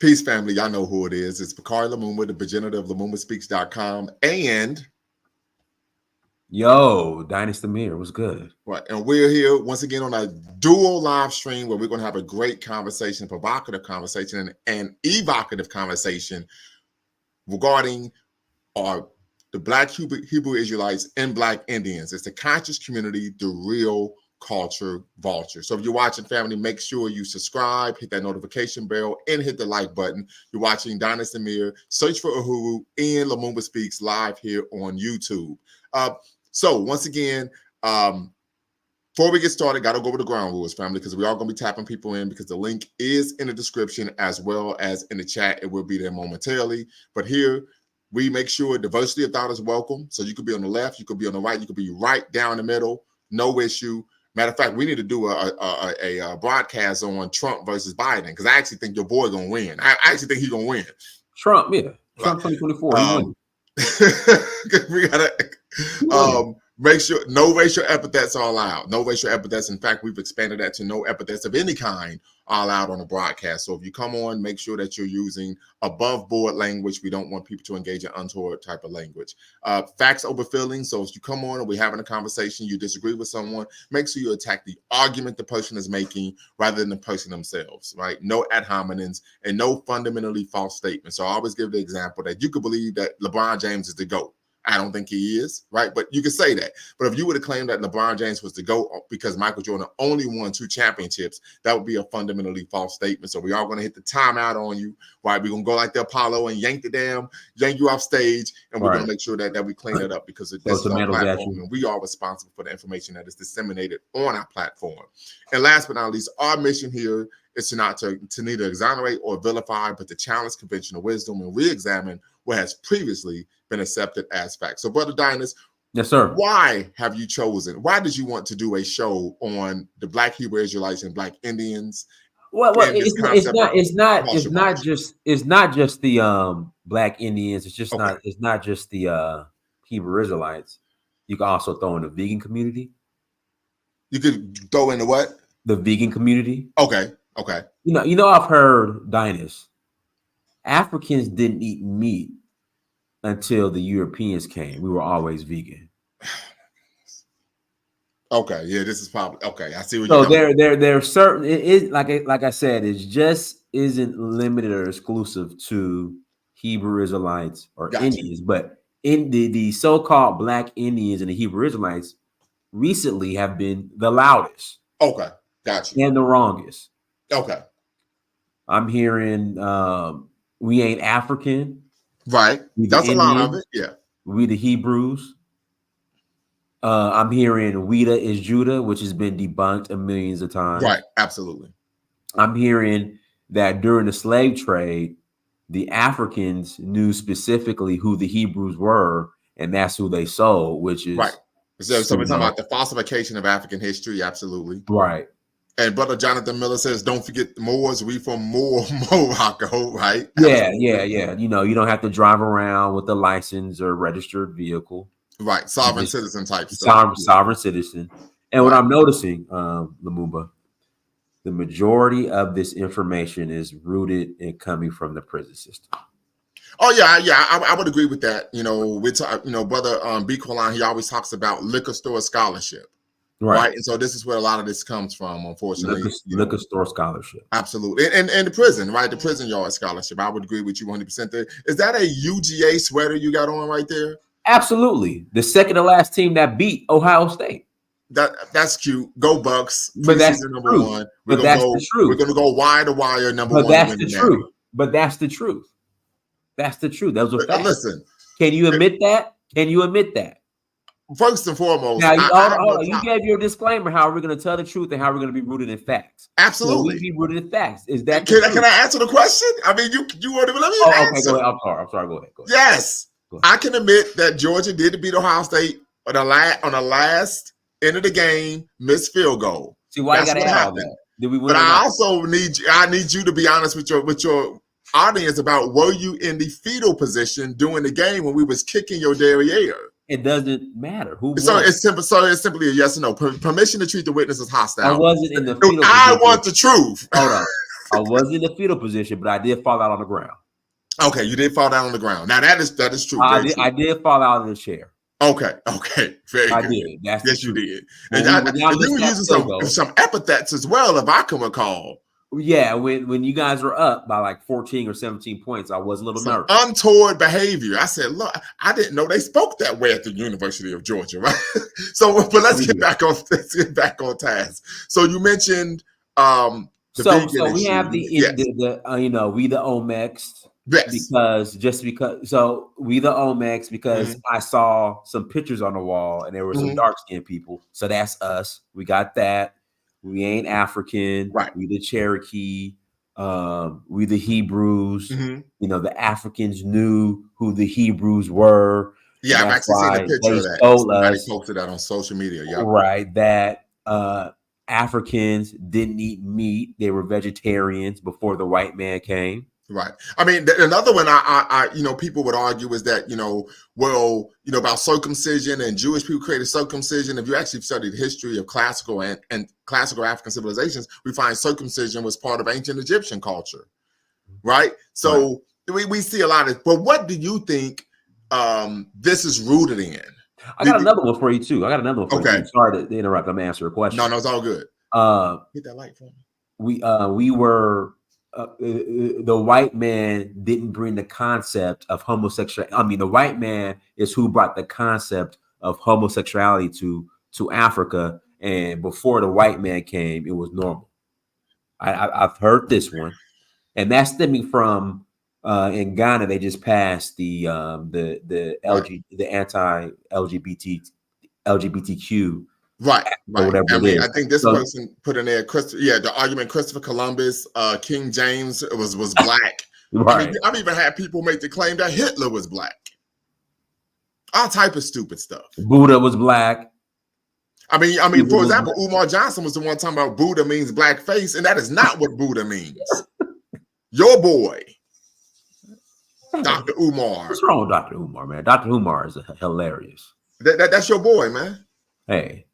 Peace, family. Y'all know who it is. It's Bakari Lumumba, the progenitor of LumumbaSpeaks.com. And yo, Dynasty Mir, what's good? Right. And we're here once again on a dual live stream where we're going to have a great conversation, provocative conversation, and evocative conversation regarding the Black Hebrew Israelites and Black Indians. It's the conscious community, the real culture vulture. So if you're watching, family, make sure you subscribe, hit that notification bell, and hit the like button. You're watching Dynasty Mir. Search for Uhuru and Lumumba Speaks live here on YouTube. So once again, before we get started, got to go over the ground rules, family, because we are going to be tapping people in because the link is in the description as well as in the chat. It will be there momentarily. But here, we make sure diversity of thought is welcome. So you could be on the left, you could be on the right, you could be right down the middle, no issue. Matter of fact, we need to do a broadcast on Trump versus Biden because I actually think your boy going to win. I actually think he's going to win. Trump, yeah. Trump 2024. We got to make sure no racial epithets are allowed. No racial epithets. In fact, we've expanded that to no epithets of any kind are allowed on the broadcast. So if you come on, make sure that you're using above board language. We don't want people to engage in untoward type of language. Facts over feelings. So if you come on and we're having a conversation, you disagree with someone, make sure you attack the argument the person is making rather than the person themselves, right? No ad hominems and no fundamentally false statements. So I always give the example that you could believe that LeBron James is the GOAT. I don't think he is, right? But you could say that. But if you would have claimed that LeBron James was the GOAT because Michael Jordan only won 2 championships, that would be a fundamentally false statement. So we are going to hit the timeout on you, right? We're going to go like the Apollo and yank you off stage, and we're going to make sure that we clean it up because this is our platform, and we are responsible for the information that is disseminated on our platform. And last but not least, our mission here is to neither exonerate or vilify, but to challenge conventional wisdom and re-examine what has previously been accepted as fact. So, Brother Dynas, yes, sir. Why did you want to do a show on the Black Hebrew Israelites and Black Indians? Well, it's not just the Black Indians. It's not just the Hebrew Israelites. You can also throw in the vegan community. You could throw in the what? The vegan community. Okay. You know, I've heard, Dynas, Africans didn't eat meat until the Europeans came. We were always vegan. Okay, yeah, this is probably okay. I see what you're saying. So there are certain. It is like I said, it just isn't limited or exclusive to Hebrew Israelites or Indians, but in the so-called Black Indians and the Hebrew Israelites recently have been the loudest. Okay, gotcha. And the wrongest. Okay. I'm hearing we ain't African. Right. That's a lot of it. Yeah. We the Hebrews. I'm hearing Weta is Judah, which has been debunked millions of times. Right. Absolutely. I'm hearing that during the slave trade, the Africans knew specifically who the Hebrews were, and that's who they sold, which is right. So we're talking about the falsification of African history. Absolutely. Right. And Brother Jonathan Miller says, don't forget the Moors. We from Morocco, right? Yeah. You know, you don't have to drive around with a license or registered vehicle. Right. Sovereign citizen type stuff. Sovereign citizen. And what I'm noticing, Lumumba, the majority of this information is rooted in coming from the prison system. Oh, yeah. I would agree with that. You know, Brother B. Quillan, he always talks about liquor store scholarship. Right. And so this is where a lot of this comes from, unfortunately. Liquor store scholarship. Absolutely. And the prison, right? The prison yard scholarship. I would agree with you 100% there. Is that a UGA sweater you got on right there? Absolutely. The second to last team that beat Ohio State. That's cute. Go Bucks. But that's the number truth. one. We're going to go wire to wire number one. But that's the truth. But that's the truth. That's the truth. That was a fact. Listen. Can you admit that? Can you admit that? First and foremost, now, you gave your disclaimer how we're going to tell the truth and how we're going to be rooted in facts. Absolutely, so we be rooted in facts. Is that can I answer the question? I mean, you want to let me answer. Okay, go ahead. I'm sorry. Go ahead. Yes, I can admit that Georgia did beat Ohio State on the last end of the game, missed field goal. See why you got to add all that? Did we win? But I also need you to be honest with your audience about were you in the fetal position during the game when we was kicking your derriere? It doesn't matter who. So it's simple. So it's simply a yes or no. Permission to treat the witness as hostile. I wasn't in the fetal I want the truth. Hold on. I was in the fetal position, but I did fall out on the ground. Okay, you did fall down on the ground. Now that is true. Very true. I did fall out of the chair. Okay, very I good. did. That's the Yes, you truth. did. When y'all And you missed were that using field goal. some epithets as well, if I can recall. Yeah, when you guys were up by like 14 or 17 points, I was a little nervous. Untoward behavior. I said, look, I didn't know they spoke that way at the University of Georgia, right? So, but let's get back on task. So you mentioned the vegan so we issue. have the Yes. we the Olmecs. Yes. We the Olmecs because Mhm. I saw some pictures on the wall and there were some Mhm. dark skinned people. So that's us. We got that. We ain't African. Right. We the Cherokee. We the Hebrews. Mhm. You know, the Africans knew who the Hebrews were. Yeah, I've That's actually seen a why picture they of that. told Somebody us, posted that on social media. Yep. right, that Africans didn't eat meat. They were vegetarians before the white man came. Right. I mean, another one I people would argue is that, about circumcision and Jewish people created circumcision. If you actually study the history of classical and classical African civilizations, we find circumcision was part of ancient Egyptian culture. Right. So we see a lot of, but what do you think this is rooted in? I got another one for you too. Okay. Sorry to interrupt. I'm gonna answer a question. No, it's all good. Hit that light for me. We were the white man didn't bring the concept of homosexuality. I mean, the white man is who brought the concept of homosexuality to Africa, and before the white man came, it was normal. I've heard this one, and that's stemming from in Ghana. They just passed the anti-LGBTQ Right. or whatever I it mean, I is. think this So, person put in there, the argument Christopher Columbus, King James was black. I mean, right. I've even had people make the claim that Hitler was black. All type of stupid stuff. Buddha was black. I mean, for example, Umar Johnson was the one talking about Buddha means black face, and that is not what Buddha means. Your boy, Dr. Umar. What's wrong with Dr. Umar, man? Dr. Umar is hilarious. That's your boy, man. Hey,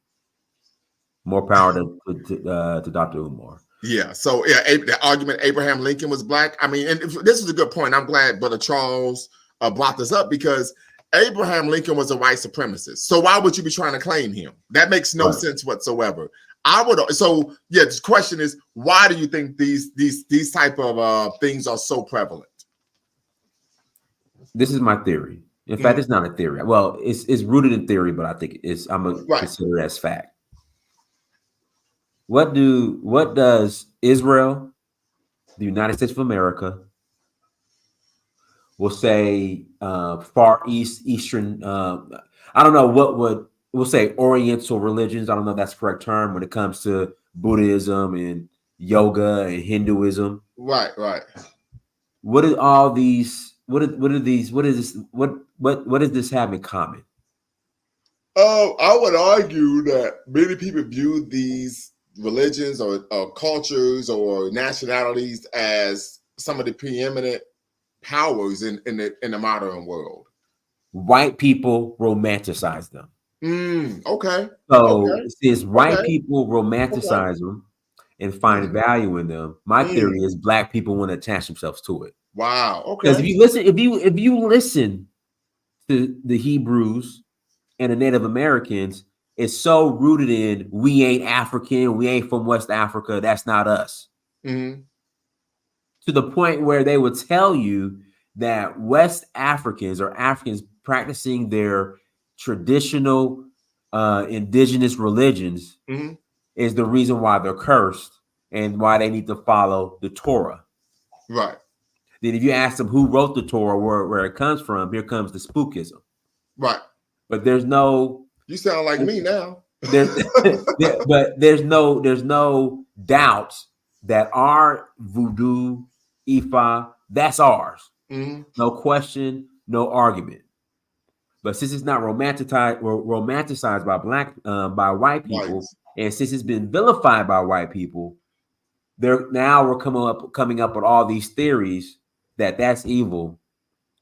more power to Dr. Umar. Yeah. So the argument Abraham Lincoln was black. I mean, and this is a good point. I'm glad Brother Charles brought this up because Abraham Lincoln was a white supremacist. So why would you be trying to claim him? That makes no sense whatsoever. The question is, why do you think these type of things are so prevalent? This is my theory. In fact, it's not a theory. Well, it's rooted in theory, but I think I'm gonna consider it as fact. What does Israel, the United States of America, we'll say Far Eastern, I don't know we'll say Oriental religions. I don't know if that's the correct term when it comes to Buddhism and yoga and Hinduism. Right. What are all these? What does this have in common? I would argue that many people view these religions or cultures or nationalities as some of the preeminent powers in the modern world. White people romanticize them. Okay. So since white people romanticize them and find value in them, my theory is black people want to attach themselves to it. Wow. Okay. Because if you listen to the Hebrews and the Native Americans, it's so rooted in we ain't African, we ain't from West Africa, that's not us. Mm-hmm. To the point where they would tell you that West Africans or Africans practicing their traditional indigenous religions is the reason why they're cursed and why they need to follow the Torah. Right. Then if you ask them who wrote the Torah, where it comes from, here comes the spookism. Right. But there's no. You sound like me now. But there's no doubt that our voodoo, Ifa, that's ours. No question, no argument. But since it's not romanticized by white people, and since it's been vilified by white people, we're coming up with all these theories that that's evil,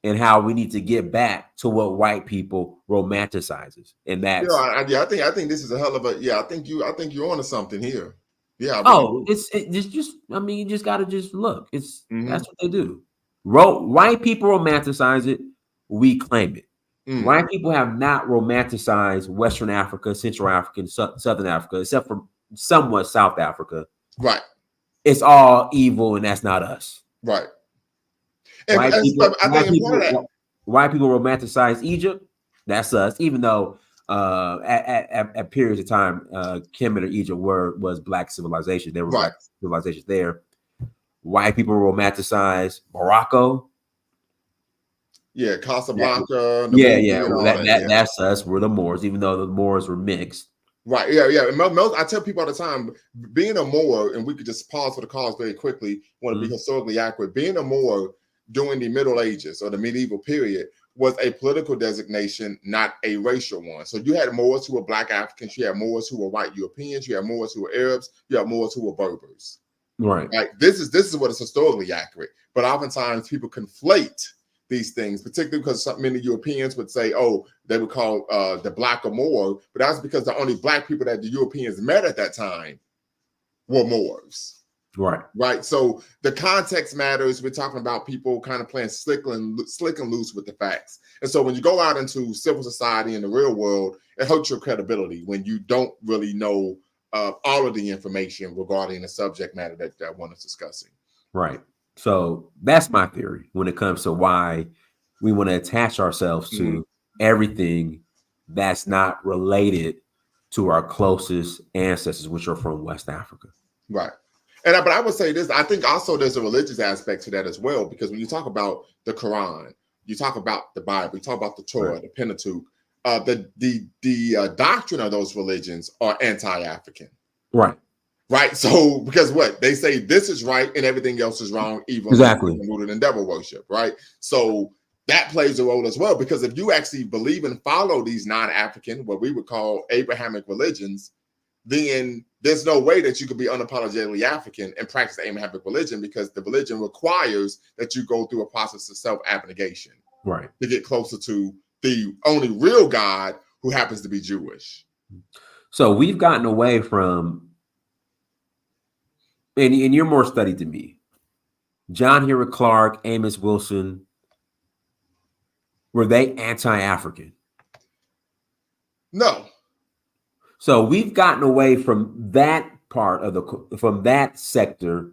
and how we need to get back to what white people romanticizes, and that's I think this is a hell of a I think you're onto something here. Yeah, I really Oh, do. it's just I mean, you just gotta just look. Mm-hmm. That's what they do. White people romanticize it, we claim it. Mm. White people have not romanticized Western Africa, Central Africa, and Southern Africa, except for somewhat South Africa. Right. It's all evil, and that's not us. Right. White people, I think, and part of that, white people romanticize Egypt. That's us. Even though at periods of time, Kemet or Egypt was black civilization. There were right. black civilizations there. White people romanticize Morocco. Yeah, That, Casablanca, the yeah. movie, and all That, that. that Yeah. that's us. We're the Moors, even though the Moors were mixed. Right. Yeah. Yeah. And I tell people all the time, being a Moor, and we could just pause for the cause very quickly. Want to be historically accurate. Being a Moor during the Middle Ages or the medieval period was a political designation, not a racial one. So you had Moors who were black Africans, you had Moors who were white Europeans, you had Moors who were Arabs, you had Moors who were Berbers. Right. This is what is historically accurate. But oftentimes people conflate these things, particularly because many Europeans would say, oh, they would call the black a Moor, but that's because the only black people that the Europeans met at that time were Moors. Right. So the context matters. We're talking about people kind of playing slick and loose with the facts. And so when you go out into civil society in the real world, it hurts your credibility when you don't really know all of the information regarding the subject matter that one is discussing. Right. So that's my theory when it comes to why we want to attach ourselves to everything that's not related to our closest ancestors, which are from West Africa. Right. But I would say this, I think also there's a religious aspect to that as well, because when you talk about the Quran, you talk about the Bible, you talk about the Torah, the Pentateuch, the doctrine of those religions are anti-African. Right. Right. So because what they say, this is right and everything else is wrong, even rooted in devil worship. Right. So that plays a role as well, because if you actually believe and follow these non-African, what we would call Abrahamic religions, then there's no way that you could be unapologetically African and practice the Abrahamic religion, because the religion requires that you go through a process of self-abnegation, right, to get closer to the only real God, who happens to be Jewish. So we've gotten away from, and you're more studied than me, John Hewitt Clark, Amos Wilson, were they anti-African? No. So we've gotten away from that part of from that sector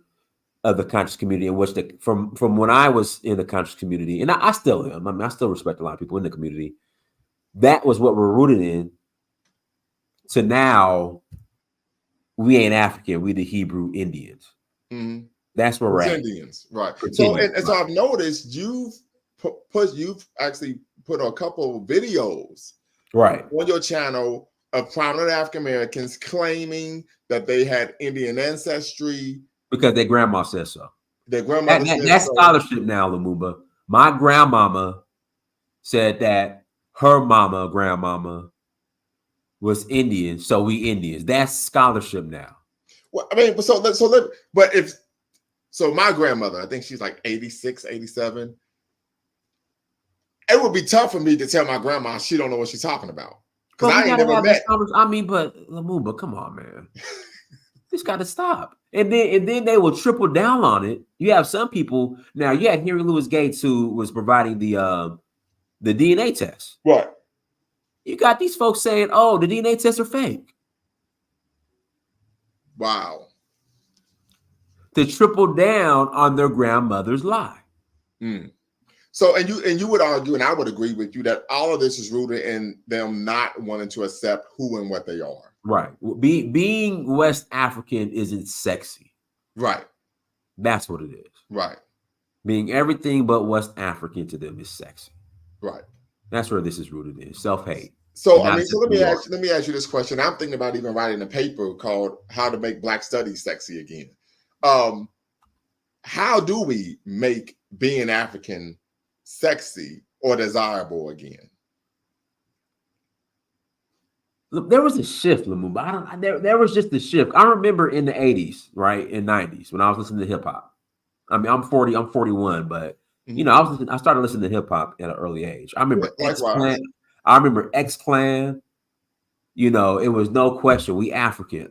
of the conscious community, in which from when I was in the conscious community, and I still am. I mean, I still respect a lot of people in the community. That was what we're rooted in. To now, we ain't African. We the Hebrew Indians. Mm-hmm. That's where we're at. Indians, right? So I've noticed you've actually put a couple of videos, right, on your channel of prominent African Americans claiming that they had Indian ancestry because their grandma says so. Their grandmother said that's so. Scholarship now, Lumumba. My grandmama said that her grandmama was Indian, so we Indians. That's scholarship now. Well, I mean, so my grandmother, I think she's like 86, 87. It would be tough for me to tell my grandma she don't know what she's talking about, because I ain't never met. I mean, but Lumumba, come on, man. This got to stop. And then they will triple down on it. You have some people now. You had Henry Louis Gates, who was providing the DNA test. What? You got these folks saying, "Oh, the DNA tests are fake." Wow. To triple down on their grandmother's lie. Mm. So, and you would argue, and I would agree with you, that all of this is rooted in them not wanting to accept who and what they are. Right. Being West African isn't sexy. Right. That's what it is. Right. Being everything but West African to them is sexy. Right. That's where this is rooted in, self-hate. So I mean, so let me ask you this question. I'm thinking about even writing a paper called "How to Make Black Studies Sexy Again." How do we make being African sexy or desirable again? There was a shift, Lumumba. There was just a shift. I remember in the 80s, right, in 90s, when I was listening to hip hop. I mean, I'm 41, but you know, I started listening to hip hop at an early age. I remember X Clan. You know, it was no question we African.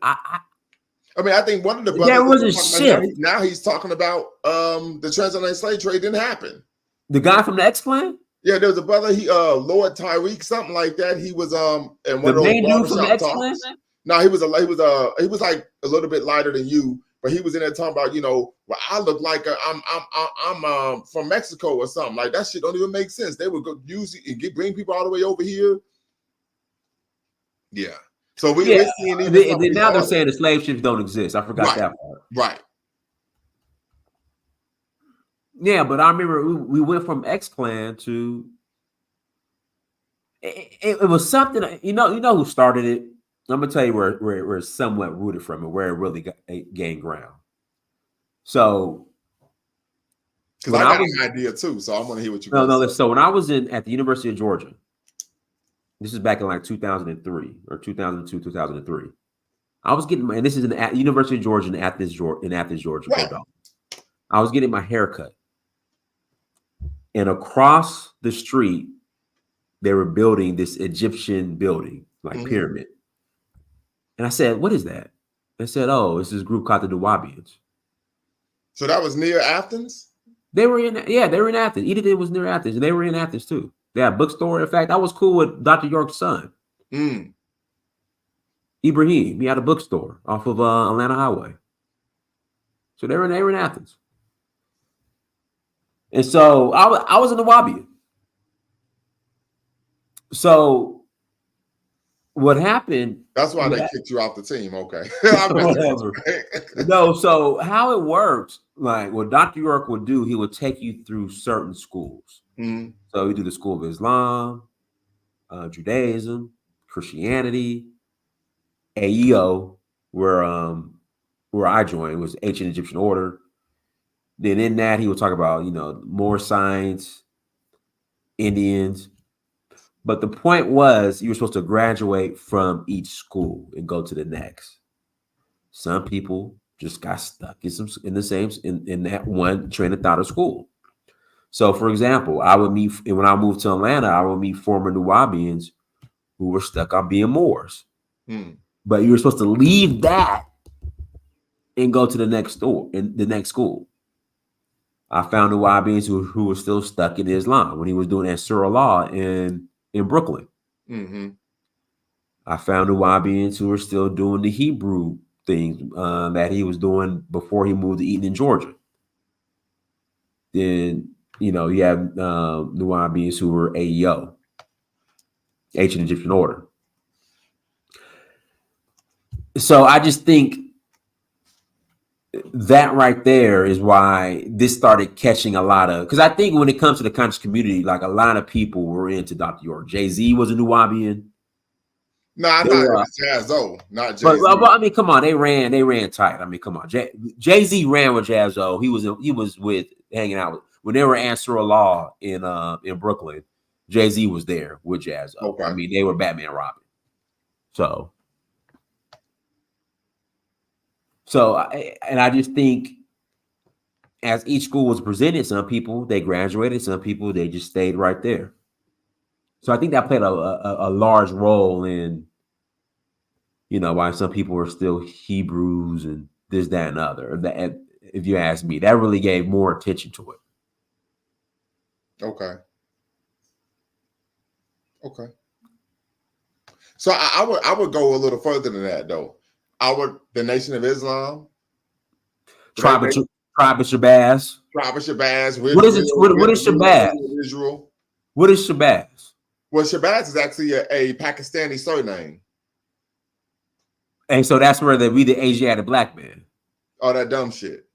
I mean, I think one of the brothers There was a shift. now he's talking about the transatlantic slave trade didn't happen. The guy from the X-Clan? Yeah, there was a brother, Lord Tyreek, something like that. He was in one the of those main dude from the barbershop X-Clan? talks. No, he was like a little bit lighter than you, but he was in there talking about, well, I look like I'm from Mexico or something. Like that shit don't even make sense. They would go use it and bring people all the way over here. Yeah. So we're seeing even now they're saying the slave ships don't exist. I forgot that part. Right. Yeah, but I remember we went from X-Clan to it was something, you know who started it? I'm gonna tell you where it's somewhat rooted from and where it really gained ground. So because I got an idea too, so I want to hear what you No, so when I was at the University of Georgia, this is back in like 2003 or 2002, 2003. I was getting and this is at University of Georgia in Athens, Georgia. Right. I was getting my hair cut. And across the street, they were building this Egyptian building, like pyramid. And I said, what is that? They said, oh, it's this group called the Nuwaubians. So that was near Athens? They were in Athens. Edith was near Athens, and they were in Athens too. They had a bookstore. In fact, I was cool with Dr. York's son. Ibrahim. He had a bookstore off of Atlanta Highway. So they were in Athens. And so I was in the Nuwaubian. So what happened? That's why they kicked you off the team. Okay. No, so how it works, like what Dr. York would do, he would take you through certain schools. So we do the School of Islam, Judaism, Christianity, AEO, where I joined was Ancient Egyptian Order. Then in that he would talk about, more science, Indians. But the point was you were supposed to graduate from each school and go to the next. Some people just got stuck in that one train of thought of school. So, for example, when I moved to Atlanta, I would meet former Nuwaubians who were stuck on being Moors. But you were supposed to leave that and go to the next school. I found Nuwaubians who were still stuck in Islam when he was doing Ansura Law in Brooklyn. I found Nuwaubians who were still doing the Hebrew things that he was doing before he moved to Eaton in Georgia. Then, you have Nuwaubians who were AEO, Ancient Egyptian Order. So I just think that right there is why this started catching a lot of, because I think when it comes to the conscious community, like a lot of people were into Dr. York. Jay-Z was a Nuwaubian. No, I thought it was Jaz-O, not Jay-Z. But I mean, come on, they ran tight. I mean, come on, Jay-Z ran with Jaz-O. He was with hanging out with when they were Ansura Law in Brooklyn. Jay-Z was there with Jaz-O. Okay. I mean, they were Batman and Robin. So I just think as each school was presented, some people they graduated, some people they just stayed right there. So I think that played a large role in, why some people are still Hebrews and this, that, and other. That, if you ask me, that really gave more attention to it. Okay. So I would go a little further than that though. The Nation of Islam, Tribe of Shabazz. Tribe of Shabazz. What is Shabazz? Israel. What is Shabazz? Well, Shabazz is actually a Pakistani surname. And so that's where we the Asiatic black man. Oh, that dumb shit.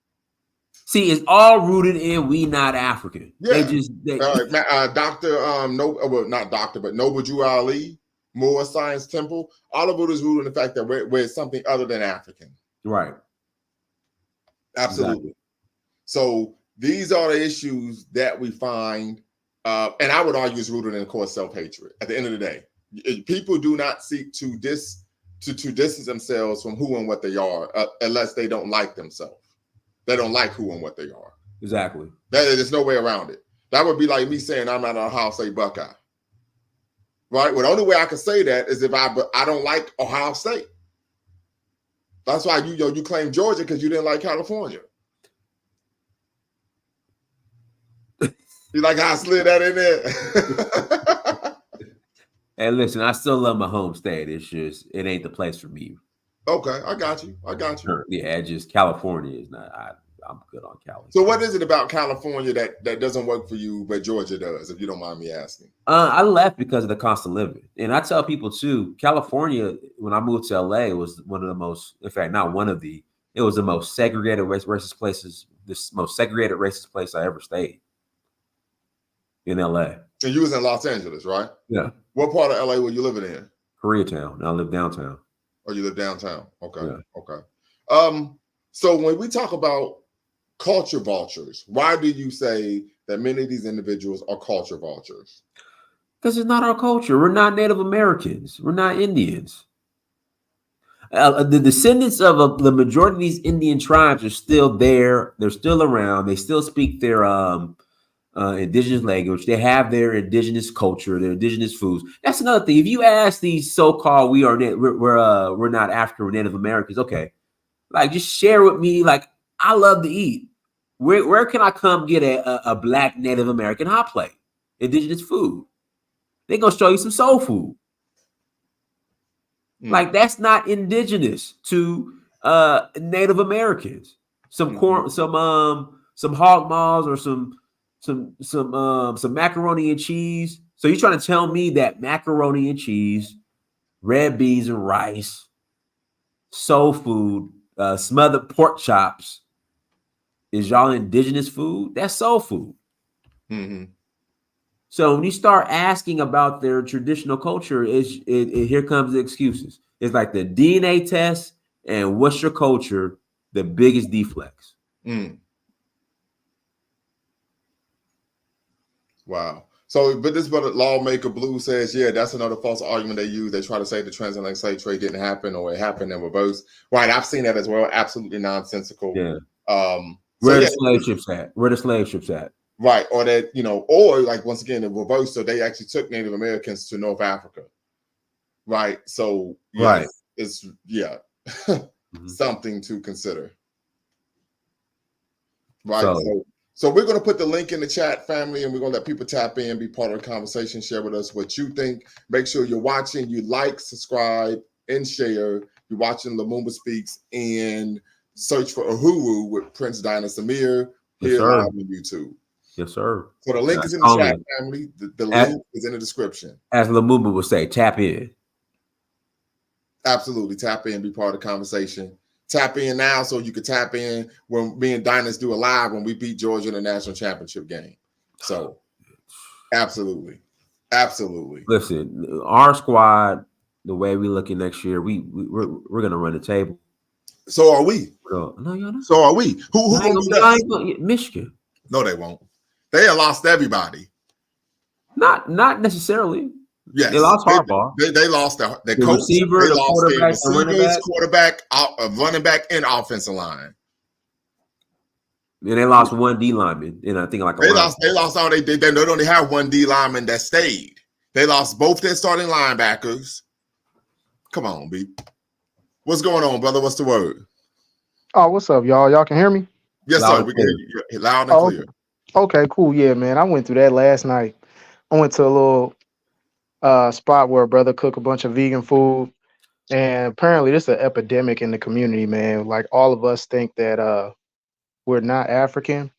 See, it's all rooted in we not African. Yeah. Dr. Not doctor, but Noble Drew Ali, Moore Science Temple. All of it is rooted in the fact that we're something other than African. Right. Absolutely. Exactly. So these are the issues that we find, and I would argue is rooted in, of course, self-hatred. At the end of the day, people do not seek to distance themselves from who and what they are unless they don't like themselves. They don't like who and what they are. Exactly. There's no way around it. That would be like me saying I'm not an Ohio State Buckeye. Right? Well, the only way I can say that is if I don't like Ohio State. That's why you claim Georgia because you didn't like California. You like how I slid that in there? Hey, listen, I still love my home state. It's just it ain't the place for me. Okay, I got you. Yeah, just California is not. I'm good on Cali. So what is it about California that doesn't work for you, but Georgia does, if you don't mind me asking? I left because of the cost of living. And I tell people too, California, when I moved to LA, was one of the most, in fact, not one of the, it was the most segregated racist places, this most segregated racist place I ever stayed in LA. And you was in Los Angeles, right? Yeah. What part of LA were you living in? Koreatown. Now I live downtown. Oh, you live downtown. Okay. Yeah. Okay. So when we talk about culture vultures, why do you say that many of these individuals are culture vultures? Because it's not our culture. We're not Native Americans. We're not Indians. The descendants of the majority of these Indian tribes are still there. They're still around. They still speak their indigenous language. They have their indigenous culture, their indigenous foods. That's another thing. If you ask these so-called we're not African or Native Americans, okay, like just share with me. Like I love to eat. Where can I come get a Black Native American hot plate, indigenous food? They're gonna show you some soul food. Like that's not indigenous to Native Americans. Some corn, some hog maws or some macaroni and cheese. So you're trying to tell me that macaroni and cheese, red beans and rice, soul food, smothered pork chops is y'all indigenous food? That's soul food. Mm-hmm. So when you start asking about their traditional culture, here comes the excuses. It's like the DNA test and what's your culture, the biggest deflex. Wow. So, but this brother lawmaker Blue says, yeah, that's another false argument they use. They try to say the transatlantic slave trade didn't happen or it happened in reverse. Right. I've seen that as well. Absolutely nonsensical. Yeah. Where the slave ships at? Where the slave ships at? Right. Or that, or like once again, in reverse. So they actually took Native Americans to North Africa. Right. So yes, right. It's something to consider. Right. So we're going to put the link in the chat, family, and we're going to let people tap in, be part of the conversation, share with us what you think. Make sure you're watching, you like, subscribe, and share. You're watching Lumumba Speaks and search for Uhuru with Prince Dinah Samir here live on YouTube. Yes, sir. So the link is in the chat, family. The link is in the description. As Lumumba would say, tap in. Absolutely. Tap in, be part of the conversation. Tap in now so you can tap in when me and Dinah's do a live when we beat Georgia in the national championship game. So absolutely. Listen, our squad, the way we looking next year, we're gonna run the table. So are we. No, you're not. So are we. Who gonna beat us? Michigan. No, they won't. They have lost everybody. Not necessarily. Yes, they lost Harbaugh. They lost their coach, receiver, the quarterback, running back, and offensive line. And they lost one D lineman, and I think they lost all they did. They only have one D lineman that stayed. They lost both their starting linebackers. Come on, B. What's going on, brother? What's the word? Oh, what's up, y'all? Y'all can hear me? Yes, sir. We can hear you loud and clear. Okay, cool. Yeah, man. I went through that last night. I went to a little spot where a brother cooked a bunch of vegan food, and apparently this is an epidemic in the community, man. Like all of us think that we're not African,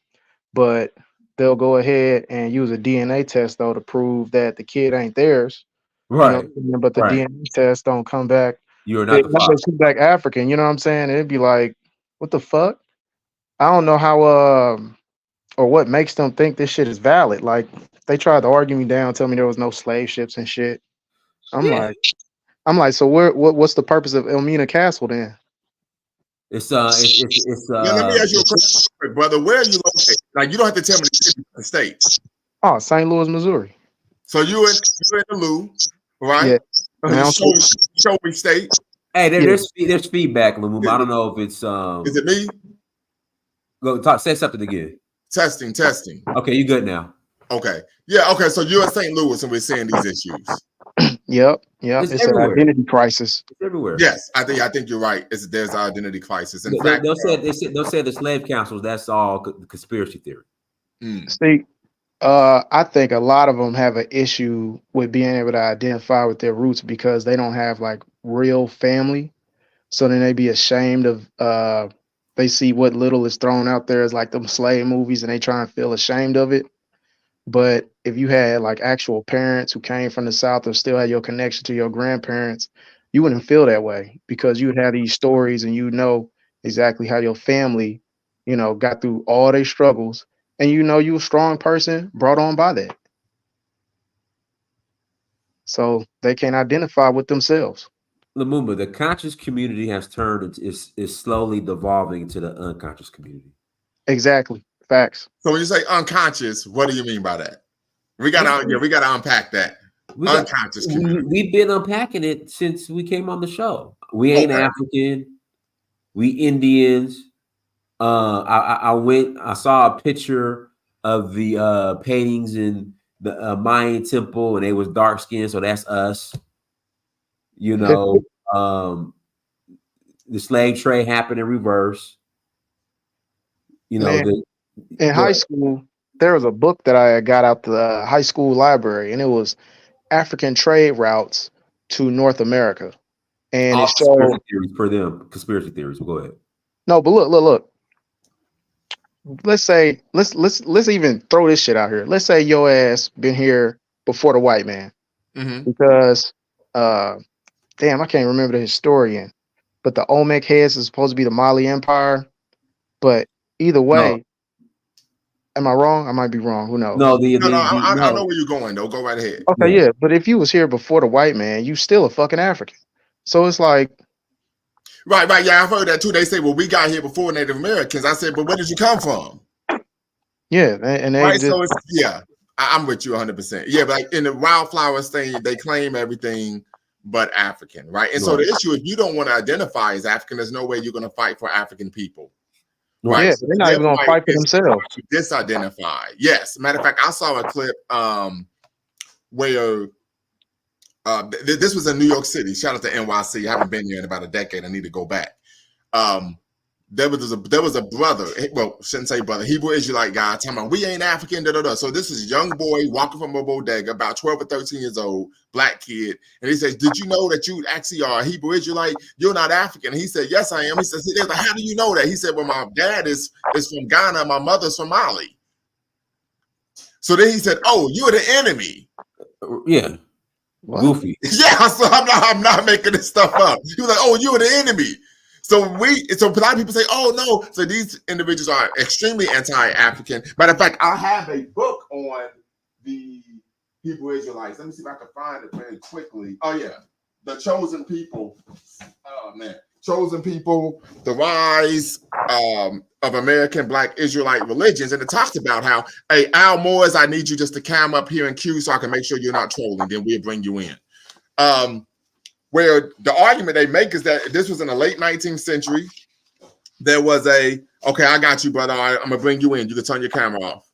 but they'll go ahead and use a DNA test though to prove that the kid ain't theirs. Right. But the DNA test don't come back. You're not the father. Come back African. You know what I'm saying? It'd be like, what the fuck? I don't know how or what makes them think this shit is valid. Like they tried to argue me down, tell me there was no slave ships and shit. I'm like, so what's the purpose of Elmina Castle then? It's let me ask you a question, brother. Where are you located? Like you don't have to tell me the state. Oh, St. Louis, Missouri. So you're in the Lou, right? Yeah. Show me state. Hey, there's feedback, Lumumba. I don't know if it's Is it me? Go talk. Say something again. Testing. Okay, you good now? Okay. Yeah. Okay. So you're in St. Louis, and we're seeing these issues. Yep, yep. It's It's an everywhere. identity crisis. It's everywhere. Yes, I think you're right. There's an identity crisis. In They, fact, they'll say the slave councils. That's all conspiracy theory. mm, See, I think a lot of them have an issue with being able to identify with their roots because they don't have like real family. So then they be ashamed of they see what little is thrown out there as like them slave movies and they try and feel ashamed of it. But if you had like actual parents who came from the South or still had your connection to your grandparents, you wouldn't feel that way because you would have these stories and you know exactly how your family, got through all their struggles. And you a strong person brought on by that. So they can identify with themselves. Lumumba, the conscious community has turned is slowly devolving into the unconscious community. Exactly. Facts. so when you say unconscious, what do you mean by that? We We gotta unpack that. we got Unconscious community. we've been unpacking it since we came on the show. We ain't Okay. African. We Indians. I saw a picture of the paintings in the Mayan temple, and they was dark skinned, so that's us. You know, um, the slave trade happened in reverse. You know, Man, the in go high ahead. school, there was a book that I got out the high school library, and it was African trade routes to North America. And it All showed conspiracy theories for them. Conspiracy theories. But go ahead. no, but look. Let's say let's even throw this shit out here. Let's say your ass been here before the white man Mm-hmm. because uh damn, I can't remember the historian, but the Olmec heads is supposed to be the Mali Empire. But either No, way, am I wrong? I might be wrong. Who no, knows? No, no, I know no, where you're going though. Go right ahead. Okay, yeah. yeah. But if you was here before the white man, you still a fucking African. So it's like, Right, right. Yeah, I've heard that too. They say, well, we got here before Native Americans. I said, but where did you come from? yeah, and they Right. just So it's yeah, I'm with you 100%. Yeah, but like in the wildflowers thing, they claim everything but African, right? And so Right, the issue, if you don't want to identify as African, there's no way you're going to fight for African people. right. Right. yeah, So they're not their even gonna fight fight for is to try themselves. to disidentify. Yes. Matter of fact, I saw a clip where this was in New York City. Shout out to NYC. I haven't been here in about a decade. I need to go back. Um, there was a brother, well, shouldn't say brother, Hebrew Israelite guy talking about we ain't African, da da da. So this is a young boy walking from a bodega, about 12 or 13 years old, black kid, and he says, "Did you know that you actually are a Hebrew Israelite? You're not African." And he said, "Yes, I am." He says, "How do you know that?" He said, "Well, my dad is from Ghana, my mother's from Mali." So then he said, "Oh, you're the enemy." Yeah, What? goofy. Yeah, so I'm not making this stuff up. He was like, "Oh, you're the enemy." So a lot of people say, "Oh no." So these individuals are extremely anti-African. Matter of fact, I have a book on the Hebrew Israelites. Let me see if I can find it very quickly. Oh yeah, the chosen people. Oh man, chosen people, the rise of American Black Israelite religions, and it talks about how, hey, Al Moores, I need you just to cam up here in Q so I can make sure you're not trolling. Then we'll bring you in. Where the argument they make is that this was in the late 19th century. There was okay, I got you, brother. I'm gonna bring you in. You can turn your camera off.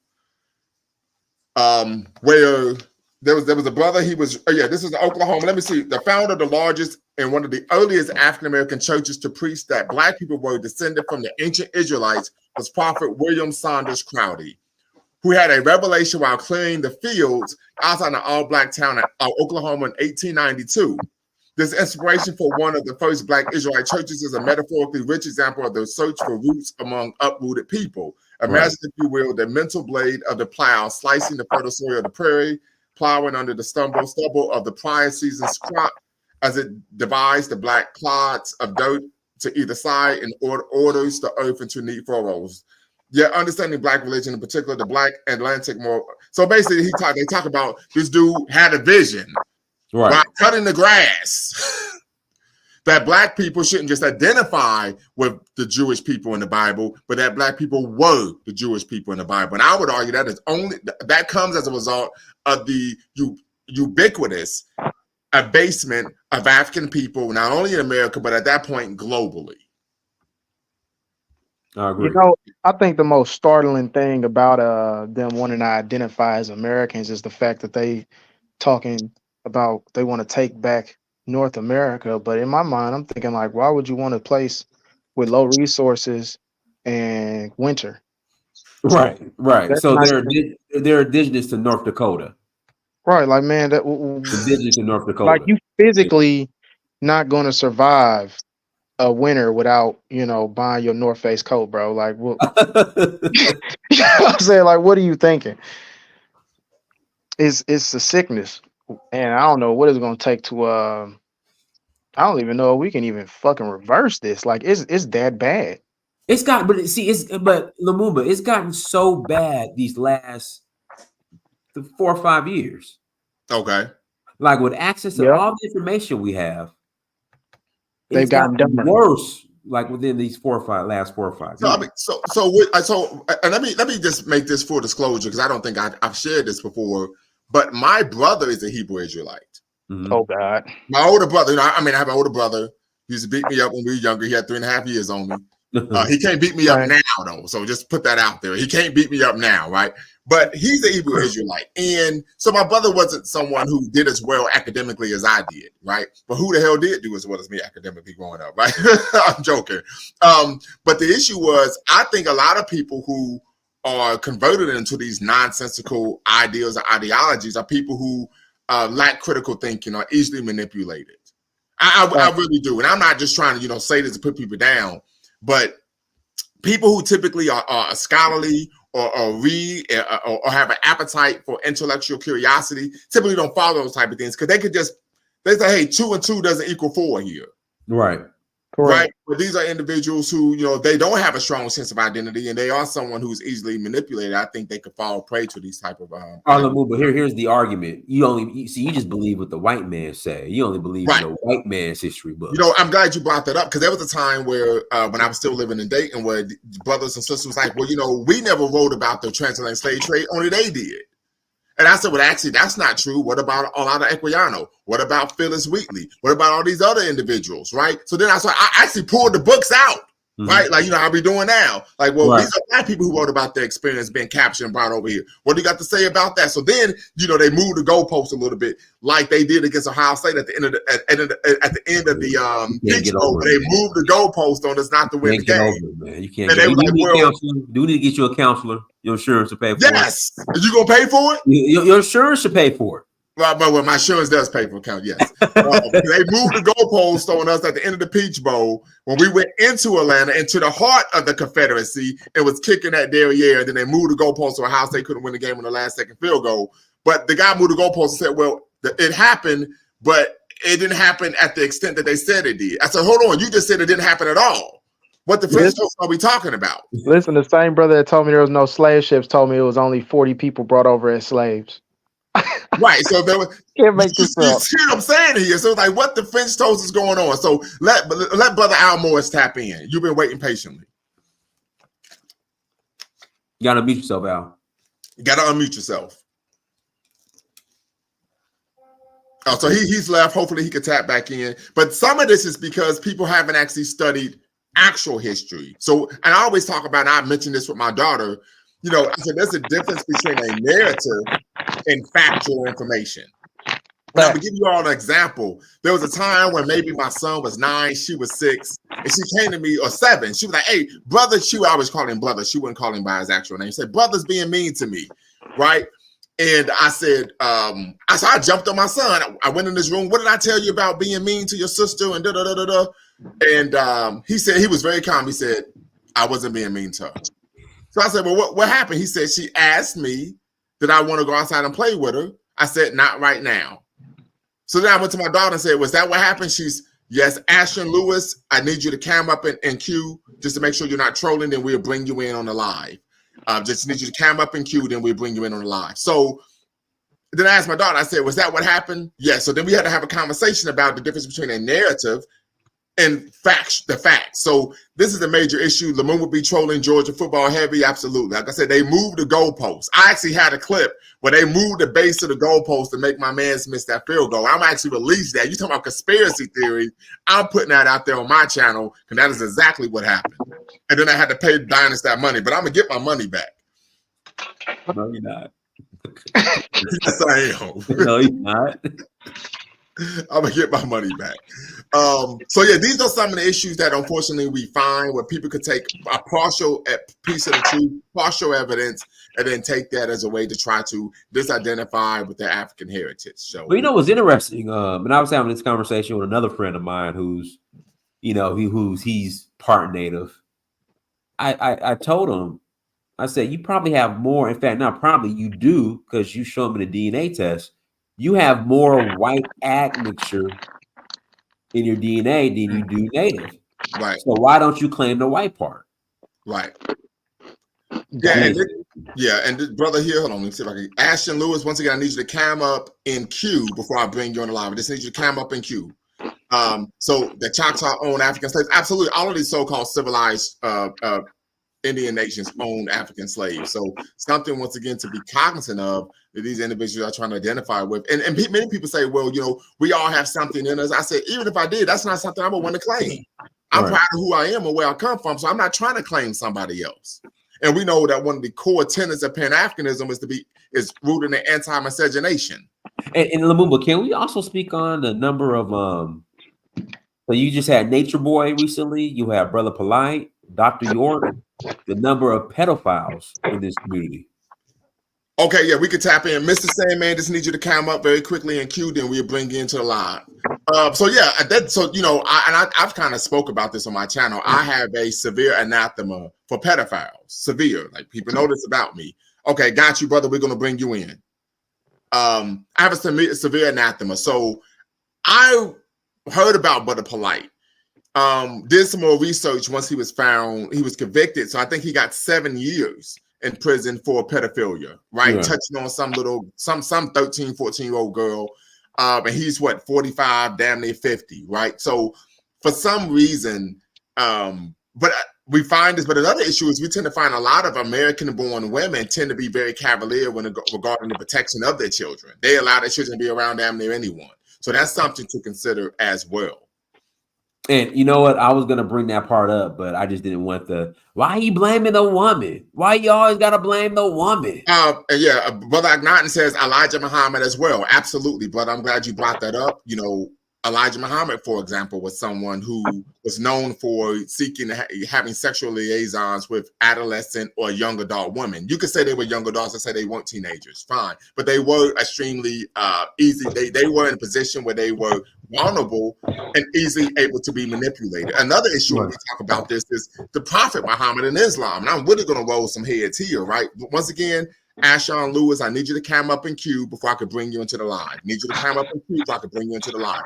Where there was a brother. He was this is in Oklahoma. Let me see. The founder of the largest and one of the earliest African American churches to preach that Black people were descended from the ancient Israelites was Prophet William Saunders Crowdy, who had a revelation while clearing the fields outside an all-Black town of Oklahoma in 1892. This inspiration for one of the first Black Israelite churches is a metaphorically rich example of the search for roots among uprooted people. Right, Imagine, if you will, the mental blade of the plow slicing the fertile soil of the prairie, plowing under the stubble of the prior season's crop as it divides the black clods of dirt to either side and orders the earth into neat furrows. Yeah, understanding Black religion, in particular the Black Atlantic more. So basically, they talk about this dude had a vision while right. cutting the grass that Black people shouldn't just identify with the Jewish people in the Bible, but that Black people were the Jewish people in the Bible. And I would argue that comes as a result of the ubiquitous abasement of African people, not only in America, but at that point globally. I You agree. know, I think the most startling thing about them wanting to identify as Americans is the fact that they talking. about they want to take back North America. But in my mind, I'm thinking like, why would you want a place with low resources and winter? Right. That's So not they're indigenous to North Dakota. right. Like, man, Indigenous to North like Dakota. you physically not going to survive a winter without buying your North Face coat, bro. Like, what? You know what I'm saying? Like, what are you thinking? It's a sickness, and I don't know what it's gonna take to. I don't even know if we can even fucking reverse this. Like, it's that bad. It's got, but Lumumba, it's gotten so bad these last 4 or 5 years. Okay. Like with access to Yep, all the information we have, they've it's gotten gotten dumber. worse. Like within these last 4 or 5 So I years. mean, and let me just make this full disclosure because I don't think I've shared this before. But my brother is a Hebrew Israelite. Mm-hmm. Oh God. My older brother, I have an older brother. He used to beat me up when we were younger. He had 3.5 years on me. He can't beat me up Right. now, though. So just put that out there. He can't beat me up now, right? But he's a Hebrew Israelite. And so my brother wasn't someone who did as well academically as I did, right? But who the hell did do as well as me academically growing up, right? I'm joking. But the issue was, I think a lot of people who are converted into these nonsensical ideals or ideologies are people who lack critical thinking or easily manipulated. I really do. And I'm not just trying to, say this to put people down, but people who typically are scholarly or read or have an appetite for intellectual curiosity typically don't follow those type of things because they say, hey, 2 and 2 doesn't equal 4 here. Right. Correct. Right. But these are individuals who, they don't have a strong sense of identity and they are someone who's easily manipulated. I think they could fall prey to these type of But here's the argument. You just believe what the white man say. You only believe in the white man's history book. I'm glad you brought that up because there was a time where when I was still living in Dayton where brothers and sisters was like, well, we never wrote about the transatlantic slave trade, only they did. And I said, well, actually, that's not true. What about Olaudah Equiano? What about Phyllis Wheatley? What about all these other individuals, right? So then I actually pulled the books out, right? Like, how we doing now? Like, well, these are black people who wrote about their experience being captured and brought over here. What do you got to say about that? So then, they moved the goalpost a little bit, like they did against Ohio State at the end of the Peach Bowl. They moved the goalpost on us not to win the game. You can't get do need to get you a counselor. Your insurance to pay for it. Yes. Are you going to pay for it? Your insurance should pay for it. Well, my insurance does pay for account, yes. They moved the goalpost on us at the end of the Peach Bowl when we went into Atlanta, into the heart of the Confederacy, and was kicking that derriere. Then they moved the goalpost to a house they couldn't win the game on the last second field goal. But the guy moved the goalpost and said, well, it happened, but it didn't happen at the extent that they said it did. I said, hold on, you just said it didn't happen at all. What the French are we talking about? Listen, the same brother that told me there was no slave ships told me it was only 40 people brought over as slaves. Right. So there was, can't make this up. You see what I'm saying here? So it's like, what the French toast is going on? So let Brother Al Morris tap in. You've been waiting patiently. You gotta unmute yourself, Al. You gotta unmute yourself. Oh, so he's left. Hopefully he can tap back in. But some of this is because people haven't actually studied actual history. So, and I always talk about, and I mentioned this with my daughter, I said there's a difference between a narrative and factual information. Now, I'm gonna give you all an example. There was a time when maybe my son was 9, she was 6, and she came to me, or 7. She was like, hey, brother, she would always call him brother. She wouldn't call him by his actual name. She said, brother's being mean to me, right? And I said, I jumped on my son. I went in this room. What did I tell you about being mean to your sister? And da-da-da-da-da. And he said, he was very calm. He said, I wasn't being mean to her. So I said, well, what happened? He said, she asked me, did I want to go outside and play with her? I said, not right now. So then I went to my daughter and said, was that what happened? She's, yes, Ashton Lewis, I need you to cam up and queue just to make sure you're not trolling. Then we'll bring you in on the live. Just need you to cam up and queue, then we'll bring you in on the live. So then I asked my daughter, I said, was that what happened? Yes. So then we had to have a conversation about the difference between a narrative and the facts. So this is a major issue. Lamont would be trolling Georgia football heavy. Absolutely. Like I said, they moved the goalpost. I actually had a clip where they moved the base of the goalpost to make my man's miss that field goal. I'm actually released that. You talking about conspiracy theory. I'm putting that out there on my channel because that is exactly what happened. And then I had to pay Dynasty that money, but I'm going to get my money back. No, you're not. Yes, I am. No, he's not. I'm gonna get my money back. So yeah, these are some of the issues that unfortunately we find where people could take a partial piece of the truth, partial evidence, and then take that as a way to try to disidentify with their African heritage. So, But you know what's interesting? And I was having this conversation with another friend of mine who's, you know, he's part native. I told him, I said, you probably have more. In fact, not probably, you do, because you show me the DNA test. You have more white admixture in your DNA than you do native. right, So why don't you claim the white part? right. Yeah, Damn. and this brother here, hold on, let me see if I can. Ashton Lewis, once again, I need you to cam up in queue before I bring you on the live. I just need you to cam up in queue. So the Choctaw own African slaves, absolutely, all of these so-called civilized Indian nations own African slaves. So something, once again, to be cognizant of that these individuals are trying to identify with. And many people say, well, you know, we all have something in us. I said, even if I did, that's not something I would want to claim. I'm proud of who I am and where I come from, so I'm not trying to claim somebody else. And we know that one of the core tenets of Pan-Africanism is rooted in anti-miscegenation. And Lumumba, can we also speak on the number of so you just had Nature Boy recently, you have Brother Polite, Dr. York, the number of pedophiles in this community. Okay, yeah, we could tap in. Mr. Sandman, just need you to come up very quickly and cue, then we'll bring you into the live. So yeah, you know, I've kind of spoke about this on my channel. I have a severe anathema for pedophiles. Severe, like people know this about me. Okay, got you, brother. We're gonna bring you in. I have a severe anathema. So I heard about Brother Polite. Did some more research once he was found, he was convicted. So I think he got 7 years in prison for pedophilia, right? Yeah. Touching on some 13, 14-year-old girl. And he's 45, damn near 50, right? So for some reason, but we find this, but another issue is we tend to find a lot of American-born women tend to be very cavalier regarding the protection of their children. They allow their children to be around damn near anyone. So that's something to consider as well. And you know what? I was gonna bring that part up, but I just didn't want the. Why are you blaming the woman? Why you always gotta blame the woman? Yeah, Brother Agnatin says Elijah Muhammad as well. Absolutely, brother. I'm glad you brought that up. You know, Elijah Muhammad, for example, was someone who was known for seeking having sexual liaisons with adolescent or young adult women. You could say they were young adults and say they weren't teenagers, fine, but they were extremely easy. They were in a position where they were vulnerable and easily able to be manipulated. Another issue when we talk about this is the Prophet Muhammad and Islam. And I'm really going to roll some heads here, right? Once again, Ashon Lewis, I need you to come up in queue before I could bring you into the live. I need you to come up in queue before I could bring you into the live.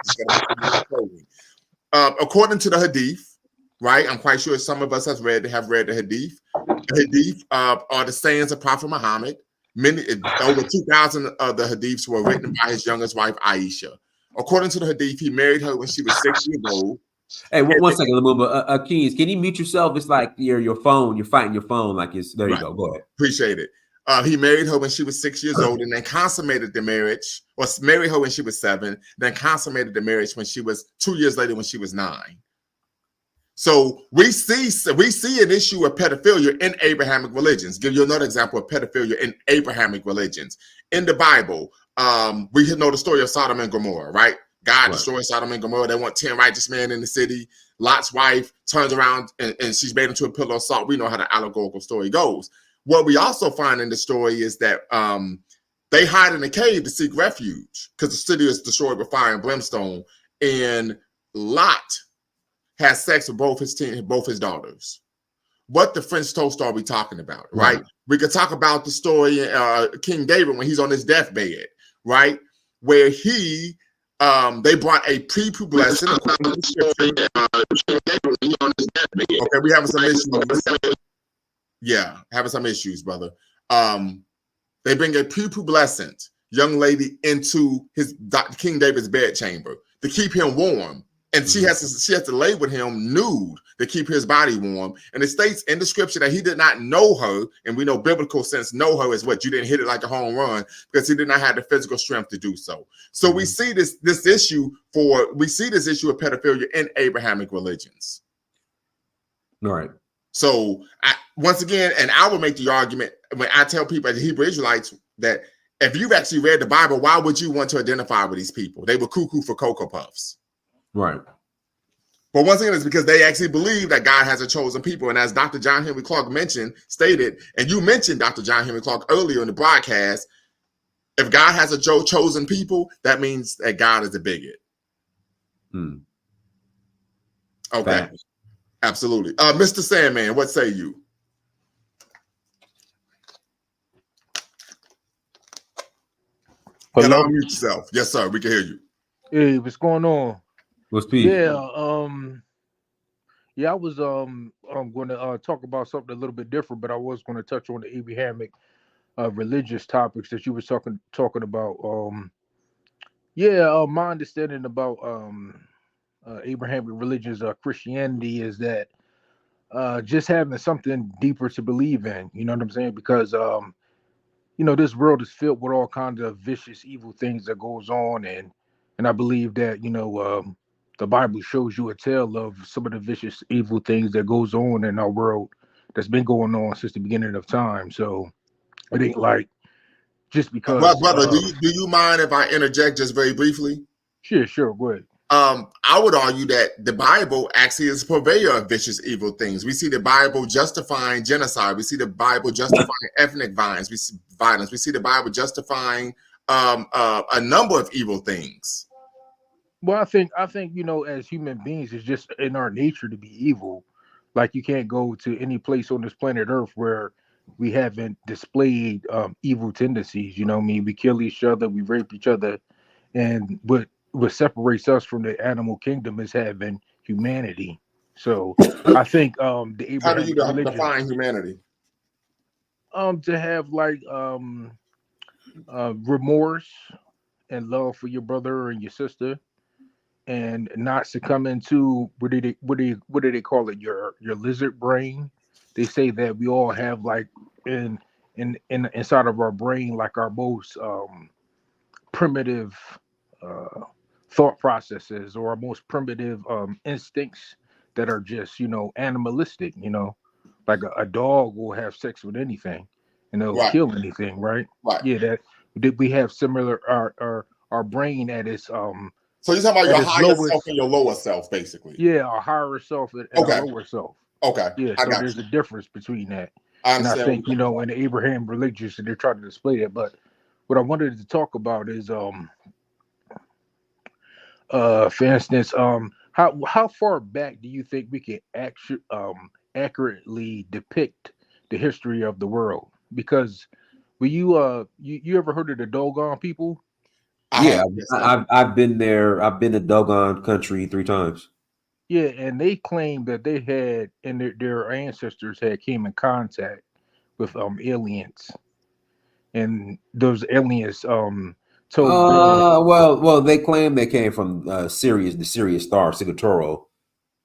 According to the Hadith, right? I'm quite sure some of us have read the Hadith. The Hadith are the sayings of Prophet Muhammad. Over 2,000 of the Hadiths were written by his youngest wife, Aisha. According to the Hadith, he married her when she was 6 years old. Hey, one second, Lumumba. Keys, can you mute yourself? It's like your phone. You're fighting your phone. Like it's there. You go. Go ahead. Appreciate it. He married her when she was 6 years old, and then consummated the marriage. Or married her when she was 7, then consummated the marriage when she was 2 years later when she was 9. So we see an issue of pedophilia in Abrahamic religions. Give you another example of pedophilia in Abrahamic religions. In the Bible, we know the story of Sodom and Gomorrah, right? God destroyed Sodom and Gomorrah. They want 10 righteous men in the city. Lot's wife turns around and she's made into a pillar of salt. We know how the allegorical story goes. What we also find in the story is that they hide in a cave to seek refuge because the city is destroyed with fire and brimstone. And Lot has sex with both his daughters. What the French toast are we talking about, right? We could talk about the story King David when he's on his deathbed, right? Where they brought a prepubescent. Okay, we having some issues. Yeah, having some issues, brother. They bring a prepubescent young lady into King David's bedchamber to keep him warm. And she has to lay with him nude to keep his body warm. And it states in the scripture that he did not know her. And we know biblical sense, know her is what? You didn't hit it like a home run because he did not have the physical strength to do so. So we see this issue of pedophilia in Abrahamic religions. All right. So once again, and I will make the argument when I tell people the Hebrew Israelites, that if you've actually read the Bible, why would you want to identify with these people? They were cuckoo for Cocoa Puffs. Right. But once again, it's because they actually believe that God has a chosen people. And as Dr. John Henry Clark stated, and you mentioned Dr. John Henry Clark earlier in the broadcast, if God has a chosen people, that means that God is a bigot. Okay. Facts. Absolutely. Mr. Sandman, what say you? Hello? Can unmute yourself. Yes, sir. We can hear you. Hey, what's going on? What's peace? Yeah, I was going to talk about something a little bit different, but I was going to touch on the Abrahamic religious topics that you were talking about. My understanding about Abrahamic religions, Christianity, is that just having something deeper to believe in. You know what I'm saying? Because this world is filled with all kinds of vicious, evil things that goes on, and I believe that the Bible shows you a tale of some of the vicious, evil things that goes on in our world that's been going on since the beginning of time. So it ain't like just because. Brother, do you mind if I interject just very briefly? Sure, go ahead. I would argue that the Bible actually is a purveyor of vicious, evil things. We see the Bible justifying genocide. We see the Bible justifying ethnic violence. We see the Bible justifying a number of evil things. Well, I think as human beings, it's just in our nature to be evil. Like you can't go to any place on this planet Earth where we haven't displayed evil tendencies. You know what I mean? We kill each other, we rape each other, and what separates us from the animal kingdom is having humanity. So I think the How do you Abrahamic religion define humanity? to have like remorse and love for your brother and your sister, and not succumb into what do they call it, your lizard brain. They say that we all have like in inside of our brain like our most primitive uh, thought processes, or our most primitive instincts that are just animalistic. Like a dog will have sex with anything and it'll Right. kill anything, right? Right. Yeah, that we have similar our brain at its So you're talking about at your its higher lowest, self and your lower self, basically. yeah, our higher self and Okay. our lower self. Okay. Yeah, I so got there's you. a difference between that. I And I understand. think, in the Abraham religions, they're trying to display that. But what I wanted to talk about is for instance, how far back do you think we can actually accurately depict the history of the world? Because you ever heard of the Dogon people? Yeah, Yes, sir. I've been there. I've been to Dogon country 3 times. Yeah, and they claim that they had and their ancestors had came in contact with aliens, and those aliens told them. Well, they claim they came from Sirius, the Sirius star, Cigatoro.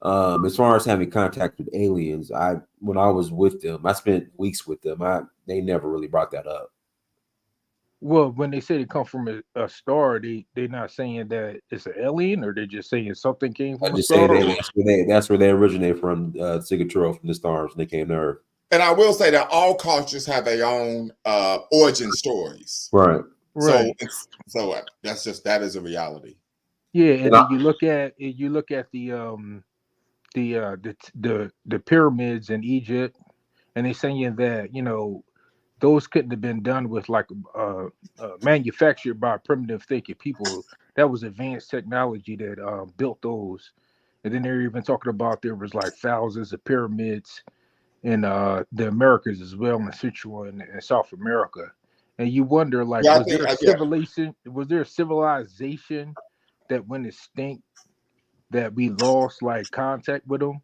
As far as having contact with aliens, when I was with them, I spent weeks with them. They never really brought that up. Well, when they say they come from a star, they're not saying that it's an alien, or they're just saying something came I from a just say star. that's where they originate from, Cigatoro, from the stars, and they came to Earth. And I will say that all cultures have their own origin stories. Right. Right. So that is a reality. Yeah, and then you look at the pyramids in Egypt, and they're saying that those couldn't have been done with like manufactured by primitive thinking people. That was advanced technology that built those. And then they're even talking about there was like thousands of pyramids in the Americas as well, in Central and South America. And you wonder, like, Yeah, I was think there a civilization? Was there a civilization that went extinct that we lost like contact with them?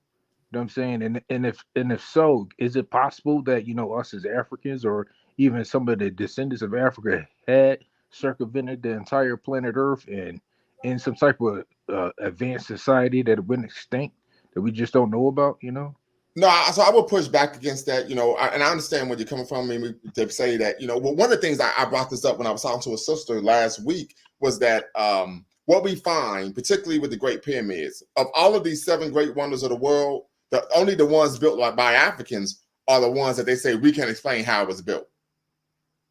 You know what I'm saying? And if so, is it possible that us as Africans, or even some of the descendants of Africa, had circumvented the entire planet Earth and in some type of advanced society that went extinct that we just don't know about? No, so I would push back against that, and I understand where you're coming from. I mean, to say that, well, one of the things I brought this up when I was talking to a sister last week was that what we find, particularly with the Great Pyramids, of all of these 7 great wonders of the world, only the ones built by Africans are the ones that they say we can't explain how it was built.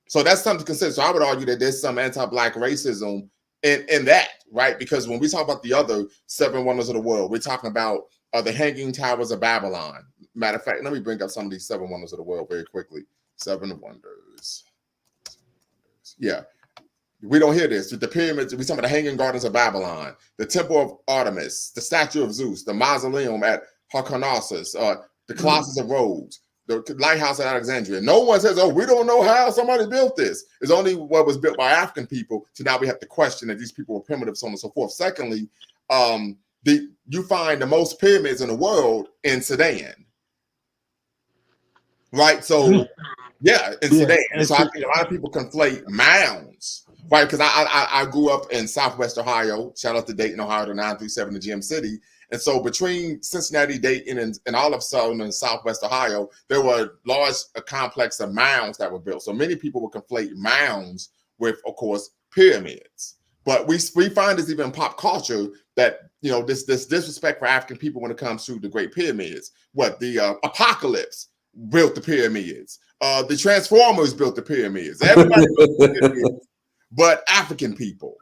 So that's something to consider. So I would argue that there's some anti-black racism in that, right? Because when we talk about the other 7 wonders of the world, we're talking about the Hanging Towers of Babylon. Matter of fact, let me bring up some of these 7 wonders of the world very quickly. 7 wonders. Yeah. We don't hear this. The pyramids, we talk about the Hanging Gardens of Babylon, the Temple of Artemis, the Statue of Zeus, the Mausoleum at Hyrcanussus, the Colossus of Rhodes, the Lighthouse at Alexandria. No one says, oh, we don't know how somebody built this. It's only what was built by African people. So now we have to question that these people were primitive, so on and so forth. Secondly, you find the most pyramids in the world in Sudan. Right? So, yeah, in Sudan. And so I think a lot of people conflate mounds. Right, because I grew up in Southwest Ohio. Shout out to Dayton, Ohio, the 937 to Gem City. And so between Cincinnati, Dayton, and all of Southern and Southwest Ohio, there were large complex of mounds that were built. So many people would conflate mounds with, of course, pyramids. But we find this even in pop culture that, you know, this disrespect for African people when it comes to the Great Pyramids. What the Apocalypse built the pyramids. The Transformers built the pyramids. Everybody built the pyramids. But African people,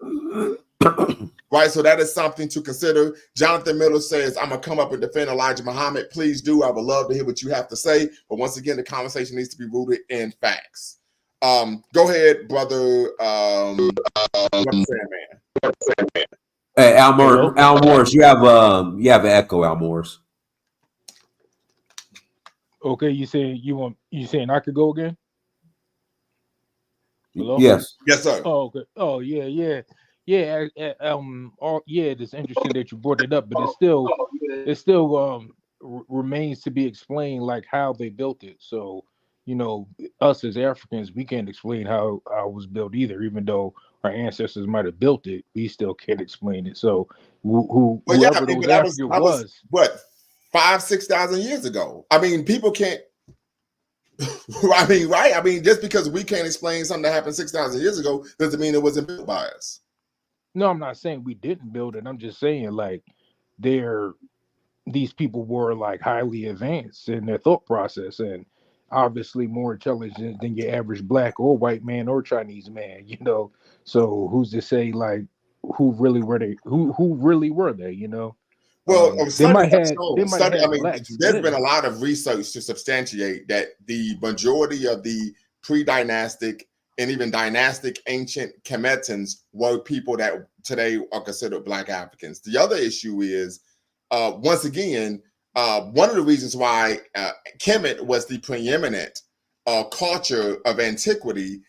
right? So that is something to consider. Jonathan Miller says, I'm going to come up and defend Elijah Muhammad. Please do. I would love to hear what you have to say. But once again, the conversation needs to be rooted in facts. Go ahead, brother. Hey, Al Morris, you have an echo, Al Morris. Okay, you saying I could go again? Hello? Yes. Yes, sir. Oh, okay. Oh, yeah. It's interesting that you brought it up, but it still remains to be explained, like how they built it. So, you know, us as Africans, we can't explain how it was built either, even though our ancestors might have built it. We still can't explain it. So, whoever those Africans was what 5,000-6,000 years ago. I mean, people can't. I mean, right? I mean, just because we can't explain something that happened 6,000 years ago doesn't mean it wasn't built by us. No, I'm not saying we didn't build it. I'm just saying, like, these people were like highly advanced in their thought process and obviously more intelligent than your average black or white man or Chinese man, you know. So who's to say like who really were they, you know? Well, they might there's skin. been a lot of research to substantiate that the majority of the pre-dynastic and even dynastic ancient Kemetans were people that today are considered Black Africans. The other issue is, once again, one of the reasons why Kemet was the preeminent culture of antiquity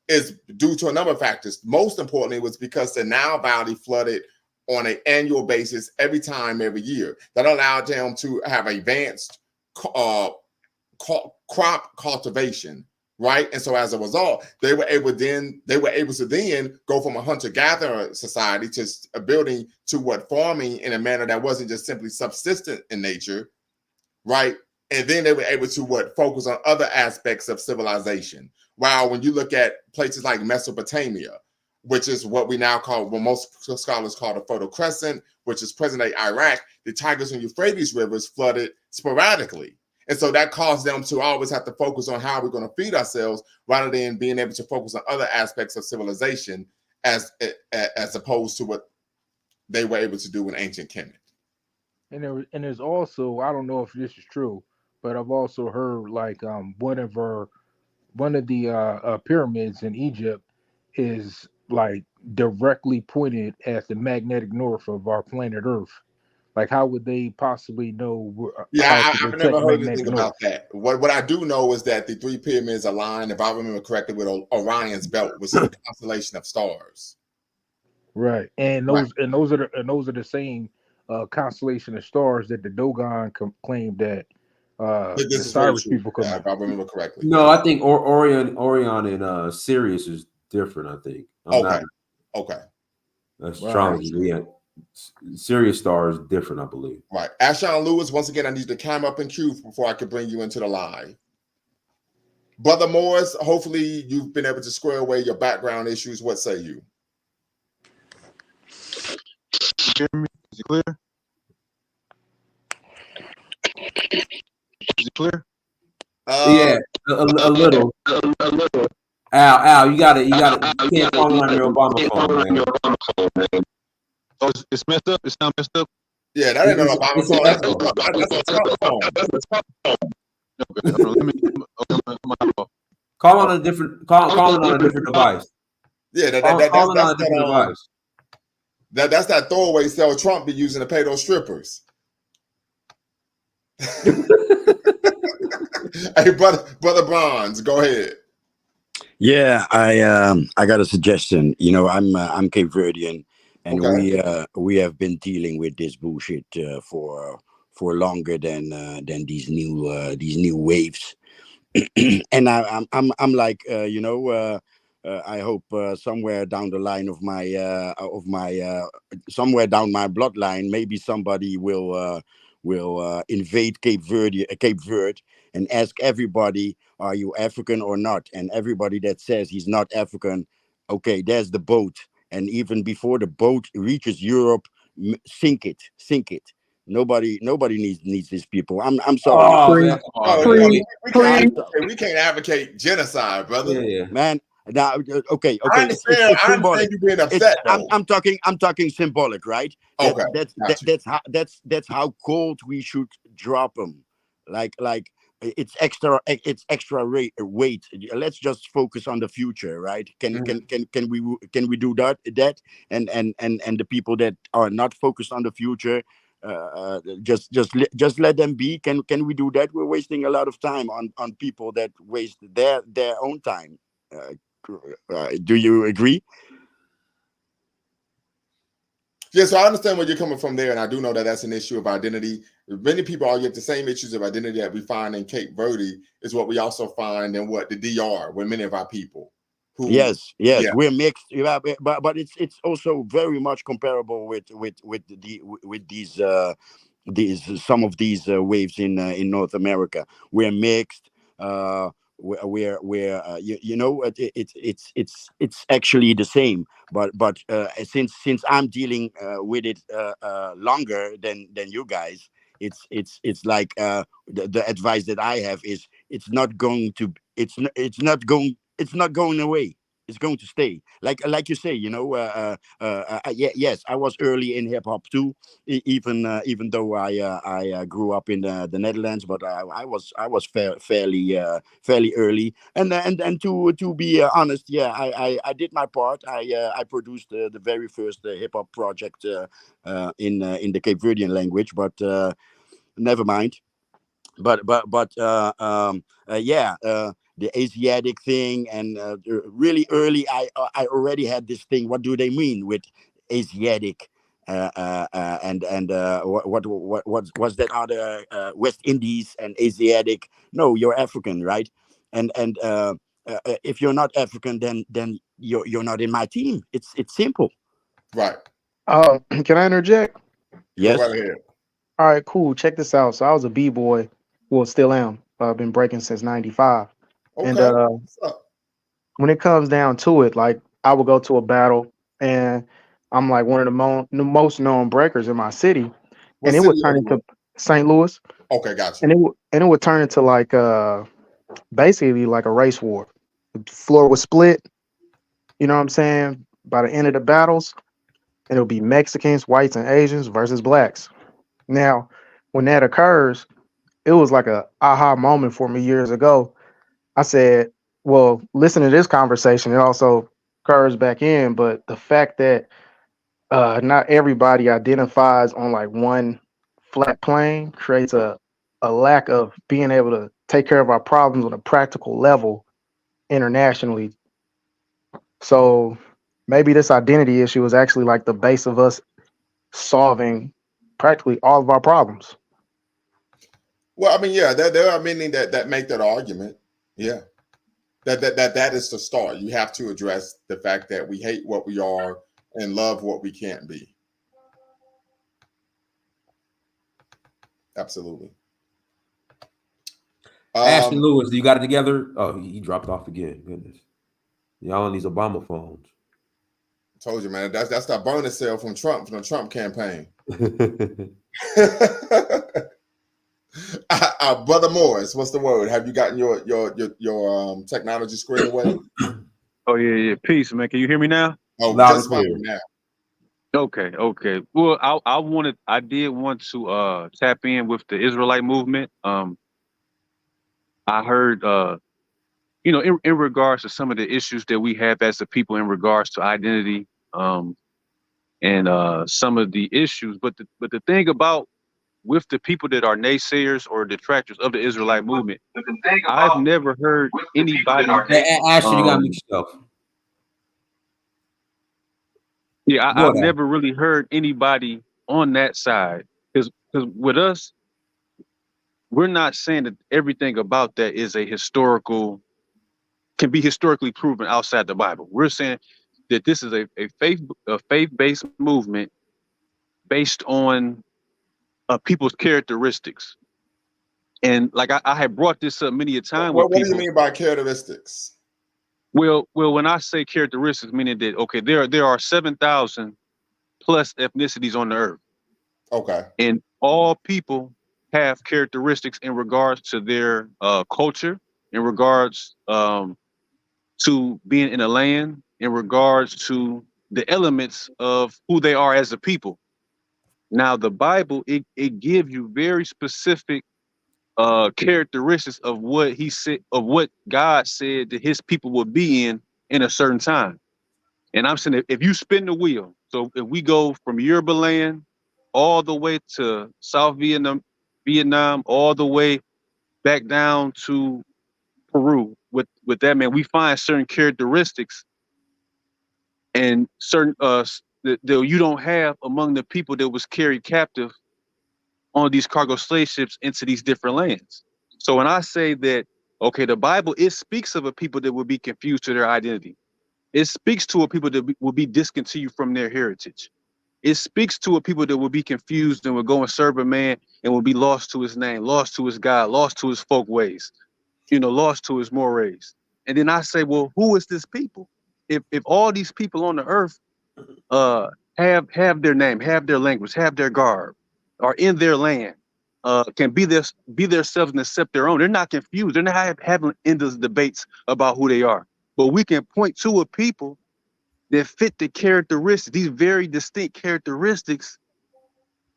is due to a number of factors. Most importantly was because the Nile Valley flooded on an annual basis every year. That allowed them to have advanced crop cultivation, right? And so as a result, they were able to then go from a hunter-gatherer society to building to farming in a manner that wasn't just simply subsistent in nature, right? And then they were able to focus on other aspects of civilization. While when you look at places like Mesopotamia, which is what we now call, what most scholars call the Fertile Crescent, which is present-day Iraq, the Tigris and Euphrates rivers flooded sporadically. And so that caused them to always have to focus on how we're going to feed ourselves rather than being able to focus on other aspects of civilization as opposed to what they were able to do in ancient Kemet. And there's also, I don't know if this is true, but I've also heard like one of the pyramids in Egypt is like directly pointed at the magnetic north of our planet Earth. Like, how would they possibly know? I've never heard anything about that. What I do know is that the 3 pyramids align, if I remember correctly, with Orion's belt, which is a constellation of stars. Right, and those are the same constellation of stars that the Dogon claimed that the Cyrus people come if I remember correctly. No, I think Orion and Sirius is different. I think. Okay. Astrology. Right. Yeah. Sirius star is different, I believe. Right. Ashon Lewis, once again, I need to climb up in queue before I can bring you into the live. Brother Morris, hopefully you've been able to square away your background issues. What say you? Hear me? Is it clear? Is it clear? Yeah, a little. Al, you can't call it on your Obama phone, man. Oh, it's messed up. It's not messed up. Yeah, that ain't no Obama It's phone. an echo. That's a Trump phone. Okay, hold on, let me. Call it on a different device. Yeah, Call it on a different device. That's that throwaway cell Trump be using to pay those strippers. Hey, brother Bonds, go ahead. Yeah, I got a suggestion. You know, I'm Cape Verdean, and Okay. we have been dealing with this bullshit for longer than these new waves. And I'm like, I hope somewhere down the line of my somewhere down my bloodline, maybe somebody will invade Cape Verde, and ask everybody, are you African or not? And everybody that says he's not African, okay, there's the boat. And even before the boat reaches Europe, sink it. Nobody needs these people. I'm sorry. Oh man, come on, man. We can't advocate genocide, brother. Yeah. Man, now okay. I It's understand symbolic. you being upset though. I'm talking symbolic, right? Okay, That's how cold we should drop them. Like it's extra weight. Let's just focus on the future, right? Can we do that? And the people that are not focused on the future, just let them be. Can we do that? We're wasting a lot of time on people that waste their own time. Do you agree? Yeah, so I understand where you're coming from there, and I do know that that's an issue of identity. Many people argue the same issues of identity that we find in Cape Verde is what we also find in the DR, with many of our people. Yes, we're mixed. Yeah, but it's also very much comparable with these some of these waves in North America. We're mixed. It's actually the same. But since I'm dealing with it longer than you guys, it's like the advice that I have is it's not going away. It's going to stay. Like you say, yes, I was early in hip hop too, even though I grew up in the Netherlands, but I was fairly early. And to be honest, yeah, I did my part. I produced the very first hip hop project in the Cape Verdean language, but never mind. The Asiatic thing, and really early, I already had this thing. What do they mean with Asiatic? What's that other West Indies and Asiatic? No, you're African, right? And if you're not African, then you're not in my team. It's simple. Right. Can I interject? Go Yes. right ahead. All right, cool. Check this out. So I was a b-boy, well, still am. I've been breaking since '95, and Okay. What's up? when it comes down to it, like I would go to a battle, and I'm like one of the most known breakers in my city, What and it city would are turn you into St. Louis, in? Okay, got and you. it would turn into like basically like a race war. The floor was split. You know what I'm saying? By the end of the battles, and it'll be Mexicans, whites, and Asians versus blacks. Now, when that occurs, it was like a aha moment for me years ago. I said, well, listen to this conversation. It also occurs back in, but the fact that not everybody identifies on like one flat plane creates a lack of being able to take care of our problems on a practical level internationally. So maybe this identity issue is actually like the base of us solving practically all of our problems. Well, I mean, yeah, there are many that make that argument. Yeah. That is the start. You have to address the fact that we hate what we are and love what we can't be. Absolutely. Ashton Lewis, you got it together? Oh, he dropped off again. Goodness. Y'all on these Obama phones. Told you, man. That's that bonus sale from the Trump campaign. Brother Morris, what's the word? Have you gotten your technology squared away? Oh yeah. Peace, man. Can you hear me now? Oh, Loud just and fine clear. now. Okay. Well, I did want to tap in with the Israelite movement. I heard in regards to some of the issues that we have as a people in regards to identity, and some of the issues. But the thing about with the people that are naysayers or detractors of the Israelite movement, I've never heard anybody. Ashton, you got to mix yourself. Yeah, Go I've ahead. never really heard anybody on that side because with us, we're not saying that everything about that is can be historically proven outside the Bible. We're saying that this is a faith-based movement based on people's characteristics. And like I had brought this up many a time with What do you people. mean by characteristics? Well, when I say characteristics, meaning that okay, there are 7,000 plus ethnicities on the earth, Okay. and all people have characteristics in regards to their culture, in regards to being in a land, in regards to the elements of who they are as a people. Now, the Bible it gives you very specific characteristics of what he said, of what God said that his people would be in a certain time. And I'm saying if you spin the wheel, so if we go from Yoruba land all the way to South Vietnam, all the way back down to Peru, with that man, we find certain characteristics and certain that you don't have among the people that was carried captive on these cargo slave ships into these different lands. So when I say that, okay, the Bible, it speaks of a people that will be confused to their identity. It speaks to a people that will be discontinued from their heritage. It speaks to a people that will be confused and will go and serve a man and will be lost to his name, lost to his God, lost to his folk ways, lost to his mores. And then I say, well, who is this people? If all these people on the earth uh have their name, have their language, have their garb, are in their land, can be themselves and accept their own. They're not confused. They're not having endless debates about who they are. But we can point to a people that fit the characteristics, these very distinct characteristics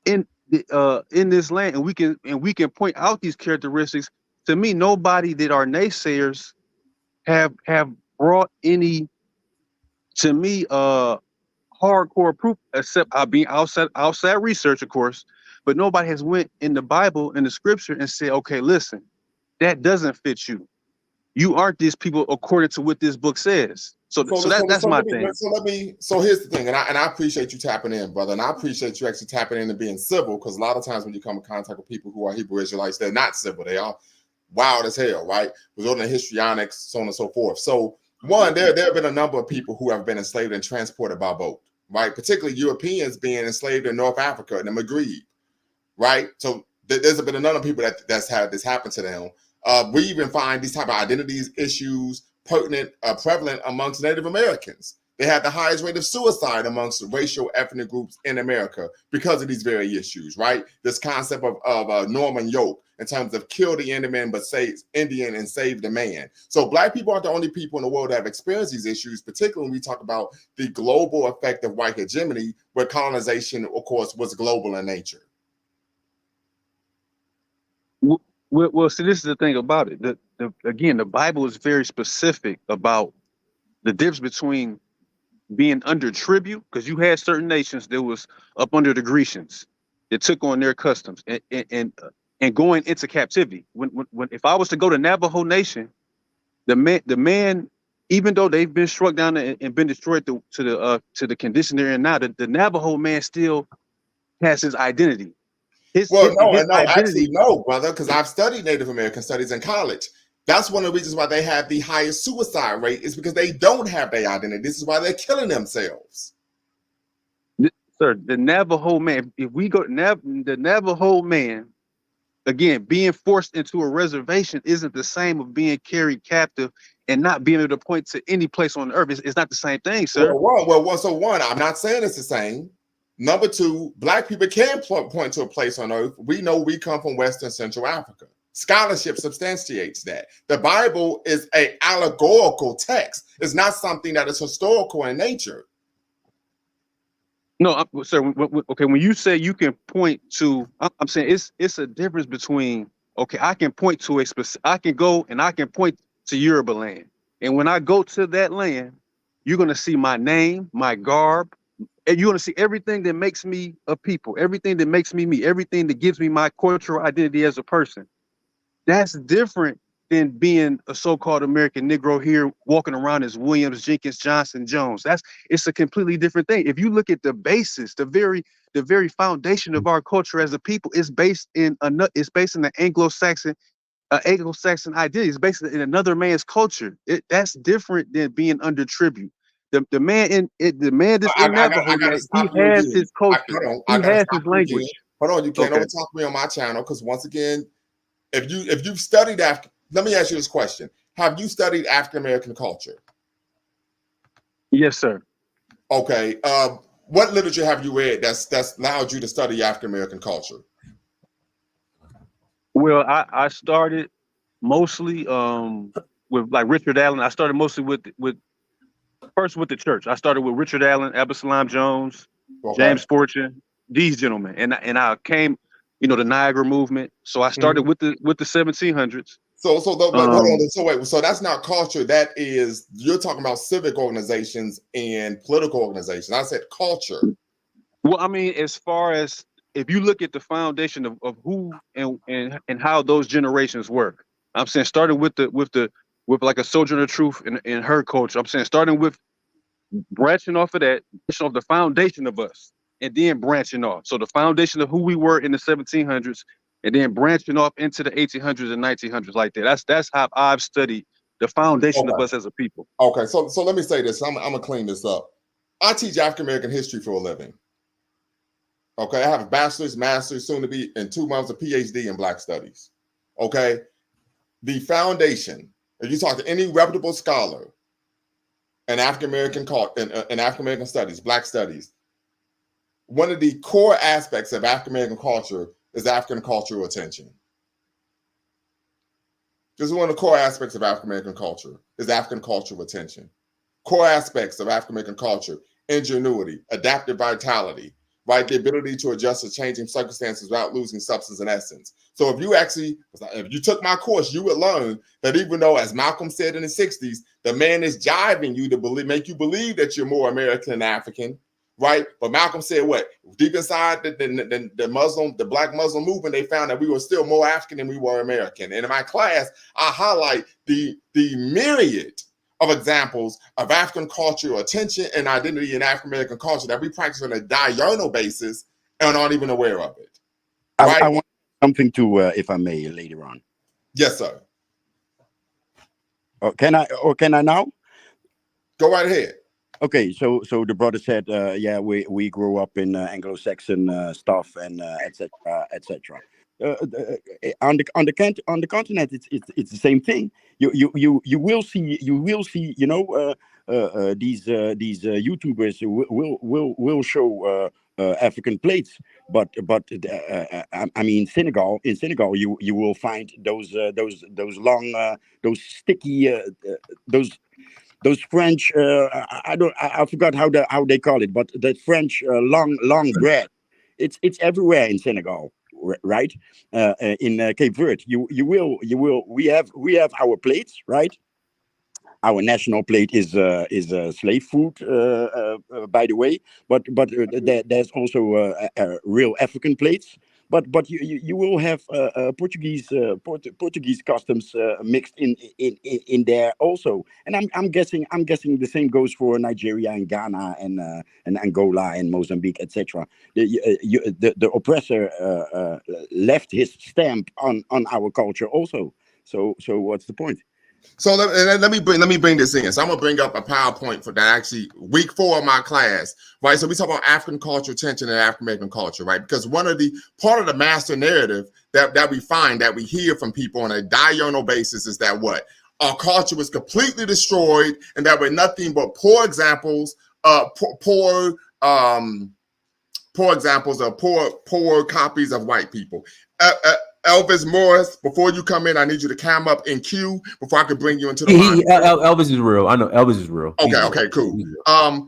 in this land, and we can point out these characteristics. To me, nobody that are naysayers have brought any to me hardcore proof except I being outside research, of course, but nobody has went in the Bible and the scripture and said, okay, listen, that doesn't fit you. You aren't these people according to what this book says. So that's my thing. So here's the thing, and I appreciate you tapping in, brother, and I appreciate you actually tapping in and being civil, because a lot of times when you come in contact with people who are Hebrew Israelites, they're not civil. They are wild as hell, right? Resorting to histrionics, so on and so forth. So one, there have been a number of people who have been enslaved and transported by boat, right? Particularly Europeans being enslaved in North Africa and the Maghreb, right? So there's been a number of people that's had this happen to them. We even find these type of identities issues prevalent amongst Native Americans. They have the highest rate of suicide amongst racial ethnic groups in America because of these very issues, right? This concept of Norman yoke in terms of kill the Indian but save Indian and save the man. So Black people aren't the only people in the world that have experienced these issues, particularly when we talk about the global effect of white hegemony, where colonization, of course, was global in nature. Well, see, this is the thing about it. Again, the Bible is very specific about the difference between being under tribute, because you had certain nations that was up under the Grecians that took on their customs and going into captivity. When if I was to go to Navajo Nation, the man, even though they've been struck down and been destroyed to the condition they're in now, the Navajo man still has his identity. His Actually, identity. no, brother, because I've studied Native American studies in college. That's one of the reasons why they have the highest suicide rate, is because they don't have their identity. This is why they're killing themselves. Sir, the Navajo man, if we go the Navajo man, again, being forced into a reservation isn't the same of being carried captive and not being able to point to any place on earth. It's not the same thing, sir. One, I'm not saying it's the same. Number two, Black people can point to a place on earth. We know we come from Western Central Africa. Scholarship substantiates that. The Bible is an allegorical text. It's not something that is historical in nature. No, sir. Okay, when you say you can point to, I'm saying it's a difference between, okay, I can point to a specific, I can go and I can point to Yoruba land, and when I go to that land, you're gonna see my name, my garb, and you're gonna see everything that makes me a people, everything that makes me me, everything that gives me my cultural identity as a person. That's different than being a so-called American Negro here walking around as Williams, Jenkins, Johnson, Jones. It's a completely different thing. If you look at the basis, the very foundation of our culture as a people is based in the Anglo-Saxon idea. It's based in another man's culture. That's different than being under tribute. The man that's in Navajo, I gotta he stop you has again. his culture. I He gotta has stop his you again. language. Hold on, you can't Okay. overtalk me on my channel because once again, if you've studied after, let me ask you this question: have you studied African American culture? Yes, sir. Okay. What literature have you read that's allowed you to study African American culture? Well, I started mostly with like Richard Allen. I started mostly with the church. I started with Richard Allen, Absalom Jones, Okay. James Fortune, these gentlemen, and I came, the Niagara movement. So I started with the 1700s. Hold on. So wait. So that's not culture. That is, you're talking about civic organizations and political organizations. I said culture. Well, I mean, as far as if you look at the foundation of who and how those generations work, I'm saying starting with like a Sojourner Truth in her culture. I'm saying starting with branching off of that, branching off the foundation of us, and then branching off. So the foundation of who we were in the 1700s, and then branching off into the 1800s and 1900s like that. That's how I've studied the foundation of us as a people. Okay, so let me say this. I'm gonna clean this up. I teach African American history for a living. Okay, I have a bachelor's, master's, soon to be in 2 months, a PhD in Black Studies. Okay, the foundation. If you talk to any reputable scholar in African American in African American studies, Black studies, one of the core aspects of African American culture is African cultural attention. This is one of the core aspects of African American culture is African cultural attention. Core aspects of African American culture: ingenuity, adaptive vitality, right? The ability to adjust to changing circumstances without losing substance and essence. So if you took my course, you would learn that even though, as Malcolm said in the 60s, the man is jiving you to make you believe that you're more American than African, right? But Malcolm said what? Deep inside the Black Muslim movement, they found that we were still more African than we were American. And in my class, I highlight the myriad of examples of African cultural attention and identity in African American culture that we practice on a diurnal basis and aren't even aware of it. Right? I want something to, if I may, later on. Yes, sir. Can I now? Go right ahead. Okay, so the brother said, yeah, we grew up in Anglo-Saxon stuff and etc. etc. On the continent, it's the same thing. You will see these YouTubers will show African plates, but I mean in Senegal you will find those long those sticky those French, I forgot how they call it, but that French long bread, it's everywhere in Senegal, right? In Cape Verde, you will we have our plates, right? Our national plate is slave food, by the way, but there's also real African plates. But you will have Portuguese customs mixed in there also, and I'm guessing the same goes for Nigeria and Ghana and Angola and Mozambique, etc. The oppressor left his stamp on our culture also. So what's the point? So let me bring this in. So I'm gonna bring up a PowerPoint for that actually week 4 of my class, right? So we talk about African cultural tension and African American culture, right? Because part of the master narrative that we find, that we hear from people on a diurnal basis, is that what? Our culture was completely destroyed, and that we're nothing but poor examples, poor examples of poor copies of white people. Elvis Morris, before you come in, I need you to cam up in queue before I can bring you into the line. Elvis is real. I know Elvis is real. Okay, cool.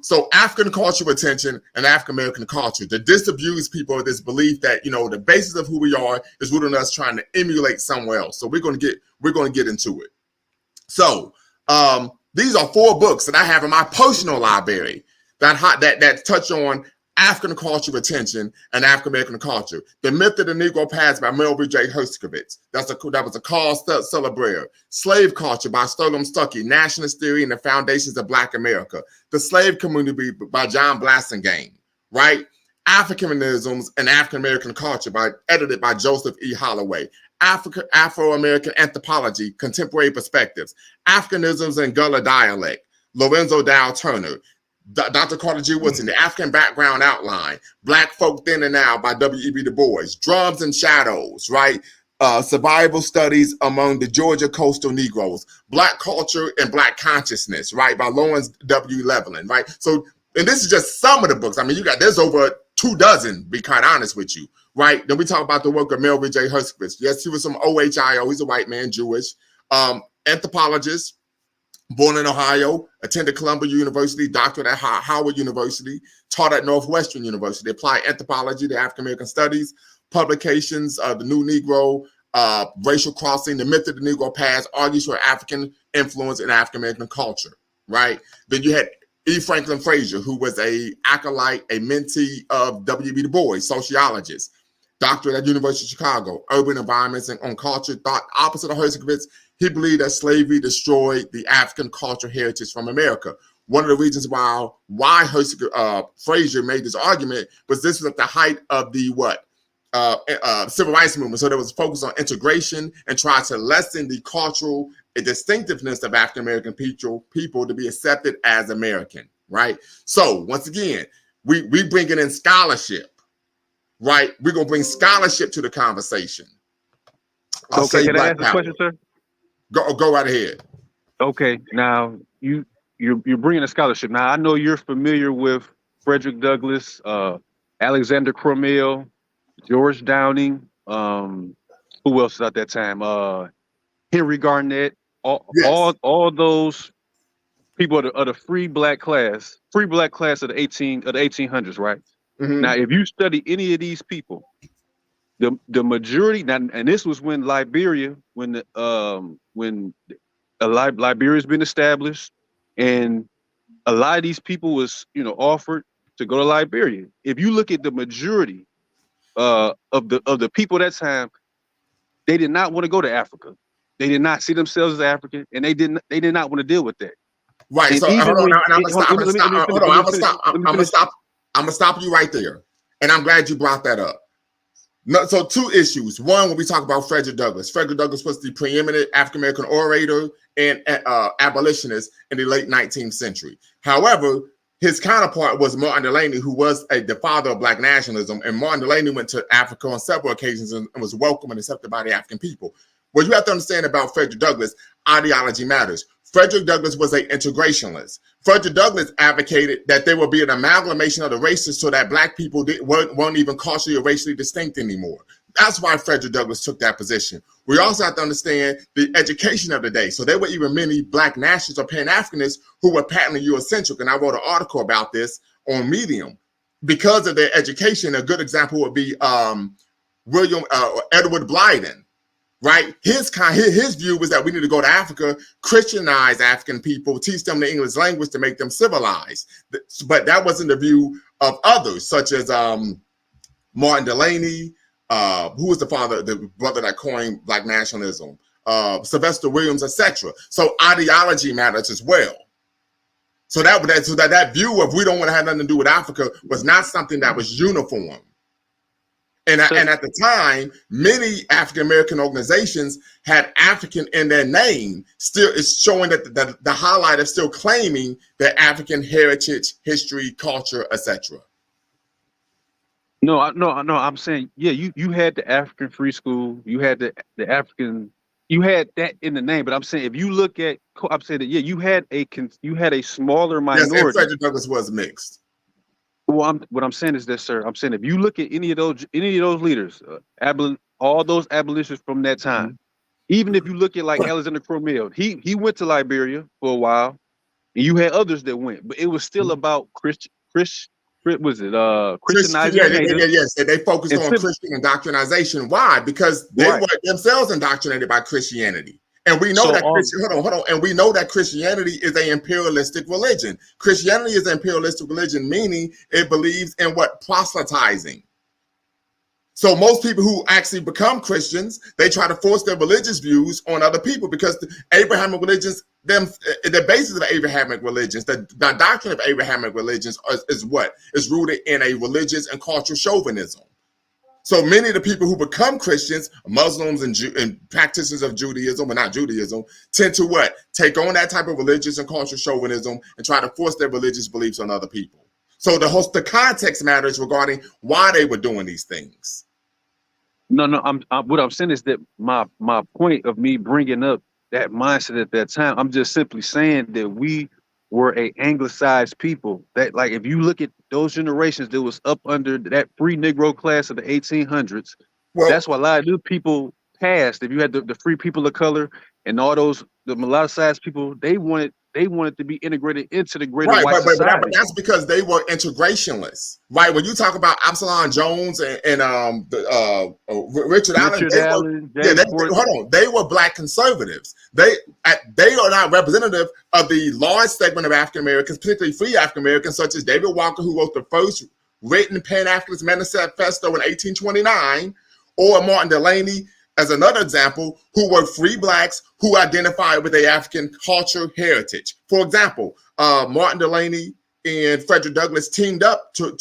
So African cultural attention and African American culture, the disabused people of this belief that the basis of who we are is rooted in us trying to emulate somewhere else. So we're going to get into it. So these are 4 books that I have in my personal library that touch on African cultural attention and African American culture. The Myth of the Negro Past by Melville J. Herskovitz. That was a Carl Celebrator. Slave Culture by Sterling Stuckey. Nationalist Theory and the Foundations of Black America. The Slave Community by John Blassingame. Right? Africanisms and African American Culture edited by Joseph E. Holloway. Afro-American Anthropology, Contemporary Perspectives. Africanisms and Gullah Dialect. Lorenzo Dow Turner. Dr. Carter G. Woodson, The African Background Outline, Black Folk Then and Now by W.E.B. Du Bois, Drums and Shadows, right? Survival Studies Among the Georgia Coastal Negroes, Black Culture and Black Consciousness, right? By Lawrence W. Levelin, right? So, and this is just some of the books. I mean, there's over 24, to be quite honest with you, right? Then we talk about the work of Melville J. Herskovitz. Yes, he was from OHIO. He's a white man, Jewish. Anthropologist. Born in Ohio, attended Columbia University, doctorate at Howard University, taught at Northwestern University, applied anthropology to African American studies, publications, The New Negro, Racial Crossing, The Myth of the Negro Past, argues for African influence in African American culture, right? Then you had E. Franklin Frazier, who was a acolyte, a mentee of W.B. Du Bois, sociologist, doctorate at University of Chicago, urban environments and on culture, thought opposite of Herskovitz. He believed that slavery destroyed the African cultural heritage from America. One of the reasons why Frazier made this argument was this was at the height of the civil rights movement. So there was a focus on integration and try to lessen the cultural distinctiveness of African American people to be accepted as American, right? So once again, we bringing in scholarship, right? We're gonna bring scholarship to the conversation. Okay, can I ask a question, sir? Go right ahead. Okay, now you're bringing a scholarship. Now I know you're familiar with Frederick Douglass, Alexander Crummell, George Downing. Who else at that time? Henry Garnett. All those people of the free black class of the 1800s, right? Mm-hmm. Now, if you study any of these people, the majority, and this was when Liberia, Liberia's been established, and a lot of these people was offered to go to Liberia. If you look at the majority of the people at that time, they did not want to go to Africa. They did not see themselves as African, and they did not want to deal with that. Right. And so hold on, I'm gonna stop you right there, and I'm glad you brought that up. No, so 2 issues. One, when we talk about Frederick Douglass was the preeminent African-American orator and abolitionist in the late 19th century. However, his counterpart was Martin Delany, who was the father of Black nationalism. And Martin Delany went to Africa on several occasions and was welcomed and accepted by the African people. What you have to understand about Frederick Douglass, ideology matters. Frederick Douglass was an integrationist. Frederick Douglass advocated that there would be an amalgamation of the races so that Black people weren't even culturally or racially distinct anymore. That's why Frederick Douglass took that position. We also have to understand the education of the day. So there were even many Black nationalists or Pan-Africanists who were patently Eurocentric. And I wrote an article about this on Medium. Because of their education, a good example would be Edward Blyden. Right, his view was that we need to go to Africa, Christianize African people, teach them the English language to make them civilized. But that wasn't the view of others, such as Martin Delany, who was the brother that coined Black nationalism, Sylvester Williams, etc. So ideology matters as well. So that view of we don't want to have nothing to do with Africa was not something that was uniform. And at the time, many African-American organizations had African in their name. Still, it's showing that the highlight of still claiming their African heritage, history, culture, etc. No, I'm saying, yeah, you had the African Free School, you had the African, you had that in the name. But I'm saying, if you look at, I'm saying that, yeah, you had a smaller minority. Yes, and Frederick Douglass was mixed. Well, what I'm saying is this, sir. I'm saying if you look at any of those leaders, all those abolitionists from that time, even if you look at like Alexander Crummell, he went to Liberia for a while, and you had others that went, but it was still about Christianizing the natives. Yes, they focused on Instead, Christian indoctrination. Why? Because they right. were themselves indoctrinated by Christianity. And we know So that hold on. And we know that Christianity is an imperialistic religion. Christianity is an imperialistic religion, meaning it believes in what? Proselytizing. So most people who actually become Christians, they try to force their religious views on other people because the Abrahamic religions, the basis of Abrahamic religions, the doctrine of Abrahamic religions is what? Is rooted in a religious and cultural chauvinism. So many of the people who become Christians, Muslims and practitioners of Judaism, but not Judaism, tend to what? Take on that type of religious and cultural chauvinism and try to force their religious beliefs on other people. So the context matters regarding why they were doing these things. No, what I'm saying is that my point of me bringing up that mindset at that time, I'm just simply saying that we were a anglicized people. That, like, if you look at those generations that was up under that free Negro class of the 1800s, well, that's why a lot of those people passed. If you had the free people of color and all those the mulatto-sized people, they wanted to be integrated into the greater white society. But that's because they were integrationalists, right? When you talk about Absalom Jones and Richard Allen, they were black conservatives. They are not representative of the large segment of African Americans, particularly free African Americans, such as David Walker, who wrote the first written Pan-Africanist Manifesto in 1829, or Martin Delany, as another example, who were free blacks who identified with the African culture heritage. For example, Martin Delany and Frederick Douglass teamed up to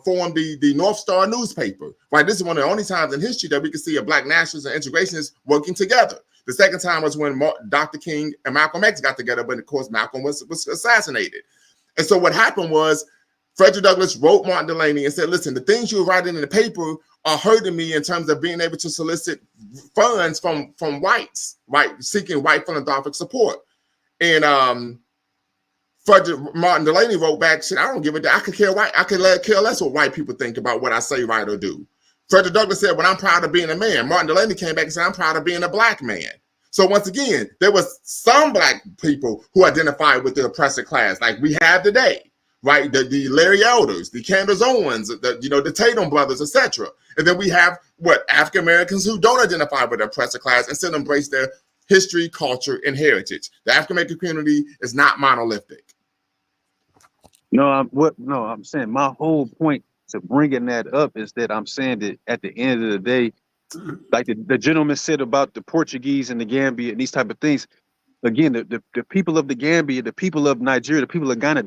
form the North Star newspaper. Right, this is one of the only times in history that we can see a black nationalist and integrationist working together. The second time was when Dr. King and Malcolm X got together, but of course Malcolm was assassinated. And so what happened was Frederick Douglass wrote Martin Delany and said, listen, the things you're writing in the paper are hurting me in terms of being able to solicit funds from whites, right? Seeking white philanthropic support. And Martin Delany wrote back, said, I don't give a damn. I could care less what white people think about what I say, write, or do. Frederick Douglass said, well, I'm proud of being a man. Martin Delany came back and said, I'm proud of being a black man. So once again, there was some black people who identified with the oppressor class, like we have today. Right, the Larry Elders, the Candace Owens, the Tatum brothers, etc. And then we have African Americans who don't identify with the oppressor class and still embrace their history, culture, and heritage. The African American community is not monolithic. No, I'm saying my whole point to bringing that up is that I'm saying that at the end of the day, like the gentleman said about the Portuguese and the Gambia and these type of things. Again, the people of the Gambia, the people of Nigeria, the people of Ghana,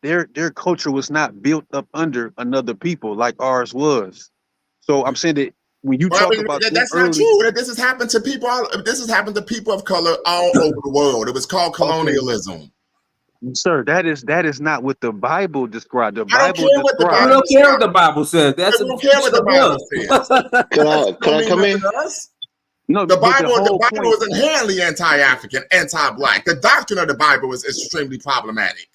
their culture was not built up under another people like ours was. So I'm saying that when you talk about that's not true. This has happened to people. This has happened to people of color all over the world. It was called colonialism. Okay. Sir, that is not what the Bible described. The Bible describes. I don't care what the Bible says. That's I don't care what the Bible says. Can I come in? No, the Bible is inherently anti-African, anti-black. The doctrine of the Bible is extremely problematic.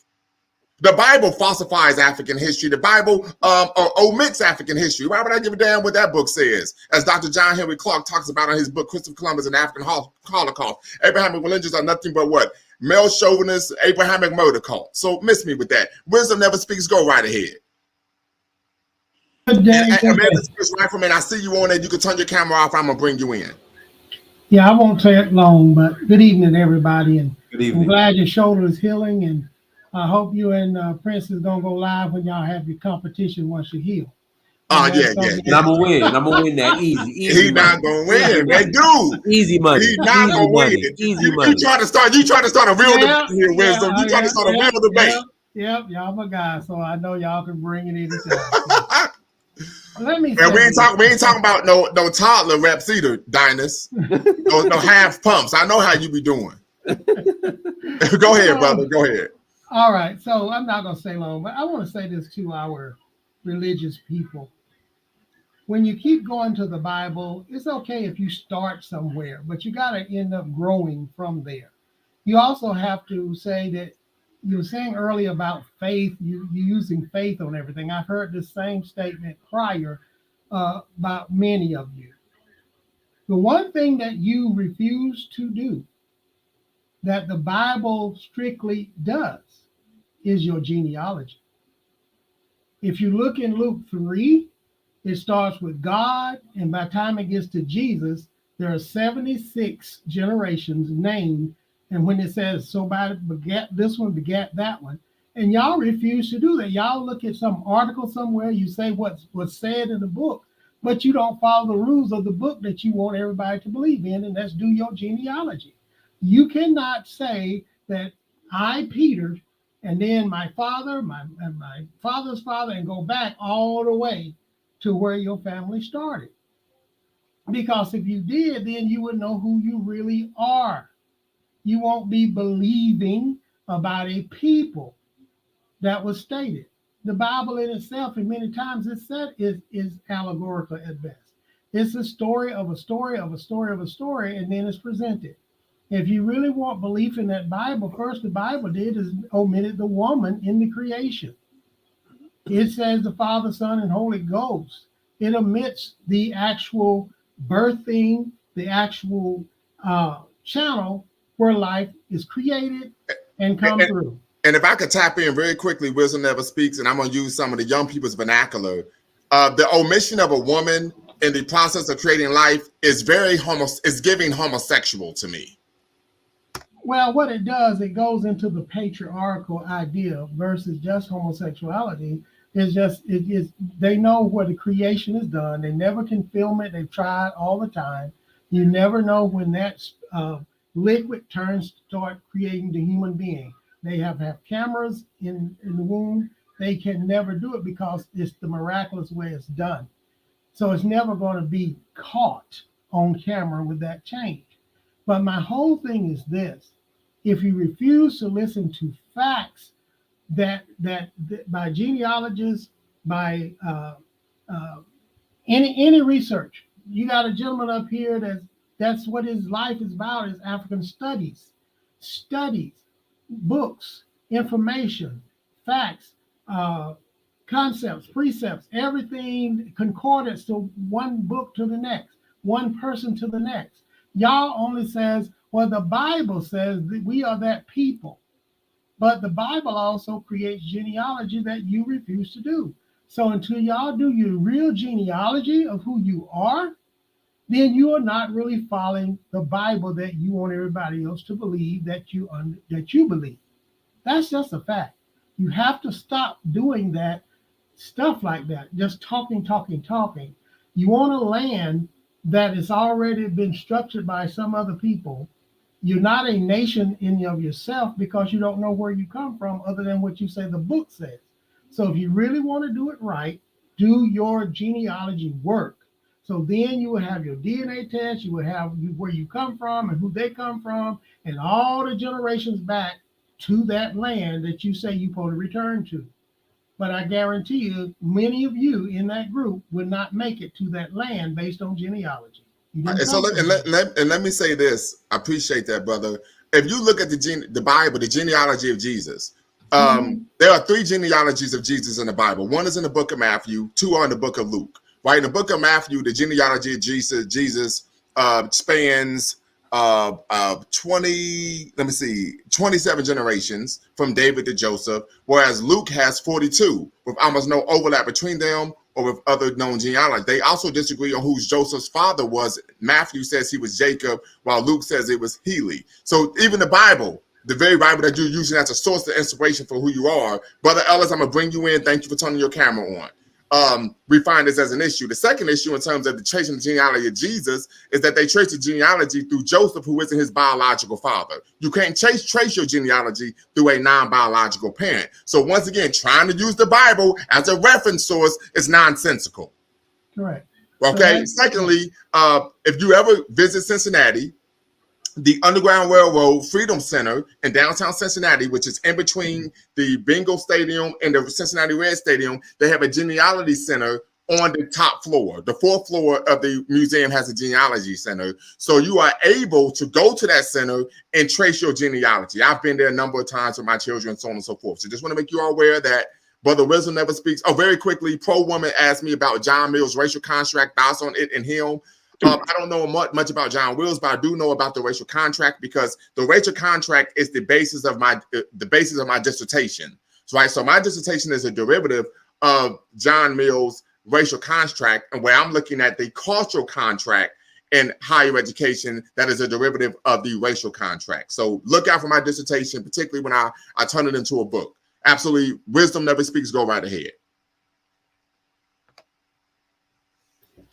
The Bible falsifies African history. The Bible omits African history. Why would I give a damn what that book says? As Dr. John Henry Clarke talks about in his book, Christopher Columbus and the African Holocaust. Abrahamic religions are nothing but what? Male chauvinist, Abrahamic murder cult. So miss me with that. Wisdom never speaks. Go right ahead. And I see you on it. You can turn your camera off. I'm going to bring you in. Yeah, I won't take long, but good evening, everybody. And I'm glad your shoulder is healing. And I hope you and Prince is going to go live when y'all have your competition once you heal. Yeah. And I'm going to win that easy. He's not going to win. That dude. Easy money. He's not going to win. Easy money. You try to start a real debate here, Wisdom. You try to start a real debate. Yep, y'all my guys. So I know y'all can bring it anytime. Let me. And we ain't talking about no toddler reps either, Dinus. no half pumps. I know how you be doing. Go ahead, brother. Go ahead. All right. So I'm not gonna say long, but I want to say this to our religious people. When you keep going to the Bible, it's okay if you start somewhere, but you got to end up growing from there. You also have to say that you were saying earlier about faith, you using faith on everything. I've heard the same statement prior about many of you. The one thing that you refuse to do, that the Bible strictly does, is your genealogy. If you look in Luke 3, it starts with God, and by the time it gets to Jesus, there are 76 generations named. And when it says, so by begat this one, begat that one, and y'all refuse to do that. Y'all look at some article somewhere, you say what's said in the book, but you don't follow the rules of the book that you want everybody to believe in, and that's do your genealogy. You cannot say that I, Peter, and then my father, my father's father, and go back all the way to where your family started. Because if you did, then you would know who you really are. You won't be believing about a people that was stated. The Bible in itself, and many times it's said, is allegorical at best. It's a story of a story of a story of a story, and then it's presented. If you really want belief in that Bible, first the Bible did is omitted the woman in the creation. It says the Father, Son, and Holy Ghost. It omits the actual birthing, the actual channel where life is created and come through. And if I could tap in very quickly, Wisdom Never Speaks, and I'm going to use some of the young people's vernacular. The omission of a woman in the process of creating life is is giving homosexual to me. Well, what it does, it goes into the patriarchal idea versus just homosexuality. It's just they know where the creation is done. They never can film it. They've tried all the time. You never know when that liquid start creating the human being. They have cameras in the womb. They can never do it because it's the miraculous way it's done. So it's never going to be caught on camera with that change. But my whole thing is this: if you refuse to listen to facts that by genealogists, by any research, you got a gentleman up here that's what his life is about, is African studies, books, information, facts, concepts, precepts, everything concordance to one book to the next, one person to the next. Y'all only says, well, the Bible says that we are that people. But the Bible also creates genealogy that you refuse to do. So until y'all do your real genealogy of who you are, then you are not really following the Bible that you want everybody else to believe that you believe. That's just a fact. You have to stop doing that stuff like that, just talking. You want a land that has already been structured by some other people. You're not a nation in and of yourself because you don't know where you come from other than what you say the book says. So if you really want to do it right, do your genealogy work. So then you will have your DNA test, you will have where you come from and who they come from, and all the generations back to that land that you say you're supposed to return to. But I guarantee you, many of you in that group would not make it to that land based on genealogy. And so let me say this. I appreciate that, brother. If you look at the Bible, the genealogy of Jesus, there are 3 genealogies of Jesus in the Bible. One is in the book of Matthew, 2 are in the book of Luke. Right, in the book of Matthew, the genealogy of Jesus spans 27 generations from David to Joseph, whereas Luke has 42, with almost no overlap between them or with other known genealogies. They also disagree on who Joseph's father was. Matthew says he was Jacob, while Luke says it was Heli. So even the Bible, the very Bible that you're using as a source of inspiration for who you are, Brother Ellis, I'm going to bring you in. Thank you for turning your camera on. We find this as an issue. The second issue in terms of the tracing the genealogy of Jesus is that they trace the genealogy through Joseph, who isn't his biological father. You can't trace your genealogy through a non-biological parent. So once again, trying to use the Bible as a reference source is nonsensical. Correct. Okay. So secondly, if you ever visit Cincinnati, the Underground Railroad Freedom Center in downtown Cincinnati, which is in between the Bengal Stadium and the Cincinnati Red Stadium, they have a genealogy center on the top floor. The fourth floor of the museum has a genealogy center. So you are able to go to that center and trace your genealogy. I've been there a number of times with my children, so on and so forth. So just want to make you all aware that Brother Wisdom never speaks. Oh, very quickly, Pro Woman asked me about John Mills' racial contract, thoughts on it and him. I don't know much about John Wills, but I do know about the racial contract, because the racial contract is the basis of my dissertation. So, right, so my dissertation is a derivative of John Mills' racial contract, and where I'm looking at the cultural contract in higher education that is a derivative of the racial contract. So look out for my dissertation, particularly when I turn it into a book. Absolutely, Wisdom Never Speaks. Go right ahead.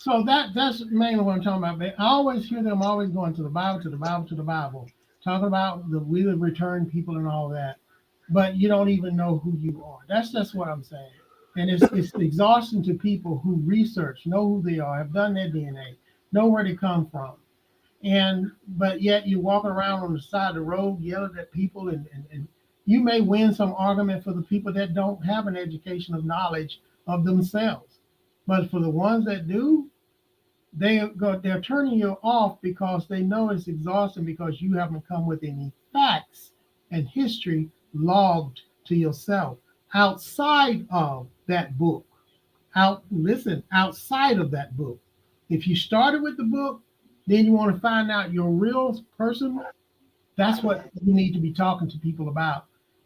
So that's mainly what I'm talking about. I always hear them always going to the Bible, to the Bible, to the Bible, talking about the will of return people and all that. But you don't even know who you are. That's just what I'm saying. And it's exhausting to people who research, know who they are, have done their DNA, know where they come from. But yet you're walking around on the side of the road yelling at people, and you may win some argument for the people that don't have an education of knowledge of themselves. But for the ones that do, they're turning you off because they know it's exhausting, because you haven't come with any facts and history logged to yourself outside of that book. Outside of that book. If you started with the book, then you want to find out your real person. That's what you need to be talking to people about.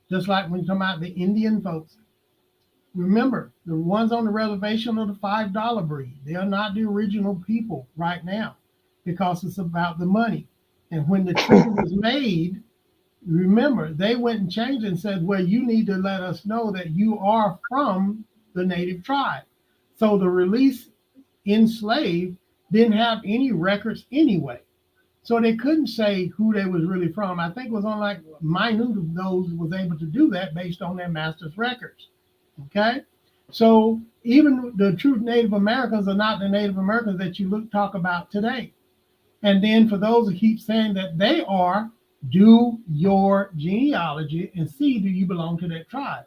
Just like when you talk about the Indian folks. Remember, the ones on the reservation are the $5 breed. They are not the original people right now, because it's about the money. And when the treaty was made, remember, they went and changed and said, well, you need to let us know that you are from the native tribe. So the release enslaved didn't have any records anyway. So they couldn't say who they was really from. I think it was only like minute of those was able to do that based on their master's records. Okay, so even the true Native Americans are not the Native Americans that you talk about today. And then for those who keep saying that they are, do your genealogy and see, do you belong to that tribe?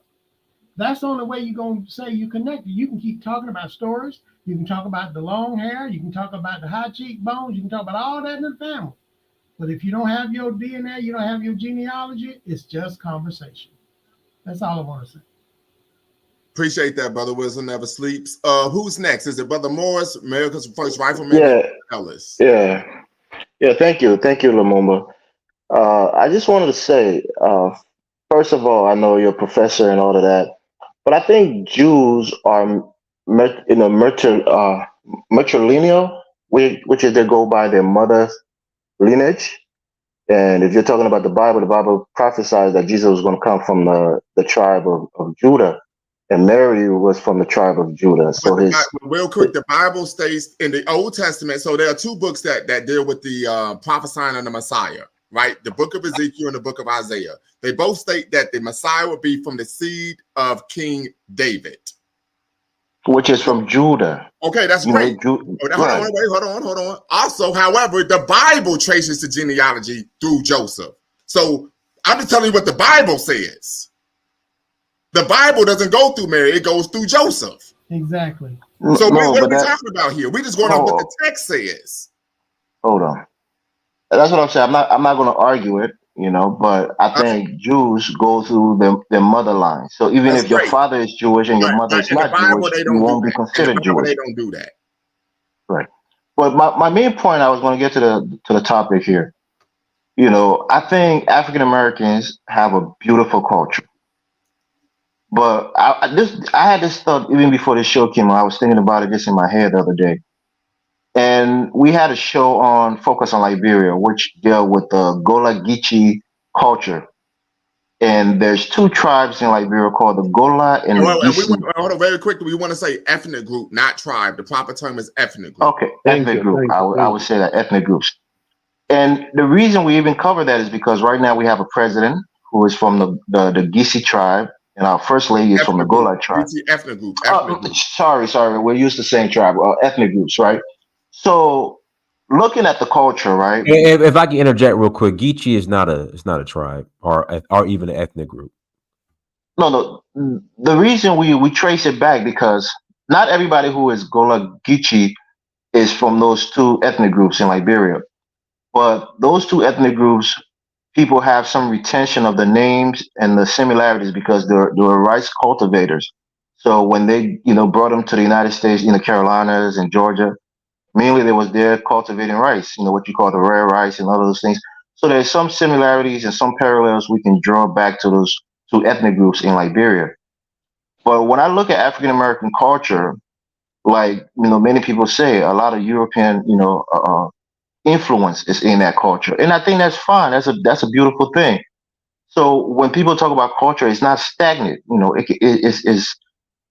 That's the only way you're going to say you connected. You can keep talking about stories. You can talk about the long hair. You can talk about the high cheekbones. You can talk about all that in the family. But if you don't have your DNA, you don't have your genealogy, it's just conversation. That's all I want to say. Appreciate that, Brother Wisdom Never Sleeps. Who's next? Is it Brother Morris, America's First Rifleman? Yeah. Ellis? Yeah. Thank you, Lumumba. I just wanted to say, first of all, I know you're a professor and all of that, but I think Jews are matrilineal, which is they go by their mother's lineage. And if you're talking about the Bible prophesies that Jesus was going to come from the tribe of Judah. And Mary was from the tribe of Judah. So real quick, the Bible states in the Old Testament. So there are two books that deal with the prophesying of the Messiah, right? The book of Ezekiel and the book of Isaiah. They both state that the Messiah would be from the seed of King David, which is from Judah. Okay, that's great. Hold on. Also, however, the Bible traces the genealogy through Joseph. So I'm just telling you what the Bible says. The Bible doesn't go through Mary, it goes through Joseph. Exactly. So what are we talking about here? We just going off what the text says. Hold on. That's what I'm saying. I'm not going to argue it, but I think Jews go through their mother line. So even if your father is Jewish and your mother is not Jewish, you won't be considered Jewish. They don't do that. Right. But my main point, I was going to get to the topic here. I think African Americans have a beautiful culture. But I had this thought even before this show came on. I was thinking about it just in my head the other day. And we had a show on Focus on Liberia, which dealt with the Gola Geechee culture. And there's two tribes in Liberia called the Gola and the Geechee. Hold on, very quickly. We want to say ethnic group, not tribe. The proper term is ethnic group. Okay, ethnic group. I would say that ethnic groups. And the reason we even cover that is because right now we have a president who is from the Geechee tribe. And our first lady is from the Gola tribe. Ethnic group. Sorry. We're used to saying tribe. Ethnic groups, right? So, looking at the culture, right? If I can interject real quick, Geechee is not a tribe or even an ethnic group. No. The reason we trace it back because not everybody who is Gola Geechee is from those two ethnic groups in Liberia. But those two ethnic groups, people have some retention of the names and the similarities because they're rice cultivators. So when they, brought them to the United States, in the Carolinas and Georgia, mainly they was there cultivating rice, what you call the rare rice and all those things. So there's some similarities and some parallels we can draw back to those two ethnic groups in Liberia. But when I look at African American culture, like many people say, a lot of European, influence is in that culture, and I think that's fine. That's a beautiful thing. So when people talk about culture, it's not stagnant.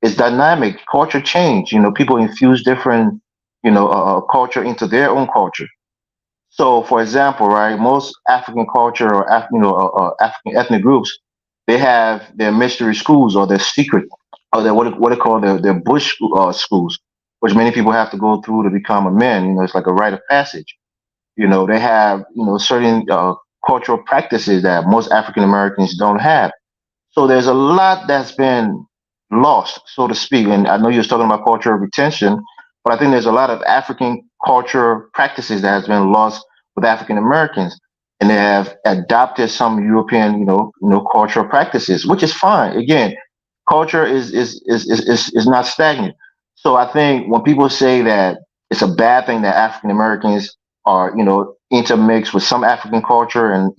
It's dynamic. Culture change. People infuse different culture into their own culture. So, for example, right, most African culture or African ethnic groups, they have their mystery schools or their secret or their what they call their bush schools, which many people have to go through to become a man. It's like a rite of passage. They have certain cultural practices that most African Americans don't have. So there's a lot that's been lost, so to speak. And I know you was talking about cultural retention, but I think there's a lot of African culture practices that has been lost with African Americans, and they have adopted some European, cultural practices, which is fine. Again, culture is not stagnant. So I think when people say that it's a bad thing that African Americans are, intermixed with some African culture and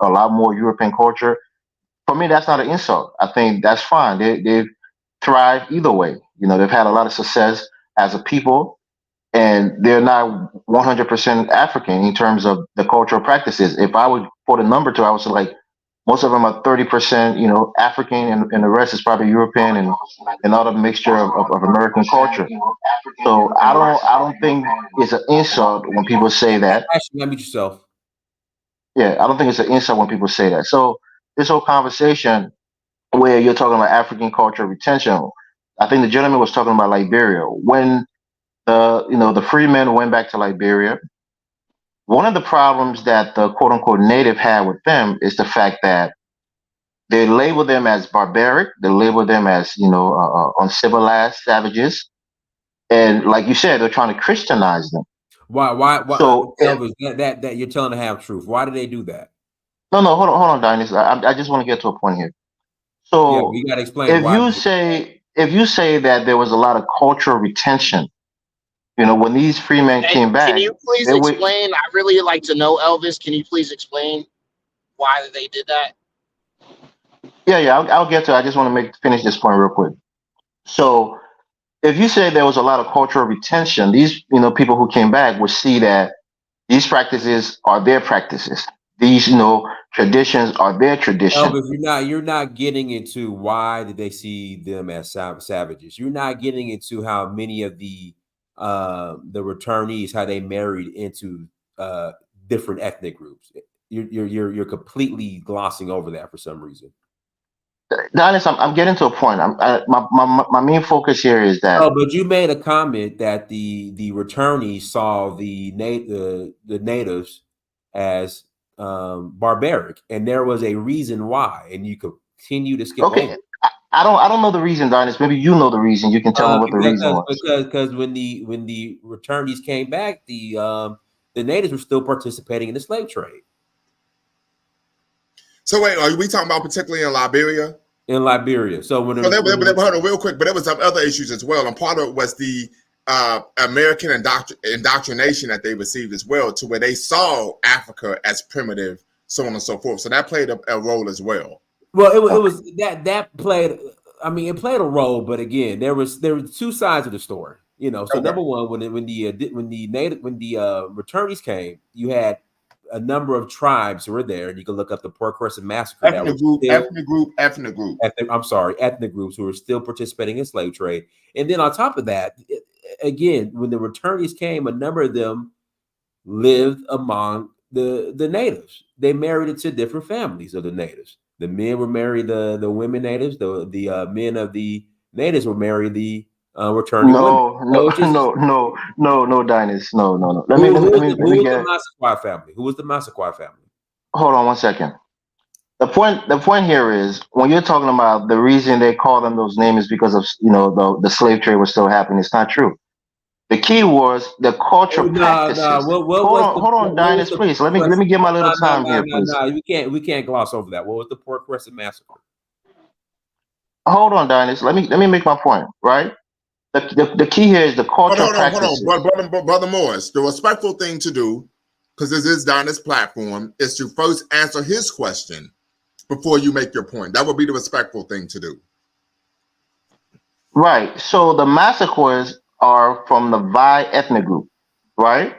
a lot more European culture, for me, that's not an insult. I think that's fine. They've thrived either way. They've had a lot of success as a people, and they're not 100% African in terms of the cultural practices. If I would put a number to it, I would say like most of them are 30%, African, and the rest is probably European and other mixture of American culture. So I don't think it's an insult when people say that. Actually, unmute yourself. Yeah, I don't think it's an insult when people say that. So this whole conversation where you're talking about African culture retention, I think the gentleman was talking about Liberia. When the free men went back to Liberia, one of the problems that the quote unquote native had with them is the fact that they label them as barbaric, they label them as uncivilized savages, and like you said, they're trying to Christianize them. Why? So Elvis, that you're telling the half truth. Why do they do that? no, hold on, Dynasty. I just want to get to a point here. Yeah, So you got to explain if why. you say that there was a lot of cultural retention, when these free men came back, can you please explain? I really like to know, Elvis. Can you please explain why they did that? Yeah, I'll get to it. I just want to finish this point real quick. So if you say there was a lot of cultural retention, these people who came back would see that these practices are their practices. These traditions are their tradition. Elvis, you're not getting into why did they see them as savages. You're not getting into how many of the returnees, how they married into different ethnic groups. You're completely glossing over that for some reason. Honest, I'm getting to a point. My main focus here is that. Oh, but you made a comment that the returnees saw the natives as barbaric, and there was a reason why, and you continue to skip over. I don't know the reason, Dynasty. Maybe you know the reason. You can tell me what the reason was. Because when the returnees came back, the natives were still participating in the slave trade. So wait, are we talking about particularly in Liberia? In Liberia. So when hold on real quick, but there was some other issues as well, and part of it was the American indoctrination that they received as well, to where they saw Africa as primitive, so on and so forth. So that played a role as well. Well, it was that played. I mean, it played a role, but again, there were two sides of the story. So okay. Number one, when the returnees came, you had a number of tribes who were there, and you can look up the Port Crescent Massacre. Ethnic group. Ethnic groups who were still participating in slave trade. And then on top of that, again, when the returnees came, a number of them lived among the natives. They married into different families of the natives. The men were married the women natives. The men of the natives were married the returning women. No, Dynasty. No. Who was the Massaquoi family? Who was the Massaquoi family? Hold on one second. The point here is when you're talking about the reason they call them those names is because of the slave trade was still happening. It's not true. The key was the cultural No, no. practices. What Hold was on, the hold on, what was Dinus, the please. pork Let russet? me get my little No, no, time no, here, no, please. no. We can't gloss over that. What was the pork russet massacre? Hold on, Dinus. Let me make my point. Right. The key here is the cultural Hold on, practices. brother Morris. The respectful thing to do, because this is Donna's platform, is to first answer his question before you make your point. That would be the respectful thing to do. Right. So the massacres are from the Vai ethnic group. Right.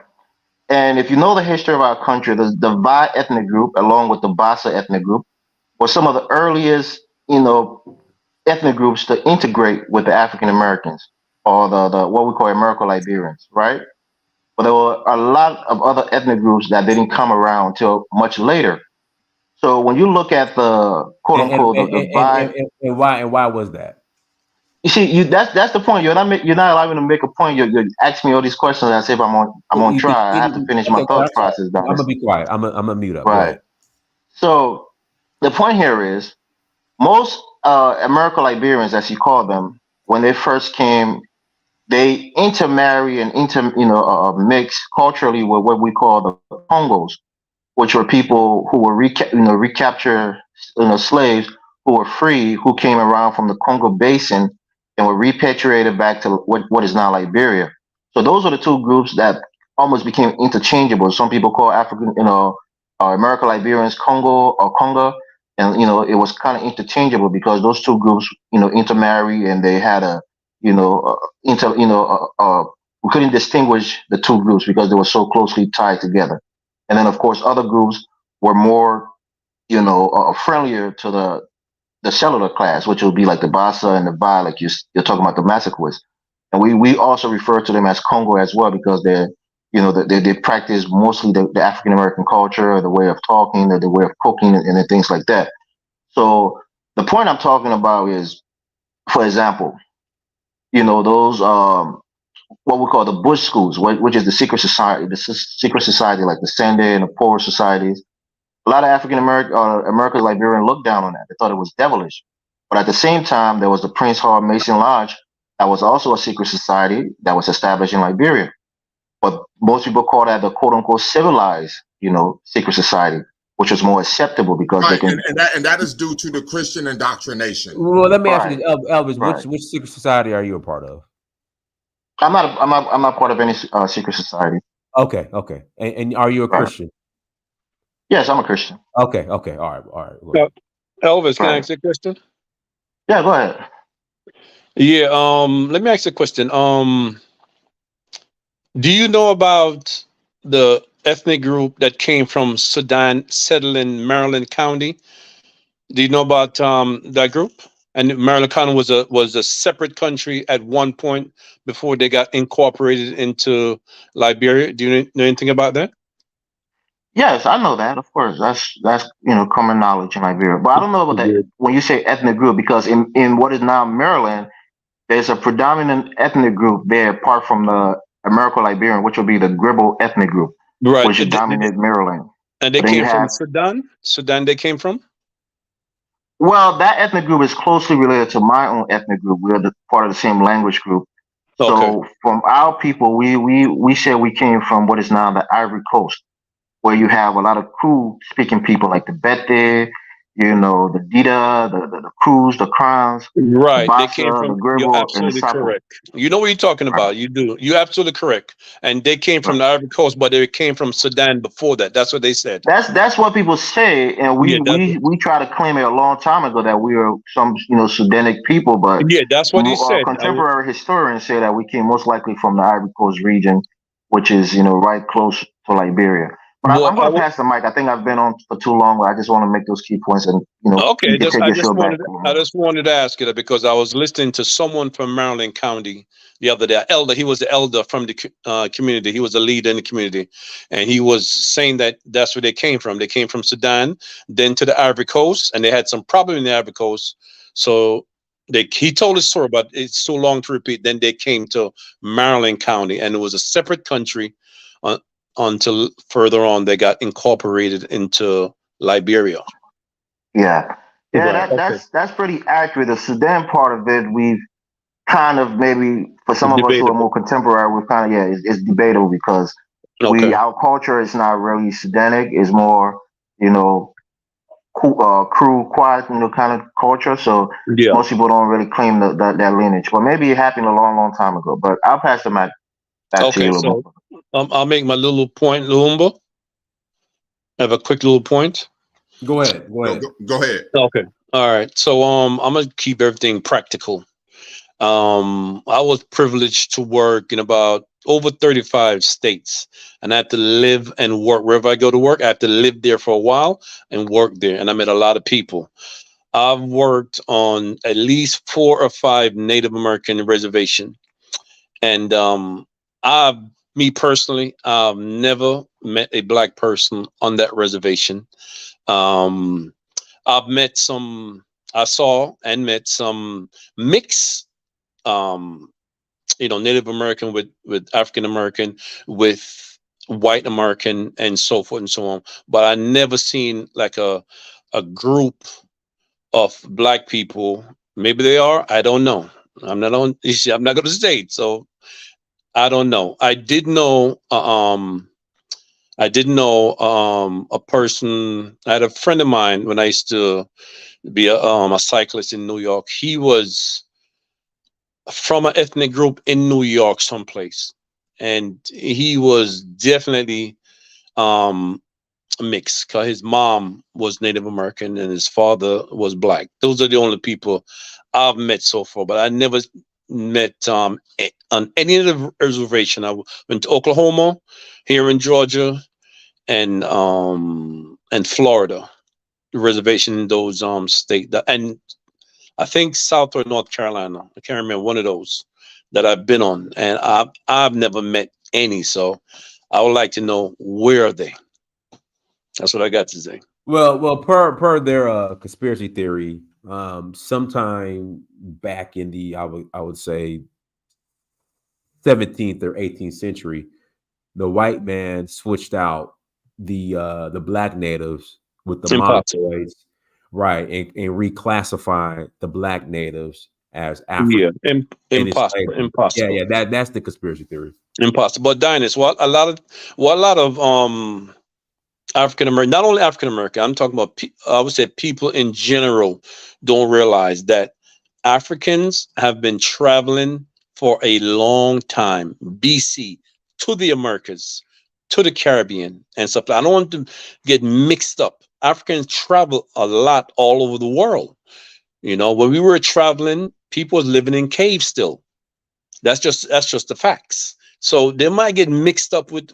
And if you know the history of our country, the Vai ethnic group, along with the Bassa ethnic group, were some of the earliest, ethnic groups to integrate with the African Americans or the what we call American Liberians, right? But there were a lot of other ethnic groups that didn't come around till much later. So when you look at the quote And unquote the Vai, and why was that? you see, that's the point. You're not allowing me to make a point. You're asking me all these questions. And I say if I'm on try. I have to finish my Okay, thought that's fine. process, I'm gonna Donis. be quiet. I'm gonna mute up. Go Right. ahead. So the point here is most American Liberians, as you call them, when they first came, they intermarry and mix culturally with what we call the Congos, which were people who were recaptured slaves who were free, who came around from the Congo Basin and were repatriated back to what is now Liberia. So those are the two groups that almost became interchangeable. Some people call African, American Liberians Congo or Conga, and it was kind of interchangeable because those two groups, intermarry and they had a, inter, we couldn't distinguish the two groups because they were so closely tied together. And then, of course, other groups were more, friendlier to the cellular class, which would be like the Bassa and the Ba, like you're talking about the Massacres. And we also refer to them as Congo as well because they're, they practice mostly the African American culture, the way of talking, the way of cooking, and things like that. So the point I'm talking about is, for example, those what we call the Bush schools, which is the secret society, secret society like the Sunday and the Poor societies. A lot of African American Liberian looked down on that. They thought it was devilish. But at the same time, there was the Prince Hall Mason Lodge that was also a secret society that was established in Liberia. But most people call that the quote unquote civilized, secret society, which was more acceptable because they Right, can. and that is due to the Christian indoctrination. Well, let me ask you Right, this, Elvis. right. Which secret society are you a part of? I'm not part of any secret society. Okay, okay. And are you a Right. Christian? Yes, I'm a Christian. Okay, okay. All right, all right. Now, Elvis, can I Right. ask you a question? Yeah, go ahead. Yeah, let me ask you a question. Do you know about the ethnic group that came from Sudan, settled in Maryland County? Do you know about that group? And Maryland County was a separate country at one point before they got incorporated into Liberia. Do you know anything about that? Yes, I know that. Of course, that's common knowledge in Liberia. But I don't know about that Good. when you say ethnic group because in what is now Maryland, there's a predominant ethnic group there apart from the American Liberian, which would be the Gribble ethnic group, Right. which is dominant Maryland. And they But then you came from have Sudan? Sudan they came from? well, that ethnic group is closely related to my own ethnic group. We're part of the same language group. Okay. So from our people, we say we came from what is now the Ivory Coast, where you have a lot of Kru speaking people like the Bete, the Dida, the Krus, the Crowns, the Right. They came Bassa, the from, you're Gribble, and the absolutely Sapo. correct. You know what you're talking Right, about. You do. You're absolutely correct. And they came right. from the Ivory Coast, but they came from Sudan before that. That's what they said. That's what people say, and Yeah, we try to claim it a long time ago that we are some Sudanic people, but that's what he said. contemporary historians say that we came most likely from the Ivory Coast region, which is right close to Liberia. But Well, I'm going to pass the mic. I think I've been on for too long. I just want to make those key points, and you okay, can take I your just show back wanted a little I more. just wanted to ask you that because I was listening to someone from Maryland County the other day. Elder, he was the elder from the community. He was a leader in the community, and he was saying that that's where they came from. They came from Sudan, then to the Ivory Coast, and they had some problem in the Ivory Coast. So he told his story, but it's too long to repeat. Then they came to Maryland County, and it was a separate country uh, until further on they got incorporated into Liberia. Yeah, yeah, Right. Okay. that's pretty accurate. The Sudan part of it, we've kind of maybe for some It's of us who are debatable. more contemporary, we've kind of it's debatable because Okay. our culture is not really Sudanic. It's more crew, quiet, kind of culture. So Yeah. most people don't really claim that lineage. But maybe it happened a long, long time ago. But I'll pass the mic back to you Okay. a little So more. I'll make my little point, Lumumba. I have a quick little point. Go ahead. Go Go, ahead. go, go ahead. Okay. All right. So I'm gonna keep everything practical. I was privileged to work in about over 35 states, and I had to live and work wherever I go to work. I have to live there for a while and work there, and I met a lot of people. I've worked on at least 4 or 5 Native American reservation, and I've me personally, I've never met a black person on that reservation. Um, I've met some. I saw and met some mixed, um, Native American with African American, with white American, and so forth and so on. But I never seen like a group of black people. Maybe they are. I don't know. I'm not on. I'm not going to state. So I don't know. I did know a person. I had a friend of mine when I used to be a cyclist in New York. He was from an ethnic group in New York, someplace, and he was definitely um, mixed. Cause his mom was Native American and his father was black. Those are the only people I've met so far. But I never met on any of the reservation. I went to Oklahoma, here in Georgia, and Florida. The reservation in those states, and I think South or North Carolina. I can't remember, one of those that I've been on, and I've never met any. So I would like to know, where are they? That's what I got to say. Well, per their conspiracy theory, sometime back in the I would say 17th or 18th century, the white man switched out the black natives with the Impossible. Mongoloids, right, and reclassified the black natives as Yeah, African and impossible. enslaved them. Yeah, Impossible. yeah, that's the conspiracy theory. Impossible. But Dinus, what a lot of African American, not only African American, I'm talking about I would say people in general don't realize that Africans have been traveling for a long time, BC, to the Americas, to the Caribbean, and stuff. I don't want to get mixed up. Africans travel a lot all over the world. When we were traveling, people was living in caves still. That's just the facts. So they might get mixed up with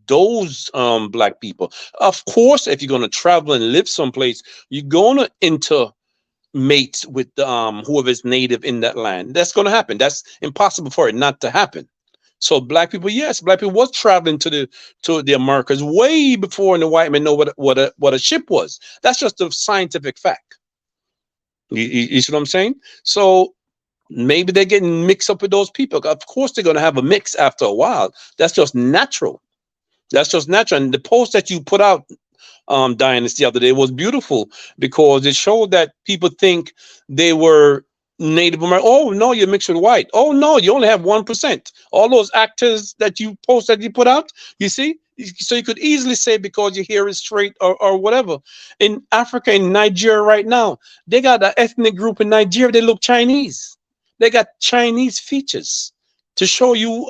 those black people. Of course, if you're gonna travel and live someplace, you're gonna intermate with whoever's native in that land. That's gonna happen. That's impossible for it not to happen. So black people, yes, black people was traveling to the Americas way before the white men know what a ship was. That's just a scientific fact. You see what I'm saying? So maybe they're getting mixed up with those people. Of course, they're going to have a mix after a while. That's just natural. That's just natural. And the post that you put out, Diana, the other day was beautiful because it showed that people think they were Native American. Oh no, you're mixed with white. Oh no, you only have 1%. All those actors that you put out, you see. So you could easily say because your hair is straight or whatever. In Africa, in Nigeria right now, they got an ethnic group in Nigeria. They look Chinese. They got Chinese features to show you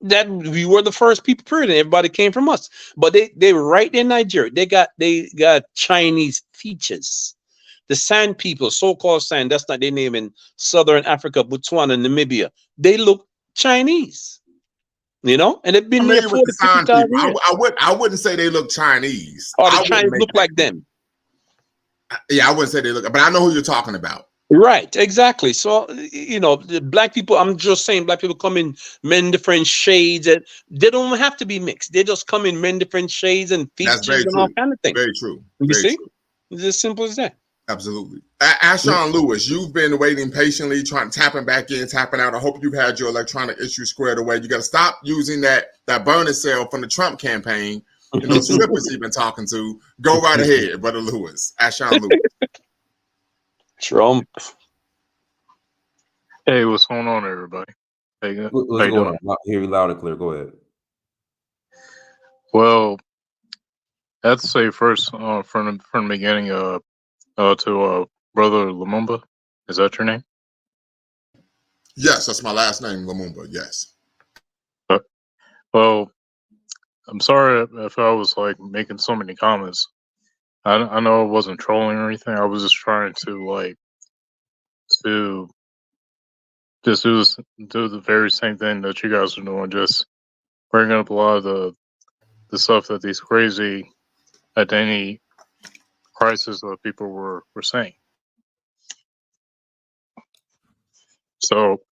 that we were the first people, period, and everybody came from us. But they right in Nigeria. They got Chinese features. The San people, so-called San, that's not their name, in Southern Africa, Botswana, Namibia. They look Chinese, and they've been there Familiar with 40, the sign 50,000 people. years. I wouldn't say they look Chinese. Or the I wouldn't Chinese make look that like claim. them. Yeah, I wouldn't say they look, but I know who you're talking about. Right, exactly. So, the black people, I'm just saying, black people come in many different shades, and they don't have to be mixed. They just come in many different shades and That's features very and all true. kind of things. Very true. You Very see? true. It's as simple as that. Absolutely. Yeah. Ashawn Lewis, you've been waiting patiently, tapping back in, tapping out. I hope you've had your electronic issue squared away. You got to stop using that burner cell from the Trump campaign and those slippers you've been talking to. Go right ahead, Brother Lewis. Ashawn Lewis. Trump. Hey, what's going on, everybody? Hey, how What's you going doing? on? Hear you loud and clear. Go ahead. Well, I have to say first, from the beginning, to Brother Lumumba. Is that your name? Yes, that's my last name, Lumumba. Yes. Well, I'm sorry if I was like making so many comments. I know I wasn't trolling or anything. I was just trying to just do the very same thing that you guys are doing. Just bringing up a lot of the stuff that these crazy identity crisis that people were saying. So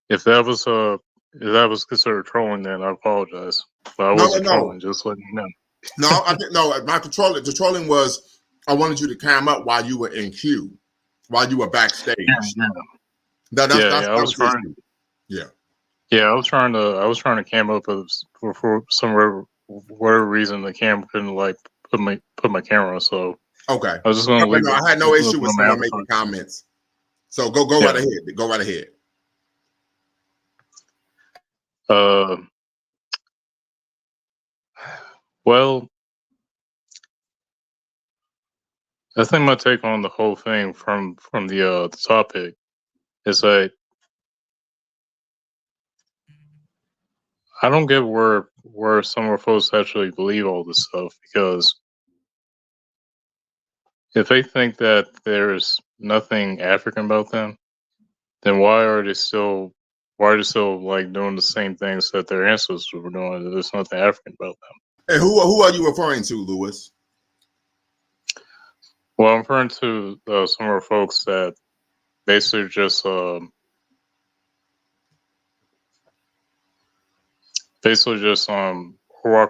if that was considered trolling, then I apologize. But I wasn't trolling, just letting you know. No, I didn't. No, the trolling was I wanted you to cam up while you were in queue, while you were backstage. Yeah. I was trying. Yeah. Yeah, I was trying to cam up for some whatever reason the cam couldn't like put my camera. So okay, I was just going to leave. I had no issue with someone making comments. So go right ahead. Go right ahead. Well, I think my take on the whole thing from the topic is that I don't get where some of our folks actually believe all this stuff, because if they think that there's nothing African about them, then why are they still like doing the same things that their ancestors were doing? There's nothing African about them. And who are you referring to, Lewis? Well, I'm referring to some of our folks that basically just walk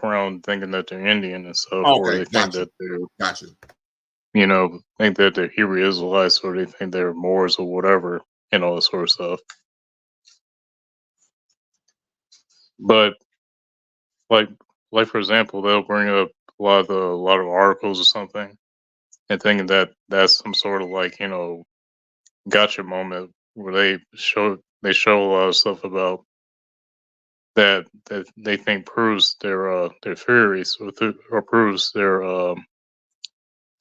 around thinking that they're Indian and stuff, or they think that they're think that they're Hebrew Israelites, or they think they're Moors or whatever, and all that sort of stuff. But like for example, they'll bring up a lot of articles or something, and thinking that that's some sort of like gotcha moment where they show a lot of stuff about that they think proves their theories, or proves their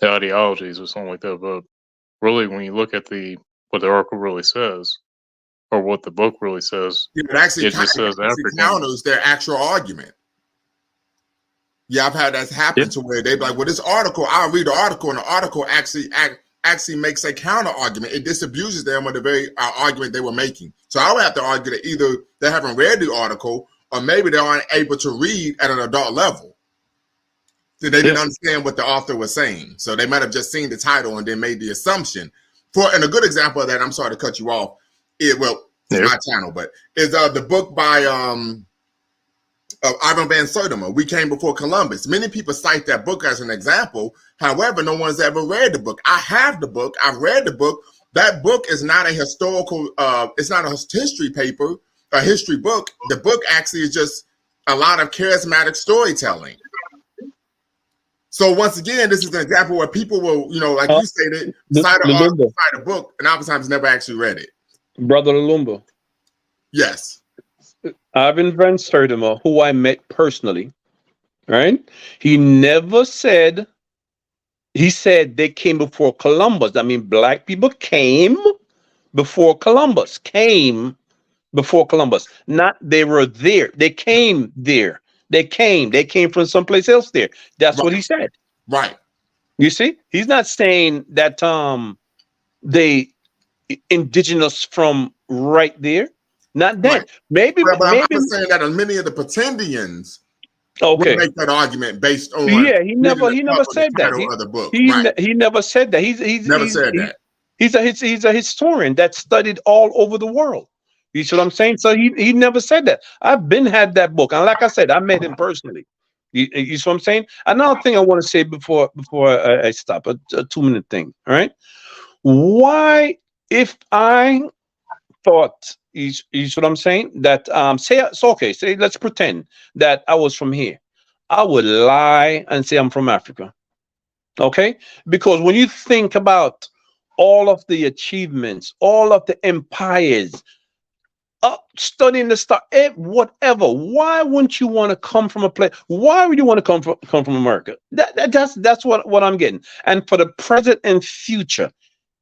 ideologies or something like that. But really, when you look at what the article really says, or what the book really says, it actually just says African. Counters their actual argument. Yeah, I've had that happen to where they're like, well, this article, I'll read the article, and the article actually makes a counter argument. It disabuses them of the very argument they were making. So I would have to argue that either they haven't read the article, or maybe they aren't able to read at an adult level. So they didn't understand what the author was saying. So they might have just seen the title and then made the assumption. And a good example of that, I'm sorry to cut you off. It's my channel, but is the book by Ivan Van Sertima, We Came Before Columbus. Many people cite that book as an example. However, no one's ever read the book. I have the book. I've read the book. That book is not a historical, it's not a history paper, a history book. The book actually is just a lot of charismatic storytelling. So once again, this is an example where people will, like you stated, cite a book, and oftentimes never actually read it. Brother Lumumba. Yes. Ivan Van Sertima, who I met personally, right? He never said, he said they came before Columbus. I mean, black people came before Columbus, Not they were there. They came there. They came from someplace else there. That's what he said. Right. You see, he's not saying that they indigenous from right there. Not that. Right. Maybe I'm not saying that many of the pretendians would make that argument based on he never said that. He never said that. He's never said that. He's a historian that studied all over the world. You see what I'm saying? So he never said that. I've had that book, and like I said, I met him personally. You see what I'm saying? Another thing I want to say before I stop, a 2-minute thing. All right. Why, if I thought, you see what I'm saying? That say let's pretend that I was from here. I would lie and say I'm from Africa. Okay? Because when you think about all of the achievements, all of the empires, studying the star, whatever. Why wouldn't you want to come from a place? Why would you want to come from America? That's what I'm getting. And for the present and future,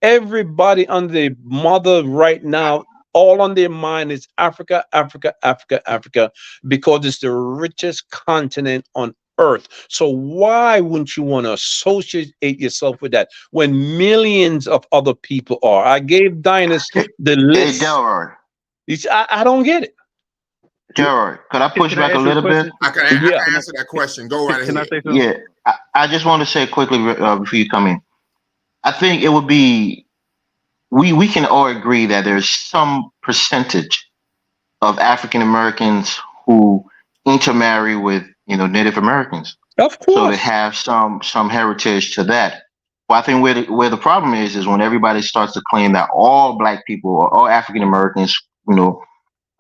everybody on the mother right now, all on their mind is Africa, Africa, Africa, Africa, because it's the richest continent on earth. So why wouldn't you want to associate yourself with that when millions of other people are? I gave Dinus the Hey, list. Delroy. I don't get it. Delroy, could I push Can I back a ask you a little bit? question? I can Yeah. answer that question. Go right Can I ahead. say something? Yeah, I just want to say quickly before you come in. I think it would be we can all agree that there's some percentage of African Americans who intermarry with Native Americans, Of so they course. have some heritage to that. Well, I think where the problem is when everybody starts to claim that all Black people or all African Americans,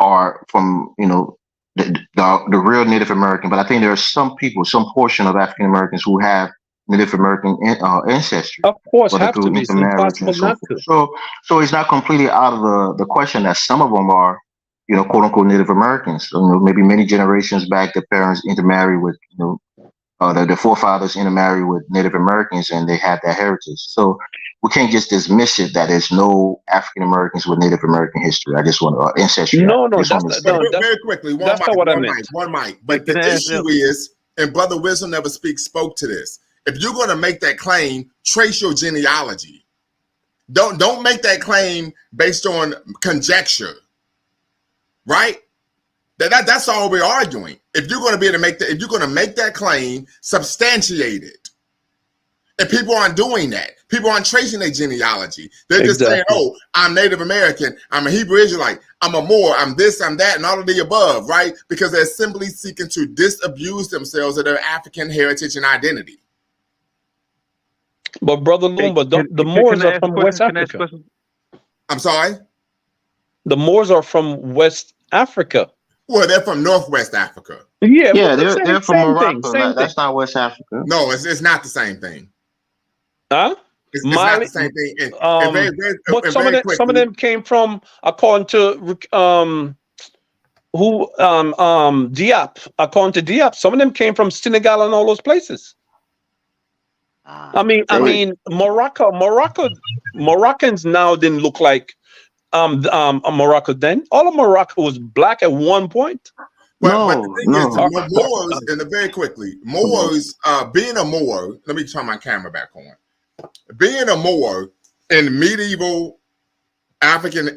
are from the real Native American. But I think there are some people, some portion of African Americans who have Native American ancestry, Of course, whether have to through be. It's intermarriage and impossible so not forth. to. So it's not completely out of the question that some of them are, quote unquote Native Americans. So, maybe many generations back, the parents intermarried with, the forefathers intermarried with Native Americans, and they have that heritage. So we can't just dismiss it that there's no African Americans with Native American history. I just want to ancestry. No, I just that's want to not, say no, that. that's Very quickly, that's not what I meant. one mic. Hey, But can the I ask them? issue is, and Brother Wisdom Never spoke to this. If you're going to make that claim, trace your genealogy. Don't make that claim based on conjecture, right? That's all we're arguing. If you're going to be able to make that, if you're going to make that claim, substantiate it. And people aren't doing that. People aren't tracing their genealogy. They're just saying, Exactly. "Oh, I'm Native American. I'm a Hebrew Israelite. I'm a Moor. I'm this. I'm that, and all of the above." Right? Because they're simply seeking to disabuse themselves of their African heritage and identity. But Brother Hey, Lumba, the can Moors I are ask a from question? West Can I ask a Africa. question? I'm sorry. The Moors are from West Africa. Well, they're from Northwest Africa. Yeah, Yeah, but they're from same thing, Morocco. same thing. That's not West Africa. No, it's not the same thing. Huh? It's not Mali, the same thing. And but some of very them quickly, came from, according to Diop. According to Diop, some of them came from Senegal and all those places. I mean, Moroccans now didn't look like Morocco then. All of Morocco was black at one point. but the thing is, No. Moors, and very quickly, Moors, being a Moor. Let me turn my camera back on. Being a Moor in medieval African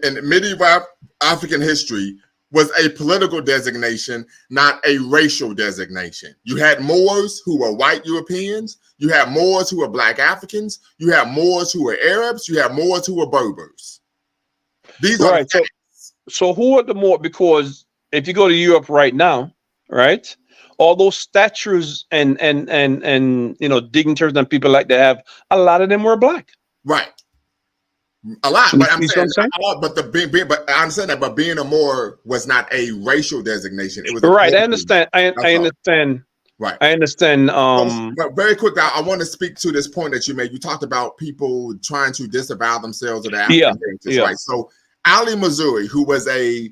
history was a political designation, not a racial designation. You had Moors who were white Europeans. You had Moors who were black Africans. You had Moors who were Arabs. You had Moors who were Berbers. These are right. So who are the Moors? Because if you go to Europe right now, right, all those statues and dignitaries and people like that, a lot of them were black. right. A lot, but I'm saying a lot. But but I understand that. But being a Moor was not a racial designation. It was right. I understand. I understand. Right. I understand. But very quick, I want to speak to this point that you made. You talked about people trying to disavow themselves of their African heritage, right? So Ali Mazrui, who was a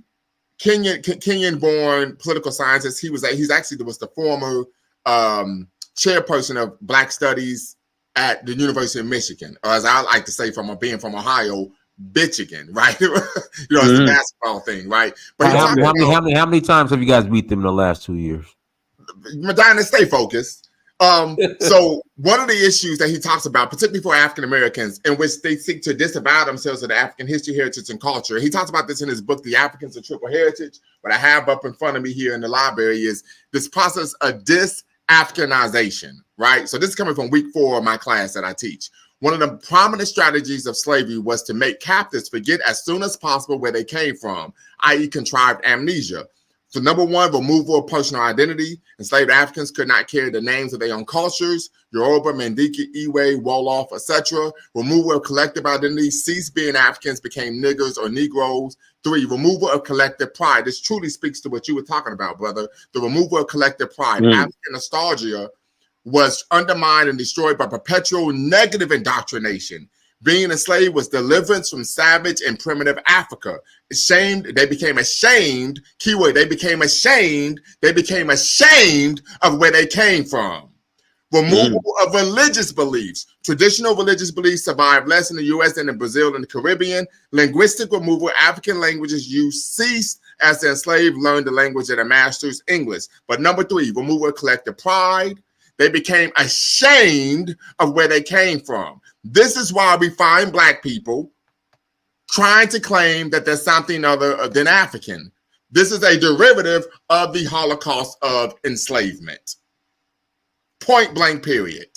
Kenyan-born political scientist, he's actually was the former chairperson of Black Studies at the University of Michigan, or as I like to say, being from Ohio, Bitchigan, right? It's a basketball thing, right? But how many times have you guys beat them in the last 2 years? Medina, stay focused. So one of the issues that he talks about, particularly for African Americans, in which they seek to disavow themselves of the African history, heritage, and culture. He talks about this in his book, The Africans of Triple Heritage. What I have up in front of me here in the library is this process of dis-Africanization, right? So this is coming from week 4 of my class that I teach. One of the prominent strategies of slavery was to make captives forget as soon as possible where they came from, i.e. contrived amnesia. So number one, removal of personal identity. Enslaved Africans could not carry the names of their own cultures, Yoruba, Mandinka, Iwe, Wolof, etc. Removal of collective identity. Ceased being Africans, became niggers or Negroes. 3, removal of collective pride. This truly speaks to what you were talking about, brother. The removal of collective pride. African nostalgia was undermined and destroyed by perpetual negative indoctrination. Being enslaved was deliverance from savage and primitive Africa. They became ashamed, keyword, they became ashamed of where they came from. Removal of religious beliefs. Traditional religious beliefs survived less in the U.S. than in Brazil and the Caribbean. Linguistic removal. African languages used ceased as the enslaved learned the language of their masters, English. But number 3, removal of collective pride. They became ashamed of where they came from. This is why we find Black people trying to claim that there's something other than African. This is a derivative of the Holocaust of enslavement. Point blank, period.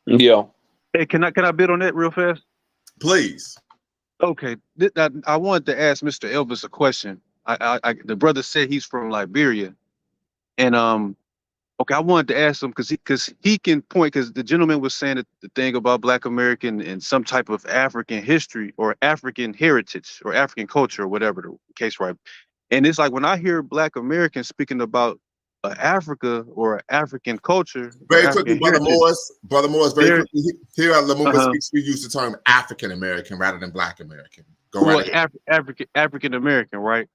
Yeah. Hey, can I bid on that real fast? Please. Okay, I wanted to ask Mr. Elvis a question. The brother said he's from Liberia, and okay, I wanted to ask him because he can point, because the gentleman was saying that the thing about Black American and some type of African history or African heritage or African culture or whatever the case, right? And it's like when I hear Black Americans speaking about Africa or African culture, or Very quickly, African Brother heritage, Morris, very quickly. Here at Lumumba Speaks, we use the term African American rather than Black American. Go right ahead. African American, right?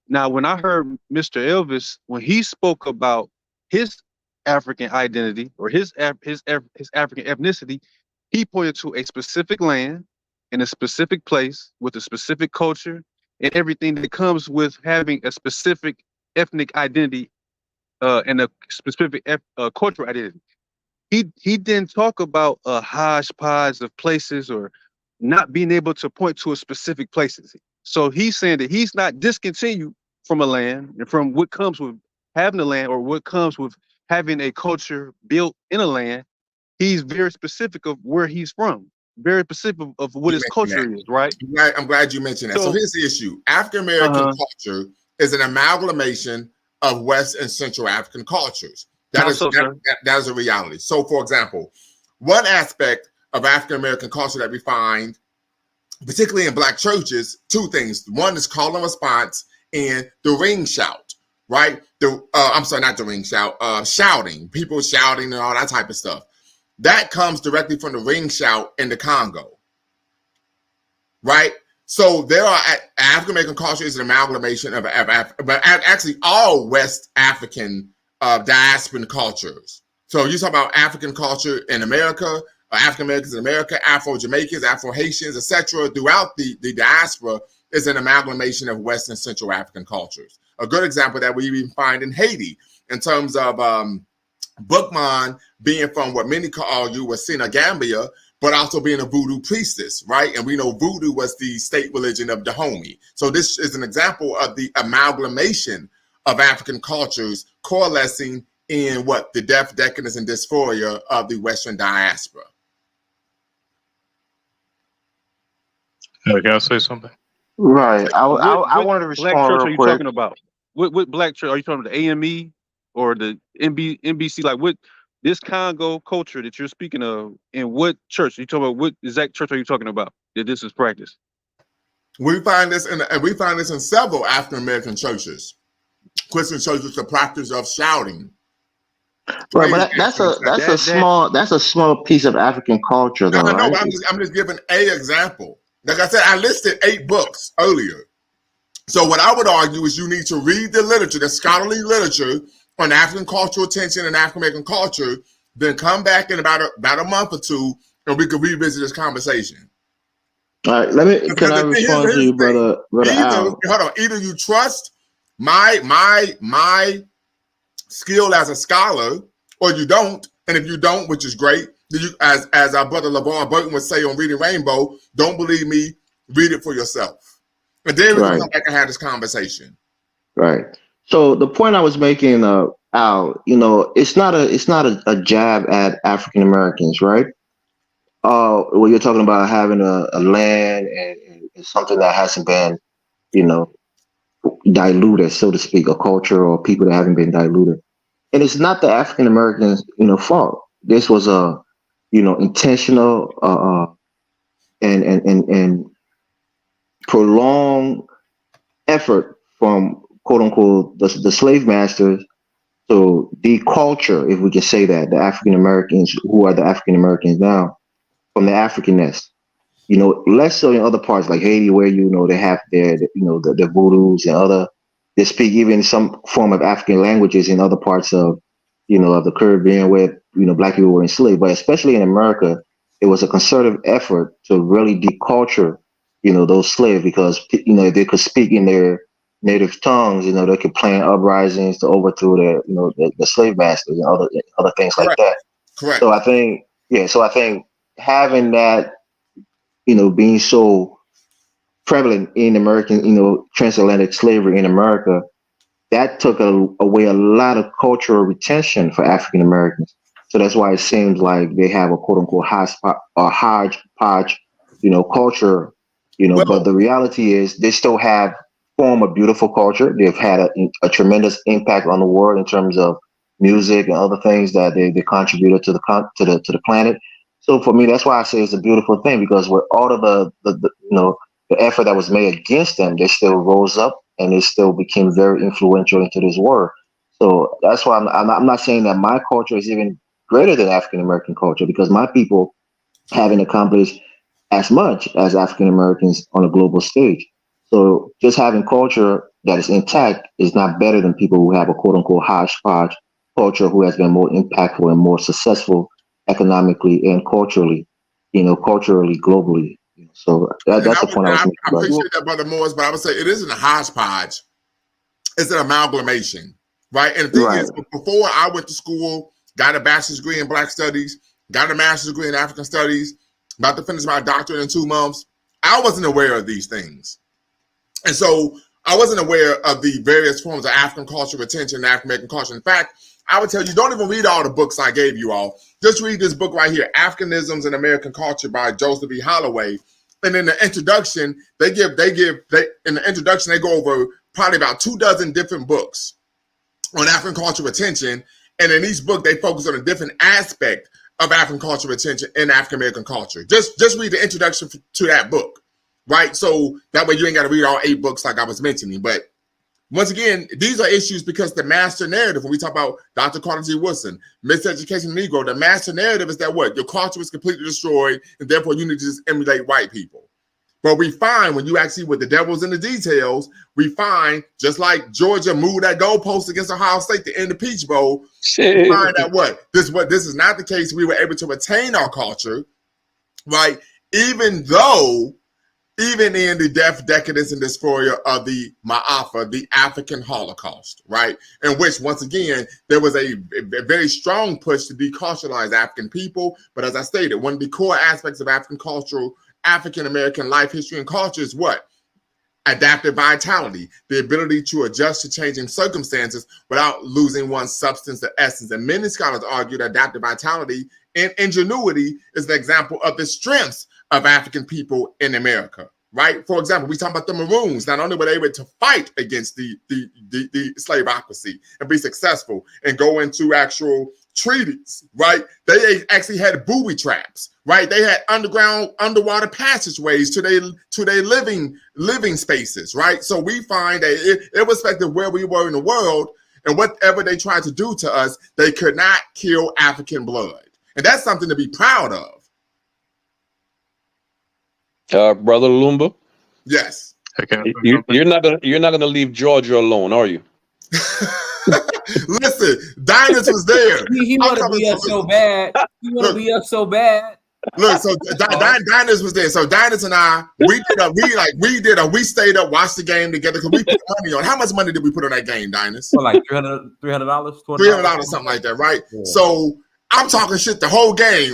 Now, when I heard Mr. Elvis, when he spoke about his African identity or his African ethnicity, he pointed to a specific land in a specific place with a specific culture and everything that comes with having a specific ethnic identity and a specific cultural identity. He didn't talk about a hodgepodge of places or not being able to point to a specific places. So he's saying that he's not discontinued from a land and from what comes with having a land or what comes with having a culture built in a land. He's very specific of where he's from, very specific of what his culture is, right? I'm glad you mentioned that. So here's the issue. African American culture is an amalgamation of West and Central African cultures. That is a reality. So, for example, one aspect of African American culture that we find, particularly in Black churches, 2 things. One is call and response and the ring shout, right? I'm sorry, not the ring shout, shouting, people shouting and all that type of stuff. That comes directly from the ring shout in the Congo, right? So there are African American culture is an amalgamation of but actually all West African diasporan cultures. So you talk about African culture in America, African Americans in America, Afro Jamaicans, Afro Haitians, etc. Throughout the diaspora is an amalgamation of West and Central African cultures. A good example that we even find in Haiti in terms of Bookman being from what many call you was Senegambia, but also being a voodoo priestess, right? And we know voodoo was the state religion of Dahomey. So this is an example of the amalgamation of African cultures coalescing in what the death, decadence, and dysphoria of the Western diaspora. Can I say something? Right. I wanted to respond. Black church real are you quick. talking about? What Black church are you talking about? The AME or the NBC? Like what this Congo culture that you're speaking of? In what church are you talking about? What exact church are you talking about that this is practiced? We find this in several African American churches. Christian churches, the practice of shouting. Right, but that's a small piece of African culture, though. No, right? I'm just giving an example. Like I said, I listed 8 books earlier. So what I would argue is you need to read the literature, the scholarly literature on African cultural tension and African American culture, then come back in about a month or 2, and we can revisit this conversation. All right, can I respond to you, brother Al? Hold on. Either you trust my skill as a scholar, or you don't. And if you don't, which is great, you, as our brother LeVar Burton would say on Reading Rainbow, don't believe me, read it for yourself. And then we can come back and have this conversation. Right. So the point I was making, Al, it's not a jab at African Americans, right? Well, you're talking about having a land and something that hasn't been, diluted, so to speak, a culture or people that haven't been diluted. And it's not the African Americans, fault. This was a, intentional and prolonged effort from quote unquote the slave masters to deculture, if we can say that, the African Americans who are the African Americans now from the Africanness. Less so in other parts like Haiti, where they have their voodoos and other, they speak even some form of African languages in other parts of of the Caribbean where black people were enslaved. But especially in America, it was a concerted effort to really deculture those slaves, because if they could speak in their native tongues, they could plan uprisings to overthrow the slave masters and other things like Correct. that. Correct. So I think having that, being so prevalent in American, transatlantic slavery in America, that took away a lot of cultural retention for African Americans. So that's why it seems like they have a quote unquote hodgepodge, culture, Well, but the reality is they still have form a beautiful culture. They've had a tremendous impact on the world in terms of music and other things that they contributed to the planet. So for me, that's why I say it's a beautiful thing, because with all of the effort that was made against them, they still rose up and they still became very influential into this world. So that's why I'm not saying that my culture is even greater than African American culture, because my people haven't accomplished as much as African Americans on a global stage. So just having culture that is intact is not better than people who have a quote unquote hodgepodge culture who has been more impactful and more successful economically and culturally, globally. So that's the point I was making. I appreciate that, Brother Morris, but I would say it isn't a hodgepodge. It's an amalgamation, right? And the thing is, before I went to school, got a bachelor's degree in Black Studies, got a master's degree in African Studies, about to finish my doctorate in 2 months, I wasn't aware of these things. And so I wasn't aware of the various forms of African culture retention and African American culture. In fact, I would tell you, don't even read all the books I gave you all. Just read this book right here, Africanisms in American Culture by Joseph E. Holloway. And in the introduction, they go over probably about 24 different books on African culture retention. And in each book, they focus on a different aspect of African culture retention in African American culture. Just read the introduction to that book, right? So that way you ain't got to read all 8 books like I was mentioning. But once again, these are issues because the master narrative, when we talk about Dr. Carter G. Woodson, Miseducation of the Negro, the master narrative is that what? Your culture is completely destroyed, and therefore you need to just emulate white people. But we find when you actually, with the devil's in the details, we find just like Georgia moved that goalpost against Ohio State to end the Peach Bowl, we find that this is not the case. We were able to retain our culture, right? Even in the death, decadence, and dysphoria of the Ma'afa, the African Holocaust, right? In which, once again, there was a very strong push to deculturalize African people. But as I stated, one of the core aspects of African American life, history, and culture is what? Adaptive vitality, the ability to adjust to changing circumstances without losing one's substance or essence. And many scholars argue that adaptive vitality and ingenuity is an example of the strengths of African people in America, right? For example, we talk about the Maroons. Not only were they able to fight against the slaveocracy and be successful and go into actual treaties, right? They actually had booby traps, right? They had underwater passageways to their living spaces, right? So we find that irrespective of where we were in the world and whatever they tried to do to us, they could not kill African blood. And that's something to be proud of. Brother Lumba. Yes. You're not gonna leave Georgia alone, are you? Listen, Dinus was there. He want to be up so bad. He want to be up so bad. Look, so Dinus was there. So Dinus and I, we stayed up, watched the game together because we put money on. How much money did we put on that game, Dinus? Well, like $300, $300, something like that, right? Yeah. So I'm talking shit the whole game.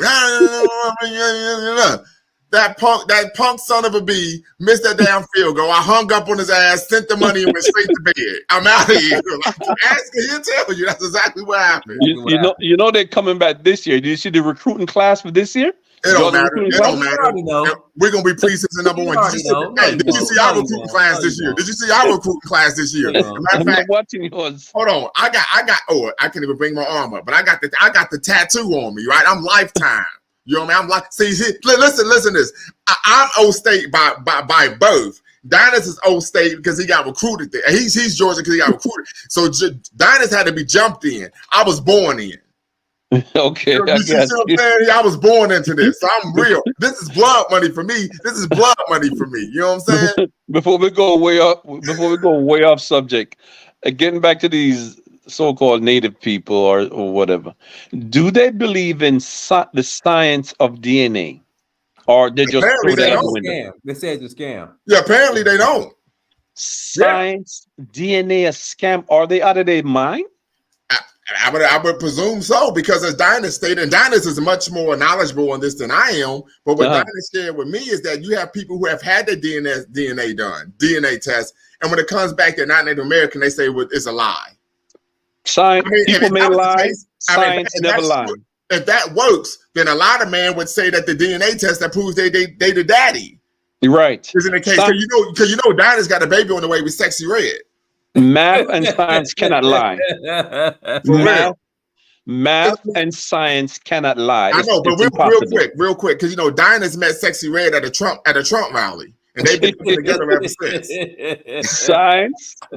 That punk son of a bee missed that damn field goal. I hung up on his ass, sent the money, and went straight to bed. I'm out of here. Ask him, he'll tell you that's exactly what happened. You know they're coming back this year. Did you see the recruiting class for this year? It don't Georgia matter. recruiting It class? don't You matter. already know. We're gonna be preseason number You one. already know. No, Hey, you did you don't. see No, our you recruiting don't. class No, this you year? don't. Did you see our recruiting class this year? You don't. Matter I'm of not fact, watching yours. hold on. I got. Oh, I can't even bring my arm up, but I got the tattoo on me. Right, I'm lifetime. You know what I mean? I'm like, see, listen to this. I'm O State by birth. Dynas is O State because he got recruited there. He's Georgia because he got recruited. So Dynas had to be jumped in. I was born in. Okay, You I see got what I'm you. saying? I was born into this. So I'm real. This is blood money for me. This is blood money for me. You know what I'm saying? Before we go way off subject, getting back to these so-called native people or whatever, do they believe in the science of DNA, or they just Apparently throw they that out It's the a don't. window? scam. They say it's a scam. Yeah, apparently they don't. Yeah. Science, DNA, a scam? Are they out of their mind? I would presume so because as Dynas stated, and Dynas is much more knowledgeable on this than I am. But what Dynas shared with me is that you have people who have had their DNA done, DNA test, and when it comes back they're not Native American, they say it's a lie. Science, people may lie. Science never lie. If that works, then a lot of men would say that the DNA test that proves they the daddy. You're right. Isn't the case? Because you know Dynas got a baby on the way with Sexy Red. Math and science cannot lie. Math and science cannot lie. I know, but it's impossible. real quick, because you know Dynas met Sexy Red at a Trump rally, and they've been together ever since.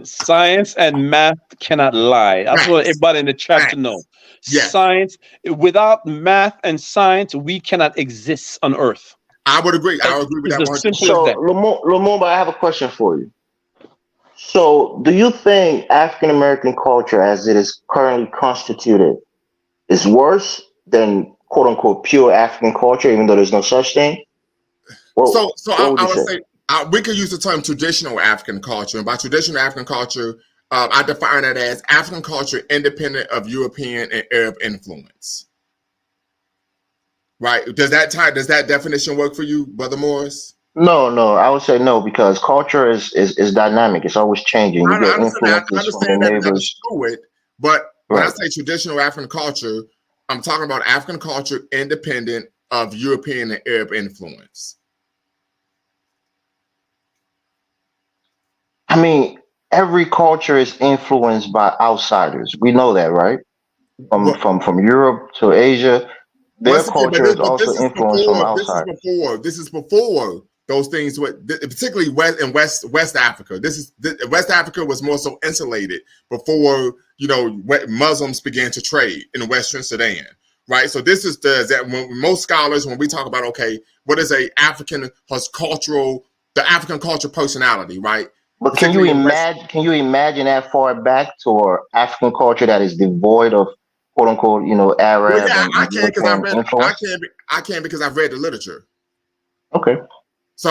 Science and math cannot lie. That's what everybody in the chat to know. Yes. Science, without math and science, we cannot exist on Earth. I would agree. I would agree with that. So, Lumumba, I have a question for you. So, do you think African American culture, as it is currently constituted, is worse than "quote unquote" pure African culture, even though there's no such thing? So I would say we could use the term traditional African culture, and by traditional African culture, I define it as African culture independent of European and Arab influence. Right? Does that definition work for you, Brother Morris? No, I would say no, because culture is dynamic. It's always changing. You get influences from the neighbors. But when I say traditional African culture, I'm talking about African culture independent of European and Arab influence. I mean, every culture is influenced by outsiders. We know that, right? From Europe to Asia, their culture is also influenced from outsiders. This is before those things, particularly West Africa. West Africa was more so insulated before Muslims began to trade in Western Sudan, right? So this is when most scholars, when we talk about what is the African culture personality, right? But can you imagine that far back to our African culture that is devoid of "quote unquote" Arab? Well, yeah, I can't because I've read the literature. Okay. So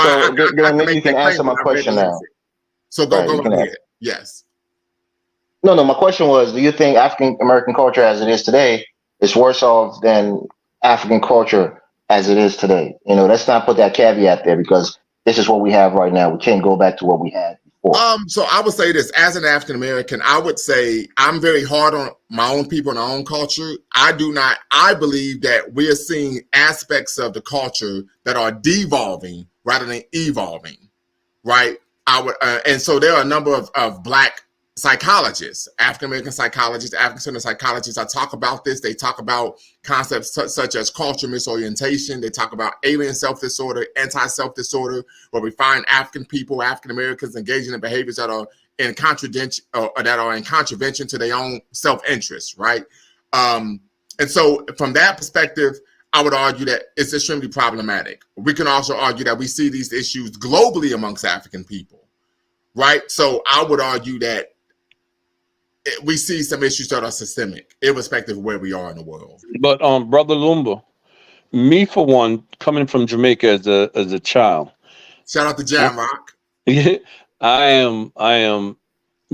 then maybe you can answer my question now. So go ahead. Yes. No. My question was: do you think African American culture, as it is today, is worse off than African culture as it is today? Let's not put that caveat there because this is what we have right now. We can't go back to what we had before. So I would say this: as an African American, I would say I'm very hard on my own people and our own culture. I believe that we are seeing aspects of the culture that are devolving rather than evolving, right? And so there are a number of Black psychologists, African American psychologists, African-centered psychologists. I talk about this. They talk about concepts such as cultural misorientation. They talk about alien self-disorder, anti-self disorder, where we find African people, African Americans engaging in behaviors that are in contravention to their own self-interest, right? And so from that perspective, I would argue that it's extremely problematic. We can also argue that we see these issues globally amongst African people, right? So I would argue that we see some issues that are systemic, irrespective of where we are in the world. But Brother Lumba, me for one, coming from Jamaica as a child. Shout out to Jamrock. I am.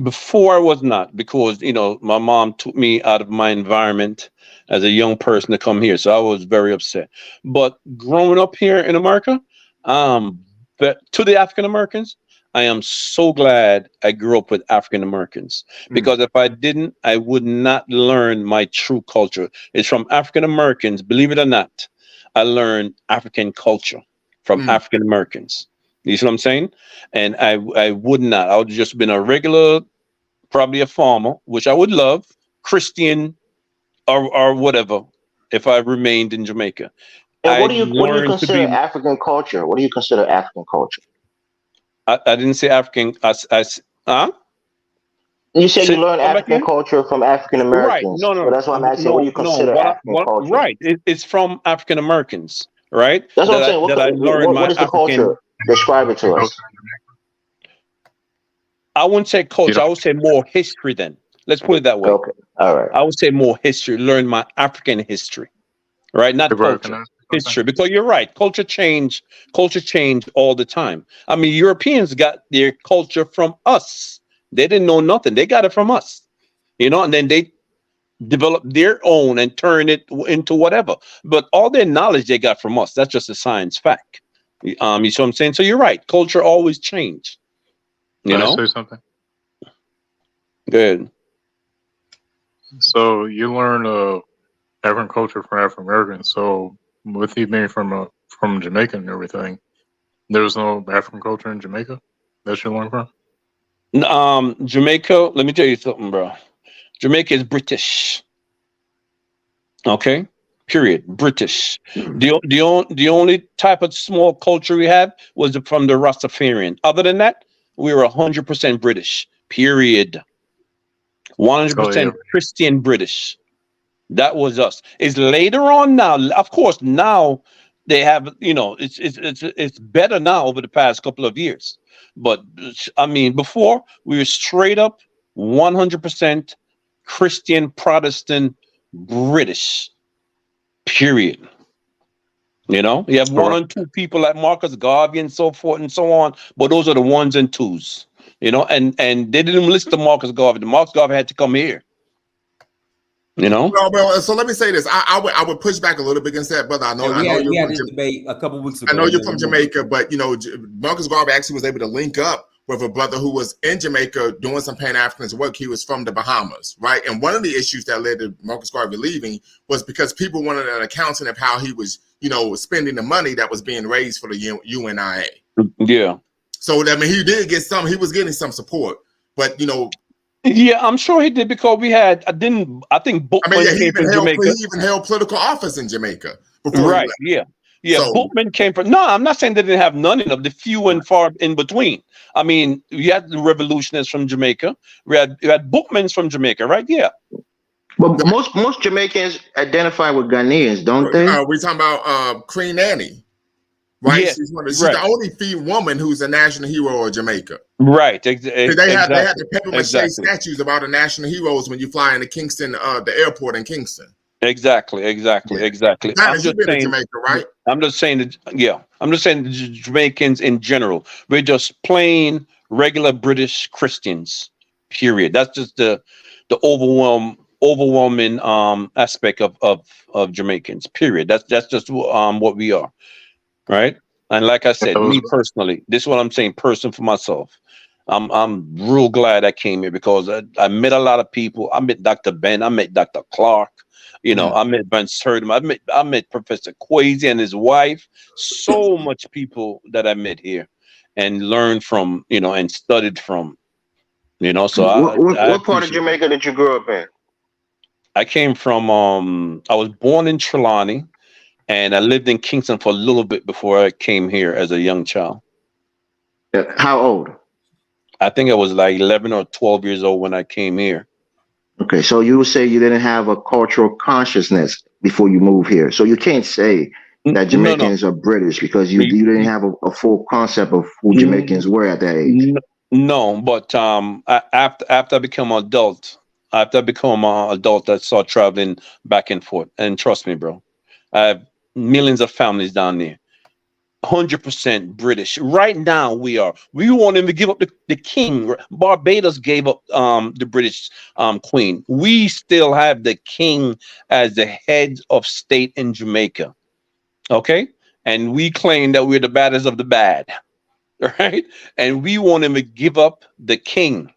Before I was not, because my mom took me out of my environment as a young person to come here, so I was very upset. But growing up here in America, but to the African Americans, I am so glad I grew up with African Americans, because if I didn't, I would not learn my true culture. It's from African Americans, believe it or not. I learned African culture from African Americans. You see what I'm saying? And I would not. I would have just been a regular, probably a farmer, which I would love, Christian or whatever, if I remained in Jamaica. And I what do you learned to consider be. African culture? What do you consider African culture? I didn't say African. Huh? You said you Say, learn come back African again. culture from African Right. Americans. No, So no, that's why I'm asking, what do no, you no. consider African culture? Right. It's from African Americans, right? That's what I'm saying. That I learned What my is the culture? African. Describe it to Culture us. I wouldn't say You culture. know, I would say more history. Then let's put it that way. Okay. All right. I would say more history. Learn my African history, right? Not culture, recognize something. history. Because you're right. Culture change all the time. I mean, Europeans got their culture from us. They didn't know nothing. They got it from us, and then they develop their own and turn it into whatever. But all their knowledge they got from us. That's just a science fact. You see what I'm saying? So you're right. Culture always change. Can I say something? Good. So you learn African culture from African Americans. So with you being from Jamaica and everything, there's no African culture in Jamaica that you learn from. Jamaica. Let me tell you something, bro. Jamaica is British. Okay. Period. British. The only type of small culture we have was from the Rastafarian. Other than that, we were 100% British. Period. So yeah, 100% Christian British. That was us. It's later on now. Of course, now they have. It's better now over the past couple of years. But I mean, before we were straight up 100% Christian Protestant British. Period. You have all one right. or two people like Marcus Garvey and so forth and so on, but those are the ones and twos. And they didn't list the Marcus Garvey. The Marcus Garvey had to come here. Well, so let me say this. I would push back a little bit against that, brother. I know we you're had from this debate a couple weeks ago. I know you're from Jamaica, but Marcus Garvey actually was able to link up with a brother who was in Jamaica doing some Pan-Africanist work. He was from the Bahamas, right? And one of the issues that led to Marcus Garvey leaving was because people wanted an accounting of how he was, spending the money that was being raised for the UNIA. Yeah. So I mean, he did get some. He was getting some support, but Yeah, I'm sure he did, because we had. I think Bookman came from Jamaica. He even held political office in Jamaica before Right. he left. Yeah. So, Bookman came from. No, I'm not saying they didn't have none of the few and far in between. I mean, we had the revolutionists from Jamaica. We had Bookmans from Jamaica, right? Yeah. But most Jamaicans identify with Ghanaians, don't they? We're talking about Queen Annie, right? Yes, she's the only woman who's a national hero of Jamaica. Right. They had the paper mache statues of all the national heroes when you fly into Kingston, the airport in Kingston. Exactly. I'm just saying, Jamaica, right? I'm just saying that. Yeah, I'm just saying the Jamaicans in general. We're just plain regular British Christians. Period. That's just the overwhelming aspect of Jamaicans. Period. That's just what we are, right? And like I said, me personally, this is what I'm saying, person for myself. I'm real glad I came here, because I met a lot of people. I met Dr. Ben. I met Dr. Clark. I met Van Surdam. I met Professor Kwesi and his wife. So much people that I met here and learned from, and studied from. So what part of Jamaica did you grow up in? I came from. I was born in Trelawney, and I lived in Kingston for a little bit before I came here as a young child. How old? I think I was like 11 or 12 years old when I came here. Okay, so you would say you didn't have a cultural consciousness before you moved here. So you can't say that Jamaicans are British, because you didn't have a full concept of who Jamaicans were at that age. No, but after I became an adult, I started traveling back and forth. And trust me, bro, I have millions of families down there. 100% British. Right now, we won't even give up the king. Barbados gave up the British queen. We still have the king as the head of state in Jamaica. Okay, and we claim that we're the baddest of the bad. right? And we want him to give up the king.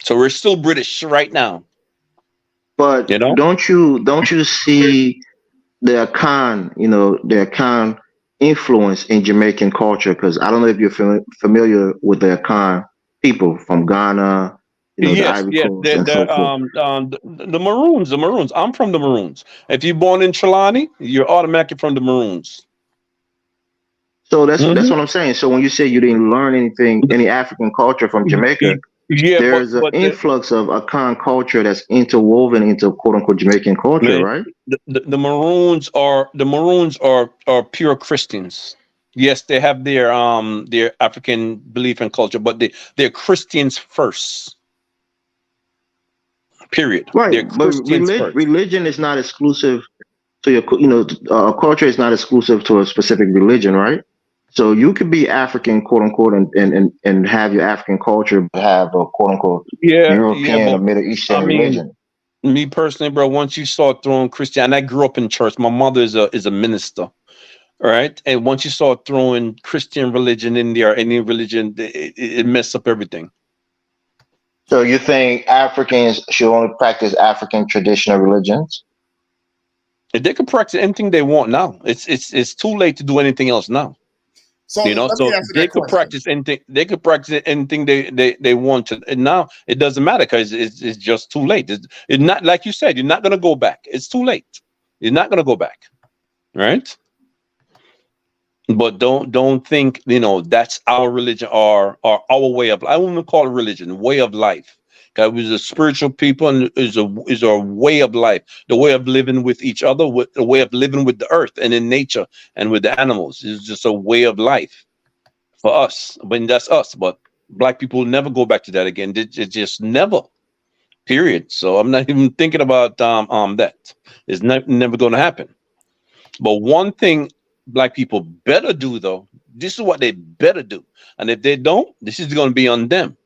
So we're still British right now, But you know? don't you see the Akan, the Akan influence in Jamaican culture? Because I don't know if you're familiar with the Akan people from Ghana, the Yes, Ivory yes. Coast, and so forth. The Maroons, the Maroons. I'm from the Maroons. If you're born in Trelawney, you're automatically from the Maroons. So that's Hmm. what I'm saying. So when you say you didn't learn any African culture from Jamaica, Yeah, there's an influx of Akan culture that's interwoven into quote unquote Jamaican culture, right? the Maroons are pure Christians. Yes, they have their African belief and culture, but they're Christians first. Period. Right. They're But Christians first. religion is not exclusive to your, culture is not exclusive to a specific religion, right? So you could be African, quote unquote, and have your African culture, but have a quote unquote Yeah, European or but Middle I Eastern mean, religion. me personally, bro, once you start throwing Christian, and I grew up in church. My mother is a minister, all right? And once you start throwing Christian religion in there, any religion, it messes up everything. So you think Africans should only practice African traditional religions? If they can practice anything they want now, it's too late to do anything else now. So You know, let me so answer they that could question. practice anything. They could practice anything they want to. And now it doesn't matter because it's just too late. It's not like you said. You're not gonna go back. It's too late. You're not gonna go back, right? But don't think that's our religion or our way of. I won't even call it religion. Way of life. God was a spiritual people and is a way of life. The way of living with each other, with the way of living with the earth and in nature and with the animals. It's just a way of life for us. When that's us, but black people never go back to that again. It just never. Period. So I'm not even thinking about that. It's never going to happen. But one thing black people better do, though, this is what they better do. And if they don't, this is going to be on them.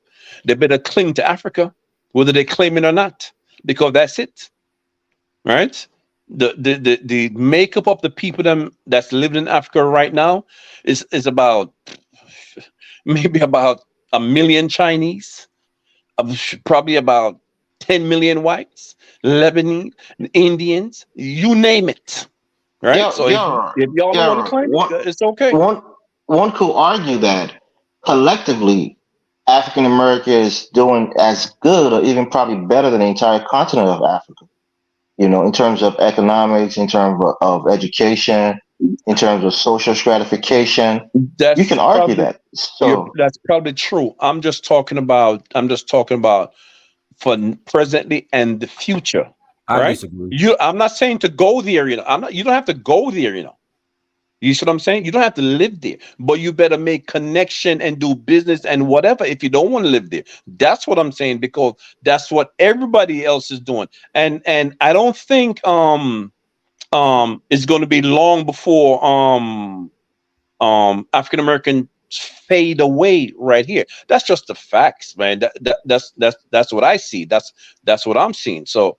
They better cling to Africa, whether they claim it or not, because that's it, right? The makeup of the people that's living in Africa right now is about maybe about 1 million Chinese, probably about 10 million whites, Lebanese, Indians, you name it. Right. Yeah, So yeah, if y'all don't want to yeah. claim it, it's okay. One could argue that collectively, African America is doing as good or even probably better than the entire continent of Africa. In terms of economics, in terms of education, in terms of social stratification, you That's can argue probably that. So, that's probably true. I'm just talking about for presently and the future. I Right. disagree. I'm not saying to go there. You don't have to go there. You see what I'm saying? You don't have to live there, but you better make connection and do business and whatever if you don't want to live there. That's what I'm saying, because that's what everybody else is doing. And I don't think it's going to be long before African Americans fade away right here. That's just the facts, man. That's what I see. That's what I'm seeing. So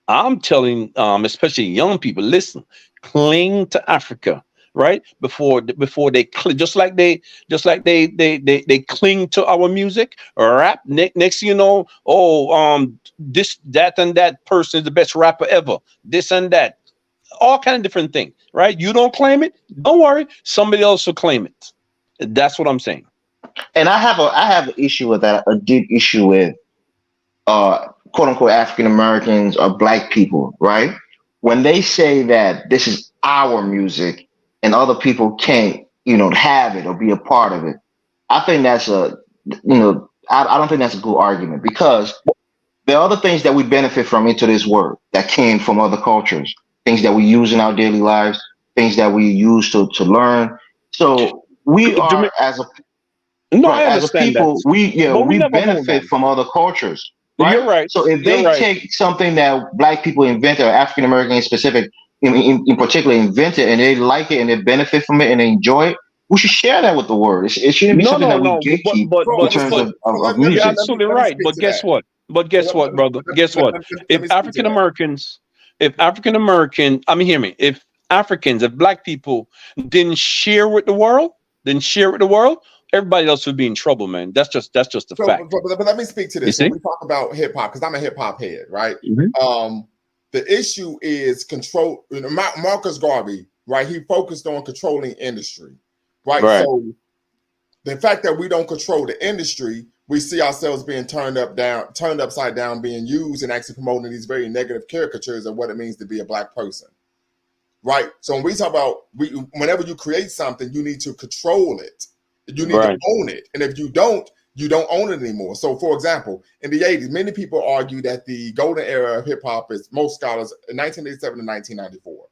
I'm telling, especially young people, listen, cling to Africa, right? Before they just like they cling to our music, rap. Next, thing you know, this, that, and that person is the best rapper ever. This and that, all kind of different things, right? You don't claim it, don't worry, somebody else will claim it. That's what I'm saying. and I have an issue with that, a deep issue with quote unquote African Americans or black people, right? When they say that this is our music and other people can't, have it or be a part of it, I think that's I don't think that's a good argument, because there are other things that we benefit from into this world that came from other cultures, things that we use in our daily lives, things that we use to learn. So we are No, right, I as a understand that, people, we but we we never hold benefit on. from other cultures, right? You're right. So if You're they right. take something that black people invented, or African American in specific, in particular, invented, and they like it and they benefit from it and they enjoy it, we should share that with the world. It shouldn't be No, something no, that we no. But gatekeep but So, in but terms so, but so of you're music. absolutely let me right. speak But to guess that. what? But guess what, brother? Guess what? Let If me speak to African that. Americans, if African American, I mean, hear me. If Africans, if black people didn't share with the world, everybody else would be in trouble, man. That's just a fact. But let me speak to You this. When see? we talk about hip hop, because I'm a hip hop head, right? Mhm. The issue is control. You know, Marcus Garvey, right? He focused on controlling industry, right? Right. So the fact that we don't control the industry, we see ourselves being turned upside down, being used and actually promoting these very negative caricatures of what it means to be a black person, right? So when we talk about whenever you create something, you need to control it. You need to own it, and if you don't own it anymore. So, for example, in the 80s, many people argue that the golden era of hip hop is, most scholars, 1987 to 1994.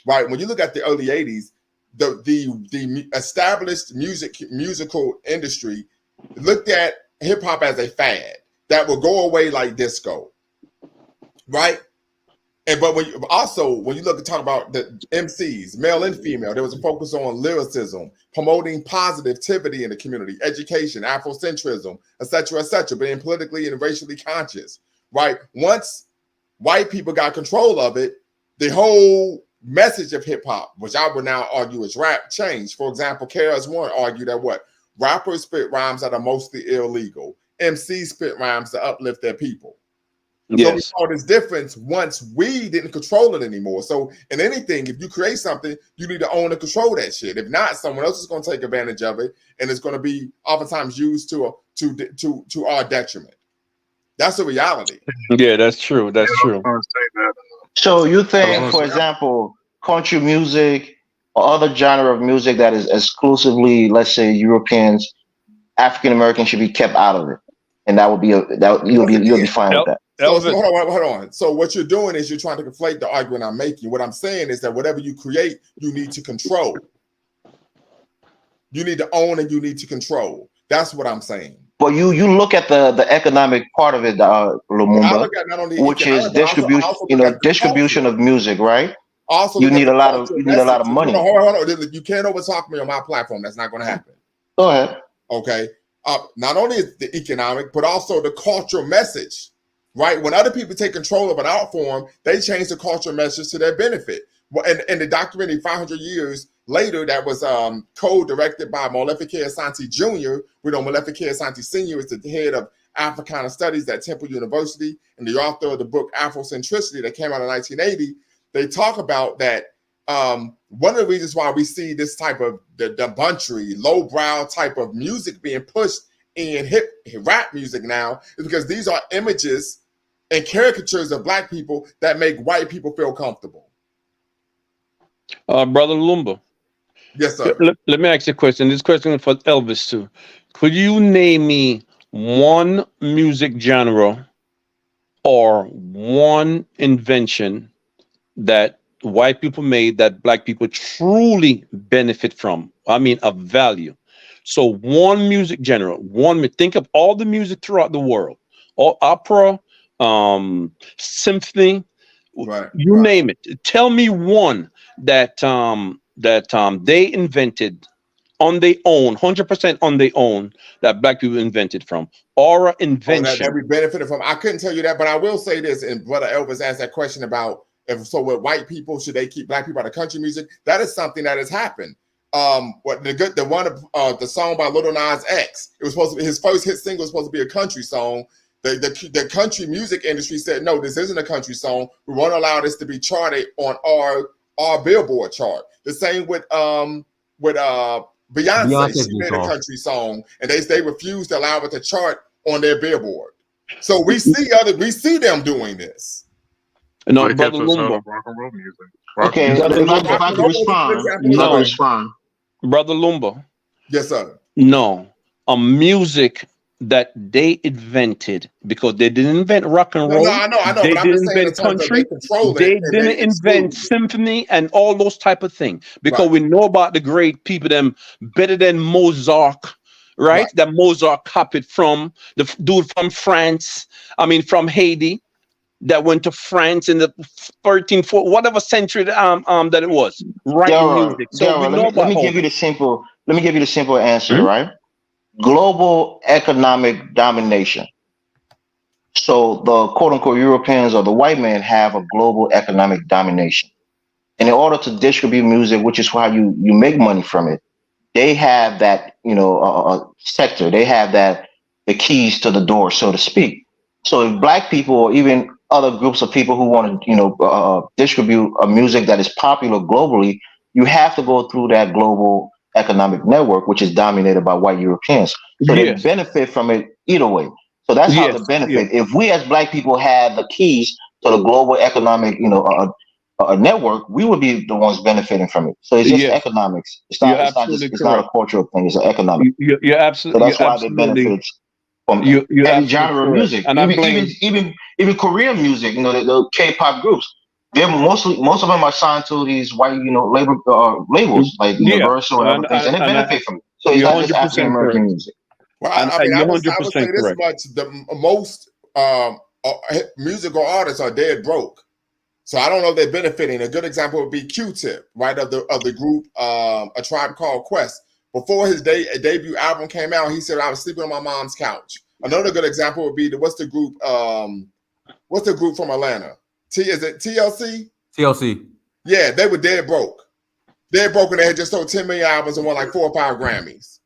Right? When you look at the early 80s, the established musical industry looked at hip hop as a fad that will go away like disco. Right? But when you look and talk about the MCs, male and female, there was a focus on lyricism, promoting positivity in the community, education, Afrocentrism, etc., being politically and racially conscious, right? Once white people got control of it, the whole message of hip hop, which I would now argue is rap, changed. For example, KRS-One argued that what? Rappers spit rhymes that are mostly illegal. MCs spit rhymes to uplift their people. So we saw this difference once we didn't control it anymore. So in anything, if you create something, you need to own and control that shit. If not, someone else is going to take advantage of it, and it's going to be oftentimes used to our detriment. That's the reality. Yeah, that's true. That's true. So you think, for example, country music or other genre of music that is exclusively, let's say, Europeans, African Americans should be kept out of it, and that would be you'll be fine with that. So hold on. So what you're doing is you're trying to conflate the argument I'm making. What I'm saying is that whatever you create, you need to control. You need to own and you need to control. That's what I'm saying. But you look at the economic part of it, Lumumba, which is distribution. Distribution of music, right? Also, you need a lot of money. Hold on. You can't overtalk me on my platform. That's not going to happen. Go ahead. Okay. Not only is the economic, but also the cultural message. Right? When other people take control of an art form, they change the cultural message to their benefit. And the documentary 500 Years Later, that was co-directed by Molefi Asante Jr. We know Molefi Asante Sr. is the head of Africana Studies at Temple University and the author of the book Afrocentricity that came out in 1980. They talk about that one of the reasons why we see this type of the debauchery, lowbrow type of music being pushed in hip rap music now is because these are images and caricatures of black people that make white people feel comfortable. Brother Lumba. Yes, sir. Let me ask you a question. This question is for Elvis too. Could you name me one music genre or one invention that white people made that black people truly benefit from? I mean, of value. So one music genre, think of all the music throughout the world, all opera, symphony, you name it. Tell me one that they invented on their own, 100% on their own, that black people invented from, or invention. That we benefited from. I couldn't tell you that, but I will say this. And Brother Elvis asked that question about with white people, should they keep black people out of country music? That is something that has happened. The song by Lil Nas X, it was supposed to be his first hit single, was supposed to be a country song. The country music industry said, no, this isn't a country song. We won't allow this to be charted on our Billboard chart. The same with Beyonce. She made a country song, and they refused to allow it to chart on their Billboard. So we see them doing this. No, Brother Lumba. Okay, if I can respond. Brother Lumba. Yes, sir. No, a music that they invented, because they didn't invent rock and roll. No, I know. They didn't invent country. They didn't invent symphony and all those type of things. Because we know about the great people, them better than Mozart, right? That Mozart copied from the dude from France. I mean, from Haiti, that went to France in the 13th, whatever century that it was. Writing music. So let me give you the simple answer, right? Global economic domination. So the quote unquote Europeans or the white man have a global economic domination. And in order to distribute music, which is how you make money from it, they have that sector. They have that the keys to the door, so to speak. So if black people or even other groups of people who want to distribute a music that is popular globally, you have to go through that global economic network, which is dominated by white Europeans. So they Yes, benefit from it either way. So that's how yes, the yes, benefit. If we as black people had the keys to the global economic, a network, we would be the ones benefiting from it. So it's just yes. economics. It's You're not. It's not just. absolutely It's not a correct. cultural thing. It's an economic. So You're that's why they absolutely, benefit from you're every absolutely genre of correct. music. And I blame. Even Korean music. The K-pop groups. They're most of them are signed to these white labels like Yeah, Universal and other things, and they and benefit from it. So it's you're not just African 100% American correct. music. Well, And I mean, you're I would say 100% this correct. much: the most musical artists are dead broke. So I don't know if they're benefiting. A good example would be Q-Tip, right, of the group A Tribe Called Quest. Before his debut album came out, he said, "I was sleeping on my mom's couch." Another good example would be what's the group from Atlanta? Is it TLC? TLC. Yeah, they were dead broke. Dead broke, and they had just sold 10 million albums and won like 4 or 5 Grammys.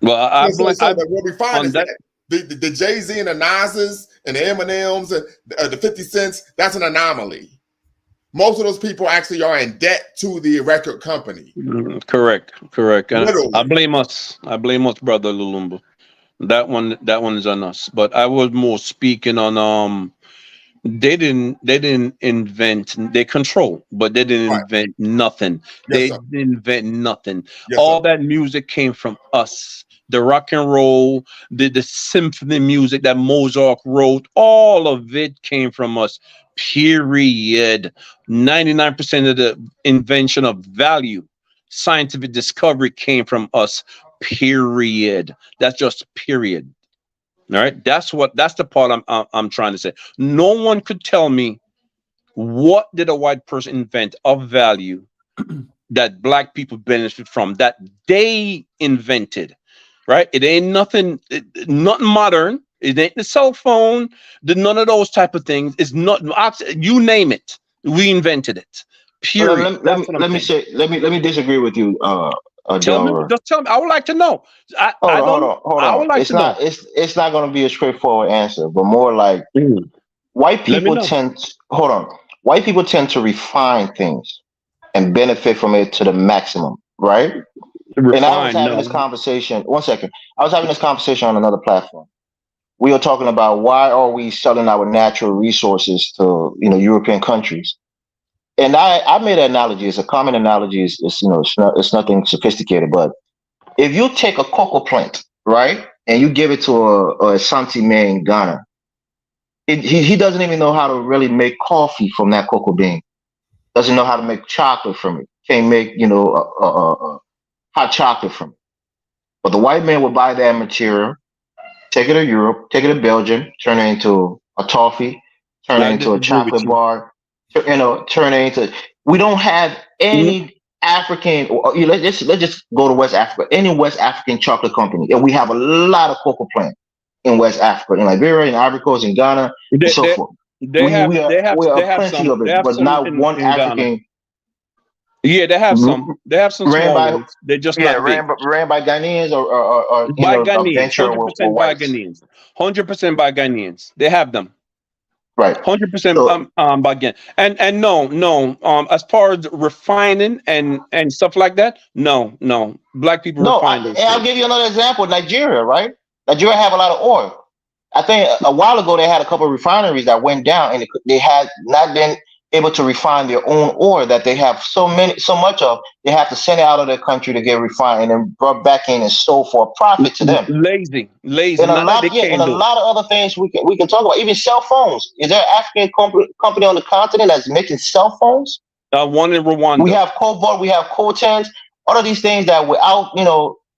Well, So what we find on is that. that the Jay-Z and the Nas's and the Eminems and the 50 Cents, that's an anomaly. Most of those people actually are in debt to the record company. Correct. And Literally. I blame us, brother Lulumba. That one is on us. But I was more speaking on they didn't invent, they control, but they didn't invent nothing. Yes, They sir. didn't invent nothing. Yes, All sir. that music came from us. The rock and roll, the symphony music that Mozart wrote, all of it came from us. Period. 99% of the invention of value, scientific discovery came from us. Period. That's just period. All right, that's the part I'm trying to say. No one could tell me what did a white person invent of value that black people benefit from that they invented. Right? It ain't nothing modern. It ain't the cell phone. None of those type of things. It's not. You name it. We invented it. Period. That's what I'm saying. Let me disagree with you, Tell me. Delver. Just tell me. I would like to know. Hold I on. would like to know. It's not going to be a straightforward answer, but more like white Let me people know. White people tend to refine things and benefit from it to the maximum, right? And I was Refine. having No. this conversation. One second. I was having this conversation on another platform. We were talking about why are we selling our natural resources to European countries. And I made an analogy. It's a common analogy. It's nothing sophisticated. But if you take a cocoa plant, right, and you give it to a Santi man in Ghana, he doesn't even know how to really make coffee from that cocoa bean. Doesn't know how to make chocolate from it. Can't make hot chocolate from it. But the white man would buy that material, take it to Europe, take it to Belgium, turn it into a toffee, turn it I into a disagree with chocolate you. bar, turn it into. We don't have any African. Let's just go to West Africa. Any West African chocolate company, and we have a lot of cocoa plants in West Africa, in Liberia, in Ivory Coast, in Ghana, and so forth. They We are have plenty some. of it, They have but some not one in Ghana. African. Yeah, they have some. They have some Ran small by ones. They're just not big. ran by Ghanaians or By a Ghanaians, venture with 100% by whites, Ghanaians, 100% by Ghanaians. They have them. right? 100% So by Ghan. And no as far as refining and stuff like that, no. Black people no, refine those I'll things. give you another example. Nigeria, right? Nigeria have a lot of oil. I think a while ago they had a couple of refineries that went down, and they had not been able to refine their own oil that they have so much of. They have to send it out of their country to get refined and then brought back in and sold for a profit to them. Lazy. And Not that they and can't a do it. lot of other things we can talk about. Even cell phones. Is there an African company on the continent that's making cell phones? One in Rwanda. We have cobalt, we have coltans, all of these things that without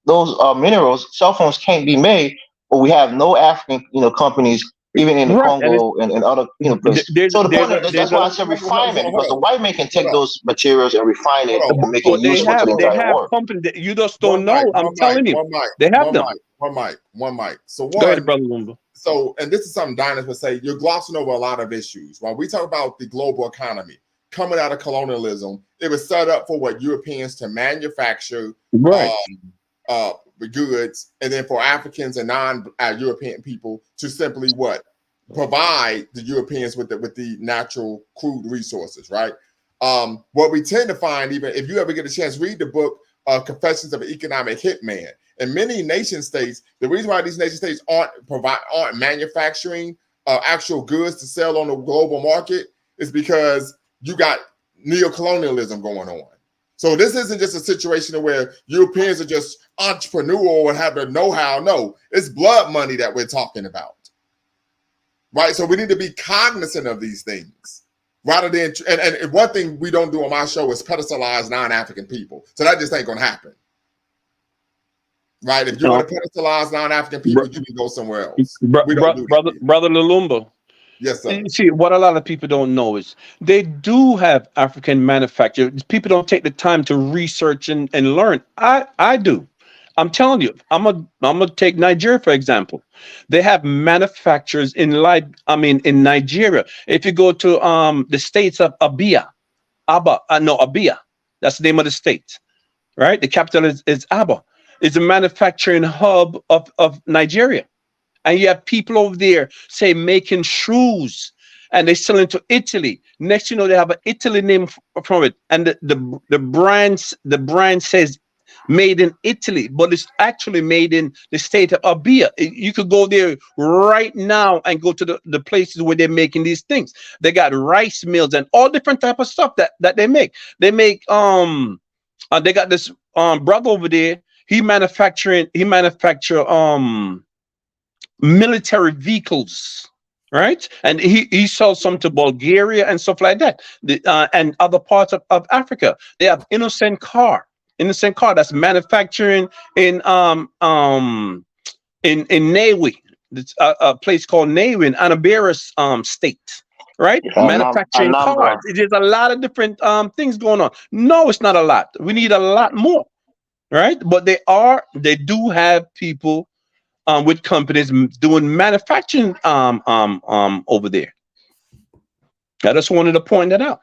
those minerals, cell phones can't be made. But we have no African companies even in the Right, and Congo and other places. So the point is that's why I said refinement, because the white man can take those materials and refine it and make it But useful to the they entire have world. company that you just don't know. I'm telling you, they have them. One mic. So Go ahead, one, brother Lumba. So, and this is something Diners would say, you're glossing over a lot of issues. When we talk about the global economy coming out of colonialism, it was set up for what Europeans to manufacture Right. the goods, and then for Africans and non-European people to simply what? Provide the Europeans with the natural crude resources, right? What we tend to find, even if you ever get a chance, read the book Confessions of an Economic Hitman. In many nation states, the reason why these nation states aren't manufacturing actual goods to sell on the global market is because you got neocolonialism going on. So this isn't just a situation where Europeans are just entrepreneurial and have the know-how. No, it's blood money that we're talking about, right? So we need to be cognizant of these things. Rather than, and one thing we don't do on my show is pedestalize non-African people. So that just ain't gonna happen. Right? If you want to pedestalize non-African people, you can go somewhere else. We don't do that. Brother Lumumba. Yes, sir. You see, what a lot of people don't know is they do have African manufacturers. People don't take the time to research and learn. I do. I'm telling you, I'm gonna take Nigeria for example. They have manufacturers in Nigeria. If you go to the states of Abia, that's the name of the state, right? The capital is Aba. It's a manufacturing hub of Nigeria. And you have people over there, say, making shoes, and they sell into Italy. Next, you know, they have an Italy name from it, and the brand says made in Italy, but it's actually made in the state of Abia. You could go there right now and go to the places where they're making these things. They got rice mills and all different type of stuff that they make. They make they got this brother over there. He manufacture military vehicles, right? And he sells some to Bulgaria and stuff like that, and other parts of Africa. They have innocent car that's manufacturing in Nawi. It's a place called Nawi in Anambra state, right? Manufacturing cars. There's a lot of different things going on. No, it's not a lot. We need a lot more, right? But they do have people with companies doing manufacturing over there. I just wanted to point that out.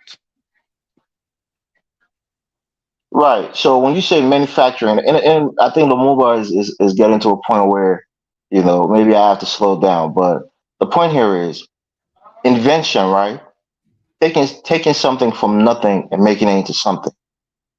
Right. So when you say manufacturing, and I think Lumumba is getting to a point where, you know, maybe I have to slow down. But the point here is invention, right? Taking something from nothing and making it into something,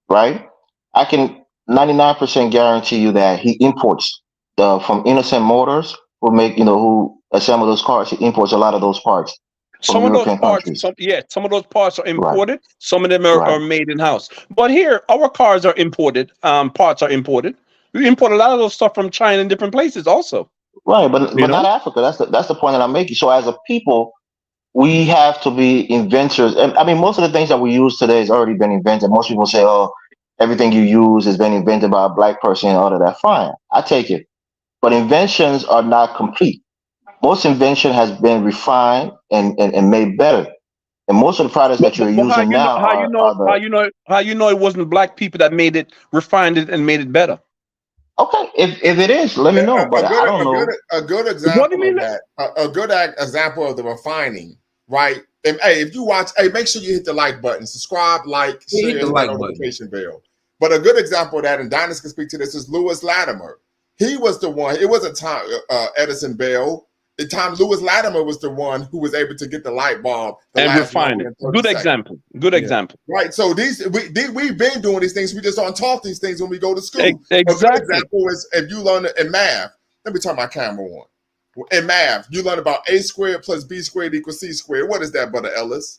right? I can 99% guarantee you that he imports from Innocent Motors, who assemble those cars. He imports a lot of those parts from European countries. Some of those parts are imported. Right. Some of them are made in house. But here, our cars are imported. Parts are imported. We import a lot of those stuff from China and different places also. Right, but not Africa. That's the point that I'm making. So as a people, we have to be inventors. And I mean, most of the things that we use today has already been invented. Most people say, "Oh, everything you use has been invented by a black person," and all of that. Fine, I take it. But inventions are not complete. Most invention has been refined and made better. And most of the products that you're using now how you know it wasn't black people that made it, refined it, and made it better. Okay, if it is, let me know. But I don't know. A good example of that. A good example of the refining, right? And hey, if you watch, make sure you hit the like button, subscribe, like, share, hit the notification bell. But a good example of that, and Dinus can speak to this, is Lewis Latimer. He was the one. It wasn't Edison Bell. The time Lewis Latimer was the one who was able to get the light bulb and refine it. Good example. Good example. Right. So we've been doing these things. We just aren't taught these things when we go to school. Exactly. A good example is if you learn in math. Let me turn my camera on. In math, you learn about a squared plus b squared equals c squared. What is that, Brother Ellis?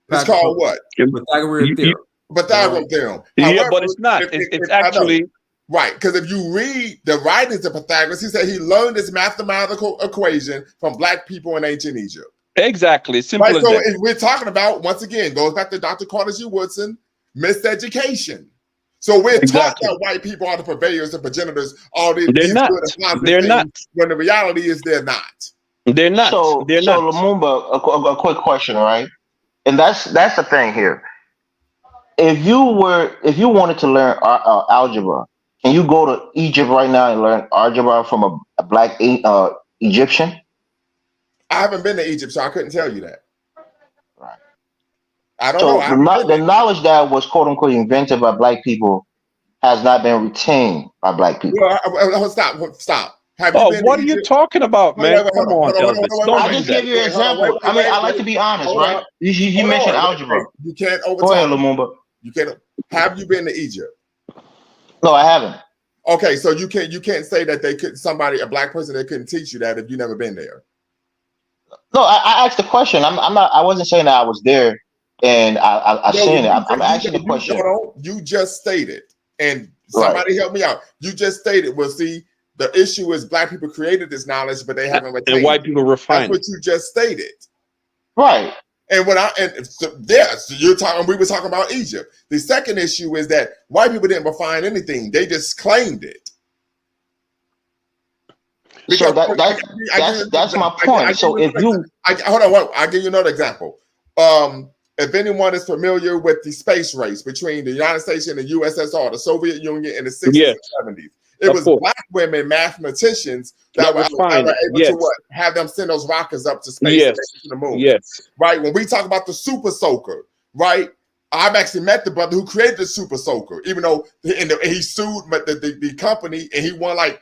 It's called what? Pythagorean theorem. Pythagorean theorem. Yeah, but it's not. It's actually. Right, because if you read the writings of Pythagoras, he said he learned this mathematical equation from black people in ancient Egypt. Exactly, simple as that. So we're talking about, once again, goes back to Dr. Carter G. Woodson, miseducation. So we're taught that white people are the purveyors, the progenitors, all these good and positive things, when the reality is they're not. They're not. So Lumumba, a quick question, right? And that's the thing here. If you wanted to learn algebra, can you go to Egypt right now and learn algebra from a black Egyptian? I haven't been to Egypt, so I couldn't tell you that. Right. I don't know. So I haven't been the there. knowledge that was quote unquote invented by black people has not been retained by black people. Well, stop. Have you been to What are you Egypt? talking about, Wait, man? wait, Come on, Elvis. Don't I do just that. give you an example. I mean, I like to be honest, Hold right? up. You Hold mentioned on. algebra. You can't Go ahead, overtalk. Lumumba. You can't. Have you been to Egypt? No, I haven't. Okay, so you can't say that a black person that couldn't teach you that if you never been there. No, I asked the question. I'm not. I wasn't saying that I was there and I seen it. I'm asking the question. Hold on. You just stated, and Right. somebody help me out. You just stated. Well, see, the issue is black people created this knowledge, but they haven't retained And white it. people That's refine what it. you just stated. Right. And so you're talking. We were talking about Egypt. The second issue is that white people didn't refine anything; they just claimed it. So that's my point. So if you hold on, I'll give you another example. If anyone is familiar with the space race between the United States and the USSR, the Soviet Union in the 60s Yes. and 70s, it was black women mathematicians that were able to have them send those rockets up to space and to the moon. Yes. Right. When we talk about the super soaker, right? I've actually met the brother who created the super soaker, even though he sued the company and he won like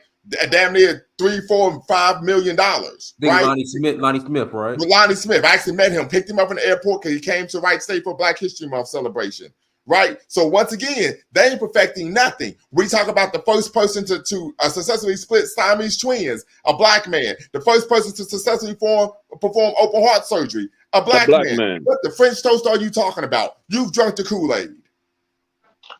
damn near $3, $4, and $5 million. Right? Lonnie Smith, right? Lonnie Smith. I actually met him, picked him up in the airport because he came to Wright State for Black History Month celebration. Right? So once again, they ain't perfecting nothing. We talk about the first person to successfully split Siamese twins, a black man. The first person to successfully perform open heart surgery, a black man. What the French toast are you talking about? You've drunk the Kool-Aid.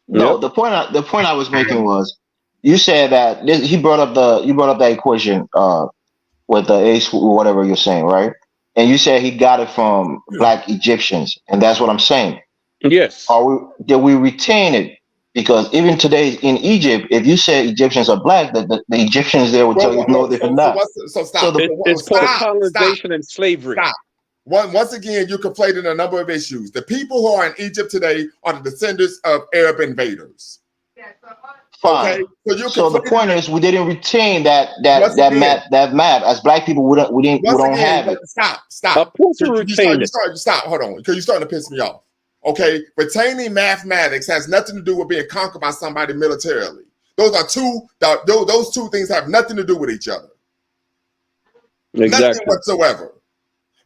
No, the point I was making was you said that you brought up that equation with the ace or whatever you're saying, right? And you said he got it from black Egyptians, and that's what I'm saying. Yes. Did we retain it? Because even today in Egypt, if you say Egyptians are black, the Egyptians there will tell you no, they're not. So stop. It's called colonization and slavery. Stop. Once again, you're conflating a number of issues. The people who are in Egypt today are the descendants of Arab invaders. Fine. Okay? So the point is, we didn't retain that map as black people. We don't have it. Stop. Of course we retained it. Stop. Hold on, because you're starting to piss me off. Okay, retaining mathematics has nothing to do with being conquered by somebody militarily. Those two things have nothing to do with each other. Exactly. Nothing whatsoever.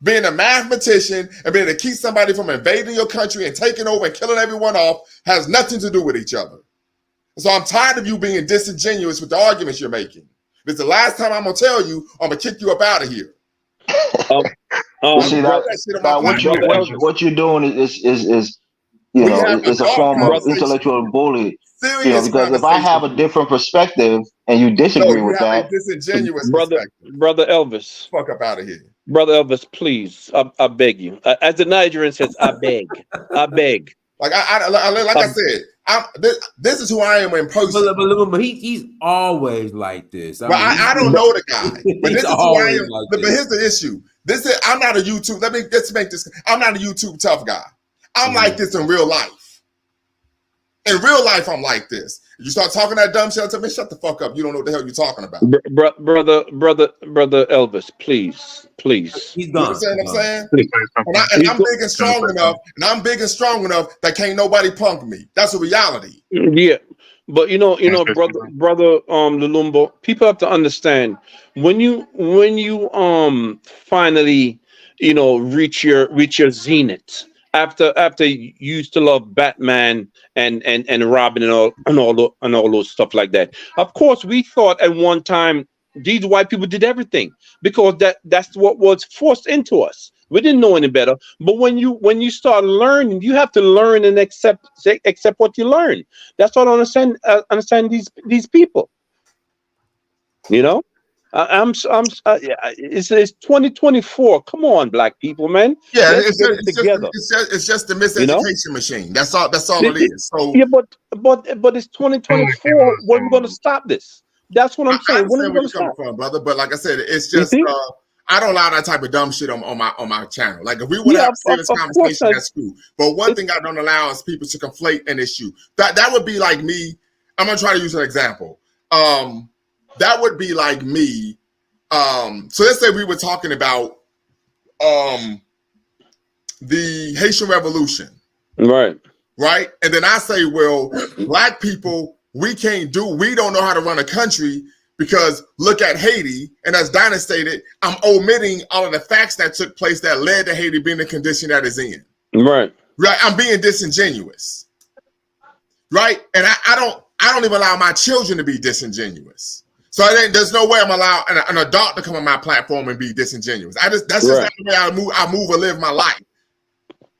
Being a mathematician and being able to keep somebody from invading your country and taking over and killing everyone off has nothing to do with each other. So I'm tired of you being disingenuous with the arguments you're making. This is the last time I'm gonna tell you I'm gonna kick you up out of here. See what you're doing is it's a form of intellectual bully. Because if I have a different perspective and you disagree with that, disingenuous brother Elvis, fuck up out of here. Brother Elvis, please, I beg you. As the Nigerian says, I beg. Like I said, this is who I am in person. But he's always like this. I don't know the guy, but this is who I am. Like but here's the issue. I'm not a YouTube. Let's make this. I'm not a YouTube tough guy. I'm like this in real life. In real life, I'm like this. You start talking that dumb shit, tell me, shut the fuck up. You don't know what the hell you're talking about. Brother Elvis, please. He's gone. You understand what I'm saying? And I'm big and strong enough, that can't nobody punk me. That's a reality. Yeah. But brother Lulumbo, people have to understand when you finally reach your zenith after you used to love Batman and Robin and all those stuff like that. Of course, we thought at one time these white people did everything because that's what was forced into us. We didn't know any better. But when you start learning, you have to learn and accept what you learn. That's what I understand these people. It's 2024. Come on, black people, man. Yeah, Let's get it together. It's just the miseducation machine. That's all it is. So yeah, but it's 2024. When are we going to stop this? That's what I'm saying. When are we going to stop, brother? But like I said, it's just I don't allow that type of dumb shit on my channel. Like if we want to have a serious conversation, that's cool. But one thing I don't allow is people to conflate an issue. That would be like me. I'm gonna try to use an example. That would be like me So let's say we were talking about the Haitian Revolution. Right. Right. And then I say, well, black people, we don't know how to run a country because look at Haiti. And as Dinah stated, I'm omitting all of the facts that took place that led to Haiti being the condition that is in. Right. Right. I'm being disingenuous. Right. And I don't even allow my children to be disingenuous. So there's no way I'm allowed an adult to come on my platform and be disingenuous. That's just not the way I move or live my life.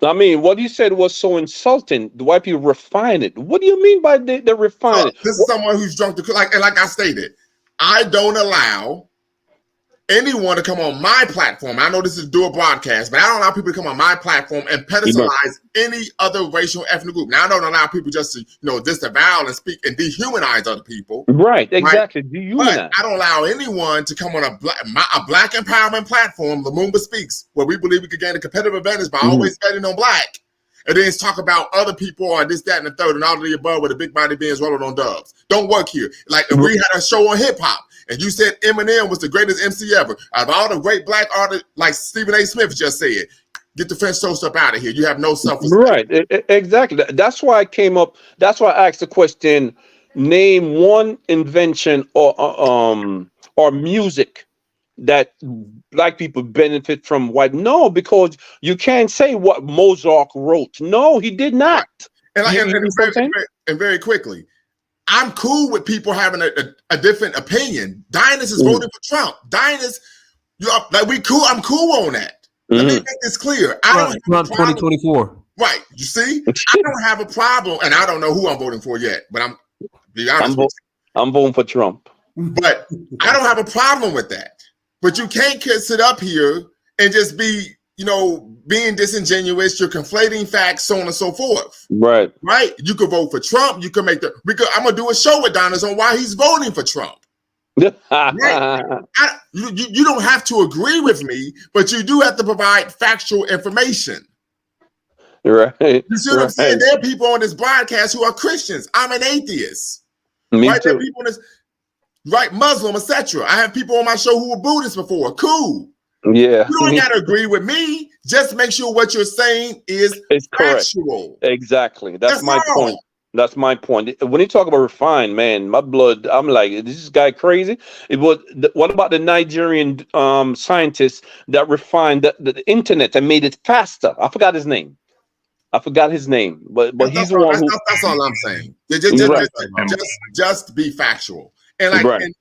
I mean, what you said was so insulting. The white people refine it. What do you mean by they refine it? This is someone who's drunk like I stated, I don't allow anyone to come on my platform. I know this is do a broadcast, but I don't allow people to come on my platform and pedestalize any other racial ethnic group. Now I don't allow people just to disavow and speak and dehumanize other people. Right, exactly. Right? Dehumanize. But I don't allow anyone to come on a black empowerment platform, Lumumba Speaks, where we believe we could gain a competitive advantage by always betting on black. And then talk about other people or this, that, and the third, and all of the above with the big body beings rolling on doves. Don't work here. Like if we had a show on hip hop and you said Eminem was the greatest MC ever, out of all the great black artists, like Stephen A. Smith just said, get the French toast up out of here. You have no self-respect. Right, exactly. That's why I came up. That's why I asked the question: name one invention or music that black people benefit from white. No, because you can't say what Mozart wrote. No, he did not. And very quickly, I'm cool with people having a different opinion. Dinus is voting for Trump. Dinus, we cool. I'm cool on that. Let me make this clear. I don't Trump 2024. Right. You see, I don't have a problem, and I don't know who I'm voting for yet. But I'm voting for Trump. But I don't have a problem with that. But you can't sit up here and just be, being disingenuous. You're conflating facts, so on and so forth. Right. Right. You could vote for Trump. You could I'm gonna do a show with Donna's on why he's voting for Trump. Right? You don't have to agree with me, but you do have to provide factual information. Right. You see what I'm saying? There are people on this broadcast who are Christians. I'm an atheist. Me right? too. There are people on this. Right, Muslim, etc. I have people on my show who were Buddhists before. Cool. Yeah. You don't gotta agree with me. Just make sure what you're saying is factual. Correct. Exactly. That's my point. That's my point. When you talk about refined, man, my blood, I'm like, is this guy crazy? What about the Nigerian scientist that refined the internet and made it faster? I forgot his name. But he's the one who. That's all I'm saying. Just be factual. And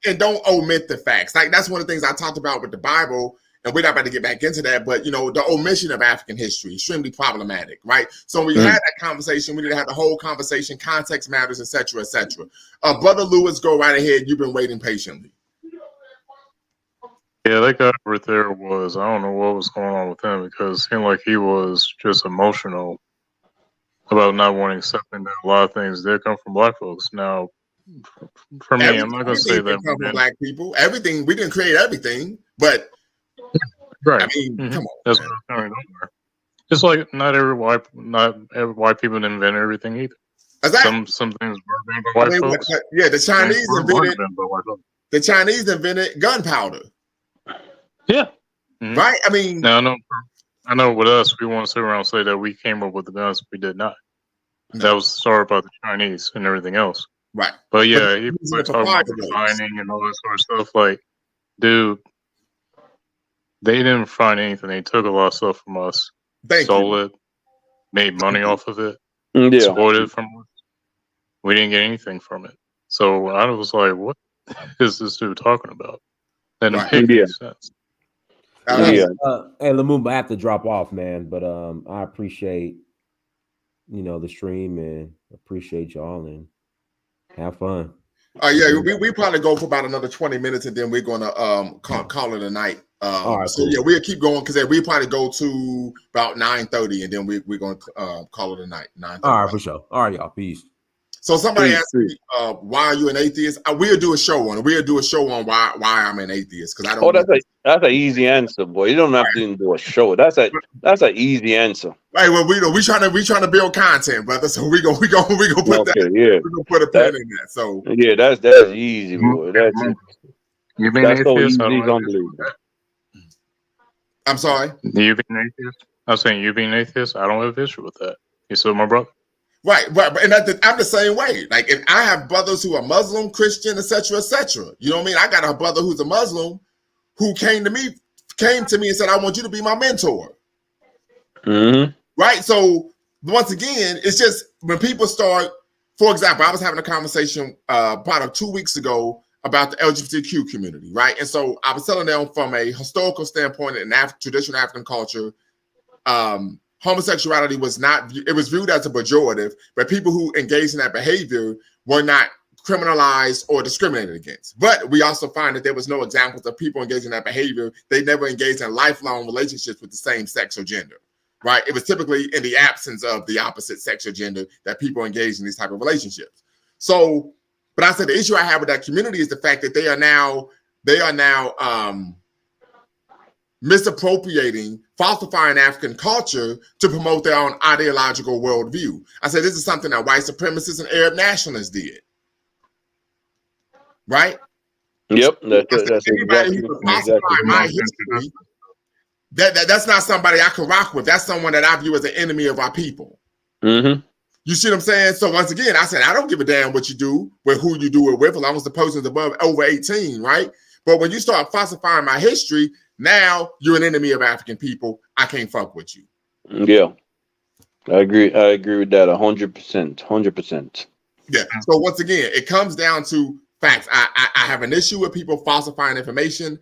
and don't omit the facts. Like that's one of the things I talked about with the Bible, and we're not about to get back into that. But the omission of African history extremely problematic, right? So when we had that conversation, we didn't have the whole conversation. Context matters, etc., etc. Brother Lewis, go right ahead. You've been waiting patiently. Yeah, that guy right there I don't know what was going on with him because it seemed like he was just emotional about not wanting to accept that a lot of things did come from black folks. Now. For me, I'm not going to say that come from black people. Everything we didn't create everything, but right. I mean, come on. That's what I'm saying. It's like not every white people didn't invent everything either. Exactly. Some things were invented by white folks. Yeah, the Chinese invented gunpowder. Yeah. Right. I mean, now I know with us, we want to sit around and say that we came up with the guns. We did not. No. That was the story about the Chinese and everything else. Right. But yeah, he was talking about the refining and all that sort of stuff. Like, dude, they didn't find anything. They took a lot of stuff from us, sold it, made money off of it, exploited from us. We didn't get anything from it. So I was like, what is this dude talking about? That didn't make any sense. Hey, Lumumba, I have to drop off, man. But I appreciate, the stream and appreciate y'all and have fun. We probably go for about another 20 minutes and then we're gonna call it a night. All right, so we'll keep going because we probably go to about 9:30 and then we're gonna call it a night. 9:30. All right, for sure. All right, y'all. Peace. So somebody asked me, why are you an atheist? We'll do a show on why I'm an atheist because I don't. That's an easy answer, boy. You don't have to even do a show. That's an easy answer. Right. Well, we trying to build content, brother. So we gonna put that. Yeah. We're gonna put a pin in that. So yeah, that's easy, boy. That's easy. You being That's so atheist, I easy, don't it's have an issue with unbelievable. that. I'm sorry. You being atheist, I'm saying you being atheist, I don't have an issue with that. You still my brother. Right, and I'm the same way. Like, if I have brothers who are Muslim, Christian, etc., etc. You know what I mean? I got a brother who's a Muslim who came to me and said, "I want you to be my mentor." Mm-hmm. Right. So once again, it's just when people start. For example, I was having a conversation about 2 weeks ago about the LGBTQ community, right? And so I was telling them from a historical standpoint in traditional African culture, homosexuality was not, it was viewed as a pejorative, but people who engaged in that behavior were not criminalized or discriminated against. But we also find that there was no examples of people engaging in that behavior. They never engaged in lifelong relationships with the same sex or gender, right? It was typically in the absence of the opposite sex or gender that people engage in these type of relationships. So, but I said the issue I have with that community is the fact that they are now misappropriating, falsifying African culture to promote their own ideological worldview. I said this is something that white supremacists and Arab nationalists did, right? Yep, that's anybody exactly who can falsify my history, that's not somebody I can rock with. That's someone that I view as an enemy of our people. Mm-hmm. You see what I'm saying? So once again, I said I don't give a damn what you do with who you do it with, as long as the person's over 18, right? But when you start falsifying my history, now you're an enemy of African people. I can't fuck with you. Yeah, I agree with that 100%. 100%. Yeah. So once again, it comes down to facts. I have an issue with people falsifying information,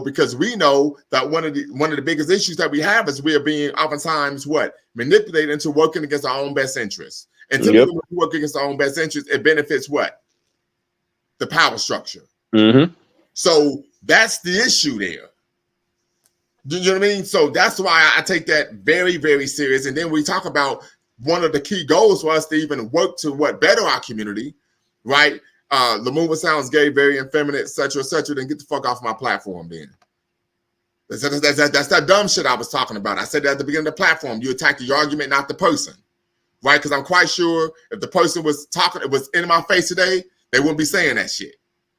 because we know that one of the biggest issues that we have is we are being oftentimes manipulated into working against our own best interests. And typically when we work against our own best interests, it benefits what? The power structure. Mm-hmm. So that's the issue there. You know what I mean? So that's why I take that very, very serious. And then we talk about one of the key goals for us to even work to better our community, right? Lumumba sounds gay, very effeminate, etc., etc. Then get the fuck off my platform then. That's that dumb shit I was talking about. I said that at the beginning of the platform. You attack the argument, not the person, right? Because I'm quite sure if the person was talking, it was in my face today, they wouldn't be saying that shit.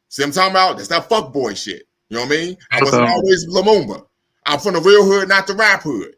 See what I'm talking about? That's that fuck boy shit. You know what I mean? I wasn't always Lumumba. I'm from the real hood, not the rap hood,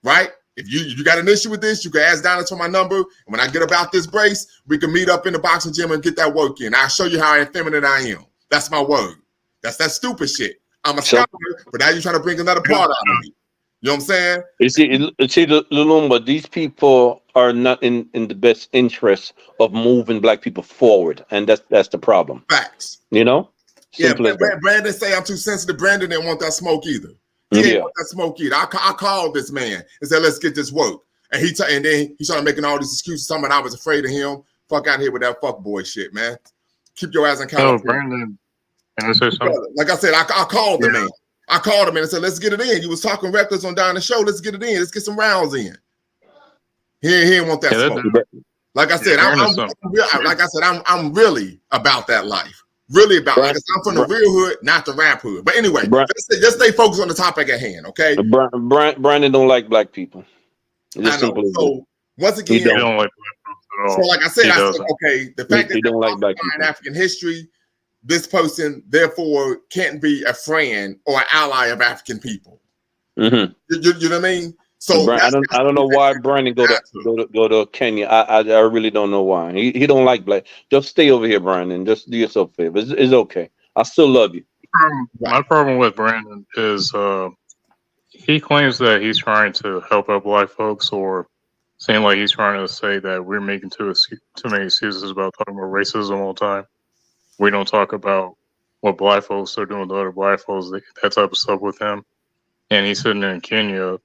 right? If you got an issue with this, you can ask Donna for my number. And when I get about this brace, we can meet up in the boxing gym and get that work in. I'll show you how effeminate I am. That's my word. That's that stupid shit. I'm a scholar, but now you're trying to bring another part out of me. You know what I'm saying? You see, Lumumba, these people are not in the best interest of moving black people forward. And that's the problem. Facts. Simple as that. Brandon say I'm too sensitive. Brandon didn't want that smoke either. He didn't want that smoke either. I called this man and said, let's get this work. And then he started making all these excuses. Something I was afraid of him. Fuck out here with that fuck boy shit, man. Keep your ass in California. Brandon, can I say something? Like I said, I called the man. I called him and said, let's get it in. You was talking reckless on down the show. Let's get it in. Let's get some rounds in. He didn't want that smoke. Like I said, I'm really about that life. Really about like I said, I'm from the real hood, not the rap hood. But anyway, just stay focused on the topic at hand, okay? Brandon don't like black people. I know. So once again, he don't like black folks at all. So like I said, okay, the fact that he don't like black people in African history, this person therefore can't be a friend or an ally of African people. Mm-hmm. You know what I mean? So I don't know why Brandon go to Kenya. I really don't know why. He don't like black. Just stay over here, Brandon. Just do yourself a favor. It's okay. I still love you. My problem with Brandon is he claims that he's trying to help out black folks, or seem like he's trying to say that we're making too many excuses about talking about racism all the time. We don't talk about what black folks are doing to other black folks, that type of stuff with him. And he's sitting in Kenya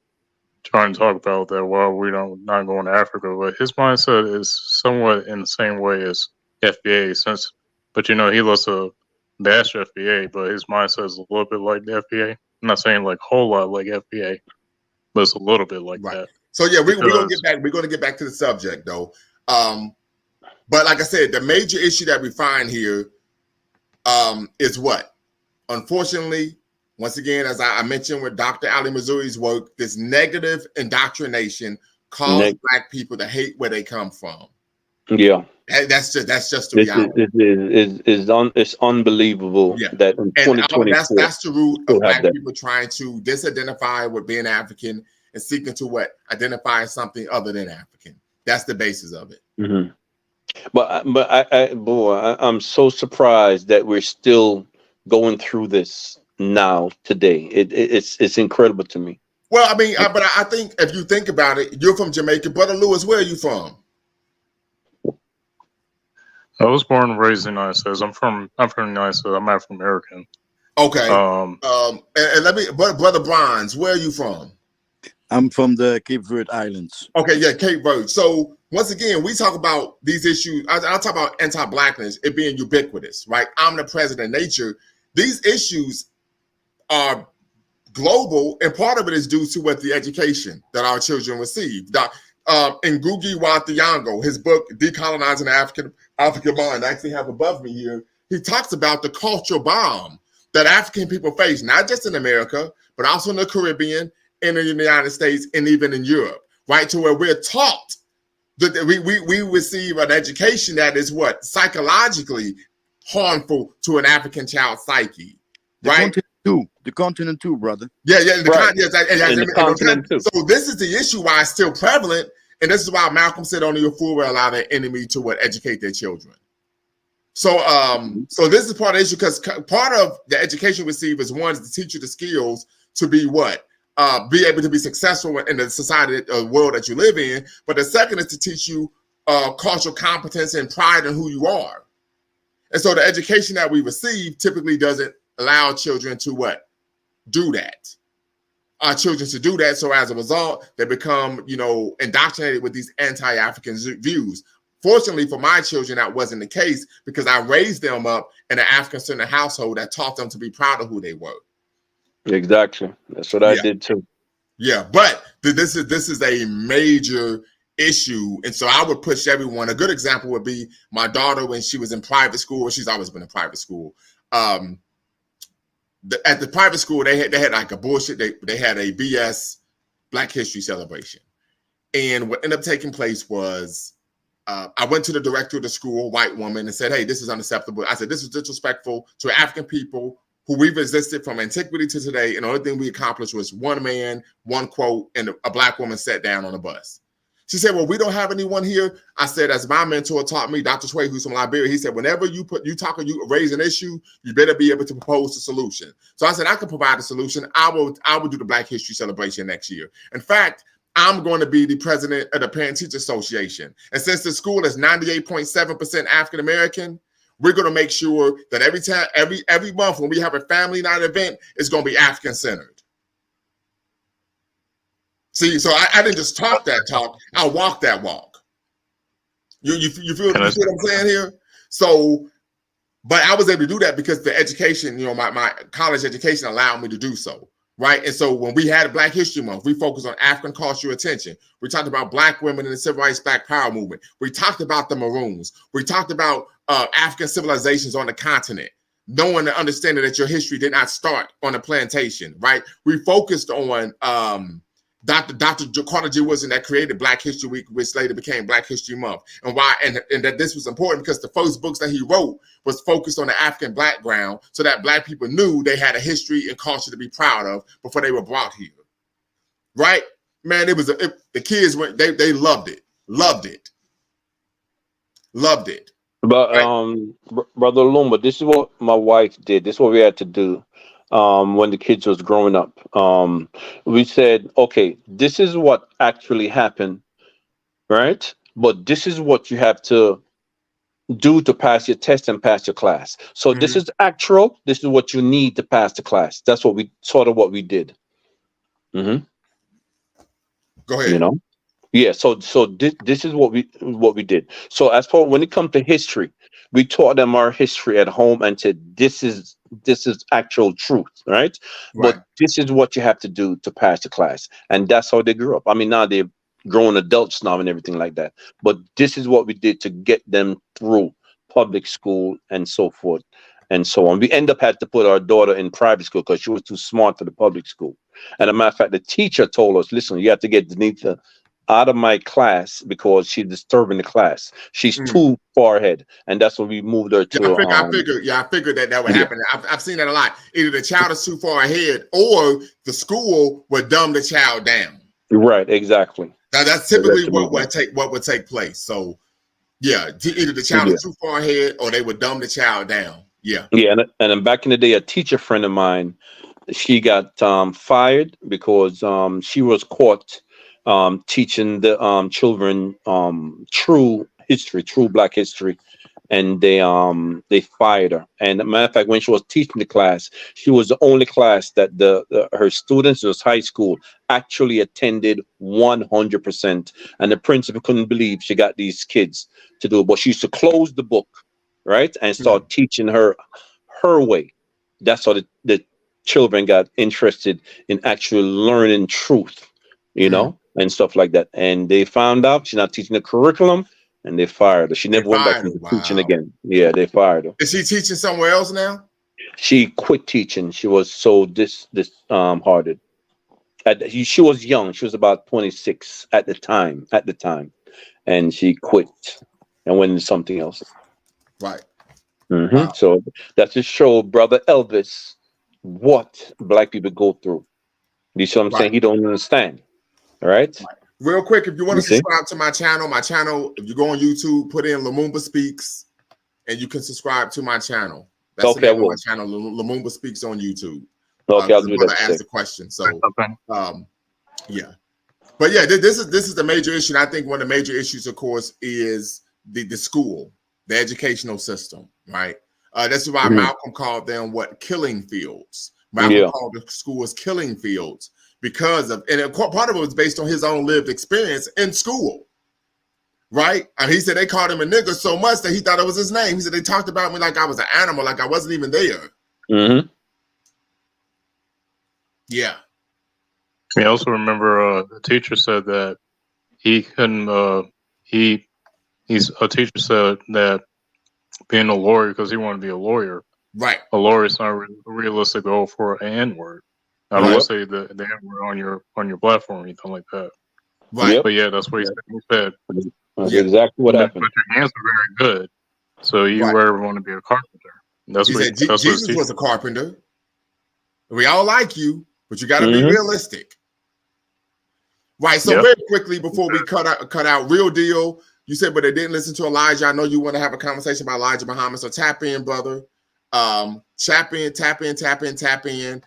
trying to talk about that while we not going to Africa. But his mindset is somewhat in the same way as FBA, but he loves to bash FBA, but his mindset is a little bit like the FBA. I'm not saying like a whole lot like FBA, but it's a little bit like that. So yeah, we're gonna get back. We're gonna get back to the subject though. But like I said, the major issue that we find here is what? Unfortunately, once again, as I mentioned with Dr. Ali Missouri's work, this negative indoctrination caused black people to hate where they come from. Yeah. That's just the reality. It's unbelievable Yeah, that in and 2024 that's the root still of have black that. people trying to disidentify with being African and seeking to identify something other than African. That's the basis of it. Mm-hmm. I'm so surprised that we're still going through this now today. It's incredible to me. Well, I mean, but I think if you think about it, you're from Jamaica, Brother Lewis. Where are you from? I was born and raised in the United States. I'm from the United States. I'm African American. Okay. And let me, Brother Bronze, where are you from? I'm from the Cape Verde Islands. Okay, yeah, Cape Verde. So once again, we talk about these issues. I talk about anti-blackness, it being ubiquitous, right? Omnipresent in nature. These issues are global, and part of it is due to what the education that our children receive. Ngugi wa Thiong'o, his book "Decolonizing the African Mind," I actually have above me here. He talks about the cultural bomb that African people face, not just in America, but also in the Caribbean, in the United States, and even in Europe, right? To where we're taught that we receive an education that is psychologically harmful to an African child's psyche, right? The continent too, brother. Yeah, Right. The continent too. So this is the issue why it's still prevalent, and this is why Malcolm said only a fool will allow their enemy to educate their children. So so this is part of the issue, because part of the education we receive is one, is to teach you the skills to be be able to be successful in the society world that you live in. But the second is to teach you cultural competence and pride in who you are. And so the education that we receive typically doesn't allow children to do that. Our children to do that. So as a result, they become, indoctrinated with these anti-African views. Fortunately for my children, that wasn't the case, because I raised them up in an African-centered household that taught them to be proud of who they were. Exactly. That's what I did too. Yeah, but this is a major issue, and so I would push everyone. A good example would be my daughter when she was in private school. She's always been in private school. At the private school, they had like a bullshit. They had a BS Black History celebration, and what ended up taking place was I went to the director of the school, white woman, and said, "Hey, this is unacceptable." I said, "This is disrespectful to African people who we've existed from antiquity to today, and the only thing we accomplished was one man, one quote, and a Black woman sat down on a bus." She said, "Well, we don't have anyone here." I said, as my mentor taught me, Dr. Sway, who's from Liberia, he said, whenever you raise an issue, you better be able to propose a solution. So I said, I can provide a solution. I will do the Black History celebration next year. In fact, I'm going to be the president of the Parent Teacher Association. And since the school is 98.7% African American, we're going to make sure that every month when we have a family night event, it's going to be African centered. See, so I didn't just talk that talk; I walked that walk. You feel what I'm saying here? So, but I was able to do that because the education, my college education allowed me to do so, right? And so when we had Black History Month, we focused on African cultural attention. We talked about Black women in the Civil Rights Black Power movement. We talked about the Maroons. We talked about African civilizations on the continent, knowing and understanding that your history did not start on a plantation, right? We focused on Dr. Carter G. Woodson that created Black History Week, which later became Black History Month, and that this was important because the first books that he wrote was focused on the African background, so that Black people knew they had a history and culture to be proud of before they were brought here. Right, man? The kids went, they loved it. But right? Brother Lumba, this is what my wife did. This is what we had to do. When the kids was growing up, we said, okay, this is what actually happened, right? But this is what you have to do to pass your test and pass your class. So this is actual. This is what you need to pass the class. That's what we did. Mm-hmm. Go ahead. Yeah. So this is what we did. So as for when it comes to history, we taught them our history at home and said this is actual truth, right? But this is what you have to do to pass the class, and that's how they grew up. I mean, now they're grown adults now and everything like that. But this is what we did to get them through public school and so forth and so on. We end up had to put our daughter in private school because she was too smart for the public school. And as a matter of fact, the teacher told us, listen, you have to get Denita out of my class because she's disturbing the class. She's too far ahead, and that's when we moved her to. I figured that would Yeah. happen. I've seen that a lot. Either the child is too far ahead, or the school would dumb the child down. Right, exactly. Now, that's typically what would take place. So, yeah, either the child is too far ahead, or they would dumb the child down. Yeah. Yeah, and then back in the day, a teacher friend of mine, she got fired because she was caught teaching the children true history, true Black history, and they fired her. And as a matter of fact, when she was teaching the class, she was the only class that her students, it was high school, actually attended 100%. And the principal couldn't believe she got these kids to do it. But she used to close the book, right, and start teaching her way. That's how the children got interested in actually learning truth, and stuff like that. And they found out she's not teaching the curriculum, and they fired her. She never went back into teaching again. Yeah, they fired her. Is she teaching somewhere else now? She quit teaching. She was so hearted. She was young. She was about 26 at the time, and she quit and went into something else. Right. Wow. So that's to show Brother Elvis what Black people go through. You see what I'm saying? He don't understand. All right. Real quick, if you want to subscribe to my channel, if you go on YouTube, put in Lumumba Speaks, and you can subscribe to my channel. That's the name of my channel, Lumumba Speaks on YouTube. Okay, I'll do that. Ask the question. So, yeah. But yeah, this is the major issue. And I think one of the major issues, of course, is the school, the educational system, right? That's why Malcolm called them killing fields. Malcolm called the schools killing fields because of, and part of it was based on his own lived experience in school, right? And he said they called him a nigger so much that he thought it was his name. He said they talked about me like I was an animal, like I wasn't even there. Yeah. I also remember the teacher said that he couldn't. A teacher said that being a lawyer, because he wanted to be a lawyer. Right. A lawyer is not a realistic goal for an N-word. I don't want to say the N-word on your platform or anything like that. Right. But yeah, that's what he said. That's exactly what happened. But your hands are very good, so you ever want to be a carpenter. That's he what said. Jesus was a carpenter. We all like you, but you got to be realistic. Right. So very quickly before we cut out, Real Deal. You said, but they didn't listen to Elijah. I know you want to have a conversation about Elijah Muhammad. So tap in, brother. Tap in.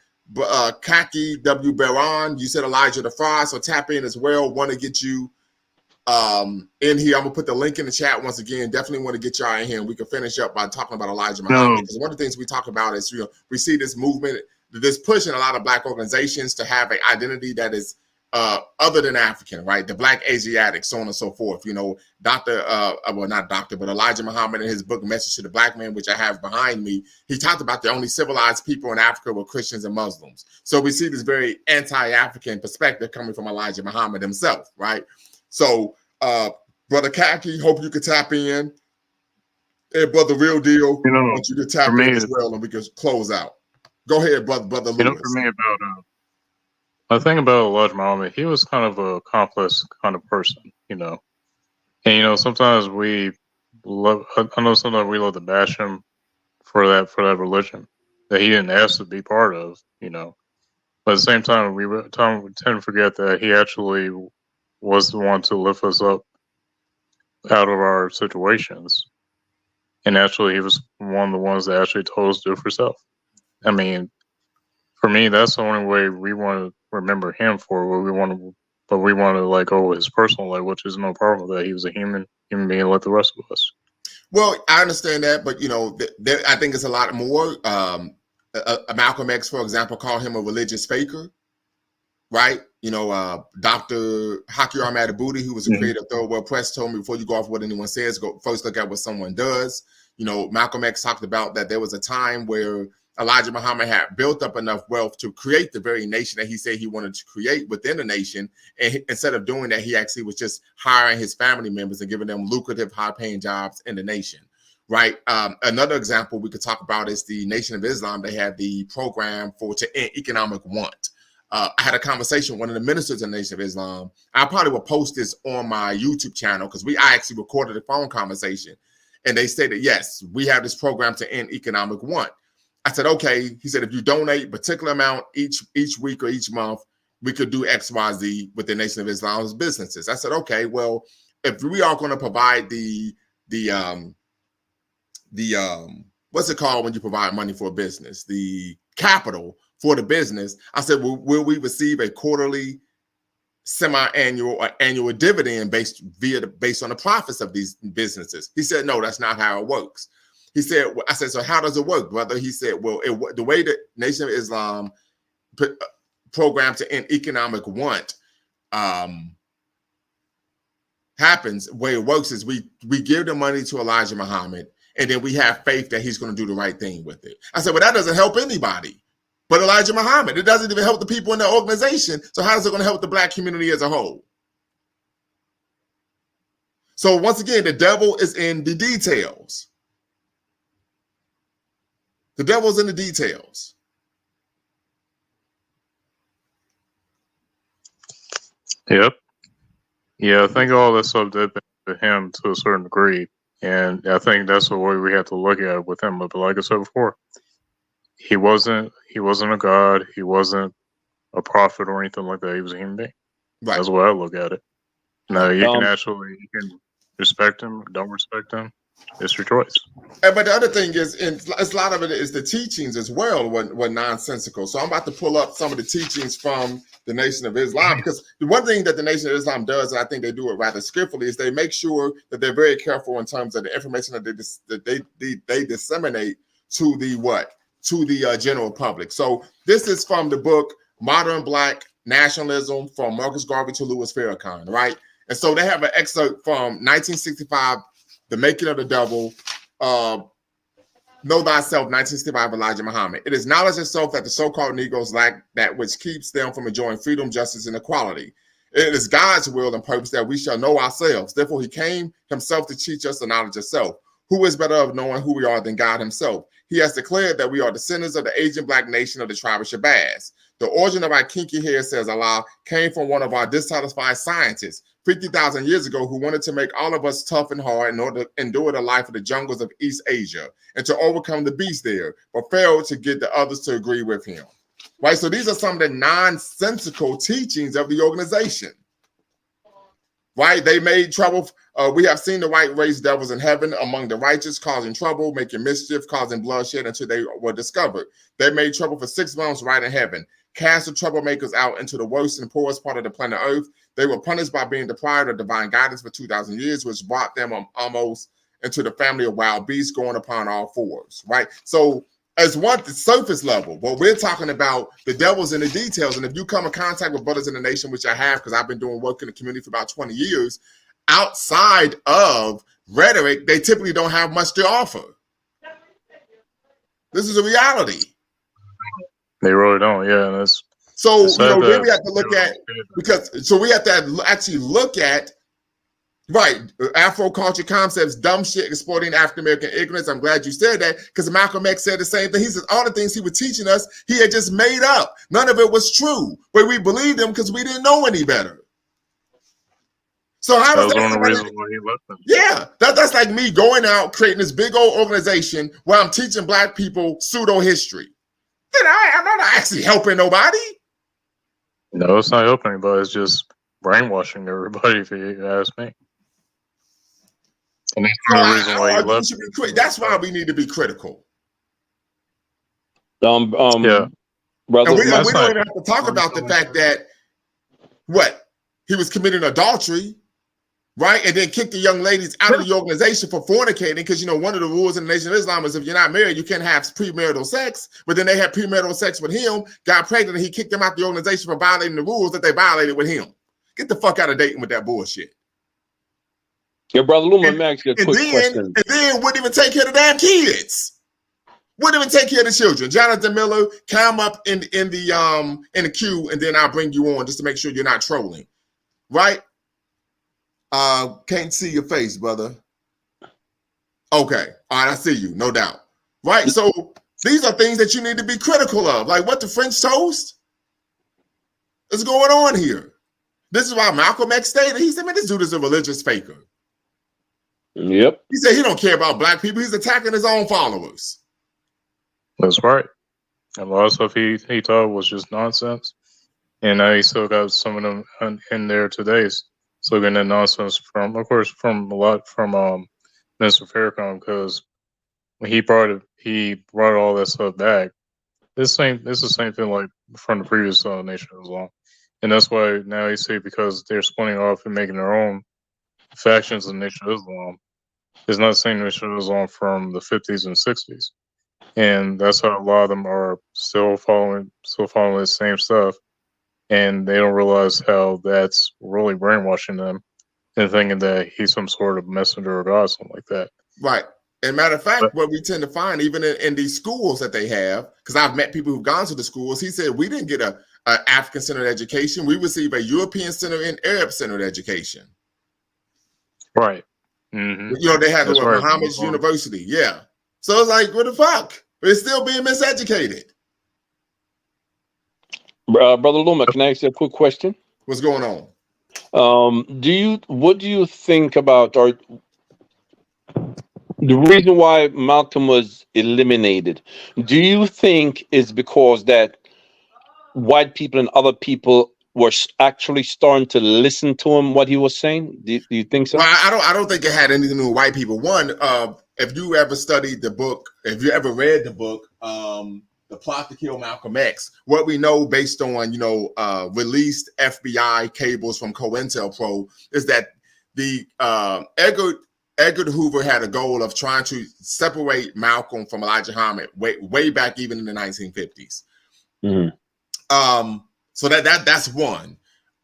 Kaki W. Baron, you said Elijah the Fry, so tap in as well. Want to get you in here. I'm gonna put the link in the chat once again. Definitely want to get y'all in here, and we can finish up by talking about Elijah Muhammad. Because one of the things we talk about is we see this movement, this push in a lot of Black organizations to have an identity that is other than African, right? The Black Asiatic, so on and so forth. Not doctor, but Elijah Muhammad in his book, Message to the Black Man, which I have behind me, he talked about the only civilized people in Africa were Christians and Muslims. So we see this very anti-African perspective coming from Elijah Muhammad himself, right? So, Brother Kaki, hope you could tap in. Hey, Brother Real Deal, I want you to tap in as well, and we can close out. Go ahead, Brother Lewis. For me, the thing about Elijah Muhammad, he was kind of a complex kind of person, And sometimes we love to bash him for that religion that he didn't ask to be part of, But at the same time, we tend to forget that he actually was the one to lift us up out of our situations, and actually, he was one of the ones that actually told us to do it for self. I mean, for me, that's the only way we want to remember him for. What we want to go with his personal life, which is no problem with that. He was a human being like the rest of us. Well, I understand that, but I think it's a lot more. Malcolm X, for example, called him a religious faker, right? Dr. Hakeem Adabudi, who was a creator of Third World Press, told me before you go off what anyone says, go first look at what someone does. Malcolm X talked about that there was a time where Elijah Muhammad had built up enough wealth to create the very nation that he said he wanted to create within the nation. And instead of doing that, he actually was just hiring his family members and giving them lucrative, high-paying jobs in the nation, right? Another example we could talk about is the Nation of Islam. They had the program to end economic want. I had a conversation with one of the ministers of the Nation of Islam. I probably will post this on my YouTube channel because I actually recorded a phone conversation, and they stated, yes, we have this program to end economic want. I said, okay. He said, if you donate a particular amount each week or each month, we could do X, Y, Z with the Nation of Islam's businesses. I said, okay, well, if we are going to provide the what's it called when you provide money for a business? The capital for the business. I said, well, will we receive a quarterly, semi-annual, or annual dividend based on the profits of these businesses? He said, no, that's not how it works. He said, I said, so how does it work, brother? He said, well, the way the Nation of Islam program to end economic want happens, the way it works is we give the money to Elijah Muhammad, and then we have faith that he's going to do the right thing with it. I said, well, that doesn't help anybody but Elijah Muhammad. It doesn't even help the people in the organization. So how is it going to help the black community as a whole? So once again, the devil is in the details. The devil's in the details. Yep. Yeah, I think all this stuff did benefit him to a certain degree. And I think that's the way we have to look at it with him. But like I said before, he wasn't a god. He wasn't a prophet or anything like that. He was a human being. Right. That's the way I look at it. Now you can respect him, don't respect him. It's your choice. But the other thing is, and a lot of it is the teachings as well were nonsensical. So I'm about to pull up some of the teachings from the Nation of Islam, because the one thing that the Nation of Islam does, and I think they do it rather skillfully, is they make sure that they're very careful in terms of the information that they disseminate to the general public. So this is from the book Modern Black Nationalism, from Marcus Garvey to Louis Farrakhan, right? And so they have an excerpt from 1965, The Making of the Devil, Know Thyself, 1965, Elijah Muhammad. It is knowledge itself that the so-called Negroes lack that which keeps them from enjoying freedom, justice, and equality. It is God's will and purpose that we shall know ourselves. Therefore, he came himself to teach us the knowledge of self. Who is better of knowing who we are than God himself? He has declared that we are descendants of the Asian black nation of the tribe of Shabazz. The origin of our kinky hair, says Allah, came from one of our dissatisfied scientists 50,000 years ago, who wanted to make all of us tough and hard in order to endure the life of the jungles of East Asia and to overcome the beast there, but failed to get the others to agree with him. Right? So these are some of the nonsensical teachings of the organization. Right? They made trouble. We have seen the white race devils in heaven among the righteous, causing trouble, making mischief, causing bloodshed until they were discovered. They made trouble for 6 months right in heaven, cast the troublemakers out into the worst and poorest part of the planet Earth. They were punished by being deprived of divine guidance for 2,000 years, which brought them almost into the family of wild beasts going upon all fours, right? So as one the surface level, but we're talking about the devil's in the details. And if you come in contact with brothers in the nation, which I have, because I've been doing work in the community for about 20 years, outside of rhetoric, they typically don't have much to offer. This is a reality. They really don't, yeah. And that's so, then we have to look at, we have to actually look at, right, Afro culture concepts, dumb shit, exploiting African-American ignorance. I'm glad you said that, because Malcolm X said the same thing. He said all the things he was teaching us, he had just made up. None of it was true, but we believed him because we didn't know any better. So how does that one of the reasons why he left them? Yeah, that's like me going out, creating this big old organization where I'm teaching black people pseudo-history. Then I'm not actually helping nobody. No, it's not helping anybody. It's just brainwashing everybody, if you ask me. And that's the reason why he left. That's why we need to be critical. Yeah. Brother, and we don't even have to talk about the fact that he was committing adultery, right? And then kicked the young ladies out of the organization for fornicating, because one of the rules in the Nation of Islam is if you're not married, you can't have premarital sex. But then they had premarital sex with him, got pregnant, and he kicked them out of the organization for violating the rules that they violated with him. Get the fuck out of dating with that bullshit. Yeah, Brother Luma, Max, a quick question. And then wouldn't even take care of the damn kids. Wouldn't even take care of the children. Jonathan Miller, come up in the queue, and then I'll bring you on just to make sure you're not trolling. Right? Can't see your face, brother. Okay. All right, I see you, no doubt. Right? So these are things that you need to be critical of. Like what, the French toast? is going on here? This is why Malcolm X stated, he said, man, this dude is a religious faker. Yep. He said he don't care about black people. He's attacking his own followers. That's right. A lot of stuff he thought was just nonsense. And now he still got some of them in there today. Still getting that nonsense from, of course, from Mr. Farrakhan, because when he brought all that stuff back. It's the same thing like from the previous Nation of Islam, and that's why now you see, because they're splitting off and making their own factions of Nation of Islam. It's not the same Nation of Islam from the 50s and 60s, and that's how a lot of them are still following the same stuff, and they don't realize how that's really brainwashing them and thinking that he's some sort of messenger of God, something like that. Right. And matter of fact, what we tend to find, even in these schools that they have, because I've met people who've gone to the schools, he said, we didn't get a African-centered education. We received a European-centered and Arab-centered education. Right. Mm-hmm. You know, they had Muhammad's University. Yeah. So it's like, what the fuck? But it's still being miseducated. Brother Luma, can I ask you a quick question? What's going on? What do you think about, or the reason why Malcolm was eliminated, do you think is because that white people and other people were actually starting to listen to him, what he was saying? Do you think so? Well, I don't think it had anything to do with white people. One, if you ever studied the book, if you ever read the book, The Plot to Kill Malcolm X, what we know based on, released FBI cables from COINTELPRO is that the Edgar Hoover had a goal of trying to separate Malcolm from Elijah Muhammad way back even in the 1950s. Mm-hmm. So that's one.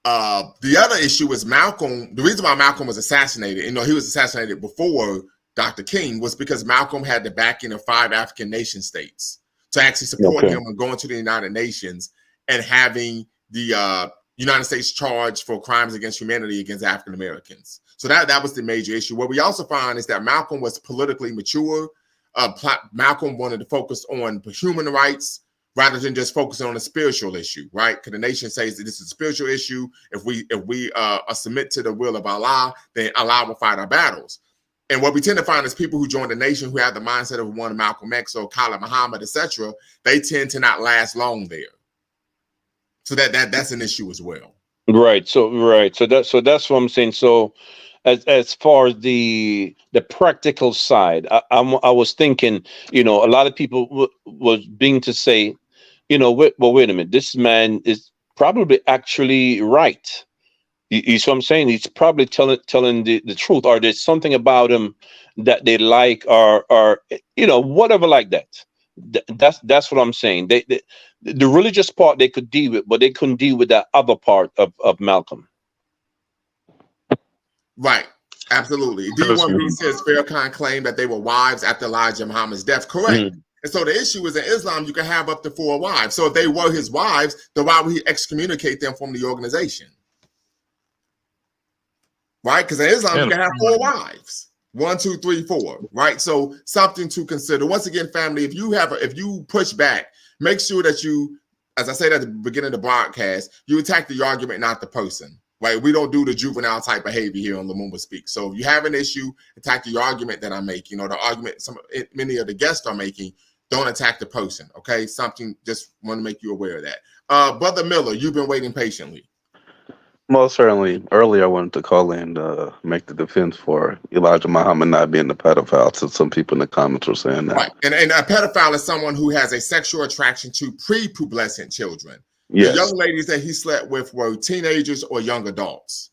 The other issue is Malcolm. The reason why Malcolm was assassinated, he was assassinated before Dr. King, was because Malcolm had the backing of 5 African nation states to actually support him and going to the United Nations and having the United States charged for crimes against humanity against African Americans. So that was the major issue. What we also find is that Malcolm was politically mature. Malcolm wanted to focus on human rights rather than just focusing on a spiritual issue, right? Because the nation says that this is a spiritual issue. If we submit to the will of Allah, then Allah will fight our battles. And what we tend to find is people who join the nation who have the mindset of one Malcolm X or Khalid Muhammad, etc., they tend to not last long there. So that's an issue as well. Right. So that's what I'm saying. So as far as the practical side, I was thinking, a lot of people was being to say, wait a minute, this man is probably actually right. You see what I'm saying? He's probably telling the truth, or there's something about him that they like, or whatever like that. That's what I'm saying. The religious part they could deal with, but they couldn't deal with that other part of Malcolm. Right. Absolutely. D1B says Farrakhan claimed that they were wives after Elijah Muhammad's death. Correct. Mm-hmm. And so the issue is in Islam, you can have up to 4 wives. So if they were his wives, then why would he excommunicate them from the organization? Right? Because in Islam, you can have 4 wives. 1, 2, 3, 4. Right? So something to consider. Once again, family, if you push back, make sure that you, as I said at the beginning of the broadcast, you attack the argument, not the person. Right? We don't do the juvenile type behavior here on Lumumba Speak. So if you have an issue, attack the argument that I make. The argument many of the guests are making. Don't attack the person. Okay? Something, just want to make you aware of that. Brother Miller, you've been waiting patiently. Most certainly. Earlier, I wanted to call in make the defense for Elijah Muhammad not being a pedophile, since some people in the comments were saying that. Right. And a pedophile is someone who has a sexual attraction to prepubescent children. Yes. The young ladies that he slept with were teenagers or young adults.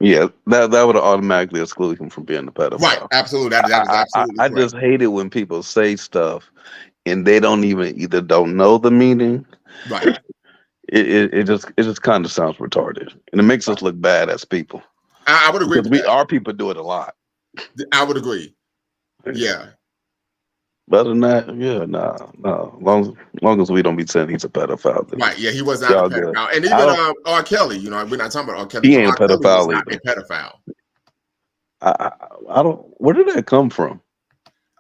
Yeah, that would have automatically excluded him from being a pedophile. Right. Absolutely. That is absolutely I just hate it when people say stuff and they don't know the meaning. Right. It just kind of sounds retarded, and it makes us look bad as people. I would agree. Because our people do it a lot. I would agree. Yeah. But other than that, yeah, no. Long as we don't be saying he's a pedophile. Right. Yeah, he was not a pedophile. Good. And even R. Kelly, we're not talking about R. Kelly. He ain't a pedophile. Not a pedophile. I don't. Where did that come from?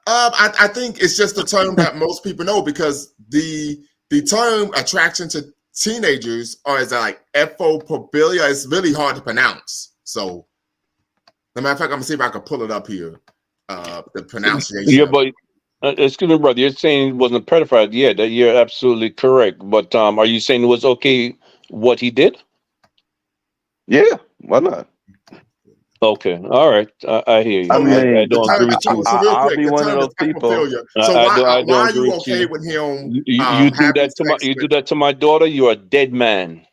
I think it's just a term that most people know, because the term attraction to teenagers are as like ephophilia. It's really hard to pronounce. So, as a matter of fact, I'm gonna see if I can pull it up here. The pronunciation. Yeah, but excuse me, brother. You're saying it wasn't a pedophile. Yeah, that you're absolutely correct. But are you saying it was okay what he did? Yeah, why not? Okay, all right. I hear you. I I mean, don't agree with you. So real I'll quick, be the one of term is those people. ephophilia. So I why don't are you agree with okay you. with him You do having that to my sex with? do that to my daughter. You're a dead man.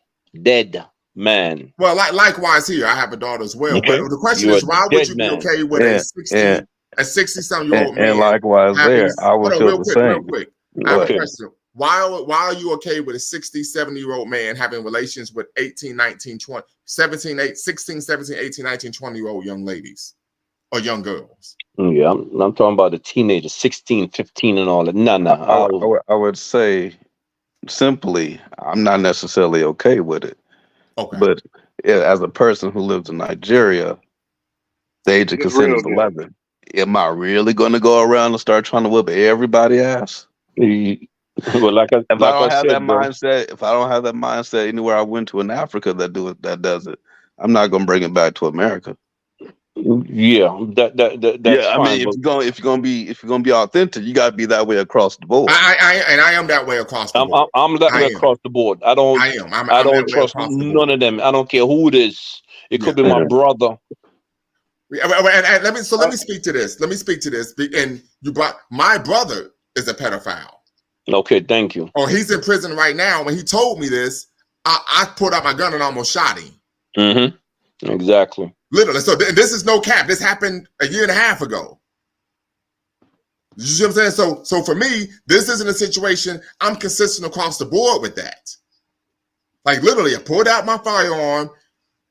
Dead man. Well, likewise here, I have a daughter as well. But Okay, the question you're a is, why would dead you be man. okay with And and 60-some-year-old and man likewise having? there, I would Hold on, feel real the quick, real same. quick. I Go have a ahead. Okay. question. Why are you okay with a 60-70-year-old man having relations with 18, 19, 20, 17, 8, 16, 17, 18, 19, 20-year-old young ladies or young girls? Yeah, I'm talking about the teenagers, 16, 15 and all that. I would say simply, I'm not necessarily okay with it. Okay. But as a person who lives in Nigeria, the age of Just consent real is good. 11. Am I really going to go around and start trying to whip everybody ass? Well, like I If I don't have that said, bro. mindset, if I don't have that mindset anywhere I went to in Africa that does it, I'm not going to bring it back to America. Yeah, that's Yeah, I fine. mean, But if you're gonna be authentic, you got to be that way across the board. I am that way across the board. I'm that way across the board. I don't I'm that way trust across the none board. of them. I don't care who it is. It could be my brother. And let me speak to this. And you brought my brother is a pedophile. Okay, thank you. Oh, he's in prison right now. When he told me this, I pulled out my gun and almost shot him. Mm-hmm. Exactly. Literally. So this is no cap. This happened a year and a half ago. You see what I'm saying? So for me, this isn't a situation. I'm consistent across the board with that. Like literally, I pulled out my firearm.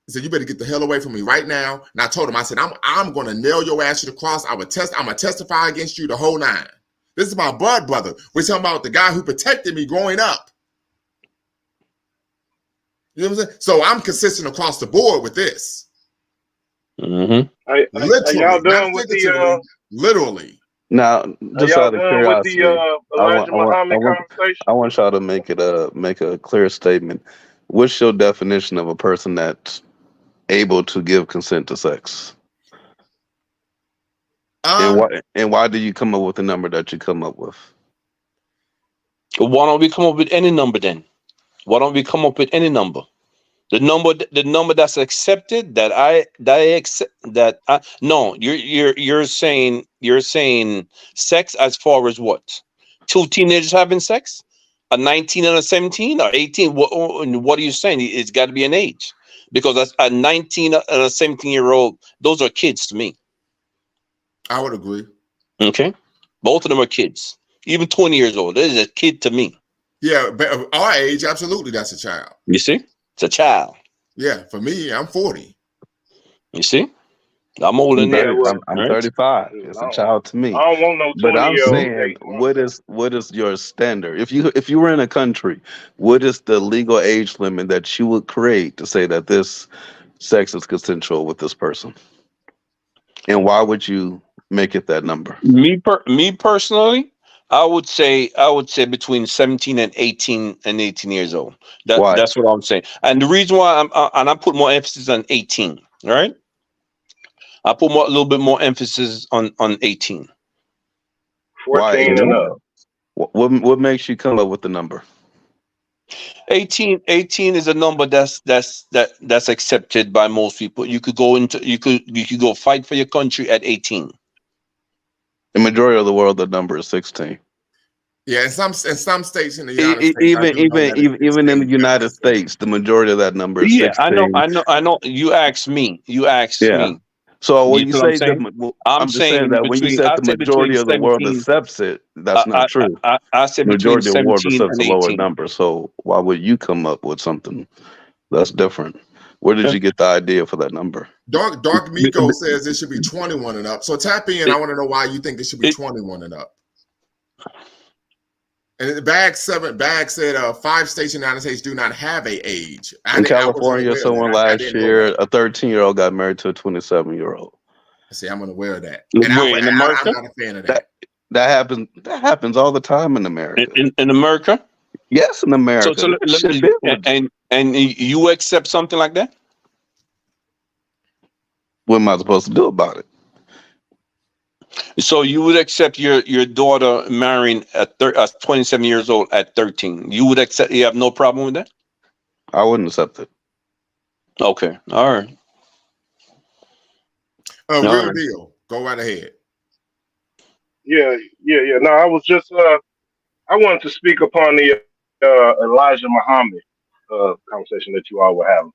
He said, "You better get the hell away from me right now." And I told him, I said, "I'm going to nail your ass to the cross. I'm going to testify against you the whole nine. This is my blood brother. We're talking about the guy who protected me growing up." You know what I'm saying? So I'm consistent across the board with this. Mm-hmm. Are y'all done with the literally? Now, just out of curiosity, Elijah Muhammad conversation? I want y'all to make a clear statement. What's your definition of a person that's able to give consent to sex? And why do you come up with the number that you come up with? Why don't we come up with any number then? Why don't we come up with any number? The number that's accepted no, you're saying sex as far as what? Two teenagers having sex? A 19 and a 17 or 18? What are you saying? It's got to be an age, because that's a 19 and a 17-year-old. Those are kids to me. I would agree. Okay, both of them are kids. Even 20 years old, that is a kid to me. Yeah, but our age, absolutely, that's a child. You see, it's a child. Yeah, for me, I'm 40. You see, I'm older than that. I'm 35. It's a child to me. I don't want no 20-year-old. But I'm saying, what is your standard? If you were in a country, what is the legal age limit that you would create to say that this sex is consensual with this person? And why would you make it that number? Me personally, I would say between 17 and 18 years old. That's what I'm saying. And the reason why I put more emphasis on 18, right? I put a little bit more emphasis on 18. 14 and up. What makes you come up with the number? 18 is a number that's accepted by most people. You could go fight for your country at 18. The majority of the world, the number is 16. Yeah, in some states in the United States, even in the United States, the majority of that number is 16. I know. You asked me. Me. So when you say I'm just saying that when you said the majority of the world accepts it, that's not true. I said majority of the world 17 accepts a and lower 18. number. So why would you come up with something that's different? Where did you get the idea for that number? Dark Miko says it should be 21 and up. So tap in. I want to know why you think it should be 21 and up. And Bag said 5 states in the United States do not have a age. In California, someone last year, a 13-year-old got married to a 27-year-old. See, I'm unaware of that. And in America, I'm not a fan of that. That happens all the time in America. In America? Yes, in America. So This shit been and you accept something like that? What am I supposed to do about it? So you would accept your daughter marrying at 27 years old at 13? You would accept? You have no problem with that? I wouldn't accept it. Okay, all right. Real deal. Go right ahead. Yeah. No, I was just I wanted to speak upon the Elijah Muhammad conversation that you all were having.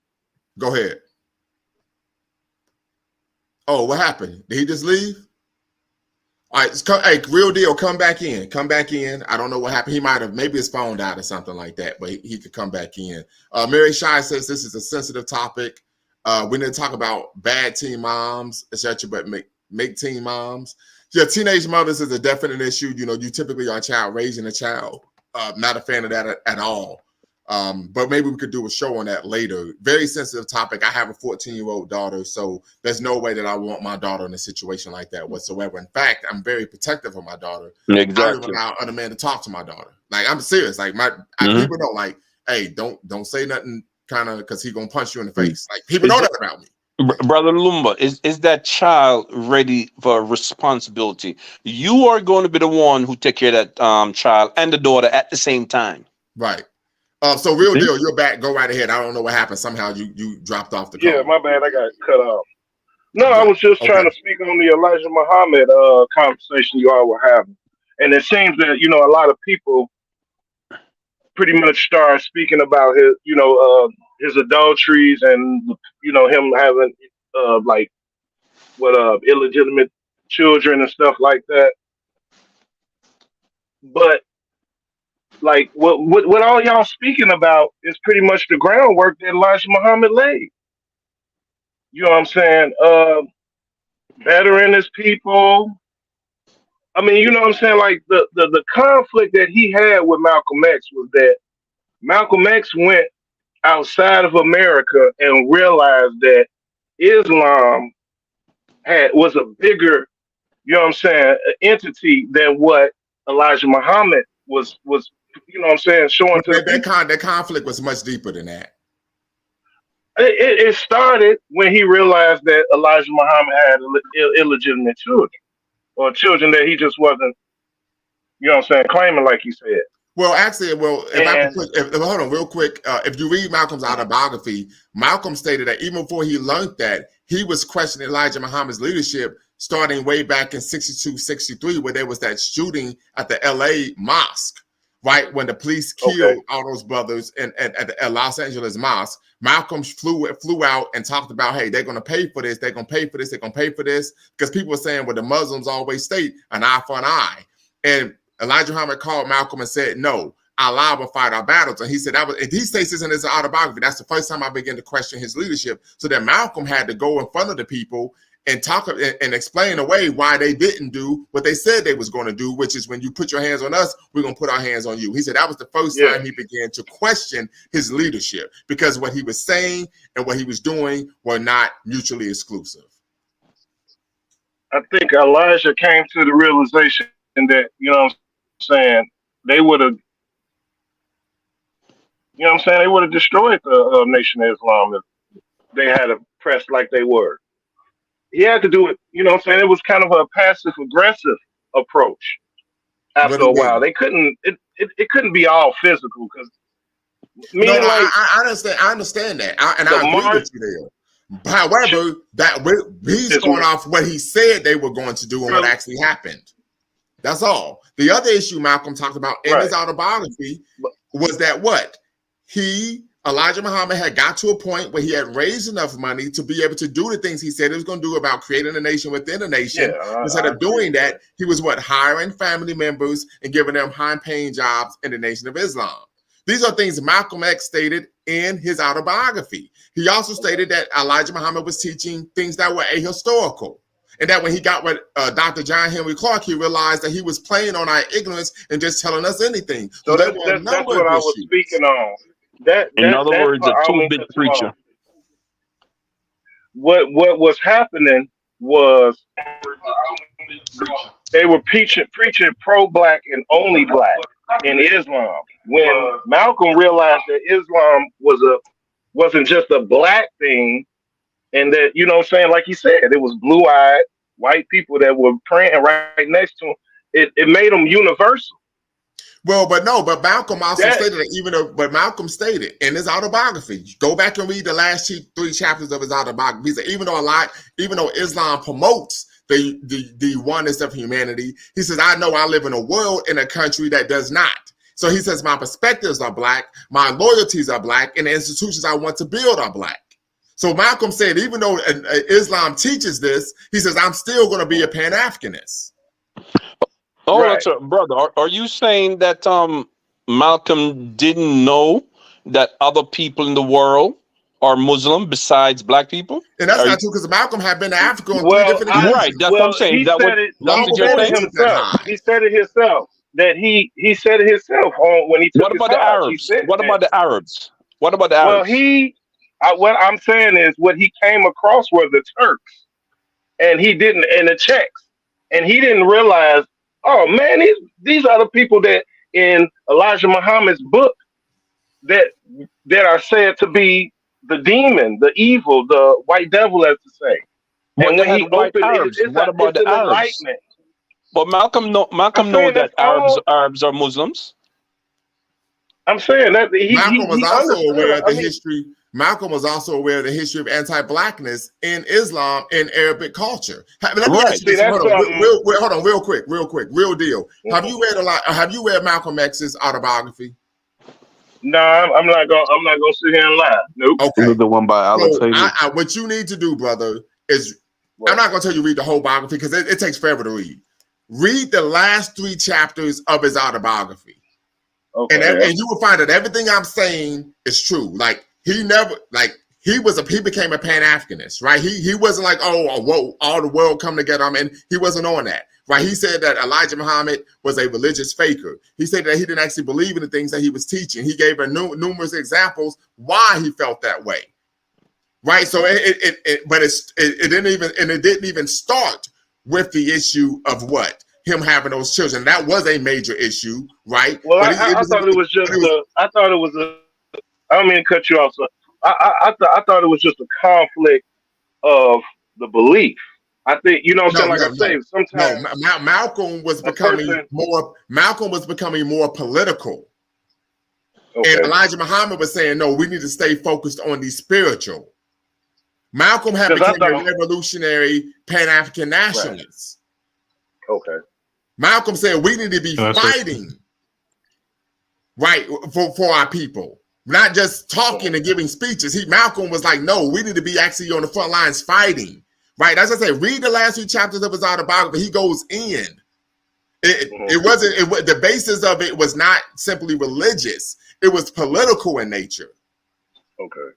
Go ahead. Oh, what happened? Did he just leave? All right, hey, real deal, come back in. Come back in. I don't know what happened. He might have, maybe his phone died or something like that, but he could come back in. Mary Shai says this is a sensitive topic. We need to talk about bad teen moms, etc., but make teen moms. Yeah, teenage mothers is a definite issue. You know, you typically are a child raising a child. Not a fan of that at all. But maybe we could do a show on that later. Very sensitive topic. I have a 14-year-old daughter, so there's no way that I want my daughter in a situation like that whatsoever. In fact, I'm very protective of my daughter. Exactly. I don't allow other men to talk to my daughter. Like, I'm serious. Like, people know, like, hey, don't say nothing, kind of, because he's gonna punch you in the face. Like, people know that about me. Brother Lumba, is that child ready for responsibility? You are going to be the one who take care of that child and the daughter at the same time. Right. So real deal, you're back. Go right ahead. I don't know what happened. Somehow you dropped off the call. Yeah, my bad. I got cut off. No, I was just trying to speak on the Elijah Muhammad conversation you all were having, and it seems that a lot of people pretty much start speaking about his his adulteries and him having like illegitimate children and stuff like that. But like what all y'all speaking about is pretty much the groundwork that Elijah Muhammad laid. You know what I'm saying? Bettering his people. I mean, you know what I'm saying? Like the conflict that he had with Malcolm X was that Malcolm X went outside of America and realized that Islam was a bigger, you know what I'm saying, entity than what Elijah Muhammad was you know what I'm saying, showing to that conflict was much deeper than that. It started when he realized that Elijah Muhammad had illegitimate children, or children that he just wasn't, you know what I'm saying, claiming like he said. Well, actually, hold on real quick. If you read Malcolm's autobiography, Malcolm stated that even before he learned that, he was questioning Elijah Muhammad's leadership starting way back in 62, 63, where there was that shooting at the LA mosque, right? When the police killed all those brothers at the Los Angeles mosque. Malcolm flew out and talked about, hey, they're going to pay for this. They're going to pay for this. They're going to pay for this. Because people were saying, well, the Muslims always state an eye for an eye. And Elijah Muhammad called Malcolm and said, no, Allah will fight our battles. And he said, and he states this in his autobiography. That's the first time I began to question his leadership. So that Malcolm had to go in front of the people and talk and explain away why they didn't do what they said they was going to do, which is when you put your hands on us, we're going to put our hands on you. He said that was the first time he began to question his leadership, because what he was saying and what he was doing were not mutually exclusive. I think Elijah came to the realization that, you know what I'm saying, they would have, you know what I'm saying, they would have destroyed the Nation of Islam if they had pressed like they were. He had to do it, you know what I'm saying? It was kind of a passive aggressive approach. After a while, they couldn't. It couldn't be all physical, because I understand that, and I agree with you there. However, he's going off what he said they were going to do and what actually happened. That's all. The other issue Malcolm talked about in his autobiography was that Elijah Muhammad had got to a point where he had raised enough money to be able to do the things he said he was going to do about creating a nation within a nation. Instead of doing that, he was hiring family members and giving them high-paying jobs in the Nation of Islam. These are things Malcolm X stated in his autobiography. He also stated that Elijah Muhammad was teaching things that were ahistorical. And that when he got with Dr. John Henry Clark, he realized that he was playing on our ignorance and just telling us anything. So that's what I was speaking on. In other words, a two-bit preacher. What was happening was they were preaching pro-black and only black. in Islam. When Malcolm realized that Islam wasn't just a black thing, and that, you know what I'm saying, like he said, it was blue-eyed white people that were praying right next to him. It made them universal. Well, but Malcolm also That stated that but Malcolm stated in his autobiography, go back and read the last 3 chapters of his autobiography. He said, even though Islam promotes the oneness of humanity, he says, I know I live in a world, in a country that does not. So he says, my perspectives are black, my loyalties are black, and the institutions I want to build are black. So Malcolm said, even though Islam teaches this, he says, I'm still going to be a Pan-Africanist. Oh, right. that's brother. Are you saying that Malcolm didn't know that other people in the world are Muslim besides black people? And that's Are you, not true, because Malcolm had been to Africa on 3 Well, different right? occasions, That's what I'm saying. Is he that said it. that's long what He you're before said it he saying? took that himself. high. He said it himself that he said it himself on when he took What his about the Hajj. He Arabs? said What that. about the Arabs? What about the Well, Arabs? what I'm saying is what he came across were the Turks, and and the Czechs, and he didn't realize. Oh man, these are the people that in Elijah Muhammad's book that are said to be the demon, the evil, the white devil, as to say. But And they when had he white opened it, Arabs. What about it's the an Arabs? enlightenment. But I'm Malcolm know saying that that's all. Arabs are Muslims. I'm saying that Malcolm was he also understood. aware of the history. Malcolm was also aware of the history of anti-blackness in Islam and Arabic culture. Let me ask Right. you See, this. that's Hold on, something. hold on, real quick, real deal. Have Mhm. you read a lot? Have you read Malcolm X's autobiography? No, I'm not gonna sit here and lie. Nope. Okay. The one by Alex So Haley. what you need to do, brother, is I'm What? not going to tell you read the whole biography because it takes forever to read. Read the last 3 chapters of his autobiography. And Okay. you will find that everything I'm saying is true. Like he became a Pan-Africanist, right? He wasn't like, whoa, all the world come together. I mean, he wasn't on that, right? He said that Elijah Muhammad was a religious faker. He said that he didn't actually believe in the things that he was teaching. He gave numerous examples why he felt that way, right? So it didn't even start with the issue of what him having those children. That was a major issue, right? Well, But I thought it was just a. I thought it was a. I don't mean to cut you off, so I thought it was just a conflict of the belief. I think, you know what I'm no, saying. Like I no, say, no, no. sometimes a person. Malcolm was becoming more political, and Okay. Elijah Muhammad was saying, no, we need to stay focused on the spiritual. Malcolm had Because I become a thought. Pan-African Right. nationalist. Okay. Malcolm said we need to be And that's what, fighting, right, for our people, not just talking and giving speeches. Malcolm was like, no, we need to be actually on the front lines fighting, right? As I said, read the last 3 chapters of his autobiography. He goes in. It wasn't the basis of it was not simply religious. It was political in nature. Okay.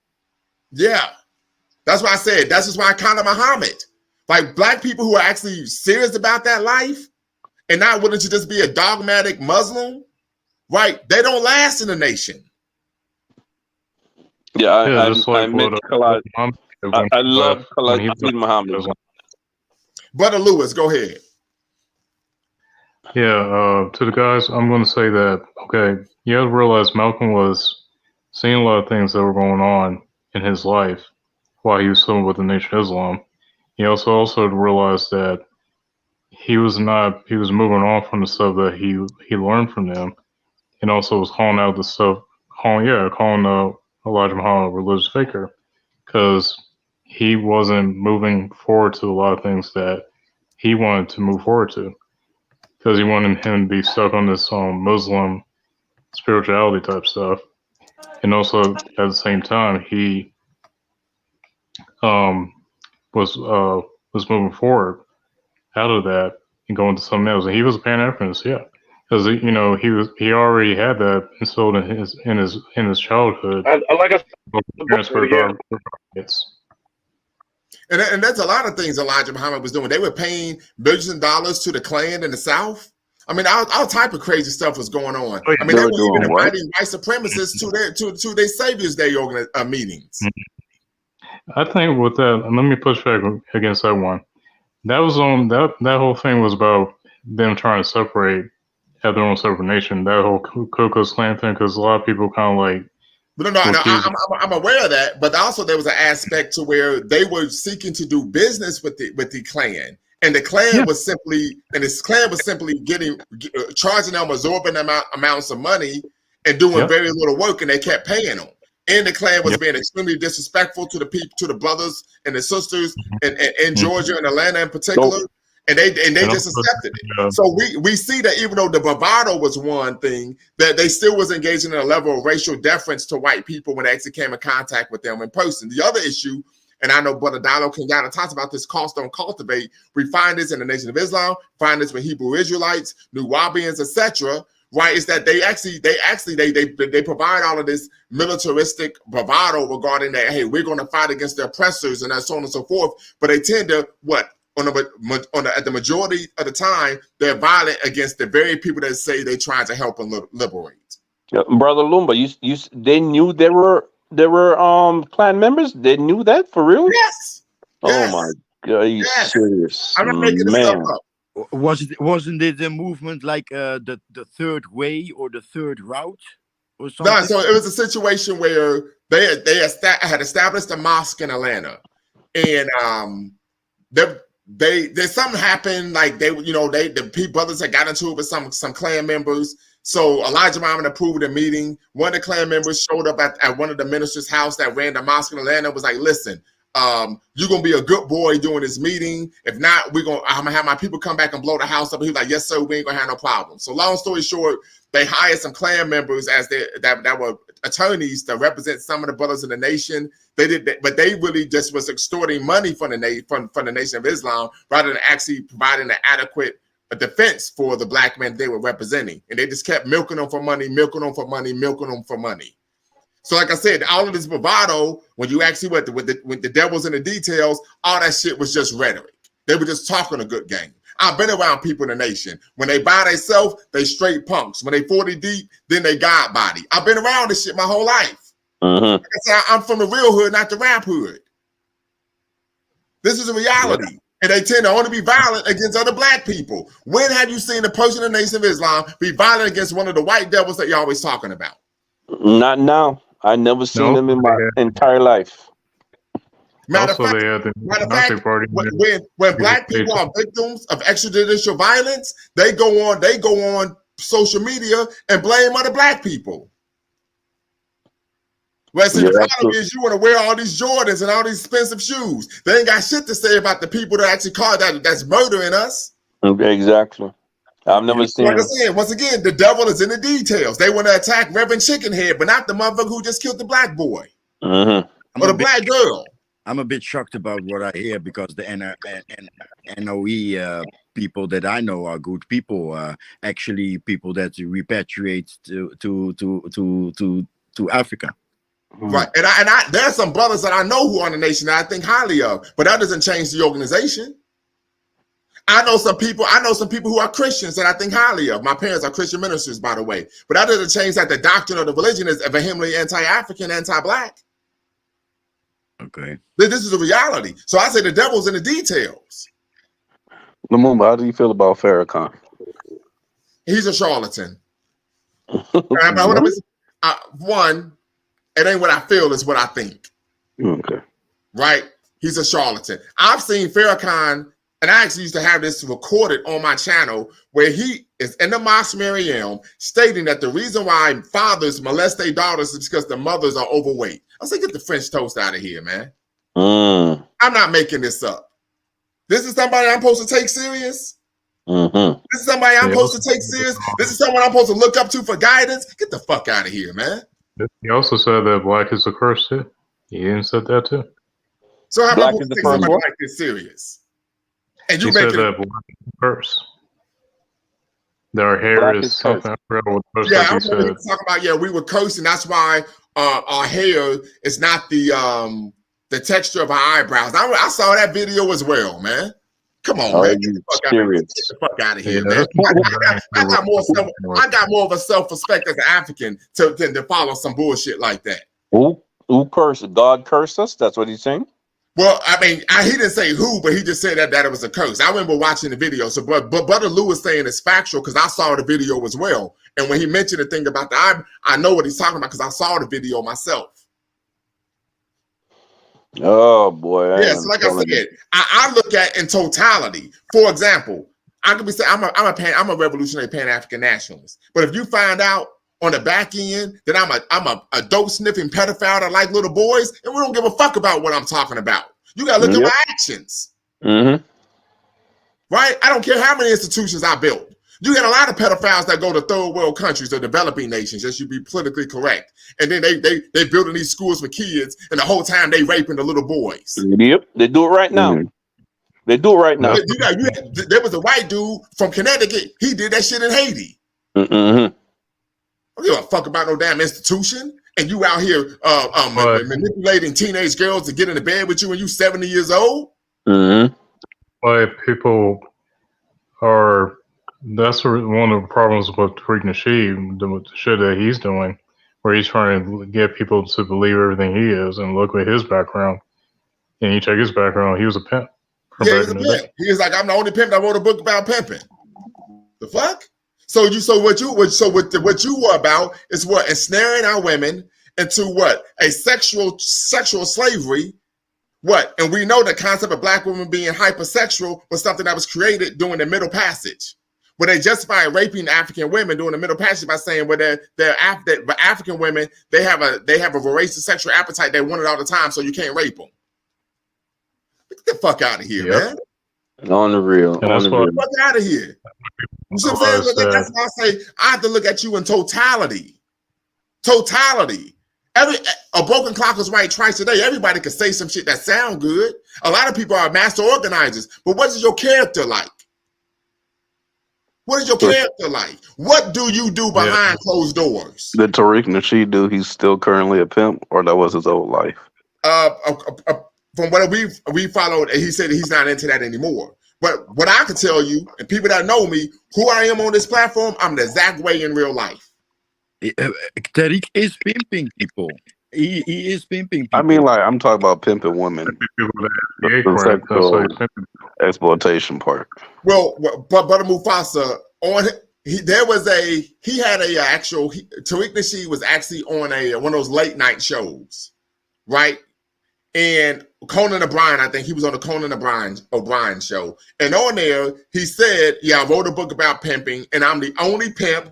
Yeah. That's why I said, that's just why I counted Muhammad. Like black people who are actually serious about that life and not willing to just be a dogmatic Muslim, right? They don't last in the nation. Yeah, yeah, just I like met what Khalid. Muhammad did I when love Khalid he Muhammad. left. Brother Lewis, go ahead. Yeah, to the guys, I'm going to say that, okay, you have to realize Malcolm was seeing a lot of things that were going on in his life while he was still with the Nation of Islam. He also realized that he was moving on from the stuff that he learned from them, and also was calling out the stuff, calling Elijah Muhammad a religious faker, because he wasn't moving forward to a lot of things that he wanted to move forward to, because he wanted him to be stuck on this Muslim spirituality type stuff, and also at the same time he um, was moving forward out of that and going to something else. And he was a Pan-Africanist, yeah, because he already had that instilled in his childhood. Like I said, the book Parents said, yeah. And that's a lot of things Elijah Muhammad was doing. They were paying millions of dollars to the Klan in the South. I mean, all type of crazy stuff was going on. I mean, They they were were even doing what? inviting white supremacists to their Savior's Day meetings. I think with that, let me push back against that one. That was on that whole thing was about them trying to separate have their own separate nation. That whole Ku Klux Klan thing, because a lot of people kind of like. But no, I'm aware of that. But also there was an aspect to where they were seeking to do business with the Klan, and the Klan was simply getting charging them absorbent amounts of money and doing very little work, and they kept paying them. And the Klan was being extremely disrespectful to the people, to the brothers and the sisters in Georgia and Atlanta in particular. And they just accepted it. So we see that even though the bravado was one thing, that they still was engaging in a level of racial deference to white people when they actually came in contact with them in person. The other issue, and I know Brother Dilo Kenyatta talks about this, cost don't cultivate. We find this in the Nation of Islam, find this with Hebrew Israelites, Nuwabians, etc. Right? Is that they provide all of this militaristic bravado regarding that, hey, we're going to fight against the oppressors and so on and so forth. But they tend to at the majority of the time, they're violent against the very people that say they're trying to help and liberate. Yeah, Brother Lumba, they knew they were Klan members. They knew that for real. Yes. Oh my God, are you serious? I'm not making this stuff up. Wasn't it a movement like the third way or the third route or something? No, so it was a situation where they had established a mosque in Atlanta, and something happened, like the brothers had got into it with some Klan members. So Elijah Muhammad approved a meeting. One of the Klan members showed up at one of the ministers' house that ran the mosque in Atlanta, was like, listen, you're gonna be a good boy during this meeting. If not, I'm gonna have my people come back and blow the house up. And he was like, yes, sir, we ain't gonna have no problem. So long story short, they hired some Klan members as that were attorneys to represent some of the brothers in the nation. They did that, but they really just was extorting money from the Nation of Islam rather than actually providing an adequate defense for the black men they were representing. And they just kept milking them for money, milking them for money, milking them for money. So like I said, all of this bravado, when you actually went with the devil's in the details, all that shit was just rhetoric. They were just talking a good game. I've been around people in the nation. When they buy themselves, they straight punks. When they 40 deep, then they God body. I've been around this shit my whole life. Like I said, I'm from the real hood, not the rap hood. This is a reality. And they tend to only be violent against other black people. When have you seen a person in the Nation of Islam be violent against one of the white devils that you're always talking about? Not now. I never seen them in my entire life. Matter of fact, when black people are victims of extrajudicial violence, they go on social media and blame other black people. Well, see, the problem is you want to wear all these Jordans and all these expensive shoes. They ain't got shit to say about the people that actually that's murdering us. Exactly. I've never seen. Like I said, once again, the devil is in the details. They want to attack Reverend Chickenhead, but not the motherfucker who just killed the black boy or the black girl. I'm a bit shocked about what I hear, because the NOE people that I know are good people. Actually, people that repatriate to Africa. Right, and I there's some brothers that I know who are on the nation that I think highly of, but that doesn't change the organization. I know some people who are Christians that I think highly of. My parents are Christian ministers, by the way, but that doesn't change that the doctrine of the religion is vehemently anti-African, anti-black. Okay, this is a reality. So I say the devil's in the details. Lumumba, how do you feel about Farrakhan? He's a charlatan. One, it ain't what I feel, it's what I think. Okay. Right? He's a charlatan. I've seen Farrakhan, and I actually used to have this recorded on my channel, where he is in the Mosque Mariam stating that the reason why fathers molest their daughters is because the mothers are overweight. I say, get the French toast out of here, man. I'm not making this up. This is somebody I'm supposed to take serious? This is somebody I'm supposed to take serious? This is someone I'm supposed to look up to for guidance? Get the fuck out of here, man. He also said that black is a curse too. He even said that too. So how am I supposed to take somebody like this serious? And you said that black is a curse. Their hair is something. I'm talking about, we were cursing. That's why our hair is not the texture of our eyebrows. I saw that video as well, man. Come on, man. Get the fuck out of here, man. I got more of a self-respect as an African than to follow some bullshit like that. Who cursed? God cursed us? That's what he's saying? Well, I mean, he didn't say who, but he just said that it was a curse. I remember watching the video. So, but Brother Lou was saying it's factual because I saw the video as well. And when he mentioned the thing about I know what he's talking about because I saw the video myself. Oh boy! Yes, like I said, I look at in totality. For example, I could be saying I'm a revolutionary Pan-African nationalist. But if you find out on the back end that I'm a dope sniffing pedophile that like little boys, and we don't give a fuck about what I'm talking about. You gotta look at my actions. Mm-hmm. Right? I don't care how many institutions I built. You got a lot of pedophiles that go to third world countries or developing nations, just to be politically correct. And then they building these schools for kids, and the whole time they raping the little boys. Yep, they do it right now. Mm-hmm. They do it right now. There was a white dude from Connecticut. He did that shit in Haiti. Mm-hmm. I don't give a fuck about no damn institution. And you out here manipulating teenage girls to get into bed with you when you 70 years old. Mm-hmm. Why people are. That's one of the problems with Tariq Nasheed, the shit that he's doing, where he's trying to get people to believe everything he is. And look at his background. And you check his background, he was a pimp. Yeah, he was a pimp. He was like, I'm the only pimp that wrote a book about pimping. The fuck? So what you were about is what? Ensnaring our women into what? A sexual slavery. What? And we know the concept of black women being hypersexual was something that was created during the Middle Passage, where they justify raping African women during the Middle Passage by saying, well, they're African women, they have a voracious sexual appetite, they want it all the time, so you can't rape them. Get the fuck out of here, man. On the real. Get the fuck out of here. You see what I'm saying? That's why I say I have to look at you in totality. Totality. A broken clock is right twice a day. Everybody can say some shit that sound good. A lot of people are master organizers, but what is your character like? What is your character like? What do you do behind closed doors? Did Tariq Nasheed do? He's still currently a pimp, or that was his old life? From what we followed, he said he's not into that anymore. But what I can tell you, and people that know me, who I am on this platform, I'm the exact way in real life. Tariq is pimping people. He is pimping people. I mean, like, I'm talking about pimping women. The sexual exploitation part. Well, but Brother Mufasa, Tariq Nasheed was actually on one of those late night shows, right? And Conan O'Brien, I think he was on the Conan O'Brien show. And on there, he said, I wrote a book about pimping, and I'm the only pimp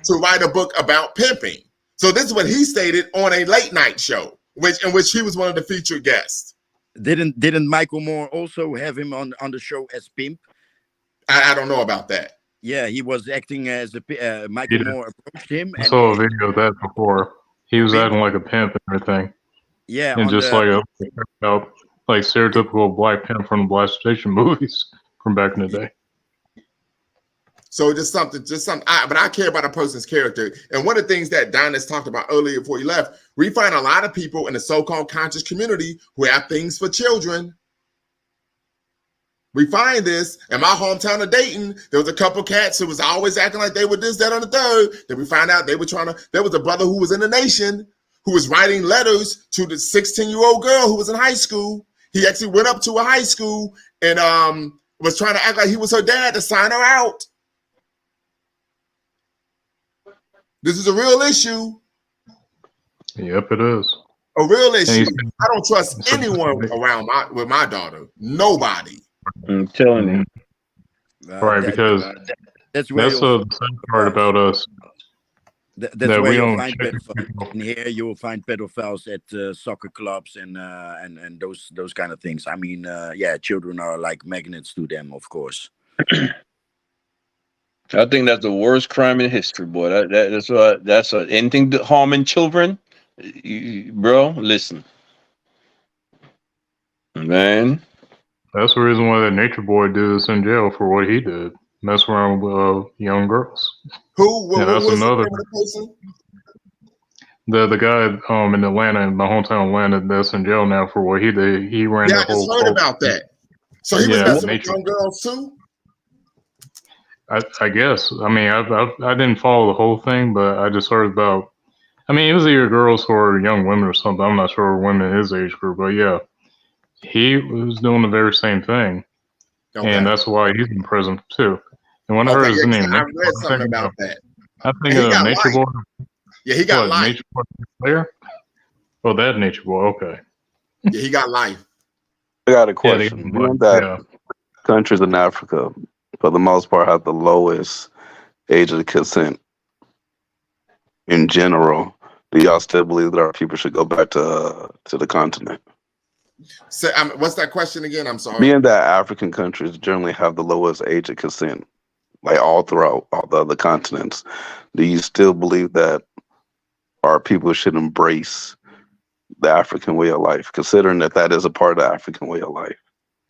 to write a book about pimping. So this is what he stated on a late night show, in which he was one of the featured guests. Didn't Michael Moore also have him on the show as pimp? I don't know about that. Yeah, he was acting as a Michael Moore approached him. I saw a video of that before. He was acting like a pimp and everything. Yeah, and just like stereotypical black pimp from the blaxploitation movies from back in the day. So just something. But I care about a person's character. And one of the things that Donis talked about earlier before he left, we find a lot of people in the so-called conscious community who have things for children. We find this in my hometown of Dayton. There was a couple cats who was always acting like they were this, that, and the third. Then we find out there was a brother who was in the nation who was writing letters to the 16-year-old girl who was in high school. He actually went up to a high school and was trying to act like he was her dad to sign her out. This is a real issue. Yep, it is. A real issue. I don't trust anyone around with my daughter. Nobody. I'm telling you. Right, because that's the sad part about us. That's where you'll find pedophiles. In here, you will find pedophiles at soccer clubs and those kind of things. I mean, children are like magnets to them, of course. I think that's the worst crime in history, boy. That's anything harming children, bro. Listen, man. That's the reason why that nature boy dude is in jail for what he did. Mess around with young girls. Who? What was another person? The guy in Atlanta, in my hometown Atlanta, that's in jail now for what he did. He ran the whole. I just heard about that. So he was messing with young girls too. I guess. I mean, I didn't follow the whole thing, but I just heard about. I mean, it was either girls or young women or something. I'm not sure women his age group, but yeah. He was doing the very same thing, Okay. and that's why he's in prison too. And when I Okay, heard his yeah, name, I Nature read Boy, something about that. I think And he got Nature life. Boy. Yeah, he got What, life. Nature Boy Slayer? Oh, that Nature Boy. Okay. Yeah, he got life. I got a Yeah, they, question. Being that yeah. countries in Africa, for the most part, have the lowest age of consent in general, do y'all still believe that our people should go back to the continent? So, what's that question again? I'm sorry. Being that African countries generally have the lowest age of consent, like all throughout all the other continents, do you still believe that our people should embrace the African way of life, considering that that is a part of the African way of life?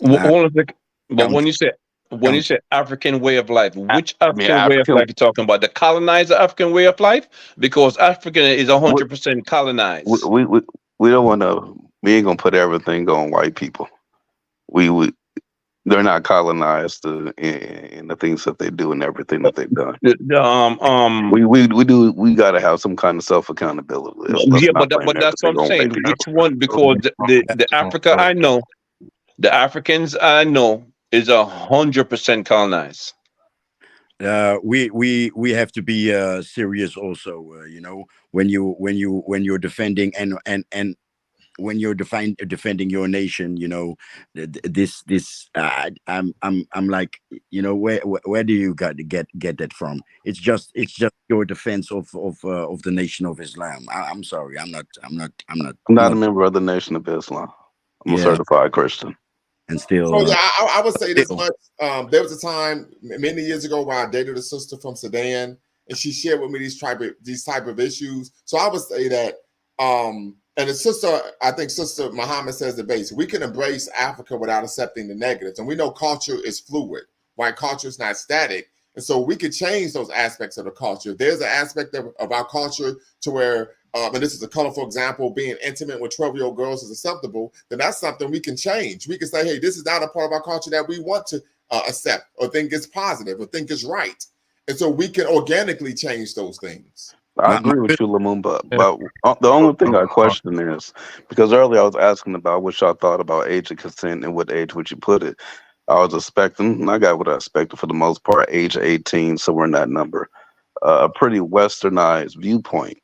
Nah, Hold on a second. But count, when you count. say African way of life, which I mean, African way of African. life you talking about? The colonizer African way of life? Because African is 100% We colonized. we we, we don't want to. We ain't gonna put everything on white people. We they're not colonized in the things that they do and everything that they've done. We got to have some kind of self accountability. Let's Yeah, not blame but that's what everything I'm on white saying. people. Which one? Because the Africa I know, the Africans I know is 100% colonized. We have to be serious also. When you're defending and when you're defending your nation, I'm like, where do you got to get that from? It's just your defense of the nation of Islam. I'm sorry, I'm I'm not a not. member of the Nation of Islam. I'm a Yeah, certified Christian. and So still, yeah, I would say this still, much. There was a time many years ago where I dated a sister from Sudan, and she shared with me these type of issues. So I would say that, and the sister, I think Sister Muhammad says the base. We can embrace Africa without accepting the negatives, and we know culture is fluid. Right, culture is not static, and so we could change those aspects of the culture. There's an aspect of our culture to where, and this is a colorful example, being intimate with 12-year-old girls is acceptable, then that's something we can change. We can say, hey, this is not a part of our culture that we want to accept or think is positive or think is right. And so we can organically change those things. I my agree with you, Lumumba. But the only thing I question is because earlier I was asking about what y'all thought about age of consent and what age would you put it. I was expecting, and I got what I expected for the most part, age of 18, somewhere in that number. A pretty westernized viewpoint.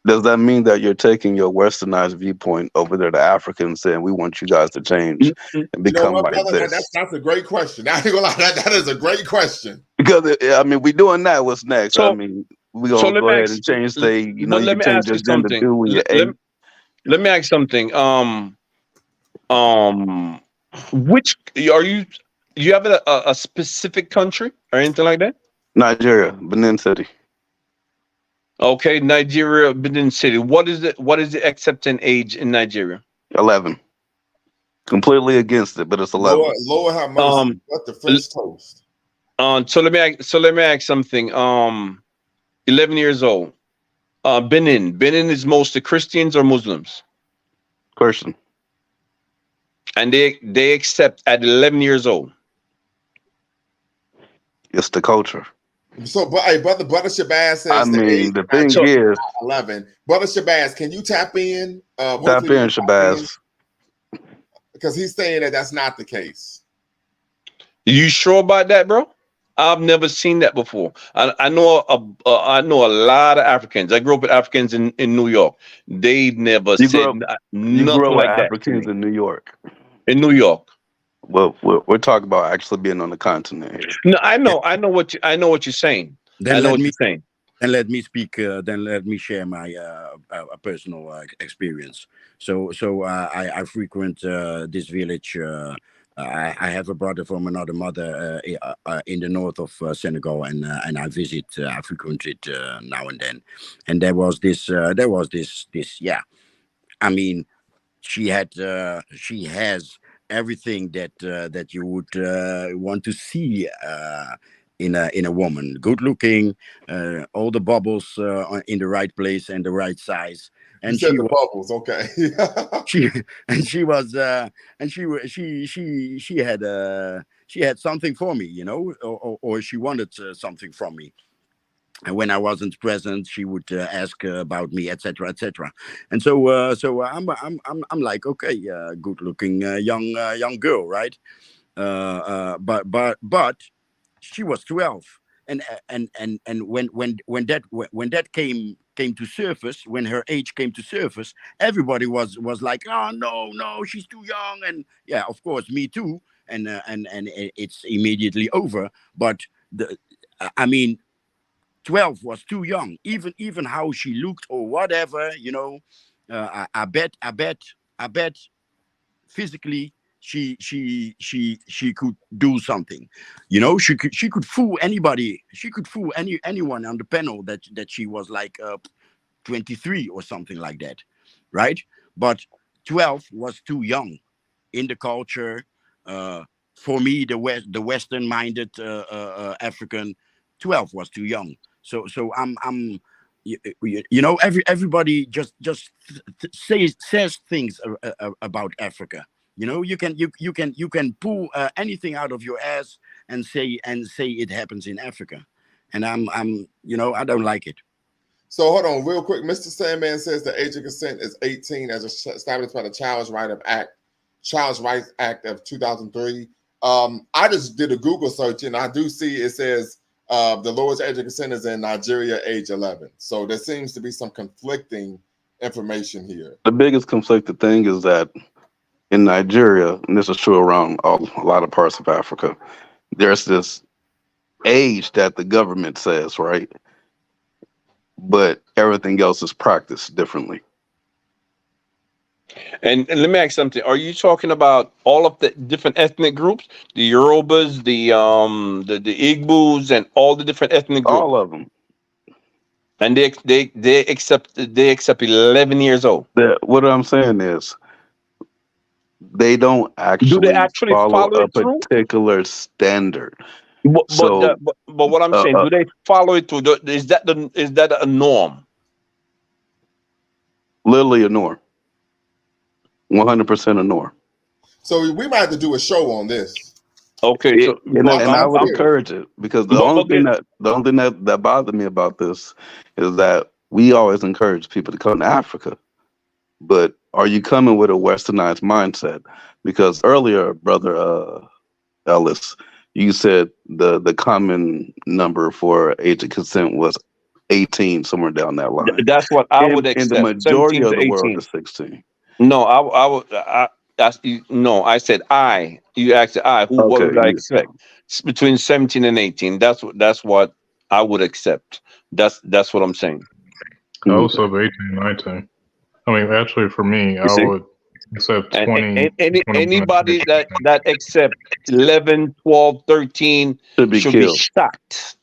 Does that mean that you're taking your westernized viewpoint over there to Africans saying we want you guys to change and You know become what, like brother? this? That's a great question. I ain't gonna lie, that is a great question. Because I mean, we doing that. What's next? I So mean, we so gonna let go me ahead ask. and change. Say, But you let can me change ask your you gender something. too when you're eight. Let me ask something. Um, which are you? You have a specific country or anything like that? Nigeria, Benin City, Okay, Nigeria, Benin City. What is it? What is the accepting age in Nigeria? 11. Completely against it, but it's 11. Lord have mercy. Um, What the l- French toast? so let me ask something. 11 years old. Benin is mostly Christians or Muslims, Question. and they accept at 11 years old. It's the culture. So, but hey, brother Shabazz I says the age mean, in the thing So Nigeria is is, not 11. Brother Shabazz, can you tap in? tap Hopefully you in, can tap in Shabazz. because he's saying that that's not the case. you sure about that, bro? I've never seen that before. I know a lot of Africans. I grew up with Africans in New York. They never You grew said up. You grew nothing up with like that to Africans me in New York. in New York. Well, we're talking about actually being on the continent here. No, yeah. I know what you're saying. I Then know let what me you're saying. let me speak. Then let me share my personal experience. I frequent this village. I have a brother from another mother in the north of Senegal, and I visit. I frequent it now and then. And there was this. Yeah. I mean, she has everything that you would want to see in a woman. Good looking, all the bubbles in the right place and the right size. You And said she the was bubbles, okay. she and she was and she had something for me, or she wanted something from me. And when I wasn't present, she would ask about me, etc., etc. And so I'm like, okay, good-looking young girl, right? But she was 12, and when that came to surface, when her age came to surface, everybody was like, oh no, she's too young, and yeah, of course, me too, and it's immediately over. But I mean, 12 was too young. Even how she looked or whatever, I bet physically she could do something. She could fool anybody. She could fool anyone on the panel that she was like 23 or something like that, right? But 12 was too young in the culture. Uh, for me, the Western minded African, 12 was too young. So I'm everybody just says things about Africa. You can pull anything out of your ass and say it happens in Africa, and I don't like it. So hold on, real quick. Mr. Sandman says the age of consent is 18, as established by the Child's Rights Act of 2003. I just did a Google search, and I do see it says the lowest age of consent is in Nigeria, age 11. So there seems to be some conflicting information here. The biggest conflicted thing is that in Nigeria, and this is true around a lot of parts of Africa, there's this age that the government says, right? But everything else is practiced differently. And let me ask something. Are you talking about all of the different ethnic groups, the Yorubas, the Igbos, and all the different ethnic groups? All of them. And they accept 11 years old. What I'm saying is they don't Do they actually actually follow follow a it through? particular standard. But So, what I'm saying, do they follow it through? Is that a norm? literally a norm. 100% a norm. So we might have to do a show on this. Okay, so And I would encourage it, because the only thing that bothered me about this is that we always encourage people to come to Africa, but are you coming with a westernized mindset? Because earlier, brother Ellis, you said the common number for age of consent was 18, somewhere down that line. That's what I would In the accept. majority 17 of to the world 18. is 16. No, I would. No, I said I. You asked I. What would I Okay. expect? It's between 17 and 18. That's what I would accept. That's what I'm saying. I was sub 18, 19. I mean, actually, for me, You I see? would accept And 20. 21, anybody that accept 11, 12, 13 should be should be killed. shot.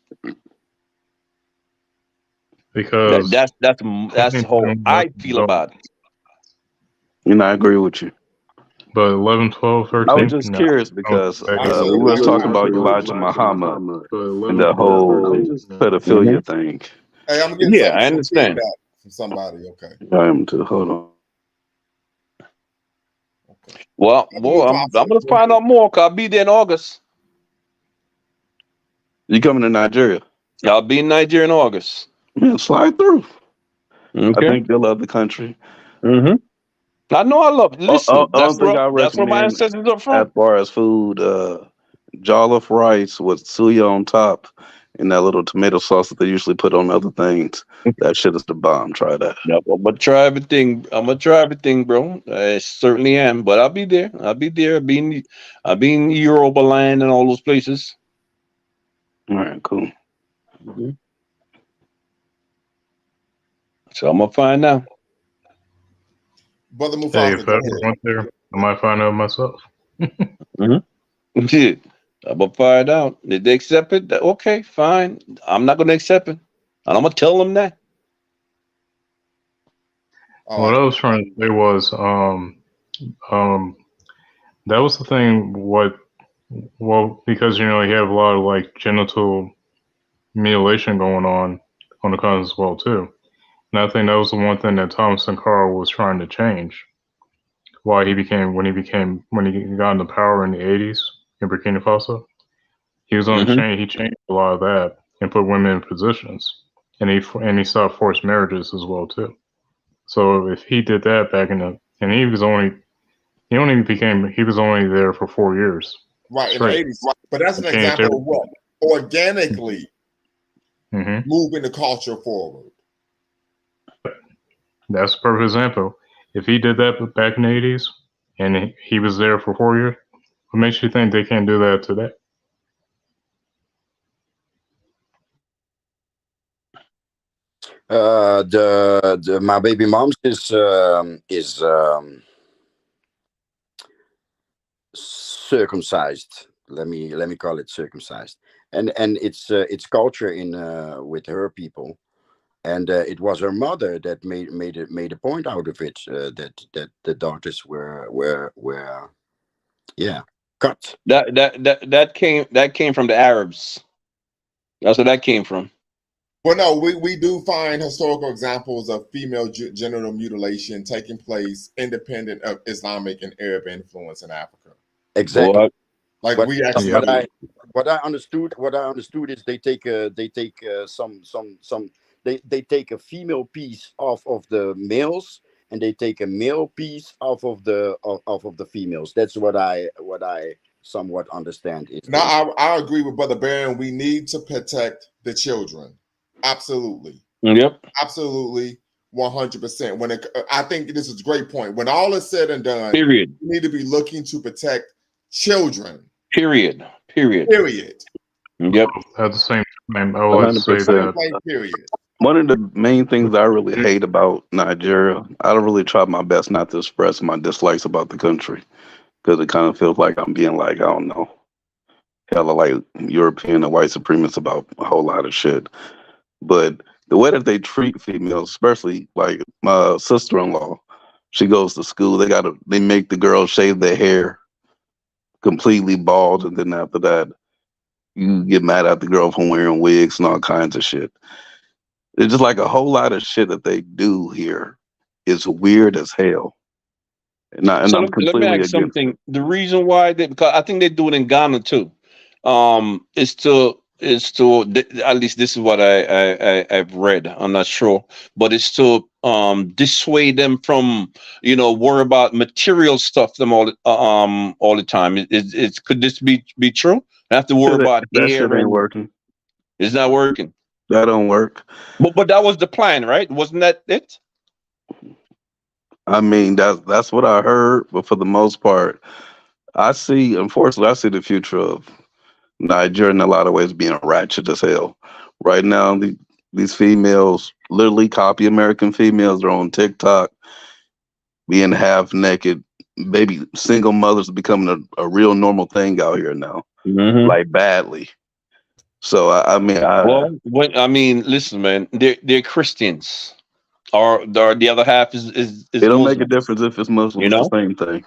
because That's the whole I feel about it. I agree with you. But 11, 12, 13. I was just No. curious because Absolutely. we was That's talking fine. about Elijah Muhammad But and 11, the 12, whole 13. No. pedophilia thing. Hey, I'm getting Yeah, I some understand. feedback from somebody. Okay. I am too. Hold on. Well, boy, I'm gonna find out more. 'Cause I'll be there in August. You coming to Nigeria? I'll be in Nigeria in August. Man, slide through. Okay. I think you'll love the country. Mm-hmm. I know I love it. Listen, Only thing I that's where my recommend ancestors are as from. far as food, jollof rice with suya on top and that little tomato sauce that they usually put on other things. That shit is the bomb. Try that. Yeah, I'm gonna try everything. I'm gonna try everything, bro. I certainly am. But I'll be there. I'll be there. I'll be in Europa land and all those places. All right, cool. Mm-hmm. So I'm gonna find out. Brother Hey, Mufasa, if go I ahead. ever went there, I might find out myself. Mm-hmm. Shit. I'm gonna find out. Did they accept it? Okay, fine. I'm not gonna accept it. And I'm gonna tell them that. What I was trying to say was, that was the thing. Well, because you have a lot of like genital mutilation going on the continent as well too. And I think that was the one thing that Thomas Sankara was trying to change. Why when he got into power in the 80s in Burkina Faso, he was on change. He changed a lot of that and put women in positions. and he saw forced marriages as well too. So if he did that back in the, and he was only there for 4 years Right, in the straight. 80s. But that's an Changed example of everything. what? Organically Hmm. moving the culture forward. That's a perfect example. If he did that back in the 80s and he was there for 4 years, what makes you think they can't do that today? My baby mom's is circumcised. Let me call it circumcised, and it's culture in with her people, and it was her mother that made a point out of it, that the daughters were yeah, cut. That came from the Arabs. That's where that came from. Well, no, we do find historical examples of female genital mutilation taking place independent of Islamic and Arab influence in Africa. Exactly. Boy, Like But we actually Yeah. do. what I understood is they take some they take a female piece off of the males, and they take a male piece off of the females. That's what I somewhat understand is Now, the. I agree with Brother Barron. We need to protect the children. Absolutely. yep. Absolutely. 100%. I think this is a great point. When all is said and done, Period. we need to be looking to protect children. Period. Period. Yep. At the same time, I would like to say 100%. that Period. One of the main things I really hate about Nigeria, I don't really try my best not to express my dislikes about the country because it kind of feels like I'm being like, I don't know, hella like European and white supremacists about a whole lot of shit. But the way that they treat females, especially like my sister-in-law, she goes to school. They make the girls shave their hair completely bald, and then after that, you get mad at the girl for wearing wigs and all kinds of shit. It's just like a whole lot of shit that they do here is weird as hell, and So I'm let me completely ask against it. something. The reason why because I think they do it in Ghana too, at least this is what I've read. I'm not sure, but it's to dissuade them from worry about material stuff them all the time. Could this be true? I have to worry about That shit hair ain't and working. it's not working. That don't work. But that was the plan, right? Wasn't that it? I mean, that's what I heard, but for the most part, unfortunately, I see the future of Nigeria in a lot of ways being ratchet as hell. Right now, these females literally copy American females. They're on TikTok, being half naked. Baby, single mothers are becoming a real normal thing out here now, Mm-hmm. like badly. So I mean, Well, listen, man, they're Christians, or the other half it is don't make a Muslim. difference if it's You Muslims. It's know, the same thing.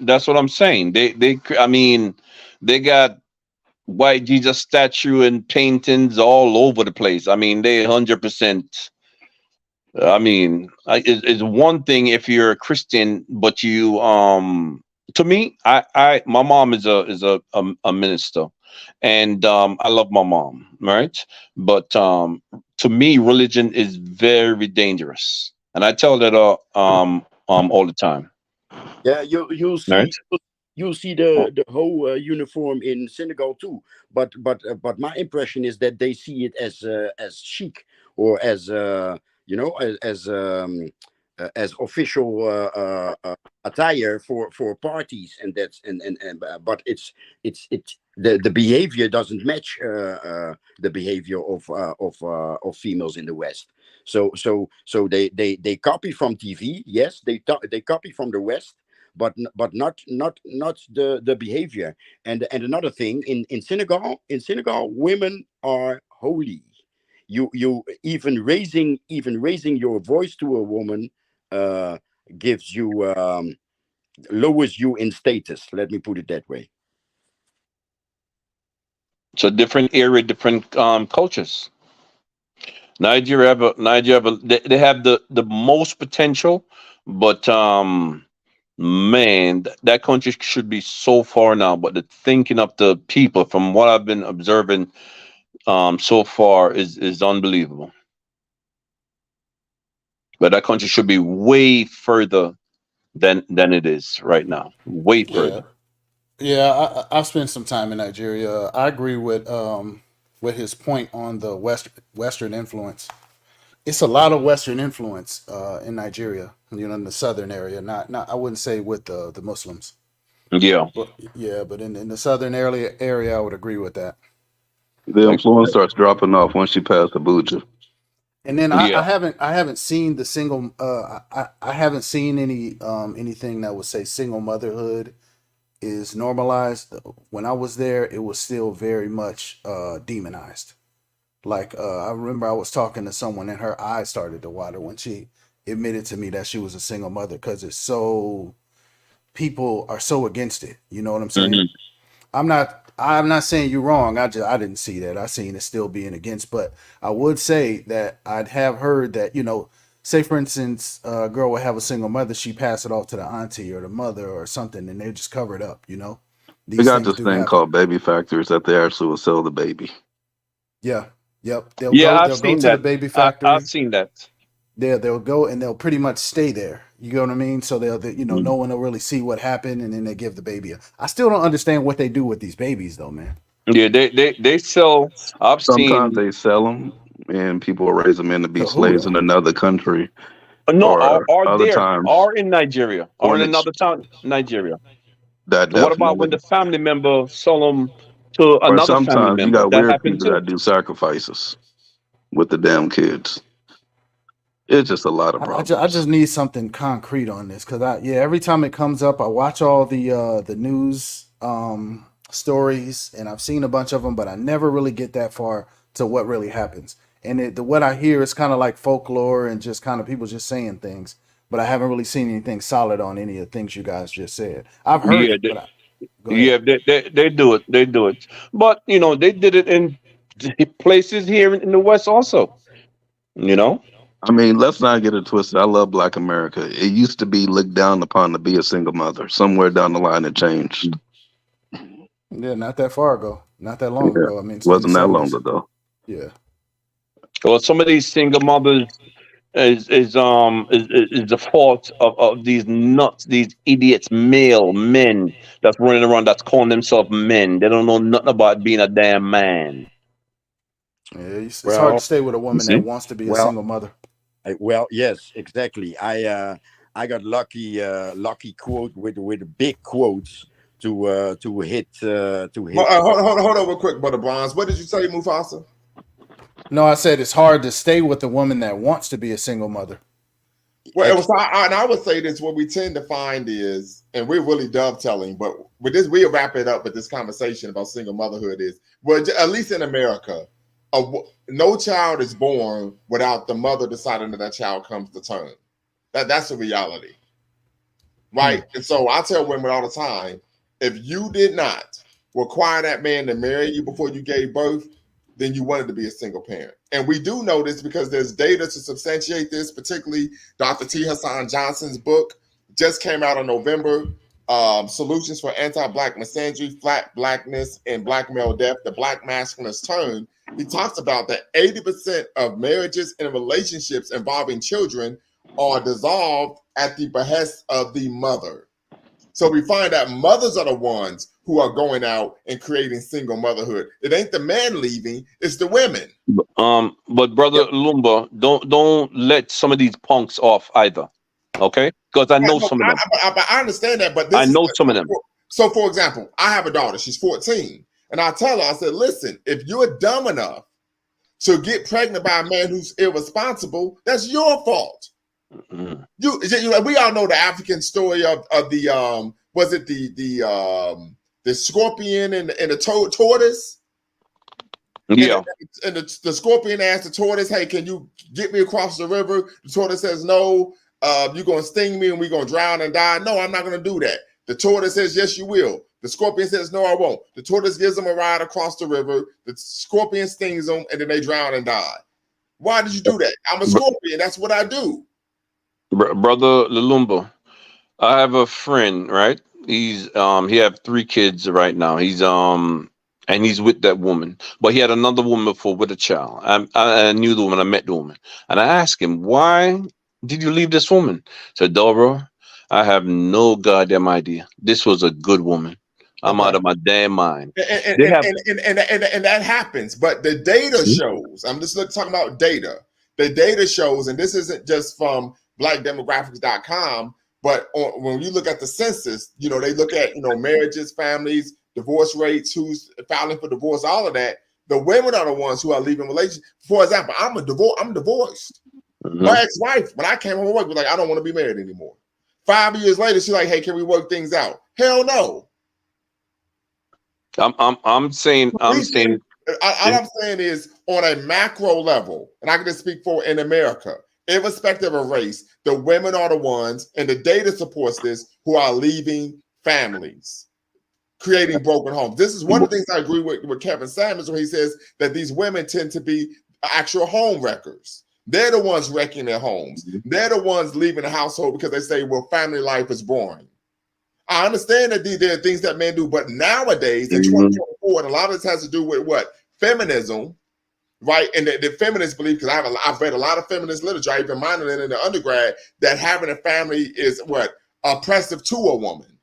that's what I'm saying. They got white Jesus statue and paintings all over the place. I mean, they 100%. It's one thing if you're a Christian, but to me, my mom is a minister, and I love my mom, right? But to me, religion is very dangerous, and I tell that all the time, Yeah, you'll right? see. You'll see the whole uniform in Senegal too, but my impression is that they see it as chic, or as as official attire for parties, and that's but it's the behavior doesn't match the behavior of females in the West. So they copy from TV. Yes, they copy from the West, but not the behavior. And another thing, in Senegal, women are holy. You even raising your voice to a woman uh gives you lowers you in status, let me put it that way. So different area, different cultures. They have the most potential, but man, that country should be so far now. But the thinking of the people, from what I've been observing, so far is unbelievable. But that country should be way further than it is right now. Way Yeah, further. yeah. I've spent some time in Nigeria. I agree with his point on the Western influence. It's a lot of Western influence in Nigeria. You know, in the southern area. Not. I wouldn't say with the Muslims. Yeah. But yeah, but in the southern area, I would agree with that. The Like, influence starts dropping off once you pass Abuja. And then yeah. I haven't seen the single I haven't seen anything that would say single motherhood is normalized. When I was there, it was still very much demonized. Like I remember I was talking to someone and her eyes started to water when she admitted to me that she was a single mother because it's so people are so against it. You know what I'm saying? Hmm. I'm not saying you're wrong. I didn't see that. I seen it still being against, but I would say that I'd have heard that, say for instance, a girl would have a single mother, she pass it off to the auntie or the mother or something, and they just cover it up. We These got things this do thing happen. called baby factories that they actually will sell the baby. Yeah. Yep. Yeah, I've They'll go seen to the that. baby I've factory. seen that. They'll go and they'll pretty much stay there. You know what I mean? So no Mhm. one will really see what happened, and then they give the baby. I still don't understand what they do with these babies, though, man. Yeah, they sell. I've Sometimes seen. they sell them, and people raise them in to be To who slaves though? in another country, No, or are other there, times are in Nigeria, or when in it's another town, Nigeria. that What about when definitely. the family member sell them to Or another family sometimes you member? got That weird happened people too. that do sacrifices with the damn kids. It's just a lot of I just problems. need something concrete on this because every time it comes up, I watch all the news stories and I've seen a bunch of them, but I never really get that far to what really happens. And what I hear is kind of like folklore and just kind of people just saying things, but I haven't really seen anything solid on any of the things you guys just said. I've heard Yeah, it, but go ahead. yeah, they do it. They do it. But they did it in places here in the West also. You know. I mean, let's not get it twisted. I love Black America. It used to be looked down upon to be a single mother. Somewhere down the line, it changed. Yeah, not that far ago, not that long Yeah, ago. I mean, in the wasn't that long '70s. ago. Yeah. Well, some of these single mothers is the fault of these nuts, these idiots, male men that's running around that's calling themselves men. They don't know nothing about being a damn man. Yeah, it's hard Well, to stay with a You woman that see? wants to be a well, single mother. well, yes, exactly. I got lucky quote with big quotes to hit Hold on real quick, Brother Bronze. What did you say, Mufasa? No, I said it's hard to stay with a woman that wants to be a single mother. Well, it ex- was, and I would say this: what we tend to find is, and we're really dovetailing, but with this, we'll wrap it up with this conversation about single motherhood. Is well, at least in America, no child is born without the mother deciding that that child comes to term. That's a reality, Hmm. right? And so I tell women all the time: if you did not require that man to marry you before you gave birth, then you wanted to be a single parent. And we do know this because there's data to substantiate this, particularly Dr. T. Hassan Johnson's book just came out in November. Solutions for Anti-Black Misandry, Flat Blackness, and Black Male Death, the Black Masculinist Turn. He talks about that 80% of marriages and relationships involving children are dissolved at the behest of the mother. So we find that mothers are the ones who are going out and creating single motherhood. It ain't the man leaving, it's the women. But brother yep. Lumba, don't let some of these punks off either. Okay? Because I know some of them. I understand that, but I this is know some of them. so. For example, I have a daughter. She's 14, and I tell her, I said, "Listen, if you're dumb enough to get pregnant by a man who's irresponsible, that's your fault." Mm. We all know the African story of the was it the scorpion and the tortoise. And, Yeah. the scorpion asked the tortoise, "Hey, can you get me across the river?" The tortoise says, "No. You're gonna sting me, and we're gonna drown and die." "No, I'm not gonna do that." The tortoise says, "Yes, you will." The scorpion says, "No, I won't." The tortoise gives them a ride across the river. The scorpion stings them, and then they drown and die. Why did you do that? I'm a Br- scorpion. That's what I do. Brother Lumba, I have a friend, right? He have 3 kids right now. and he's with that woman. But he had another woman before with a child. I knew the woman. I met the woman, and I asked him, "Why did you leave this woman?" He said, "Dobro, I have no goddamn idea. This was a good woman. I'm Okay. out of my damn mind." And They and, have. and, and, and, and that happens, but the data shows. I'm just talking about data. The data shows, and this isn't just from blackdemographics.com, but when you look at the census, they look at marriages, families, divorce rates, who's filing for divorce, all of that. The women are the ones who are leaving relationships. For example, I'm divorced. My ex-wife, when I came home from work, was like, "I don't want to be married anymore." 5 years later, she's like, "Hey, can we work things out?" Hell no. I'm saying. All I'm saying is, on a macro level, and I can just speak for in America, irrespective of race, the women are the ones, and the data supports this, who are leaving families, creating broken homes. This is one of the things I agree with Kevin Samuels, where he says that these women tend to be actual home wreckers. They're the ones wrecking their homes. They're the ones leaving the household because they say, well, family life is boring. I understand that there are things that men do, but nowadays in 2024, and a lot of this has to do with what? Feminism, right? And the feminists believe, because I've read a lot of feminist literature, I even minored it in the undergrad, that having a family is what? Oppressive to a woman.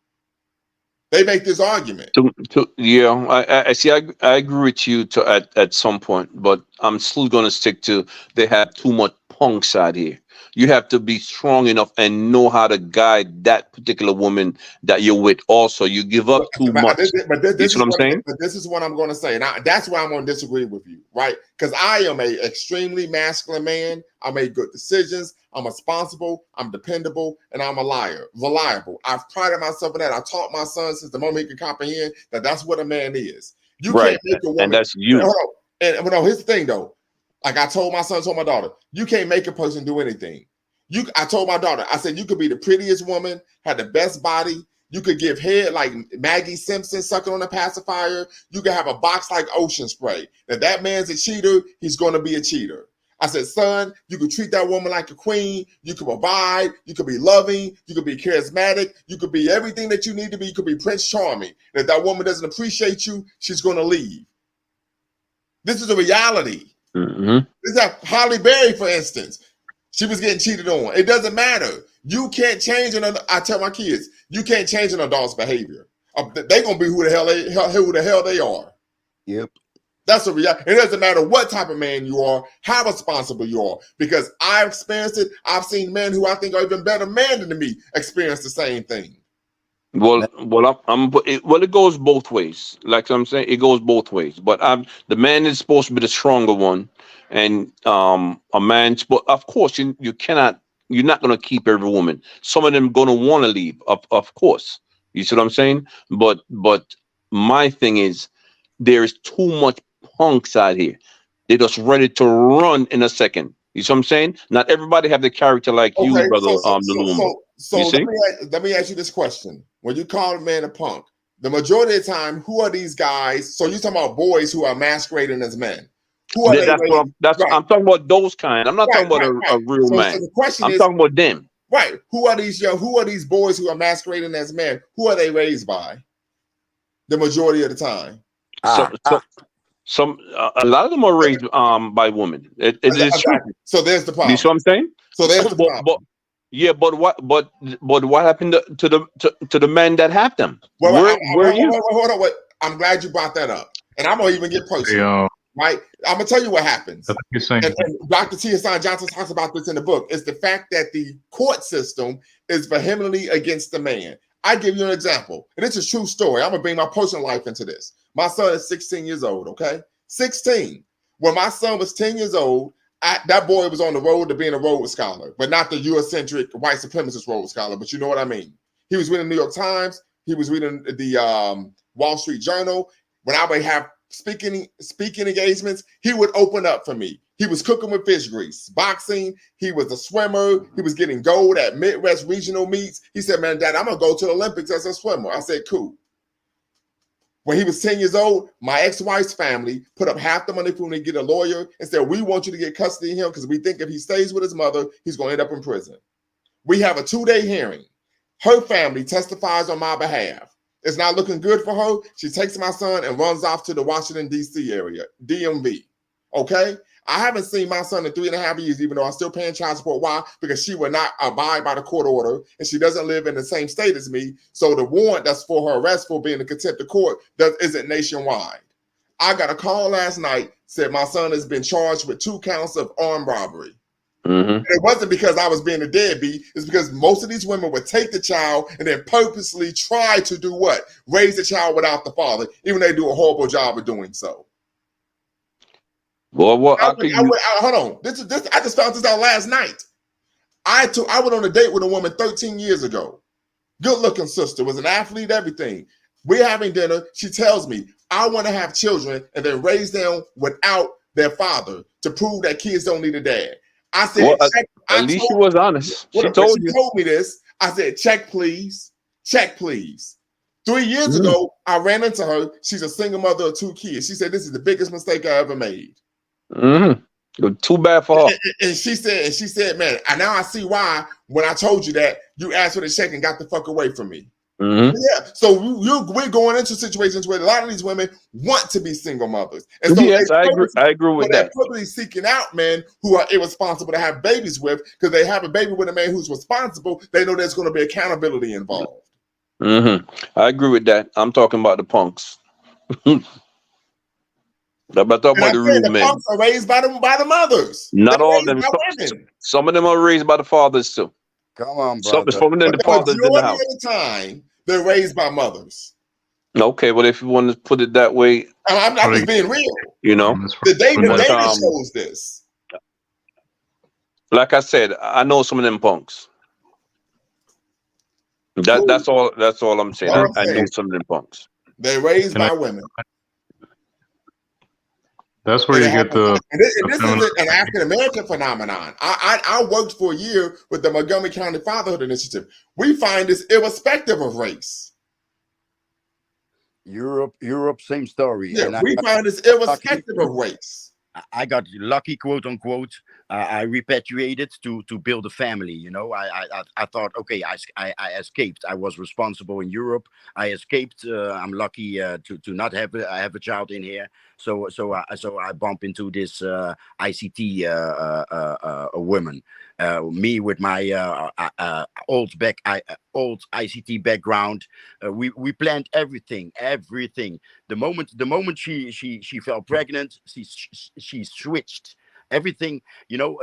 They make this argument. I see. I agree with you at some point, but I'm still going to stick to they have too much punks out here. You have to be strong enough and know how to guide that particular woman that you're with. Also, you give up too much. You see what I'm saying? But this is what I'm going to say, and that's why I'm going to disagree with you, right? Because I am a extremely masculine man. I make good decisions. I'm responsible. I'm dependable, and I'm reliable. I've prided myself in that. I taught my son since the moment he can comprehend that that's what a man is. You can't make a woman. And that's you. Here's the thing, though. Like I told my son, told my daughter, you can't make a person do anything. I told my daughter, I said, you could be the prettiest woman, had the best body. You could give head like Maggie Simpson sucking on a pacifier. You could have a box like Ocean Spray. If that man's a cheater, he's going to be a cheater. I said, son, you could treat that woman like a queen. You could provide. You could be loving. You could be charismatic. You could be everything that you need to be. You could be Prince Charming. And if that woman doesn't appreciate you, she's going to leave. This is a reality. This is Holly Berry, for instance. She was getting cheated on. It doesn't matter. You can't change I tell my kids, you can't change an adult's behavior. They're gonna be who the hell they are. Yep. That's a reality. It doesn't matter what type of man you are, how responsible you are, because I've experienced it. I've seen men who I think are even better men than me experience the same thing. Well, it goes both ways. Like I'm saying, it goes both ways. But the man is supposed to be the stronger one, and a man's. But of course, you cannot. You're not gonna keep every woman. Some of them gonna want to leave. Of course, you see what I'm saying. But my thing is, there is too much punks out here. They're just ready to run in a second. You see what I'm saying? Not everybody have the character like you, Okay, brother. You see? let me ask you this question: when you call a man a punk, the majority of the time, who are these guys? So you're talking about boys who are masquerading as men. Who are they? I'm talking about those kind. I'm not talking about a real man. So the question I'm is, talking about them. Right. Who are these boys who are masquerading as men? Who are they raised by? The majority of the time. A lot of them are raised by women. It is true. So there's the problem. You see what I'm saying? So there's the problem. But what happened to the men that have them? Well, hold on. I'm glad you brought that up, and I'm gonna even get personal. Right, I'm gonna tell you what happens. And Dr. T. Hassan Johnson talks about this in the book. It's the fact that the court system is vehemently against the man. I give you an example, and it's a true story. I'm gonna bring my personal life into this. My son is 16 years old. Okay, 16. When my son was 10 years old, that boy was on the road to being a Rhodes Scholar, but not the Eurocentric white supremacist Rhodes Scholar. But you know what I mean. He was reading the New York Times. He was reading the Wall Street Journal. When I would have speaking engagements, he would open up for me. He was cooking with fish grease, boxing. He was a swimmer. He was getting gold at Midwest regional meets. He said, man, Dad, I'm going to go to the Olympics as a swimmer. I said, cool. When he was 10 years old, my ex-wife's family put up half the money for him to get a lawyer and said, we want you to get custody of him because we think if he stays with his mother, he's going to end up in prison. We have a 2-day hearing. Her family testifies on my behalf. It's not looking good for her. She takes my son and runs off to the Washington, D.C. area, DMV. Okay? I haven't seen my son in 3.5 years, even though I'm still paying child support. Why? Because she will not abide by the court order, and she doesn't live in the same state as me. So the warrant that's for her arrest for being in contempt of court isn't nationwide. I got a call last night, said my son has been charged with 2 counts of armed robbery. Mm-hmm. It wasn't because I was being a deadbeat. It's because most of these women would take the child and then purposely try to do what? Raise the child without the father, even though they do a horrible job of doing so. Well, what hold on. This I just found this out last night. I went on a date with a woman 13 years ago. Good looking sister, was an athlete, everything. We're having dinner. She tells me, I want to have children and then raise them without their father to prove that kids don't need a dad. I said, well, at least she was honest. She told you. Told me this. I said, check, please. Check, please. 3 years ago, I ran into her. She's a single mother of 2 kids. She said, this is the biggest mistake I ever made. Mm-hmm. Too bad for her. And she said, man, and now I see why when I told you that you asked for the check and got the fuck away from me. Mm-hmm. Yeah, so we're going into situations where a lot of these women want to be single mothers, and so yes, I agree with that. They're probably seeking out men who are irresponsible to have babies with, because they have a baby with a man who's responsible. They know there's going to be accountability involved. Mm-hmm. I agree with that. I'm talking about the punks. I'm talking about the real men. Punks are raised by the mothers. Not all of them. Some of them are raised by the fathers too. Come on, brother. Some of them the fathers in the house. Majority of the time, they're raised by mothers. Okay, well, if you want to put it that way, I'm just being real. You know, the data shows this. Like I said, I know some of them punks. That's all. That's all I'm saying. I know some of them punks. They're raised by women. That's where you get the. This isn't an African American phenomenon. I worked for a year with the Montgomery County Fatherhood Initiative. We find this irrespective of race. Europe, same story. Yeah, and we find this irrespective of race. I got lucky, quote unquote. I repatriated to build a family. You know, I thought, okay, I escaped. I was responsible in Europe. I escaped. I'm lucky to not have a child in here. So I bump into this ICT woman. Me with my old ICT background, we planned everything. The moment she fell pregnant, she switched everything. You know,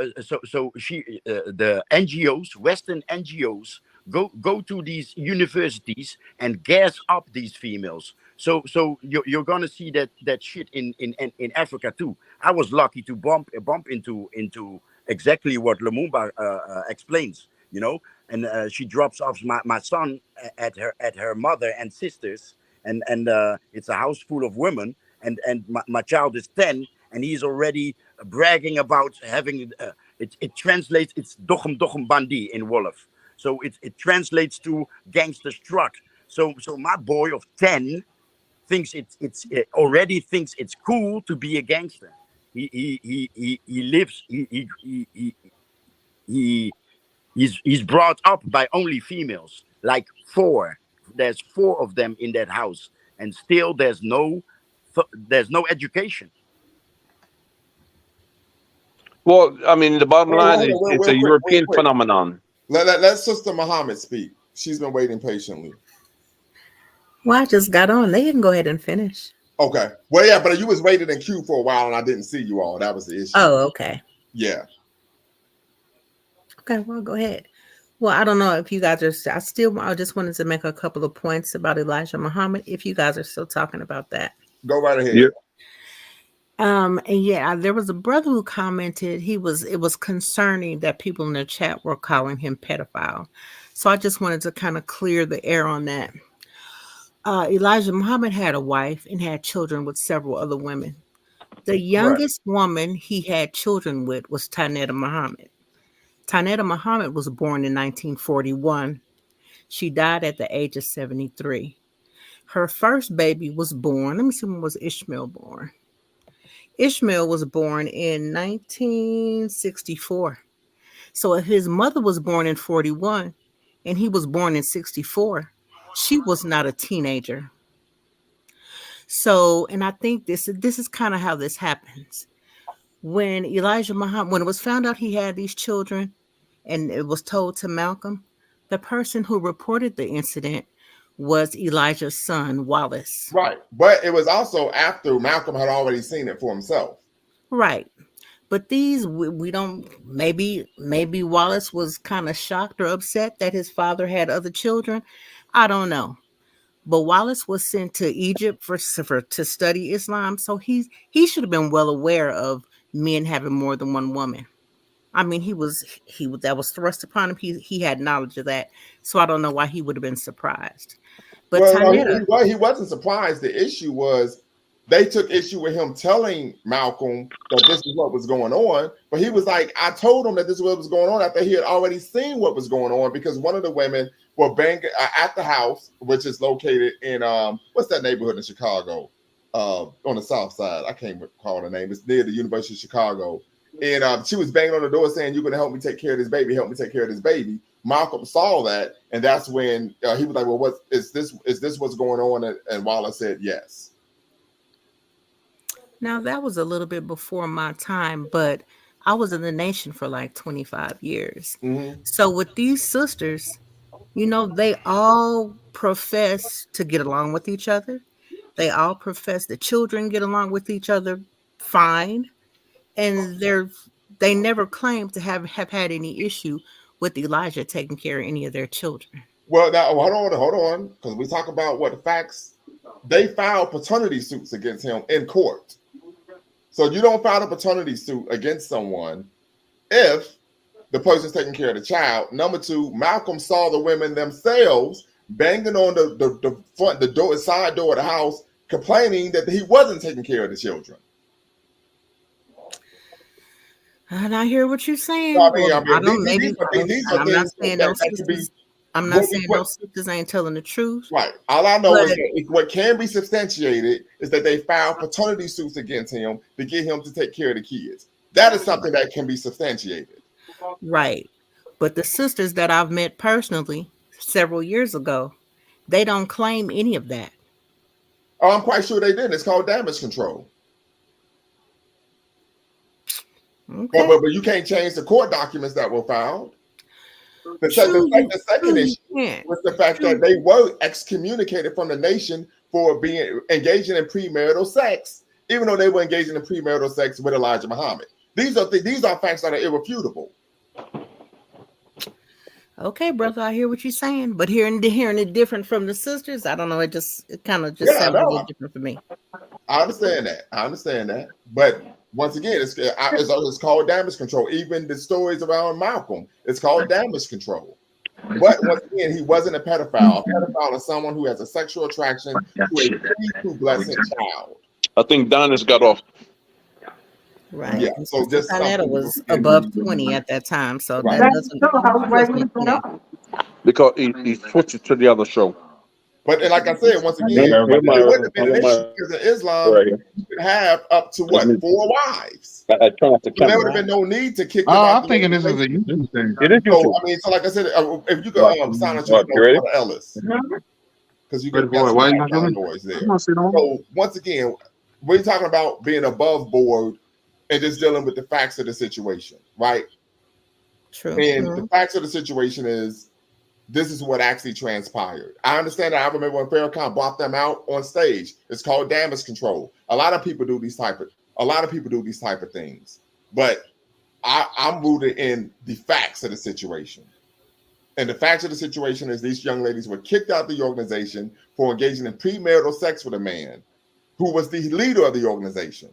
so she the NGOs, Western NGOs, go to these universities and gas up these females. So you're gonna see that shit in Africa too. I was lucky to bump into exactly what Lumumba explains, you know, and she drops off my son at her mother and sisters, and it's a house full of women, and my child is 10, and he's already bragging about having it translates, it's dochem bandi in Wolof, so it translates to gangster's truck. So my boy of 10 thinks already thinks it's cool to be a gangster. He lives he's brought up by only females, like 4. There's 4 of them in that house, and still there's no education. Well, I mean, the bottom line is it's a European phenomenon. Let Sister Muhammad speak. She's been waiting patiently. Well, I just got on. They can go ahead and finish. Okay. Well, yeah, but you was waiting in queue for a while, and I didn't see you all. That was the issue. Oh, okay. Yeah. Okay, well, go ahead. Well, I don't know if you guys are. I just wanted to make a couple of points about Elijah Muhammad. If you guys are still talking about that, go right ahead. Yeah. And yeah, there was a brother who commented. It was concerning that people in the chat were calling him pedophile. So I just wanted to kind of clear the air on that. Elijah Muhammad had a wife and had children with several other women. The youngest woman he had children with was Tanetta Muhammad. Tanetta Muhammad was born in 1941. She died at the age of 73. Her first baby was born. Let me see, when was Ishmael born? Ishmael was born in 1964. So if his mother was born in 41 and he was born in 64, She was not a teenager. So, and I think this is kind of how this happens. When Elijah Muhammad, when it was found out he had these children, and it was told to Malcolm, the person who reported the incident was Elijah's son, Wallace. Right. But it was also after Malcolm had already seen it for himself. Right. But we don't, maybe Wallace was kind of shocked or upset that his father had other children. I don't know. But Wallace was sent to Egypt to study Islam, so he should have been well aware of men having more than one woman. I mean, that was thrust upon him. He had knowledge of that, so I don't know why he would have been surprised. But Well, no, Tanetta, he wasn't surprised. The issue was they took issue with him telling Malcolm that this is what was going on. But he was like, I told him that this is what was going on after he had already seen what was going on, because one of the women were banging at the house, which is located in what's that neighborhood in Chicago? On the south side. I can't recall the name. It's near the University of Chicago. And she was banging on the door saying, "You're going to help me take care of this baby. Help me take care of this baby." Malcolm saw that, and that's when he was like, "Well, what is this? Is this what's going on?" And Wallace said, "Yes." now that was a little bit before my time, but I was in the nation for like 25 years. Mm-hmm. So with these sisters, they all profess to get along with each other. They all profess the children get along with each other fine, and they never claim to have had any issue with Elijah taking care of any of their children. Well, now hold on, because we talk about what the facts. They filed paternity suits against him in court. So you don't file a paternity suit against someone if the person's taking care of the child. Number two, Malcolm saw the women themselves banging on the door, side door of the house, complaining that he wasn't taking care of the children. And I hear what you're saying. So, Well, I don't. these are things that can be. I'm not saying those sisters ain't telling the truth. Right. All I know is that what can be substantiated is that they filed paternity suits against him to get him to take care of the kids. That is something that can be substantiated. Right. But the sisters that I've met personally several years ago, they don't claim any of that. Oh, I'm quite sure they didn't. It's called damage control. Okay. But you can't change the court documents that were filed. The second issue was the fact that they were excommunicated from the nation for engaging in premarital sex, even though they were engaging in premarital sex with Elijah Muhammad. These are facts that are irrefutable. Okay, brother, I hear what you're saying, but hearing it different from the sisters, I don't know. It kind of sounds a little different for me. I understand that. But once again, it's called damage control. Even the stories around Malcolm, it's called damage control. But once again, he wasn't a pedophile. A pedophile is someone who has a sexual attraction to a pre-pubescent child. I think Don has got off. Right. Yeah. So just Tanetta was above 20 at that time, so that doesn't. Because he switched it to the other show. But like I said, once again, it wouldn't have been an issue because in Islam, you could have up to 4 wives. I try not to so there would have been no need to kick them Oh, out. I'm thinking this is a YouTube thing. It is YouTube. So, I mean, so like I said, if you could silence your noise, Ellis, because you could get some noise there. So once again, we're talking about being above board and just dealing with the facts of the situation, right? True. And the facts of the situation is this is what actually transpired. I understand that. I remember when Farrakhan brought them out on stage. It's called damage control. A lot of people do these type of things, but I'm rooted in the facts of the situation. And the facts of the situation is these young ladies were kicked out of the organization for engaging in premarital sex with a man who was the leader of the organization.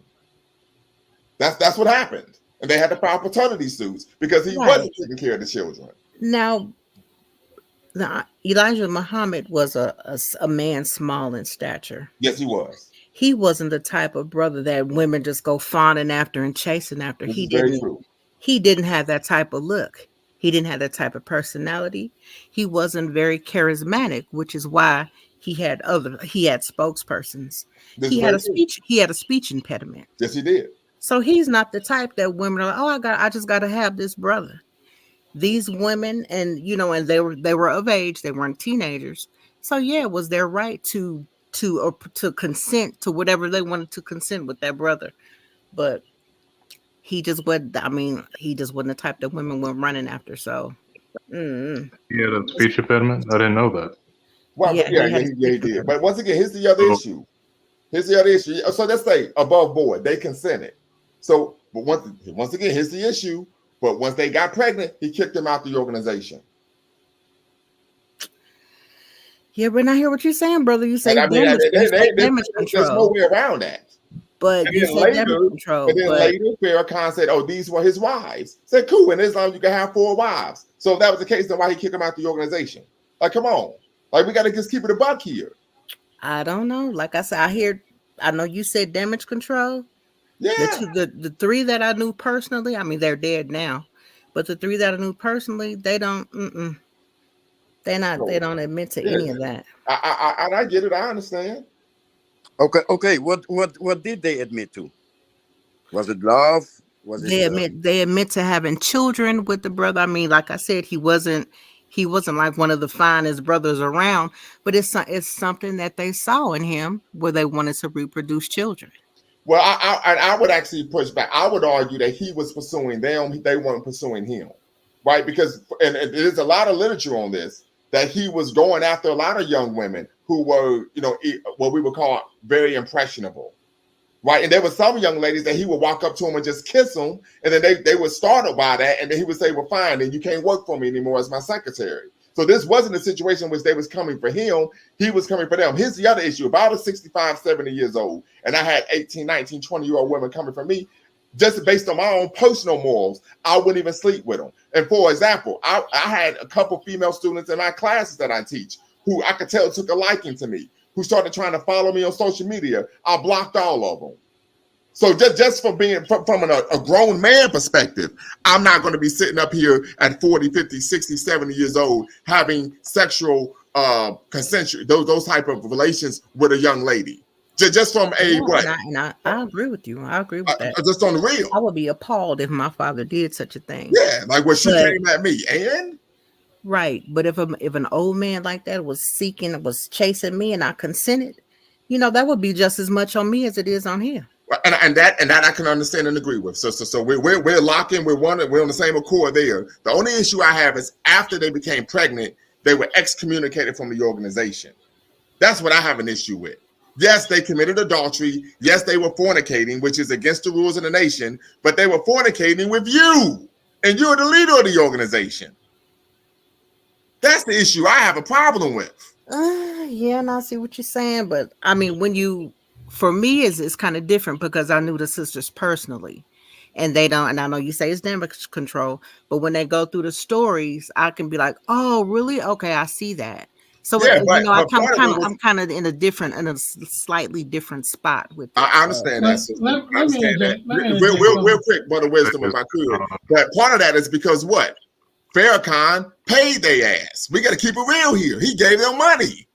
That's what happened. And they had to file paternity suits because he wasn't taking care of the children. Now, Elijah Muhammad was a man small in stature. Yes, he was. He wasn't the type of brother that women just go fawning after and chasing after. He didn't have that type of look. He didn't have that type of personality. He wasn't very charismatic, which is why he had spokespersons. He had a speech impediment. Yes, he did. So he's not the type that women are like, oh, I just got to have this brother. These women, and they were of age, they weren't teenagers. So yeah, it was their right to consent to whatever they wanted to consent with their brother. But he just wasn't. I mean, he just wasn't the type that women went running after. So, He had a speech impediment. I didn't know that. Well, yeah, yeah, he had a he speech did. impediment. But once again, here's the other So, issue. Here's the other issue. So let's say above board, they consented. So, but once again, here's the issue. But once they got pregnant, he kicked them out the organization. Yeah, but I hear what you're saying, brother. You And say I mean, damage. You say damage there's no control, way around that. but And you then say damage later, control. But Farrakhan said, "Oh, these were his wives." Said, "Cool, in Islam you can have 4 wives." So if that was the case, then why he kicked him out the organization? Like, come on, like we got to just keep it a buck here. I don't know. Like I said, I know you said damage control. Yeah. The 3 that I knew personally, I mean, they're dead now, but the 3 that I knew personally, they don't. They So, don't admit to yeah, any of that. I get it. I understand. Okay. What did they admit to? Was it love? Was it? They admit to having children with the brother. I mean, like I said, he wasn't like one of the finest brothers around, but it's something that they saw in him where they wanted to reproduce children. Well, I would actually push back. I would argue that he was pursuing them; they weren't pursuing him, right? Because and there's a lot of literature on this that he was going after a lot of young women who were, what we would call very impressionable, right? And there were some young ladies that he would walk up to them and just kiss them, and then they were startled by that, and then he would say, "Well, fine, then you can't work for me anymore as my secretary." So this wasn't a situation in which they was coming for him. He was coming for them. Here's the other issue. If I was 65, 70 years old, and I had 18, 19, 20-year-old women coming for me, just based on my own personal morals, I wouldn't even sleep with them. And for example, I had a couple female students in my classes that I teach who I could tell took a liking to me, who started trying to follow me on social media. I blocked all of them. So just from being from a grown man perspective, I'm not going to be sitting up here at 40, 50, 60, 70 years old having sexual consensual those type of relations with a young lady. Just from a Yeah, what? I agree with you. I agree with that. Just on the real. I would be appalled if my father did such a thing. Yeah, like when she But came at me, and right, but if an old man like that was chasing me and I consented, that would be just as much on me as it is on him. and that I can understand and agree with. So we're locking, we're on the same accord there. The only issue I have is after they became pregnant, they were excommunicated from the organization. That's what I have an issue with. Yes, they committed adultery. Yes, they were fornicating, which is against the rules of the nation, but they were fornicating with you, and you're the leader of the organization. That's the issue I have a problem with. Yeah, and I see what you're saying, but I mean, for me, it's kind of different because I knew the sisters personally, and they don't. And I know you say it's damage control, but when they go through the stories, I can be like, "Oh, really? Okay, I see that." So, Yeah, but I'm part of it was kind of in a slightly different spot with it. I understand that, sister. I let me understand that. interject. Let me Real, interject real, real something. quick, Brother Wisdom, if I could. But part of that is because what? Farrakhan paid their ass. We got to keep it real here. He gave them money.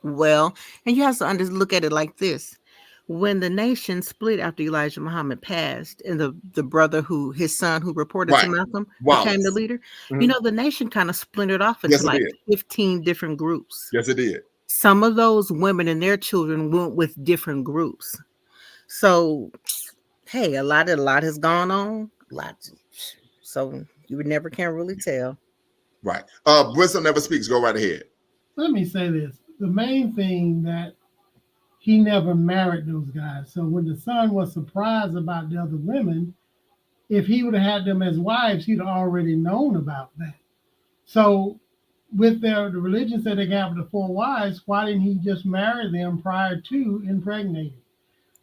Well, and you have to look at it like this. When the nation split after Elijah Muhammad passed, and the brother his son who reported to Right. Malcolm became the Wallace. leader, Mhm. the nation kind of splintered off into Yes, it like did. 15 different groups. Yes, it did. Some of those women and their children went with different groups. So, hey, a lot has gone on. Lots. So you never can really tell. Right. Wisdom never speaks. Go right ahead. Let me say this. The main thing that he never married those guys. So when the son was surprised about the other women, if he would have had them as wives, he'd already known about that. So with the religion said they got the 4 wives, why didn't he just marry them prior to impregnating?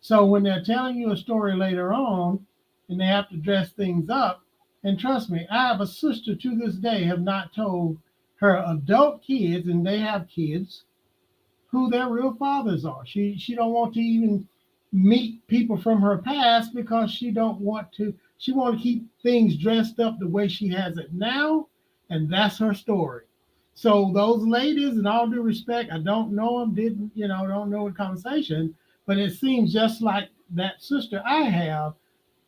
So when they're telling you a story later on and they have to dress things up, and trust me, I have a sister to this day have not told her adult kids, and they have kids, who their real fathers are. She don't want to even meet people from her past because she don't want to. She want to keep things dressed up the way she has it now, and that's her story. So those ladies, in all due respect, I don't know them, didn't don't know the conversation, but it seems just like that sister I have.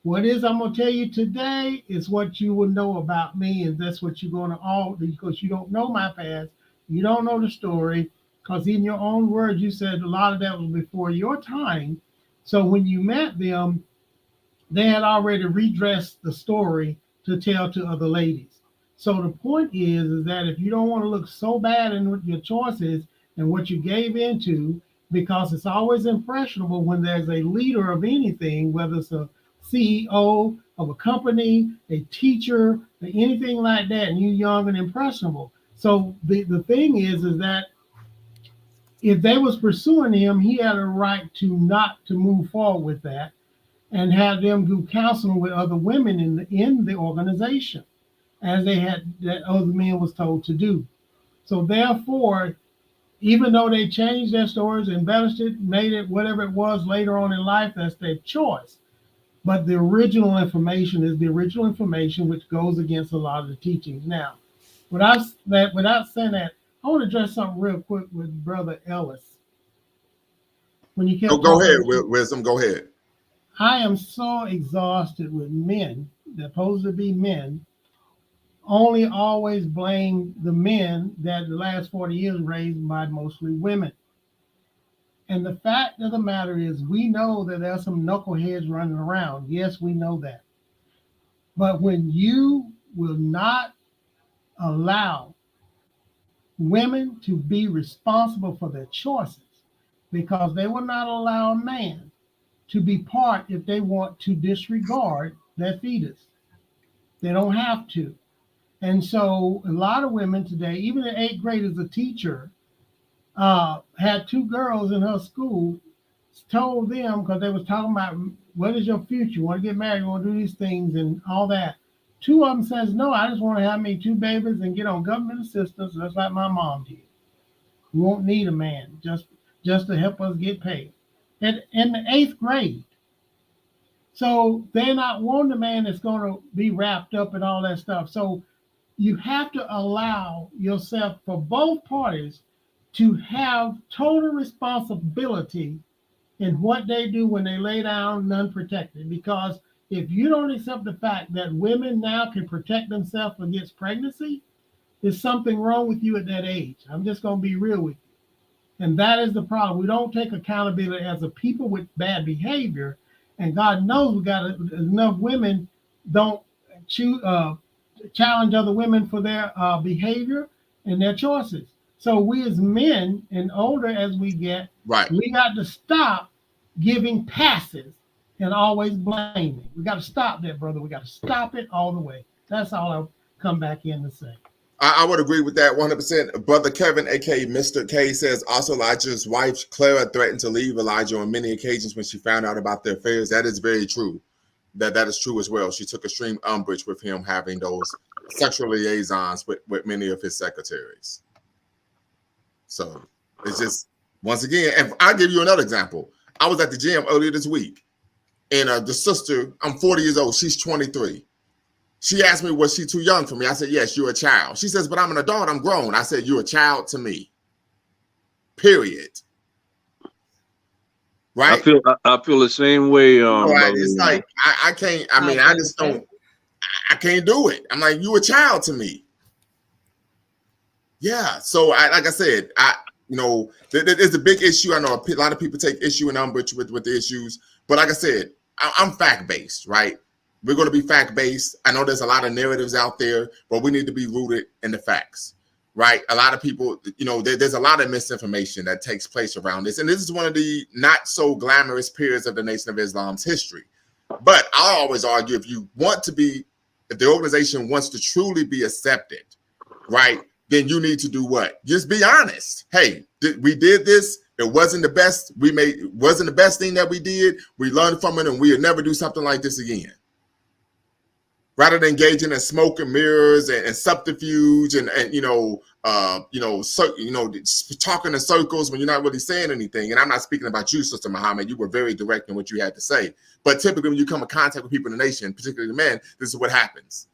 What is I'm gonna tell you today is what you will know about me, and that's what you're gonna all because you don't know my past, you don't know the story, Because in your own words, you said a lot of that was before your time. So when you met them, they had already redressed the story to tell to other ladies. So the point is that if you don't want to look so bad in your choices and what you gave into, because it's always impressionable when there's a leader of anything, whether it's a CEO of a company, a teacher, or anything like that, and you're young and impressionable. So the thing is that if they was pursuing him, he had a right to not to move forward with that and have them do counseling with other women in the organization, as they had that other men was told to do. So therefore, even though they changed their stories, embellished it, made it whatever it was later on in life, that's their choice. But the original information is the original information, which goes against a lot of the teachings. Now, without saying that, I want to address something real quick with Brother Ellis. When you kept Go talking, ahead, Wisdom. Go ahead. I am so exhausted with men that supposed to be men only always blame the men that the last 40 years raised by mostly women. And the fact of the matter is, we know that there's some knuckleheads running around. Yes, we know that. But when you will not allow women to be responsible for their choices, because they will not allow a man to be part if they want to disregard their fetus. They don't have to. And so a lot of women today, even in 8th grade as a teacher, had 2 girls in her school, told them, because they was talking about what is your future? You want to get married, you want to do these things and all that. 2 of them says, no, I just want to have me 2 babies and get on government assistance, just like my mom did. We won't need a man just to help us get paid. And in the 8th grade. So they're not wanting a man that's going to be wrapped up in all that stuff. So you have to allow yourself, for both parties, to have total responsibility in what they do when they lay down unprotected. Because if you don't accept the fact that women now can protect themselves against pregnancy, there's something wrong with you at that age. I'm just going to be real with you. And that is the problem. We don't take accountability as a people with bad behavior. And God knows we got enough women don't challenge other women for their behavior and their choices. So we as men, and older as we get, right, we got to stop giving passes and always blaming. We got to stop that, brother. We got to stop it all the way. That's all I'll come back in to say. I would agree with that 100%. Brother Kevin, aka Mr. K, says also Elijah's wife Clara threatened to leave Elijah on many occasions when she found out about their affairs. That is very true. That is true as well. She took extreme umbrage with him having those sexual liaisons with many of his secretaries. So it's just, once again, and I'll give you another example. I was at the gym earlier this week, and the sister, I'm 40 years old, she's 23. She asked me, was she too young for me? I said, yes, you're a child. She says, but I'm an adult, I'm grown. I said, you're a child to me. Period. Right? I feel the same way. It's like I can't. I mean, I just don't. I can't do it. I'm like, you a child to me. Yeah. So like I said, there's a big issue. I know a lot of people take issue and umbrage with the issues, but like I said, I'm fact based, right? We're going to be fact based. I know there's a lot of narratives out there, but we need to be rooted in the facts. Right. A lot of people, there's a lot of misinformation that takes place around this. And this is one of the not so glamorous periods of the Nation of Islam's history. But I always argue, if the organization wants to truly be accepted, right, then you need to do what? Just be honest. Hey, we did this. It wasn't the best. Wasn't the best thing that we did. We learned from it, and we'll never do something like this again. Rather than engaging in smoke and mirrors and subterfuge and talking in circles when you're not really saying anything. And I'm not speaking about you, Sister Muhammad. You were very direct in what you had to say. But typically, when you come in contact with people in the nation, particularly the men, this is what happens.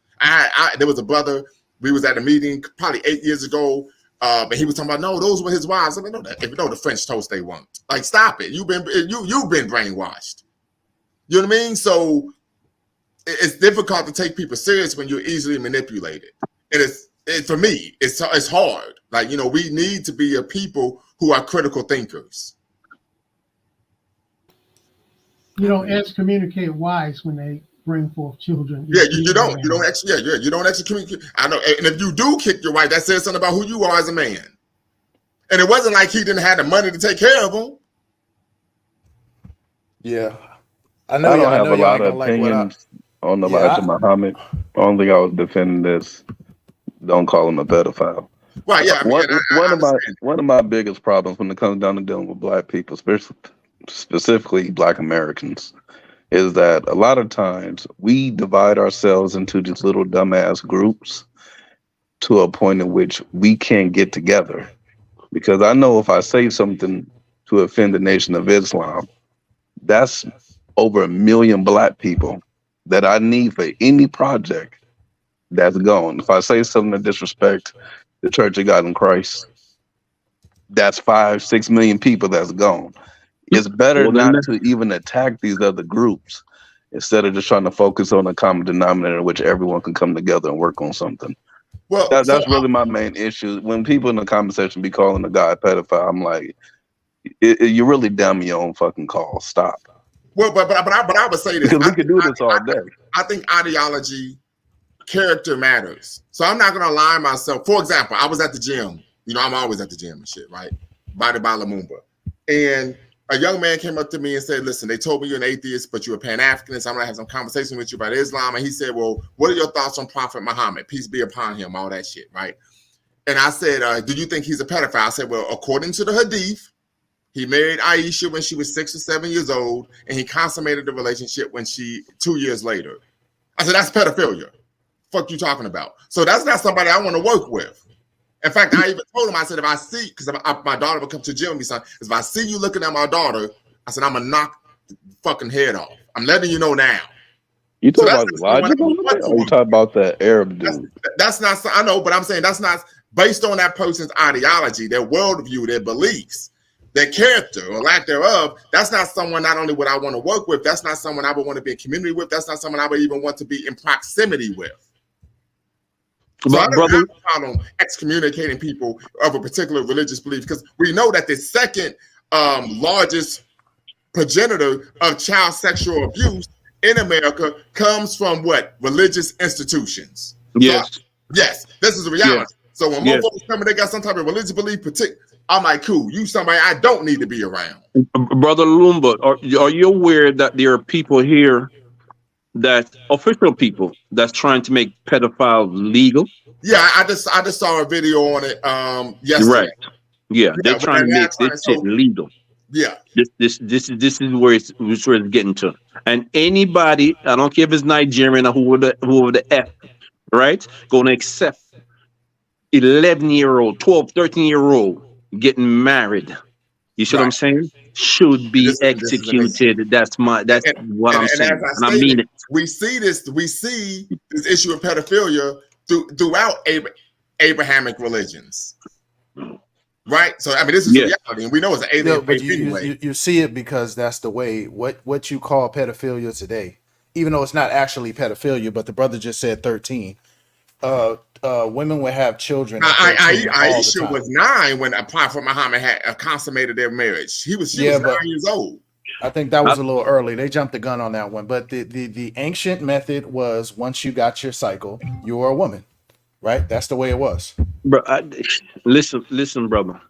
There was a brother. We was at a meeting probably 8 years ago, and he was talking about, no, those were his wives. I mean, no, the French toast they want. Like, stop it. You've been brainwashed. You know what I mean? So it's difficult to take people serious when you're easily manipulated. It's for me, it's hard. Like, we need to be a people who are critical thinkers. You don't excommunicate wives when they bring forth children. Yeah, you don't. You don't actually. Yeah, you don't actually communicate. I know. And if you do kick your wife, that says something about who you are as a man. And it wasn't like he didn't have the money to take care of them. Yeah, I don't have a lot of like opinions on Elijah Muhammad. Only thing I was defending this: don't call him a pedophile. Right? Yeah. One of my biggest problems when it comes down to dealing with Black people, specifically Black Americans, is that a lot of times we divide ourselves into these little dumbass groups to a point in which we can't get together. Because I know if I say something to offend the Nation of Islam, that's over 1 million Black people that I need for any project that's gone. If I say something to disrespect the Church of God in Christ, that's 5-6 million people that's gone. It's better not to even attack these other groups instead of just trying to focus on a common denominator in which everyone can come together and work on something. Well, that's really my main issue. When people in the comment section be calling a guy a pedophile, I'm like, you're really damn your own fucking call. Stop. Well, but I would say this. Because we could do this all day. I think ideology, character matters. So I'm not going to align myself. For example, I was at the gym. I'm always at the gym and shit, right? Body by Lumumba. And a young man came up to me and said, listen, they told me you're an atheist, but you're a Pan-Africanist. I'm going to have some conversation with you about Islam. And he said, well, what are your thoughts on Prophet Muhammad? Peace be upon him, all that shit, right? And I said, do you think he's a pedophile? I said, well, according to the Hadith, he married Aisha when she was 6 or 7 years old, and he consummated the relationship 2 years later. I said, that's pedophilia. Fuck you talking about? So that's not somebody I want to work with. In fact, I even told him, I said, if I see, because my daughter would come to the gym with me, son, if I see you looking at my daughter, I said, I'm going to knock the fucking head off. I'm letting you know now. You talking about Elijah? Or you talking about that Arab dude? That's not, I know, but I'm saying that's not based on that person's ideology, their worldview, their beliefs, their character or lack thereof. That's not someone not only would I want to work with, that's not someone I would want to be in community with. That's not someone I would even want to be in proximity with. So I don't have a problem excommunicating people of a particular religious belief, because we know that the second largest progenitor of child sexual abuse in America comes from what? Religious institutions. Yes. So, yes, this is a reality. Yes. So when more folks come and they got some type of religious belief, I'm like, cool, you somebody I don't need to be around. Brother Lumba, are you aware that there are people here, that official people that's trying to make pedophiles legal? Yeah, I just saw a video on it yesterday. Right. Yeah, they're trying to make this shit legal. Yeah. This is where it's getting to. And anybody, I don't care if it's Nigerian or whoever the F, right, gonna accept 11-year-old, 12, 13-year-old getting married. You see what I'm saying? Should be executed. That's what I'm saying. And I mean it. We see this issue of pedophilia throughout Abrahamic religions. Right? So I mean, this is reality, and we know it's an alien but faith anyway. You see it because that's the way what you call pedophilia today, even though it's not actually pedophilia, but the brother just said 13. Women would have children. Aisha was 9 when Prophet Muhammad had consummated their marriage. She was 9 years old. I think that was a little early. They jumped the gun on that one. But the ancient method was, once you got your cycle, you were a woman, right? That's the way it was. Bro, listen, brother.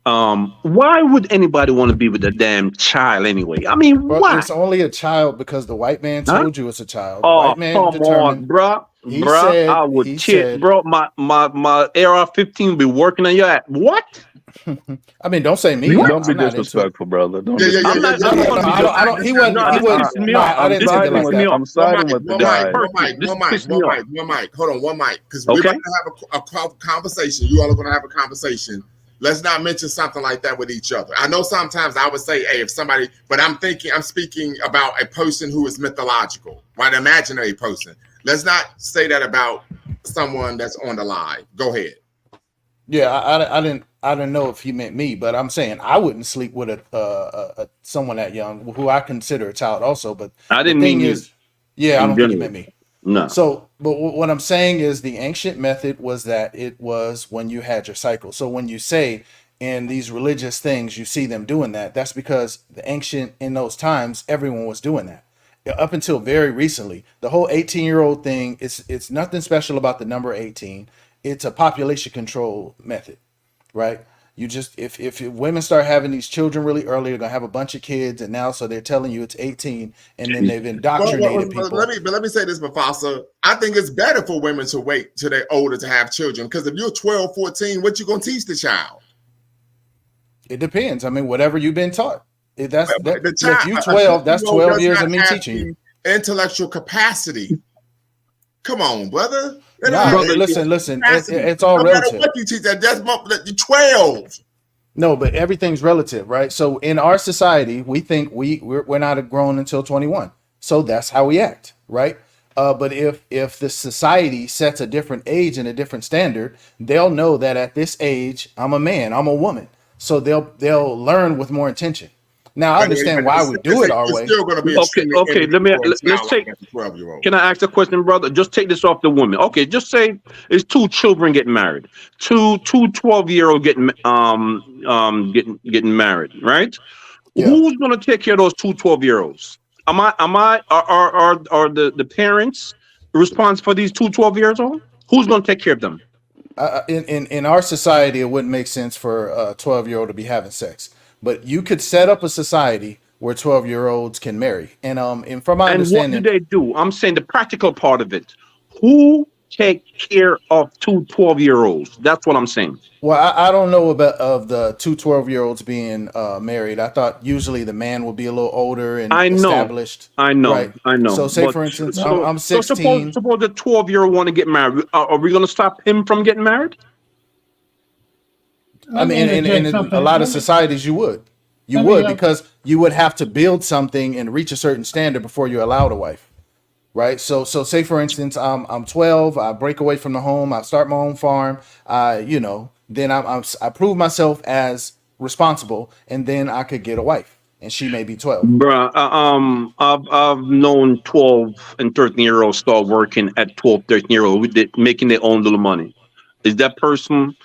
Why would anybody want to be with a damn child anyway? I mean, why? It's only a child because the white man told you it's a child. The Oh, white man come on, bro. I would cheat, bro. My AR-15 be working on your ass. What? I mean, don't say me. Don't be disrespectful, brother. Don't be disrespectful. I don't. He wasn't. I didn't take it like that. I'm siding with the guy. One mic. Hold on, one mic. Because we're going to have a conversation. You all are going to have a conversation. Let's not mention something like that with each other. I know sometimes I would say, hey, if somebody, but I'm speaking about a person who is mythological, right? An imaginary person. Let's not say that about someone that's on the live. Go ahead. Yeah, I didn't know if he meant me, but I'm saying I wouldn't sleep with someone that young who I consider a child also. But I didn't mean I don't think he meant me. No. So, but what I'm saying is the ancient method was that it was when you had your cycle. So when you say in these religious things, you see them doing that, that's because the ancient in those times, everyone was doing that. Up until very recently, the whole 18-year-old thing, it's nothing special about the number 18. It's a population control method, right? You just if women start having these children really early, they're gonna have a bunch of kids, and now so they're telling you it's 18, and then they've indoctrinated people. Let me say this, Mufasa. I think it's better for women to wait till they're older to have children, because if you're 12, 14, what you gonna teach the child? It depends. I mean, whatever you've been taught. That's that. The Look, child, you a 12. That's 12-year-old 12 does years not of me have teaching you. the intellectual capacity. Come on, brother. They don't Nah, have Brother, listen. capacity. It's all No matter relative. what you teach, that's 12. No, but everything's relative, right? So in our society, we think we're not grown until 21. So that's how we act, right? But if the society sets a different age and a different standard, they'll know that at this age, I'm a man, I'm a woman. So they'll learn with more intention. Now I But understand why we do it our it's way. still going to be okay, extremely okay. immature and Let's take. childlike as a 12-year-old. Can I ask a question, brother? Just take this off the woman. Okay, just say it's two children getting married, two 12-year-old getting married, right? Yeah. Who's gonna take care of those two 12-year-olds? Are the parents responsible for these two 12-years old? Who's gonna take care of them? In our society, it wouldn't make sense for a 12-year-old to be having sex. But you could set up a society where 12-year-olds can marry. And from my And what do understanding, they do? I'm saying the practical part of it. Who take care of two 12-year-olds? That's what I'm saying. well, I don't know about of the two 12-year-olds being married. I thought usually the man would be a little older and I know, established, I know, right? I know. So say But for instance, Let, I'm so suppose 16. suppose the 12-year-old want to get married. Are we gonna stop him from getting married? I let me mean, interject in a something. lot of societies, you Let me would because you would have to build something and reach a certain standard before you're allowed a wife. Right. So say for instance, I'm 12. I break away from the home. I start my own farm. Then I prove myself as responsible, and then I could get a wife, and she may be 12. Bruh, I've known 12 and 13-year-olds start working at 12, 13-year-old with making their own little money. Is that person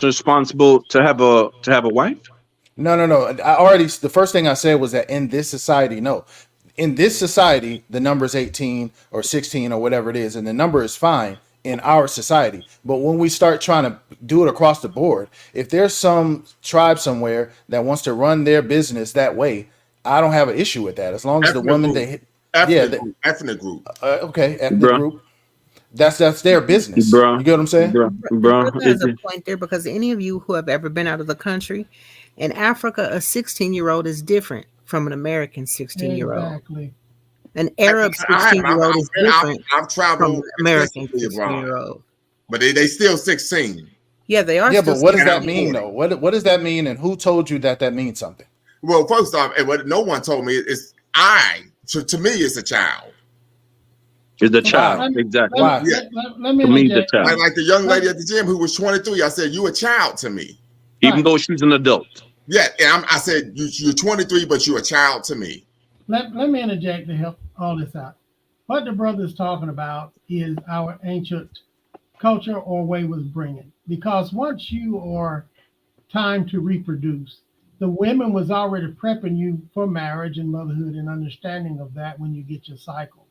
responsible to have a wife? No. The first thing I said was that in this society, no. In this society, the number is 18 or 16 or whatever it is, and the number is fine in our society. But when we start trying to do it across the board, if there's some tribe somewhere that wants to run their business that way, I don't have an issue with that. As long as the Ethnic woman group. they yeah, Ethnic group. okay, ethnic Bruh, group, that's their business. bruh, You get what I'm saying? bruh, The bruh. brother has a point there because any of you who have ever been out of the country, in Africa, a 16-year-old is different from an American 16-year-old. exactly. An Arab I have. 16-year-old is different I've from an traveled American extensively abroad, 16-year-old. but they still 16. Yeah, they are Yeah, still but what does And I'm that 16. mean 40. though? What does that mean, and who told you that means something? Well, first off, and what no one told me is to me, it's a child. Is the Well, child Why? exactly? Why? Yeah. let me To me, the interject. child. Like the young Let, lady at the gym who was 23, I said, "You a child to me." Even right. though she's an adult. Yeah, and I said, "You're 23, but you're a child to me." Let me interject to help all this out. What the brother is talking about is our ancient culture or way was bringing. Because once you are time to reproduce, the women was already prepping you for marriage and motherhood and understanding of that when you get your cycle.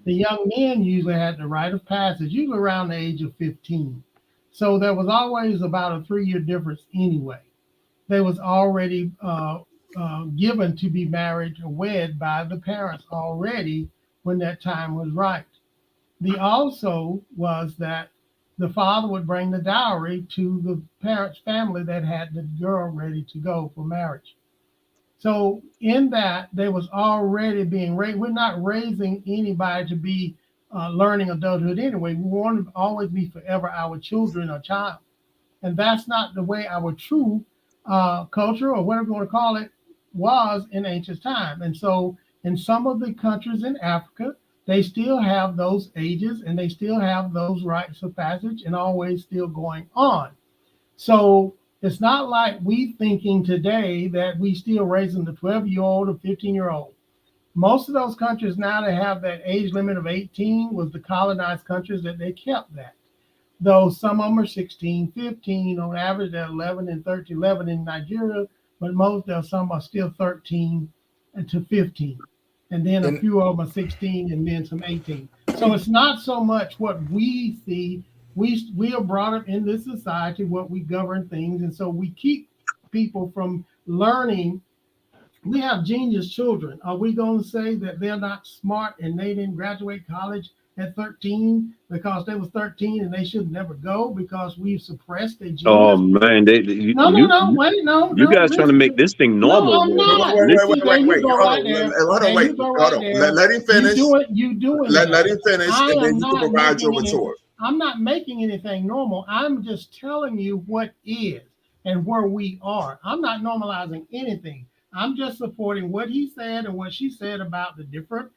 The young men usually had the rite of passage, usually around the age of 15. So there was always about a 3 year difference anyway. They was already given to be married or wed by the parents already when that time was right. The also was that the father would bring the dowry to the parents' family that had the girl ready to go for marriage. So in that, they was already being raised. We're not raising anybody to be learning adulthood anyway. We want to always be forever our children or child. And that's not the way our true culture or whatever you want to call it was in ancient time. And so in some of the countries in Africa, they still have those ages and they still have those rites of passage and always still going on. So it's not like we thinking today that we still raising the 12-year-old or 15-year-old. Most of those countries now that have that age limit of 18 was the colonized countries that they kept that. Though some of them are 16, 15 on average, they're 11 and 13, 11 in Nigeria, but most of some are still 13 to 15. And then a And few of them are 16 and then some 18. So it's not so much what we see. We are brought up in this society, what we govern things. And so we keep people from learning. We have genius children. Are we going to say that they're not smart and they didn't graduate college at 13 because they was 13 and they should never go because we've suppressed their Oh genius? man, No, no, no, wait, no, you no, guys trying to make listen. this thing No, normal, I'm boy. not. Wait, You This wait, wait, see, there wait, you wait. go Hold right on, there. hold There on, wait, you go hold right on. there. Let him finish. You doing Let that. him finish, I and then am you can not provide your making any, retort. I'm not making anything normal. I'm just telling you what is and where we are. I'm not normalizing anything. I'm just supporting what he said and what she said about the different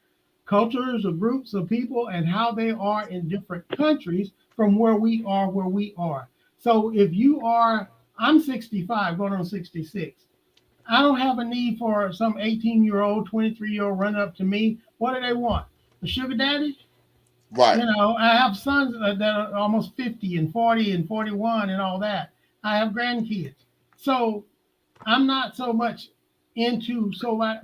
cultures or groups of people and how they are in different countries from where we are, where we are. So if you are, I'm 65, going on 66. I don't have a need for some 18-year-old, 23-year-old run up to me. What do they want? A sugar daddy? Right. You know, I have sons that are almost 50 and 40 and 41 and all that. I have grandkids. So I'm not so much into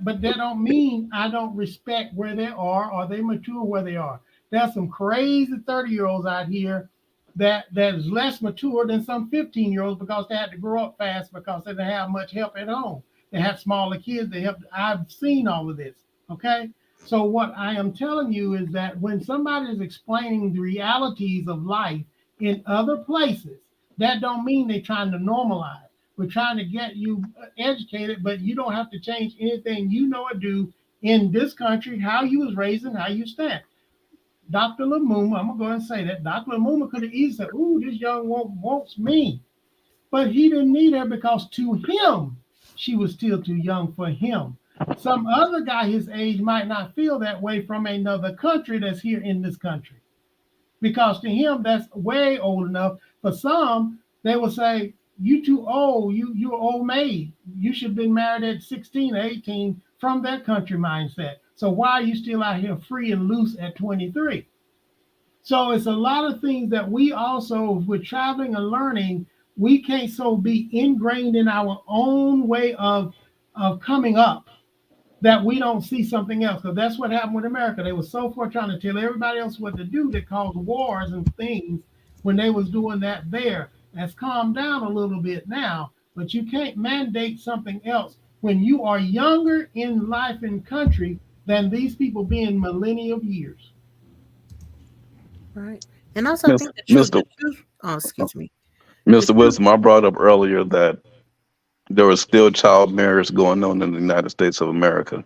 but that don't mean I don't respect where they are or they mature where they are. There's some crazy 30-year-olds out here that is less mature than some 15-year-olds because they had to grow up fast because they didn't have much help at home. They had smaller kids. I've seen all of this. Okay. So what I am telling you is that when somebody is explaining the realities of life in other places, that don't mean they're trying to normalize. We're trying to get you educated, but you don't have to change anything you know or do in this country, how you was raised and how you stand. Dr. Lumumba, I'm gonna go and say that Dr. Lumumba could have easily said, "Ooh, this young woman wants me," but he didn't need her because to him, she was still too young for him. Some other guy his age might not feel that way from another country that's here in this country because to him that's way old enough. For some, they will say, "You too old. You're old maid. You should have been married at 16 or 18." From that country mindset. So why are you still out here free and loose at 23? So it's a lot of things that we also, with traveling and learning, we can't so be ingrained in our own way of coming up that we don't see something else. Because that's what happened with America. They were so far trying to tell everybody else what to do that caused wars and things when they was doing that there. That's calmed down a little bit now, but you can't mandate something else when you are younger in life and country than these people being millennia of years. Right. And also, I think Mr. the truth. Oh, excuse me. The Mr. truth. Wisdom, I brought up earlier that there was still child marriage going on in the United States of America.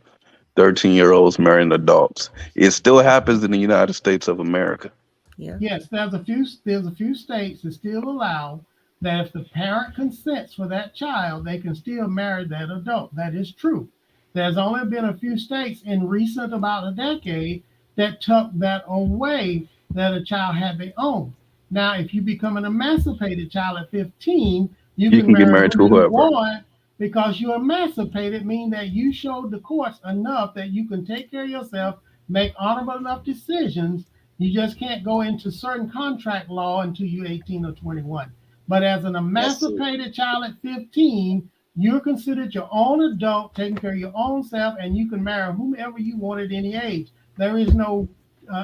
13-year-olds marrying adults. It still happens in the United States of America. Yeah. Yes, there's a few states that still allow that if the parent consents for that child, they can still marry that adult. That is true. There's only been a few states in recent about a decade that took that away that a child had their own. Now, if you become an emancipated child at 15, you You can can get marry married who to you whoever. want because you're emancipated, meaning that you showed the courts enough that you can take care of yourself, make honorable enough decisions. You just can't go into certain contract law until you're 18 or 21. But as an That's true. emancipated child at 15, you're considered your own adult, taking care of your own self, and you can marry whomever you want at any age. There is no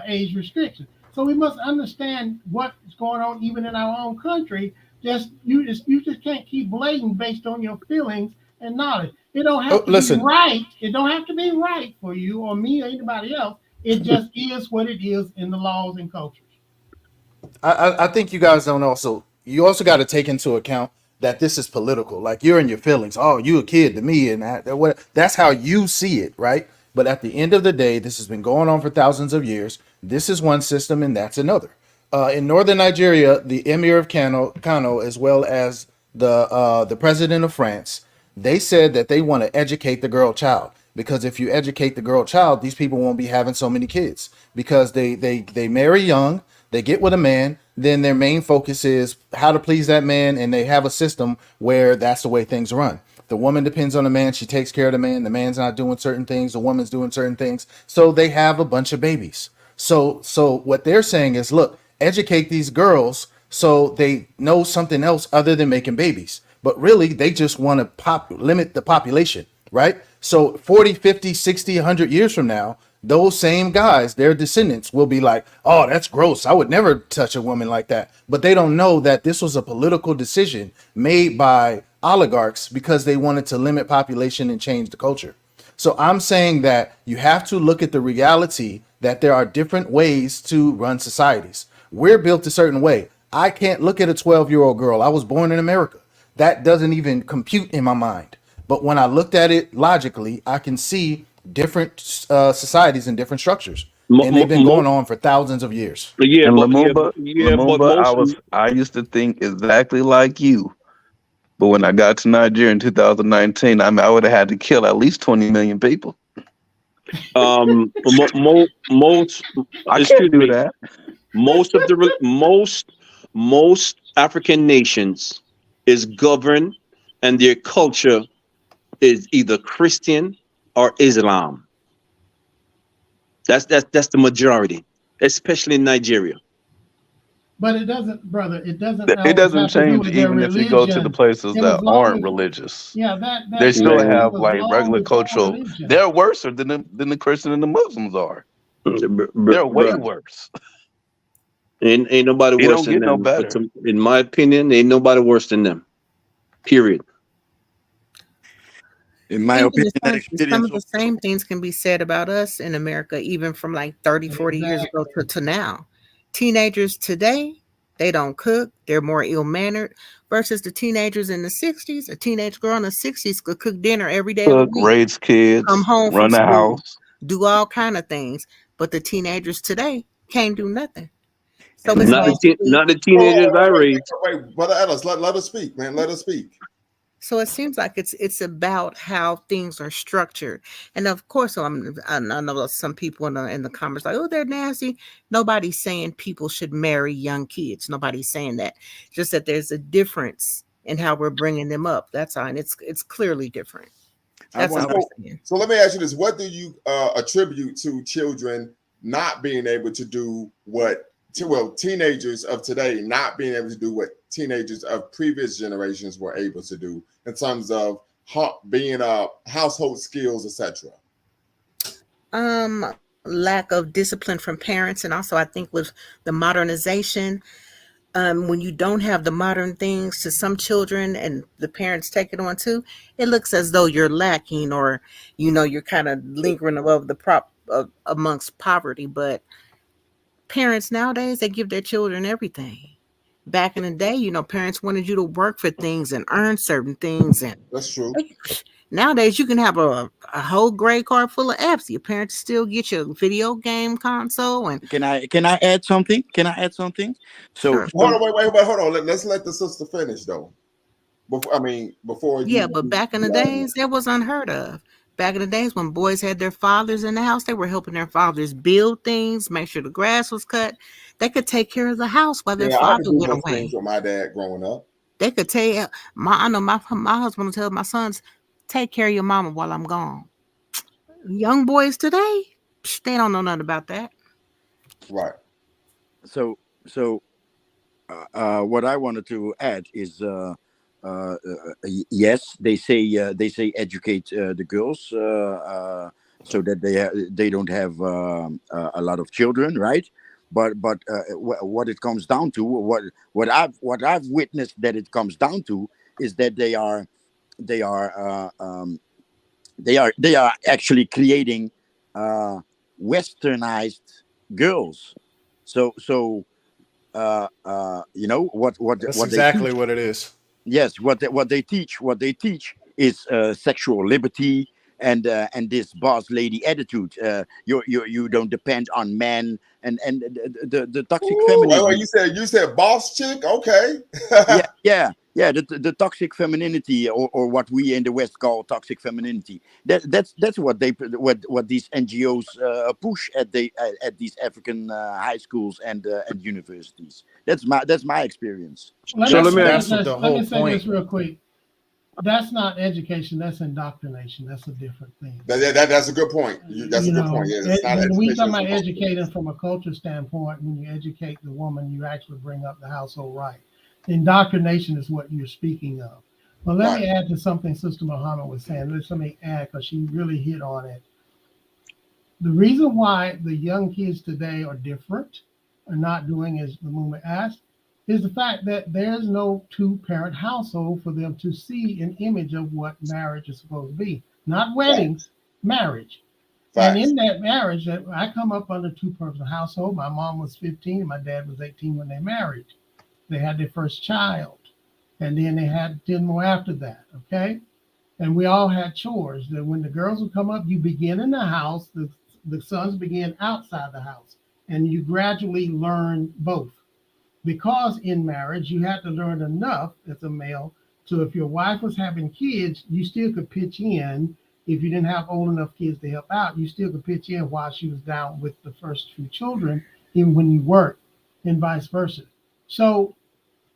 age restriction. So we must understand what's going on even in our own country. You just can't keep blading based on your feelings and knowledge. It don't Oh, have to be listen, right. It don't have to be right for you or me or anybody else. It just is what it is in the laws and cultures. I think you guys don't also you also got to take into account that this is political. Like you're in your feelings. Oh, you a kid to me, and that's how you see it, right? But at the end of the day, this has been going on for thousands of years. This is one system, and that's another. In northern Nigeria, the Emir of Kano, as well as the president of France, they said that they want to educate the girl child because if you educate the girl child, these people won't be having so many kids because they marry young, they get with a man, then their main focus is how to please that man, and they have a system where that's the way things run. The woman depends on the man. She takes care of the man. The man's not doing certain things. The woman's doing certain things. So they have a bunch of babies. So what they're saying is, look, educate these girls so they know something else other than making babies. But really, they just want to limit the population, right? So 40, 50, 60, 100 years from now, those same guys, their descendants will be like, oh, that's gross. I would never touch a woman like that. But they don't know that this was a political decision made by oligarchs because they wanted to limit population and change the culture. So I'm saying that you have to look at the reality that there are different ways to run societies. We're built a certain way. I can't look at a 12-year-old girl. I was born in America. That doesn't even compute in my mind. But when I looked at it logically, I can see different societies and different structures, and they've been going on for thousands of years. Yeah, And but Lumumba, I used to think exactly like you. But when I got to Nigeria in 2019, I would have had to kill at least 20 million people. Most I excuse can't do me, that. most African nations is governed, and their culture is either Christian or Islam. That's the majority, especially in Nigeria. But it doesn't, brother. It doesn't It always doesn't have to do change with their even if you go to the religion. places It was that long aren't before. religious. Yeah, They that still culture Man, have was like long regular before cultural. religion. They're worse than the Christian and the Muslims are. They're way bruh, worse. ain't nobody It worse don't than get no them. better. In my opinion, ain't nobody worse than them. Period. In my Even opinion, that some experience of the also. same things can be said about us in America, even from like 30, 40 years ago Exactly. to now. Teenagers today, they don't cook, they're more ill-mannered versus the teenagers in the 60s. A teenage girl in the 60s could cook dinner every day of the Cook, week, raise come kids, home from run the school, house. do all kind of things. But the teenagers today can't do nothing. So And it's Not No. basically, the Hold teenagers I on, raised. wait, brother Ellis, let us speak, man. Let us speak. so it seems like it's about how things are structured. And of course, I know some people in the comments like, oh, they're nasty. Nobody's saying people should marry young kids. Nobody's saying that. Just that there's a difference in how we're bringing them up. That's all. And it's clearly different. I That's all want to. we're So, saying. so let me ask you this: what do you attribute to children not being able to do teenagers of today not being able to do what teenagers of previous generations were able to do in terms of being household skills, etc.? Lack of discipline from parents, and also I think with the modernization, when you don't have the modern things to some children and the parents take it on too, it looks as though you're lacking, or you're kind of lingering above the prop amongst poverty. But parents nowadays, they give their children everything. Back in the day, parents wanted you to work for things and earn certain things, and That's true. nowadays you can have a whole grade card full of apps. Your parents still get your video game console. And Can I add something? Can I add something? So sure. Hold on, wait, hold on. Let's let the sister finish though. Before Yeah, you, but back in the days, that was unheard of. Back in the days when boys had their fathers in the house, they were helping their fathers build things, make sure the grass was cut. They could take care of the house while their yeah, I had to father do went those things away. with my dad growing up. They could tell I know my husband will tell my sons, take care of your mama while I'm gone. Young boys today, they don't know nothing about that. Right. so what I wanted to add is yes, they say educate the girls so that they don't have a lot of children, right? But what it comes down to, what I've witnessed that it comes down to is that they are they are actually creating uh, westernized girls. So That's what they exactly teach. what it is. Yes, what they teach is sexual liberty and this boss lady attitude. You don't depend on men, and the toxic Ooh, wait, femininity. you said boss chick? Okay. Yeah, the toxic femininity, or what we in the West call toxic femininity. That's what these NGOs push at these African high schools and universities. That's my experience. Let So me let That's me say ask, this. that's what the Let whole me say point. this real quick. That's not education. That's indoctrination. That's a different thing. That's a good point. That's a You good point. know, Yeah, it's not when we education. talk It's about indoctrination. educating from a culture standpoint, when you educate the woman, you actually bring up the household right. Indoctrination is what you're speaking of. But let Right. me add to something Sister Muhammad was saying. Let me add because she really hit on it. The reason why the young kids today are different, are not doing as the movement asked, is the fact that there's no two-parent household for them to see an image of what marriage is supposed to be. Not wedding, Facts. marriage. And Facts. in that marriage, I come up under two-person household. My mom was 15 and my dad was 18 when they married. They had their first child, and then they had 10 more after that. Okay, and we all had chores. That when the girls would come up, you begin in the house. The sons begin outside the house, and you gradually learn both. Because in marriage, you had to learn enough as a male. So if your wife was having kids, you still could pitch in. If you didn't have old enough kids to help out, you still could pitch in while she was down with the first few children, even when you worked, and vice versa. So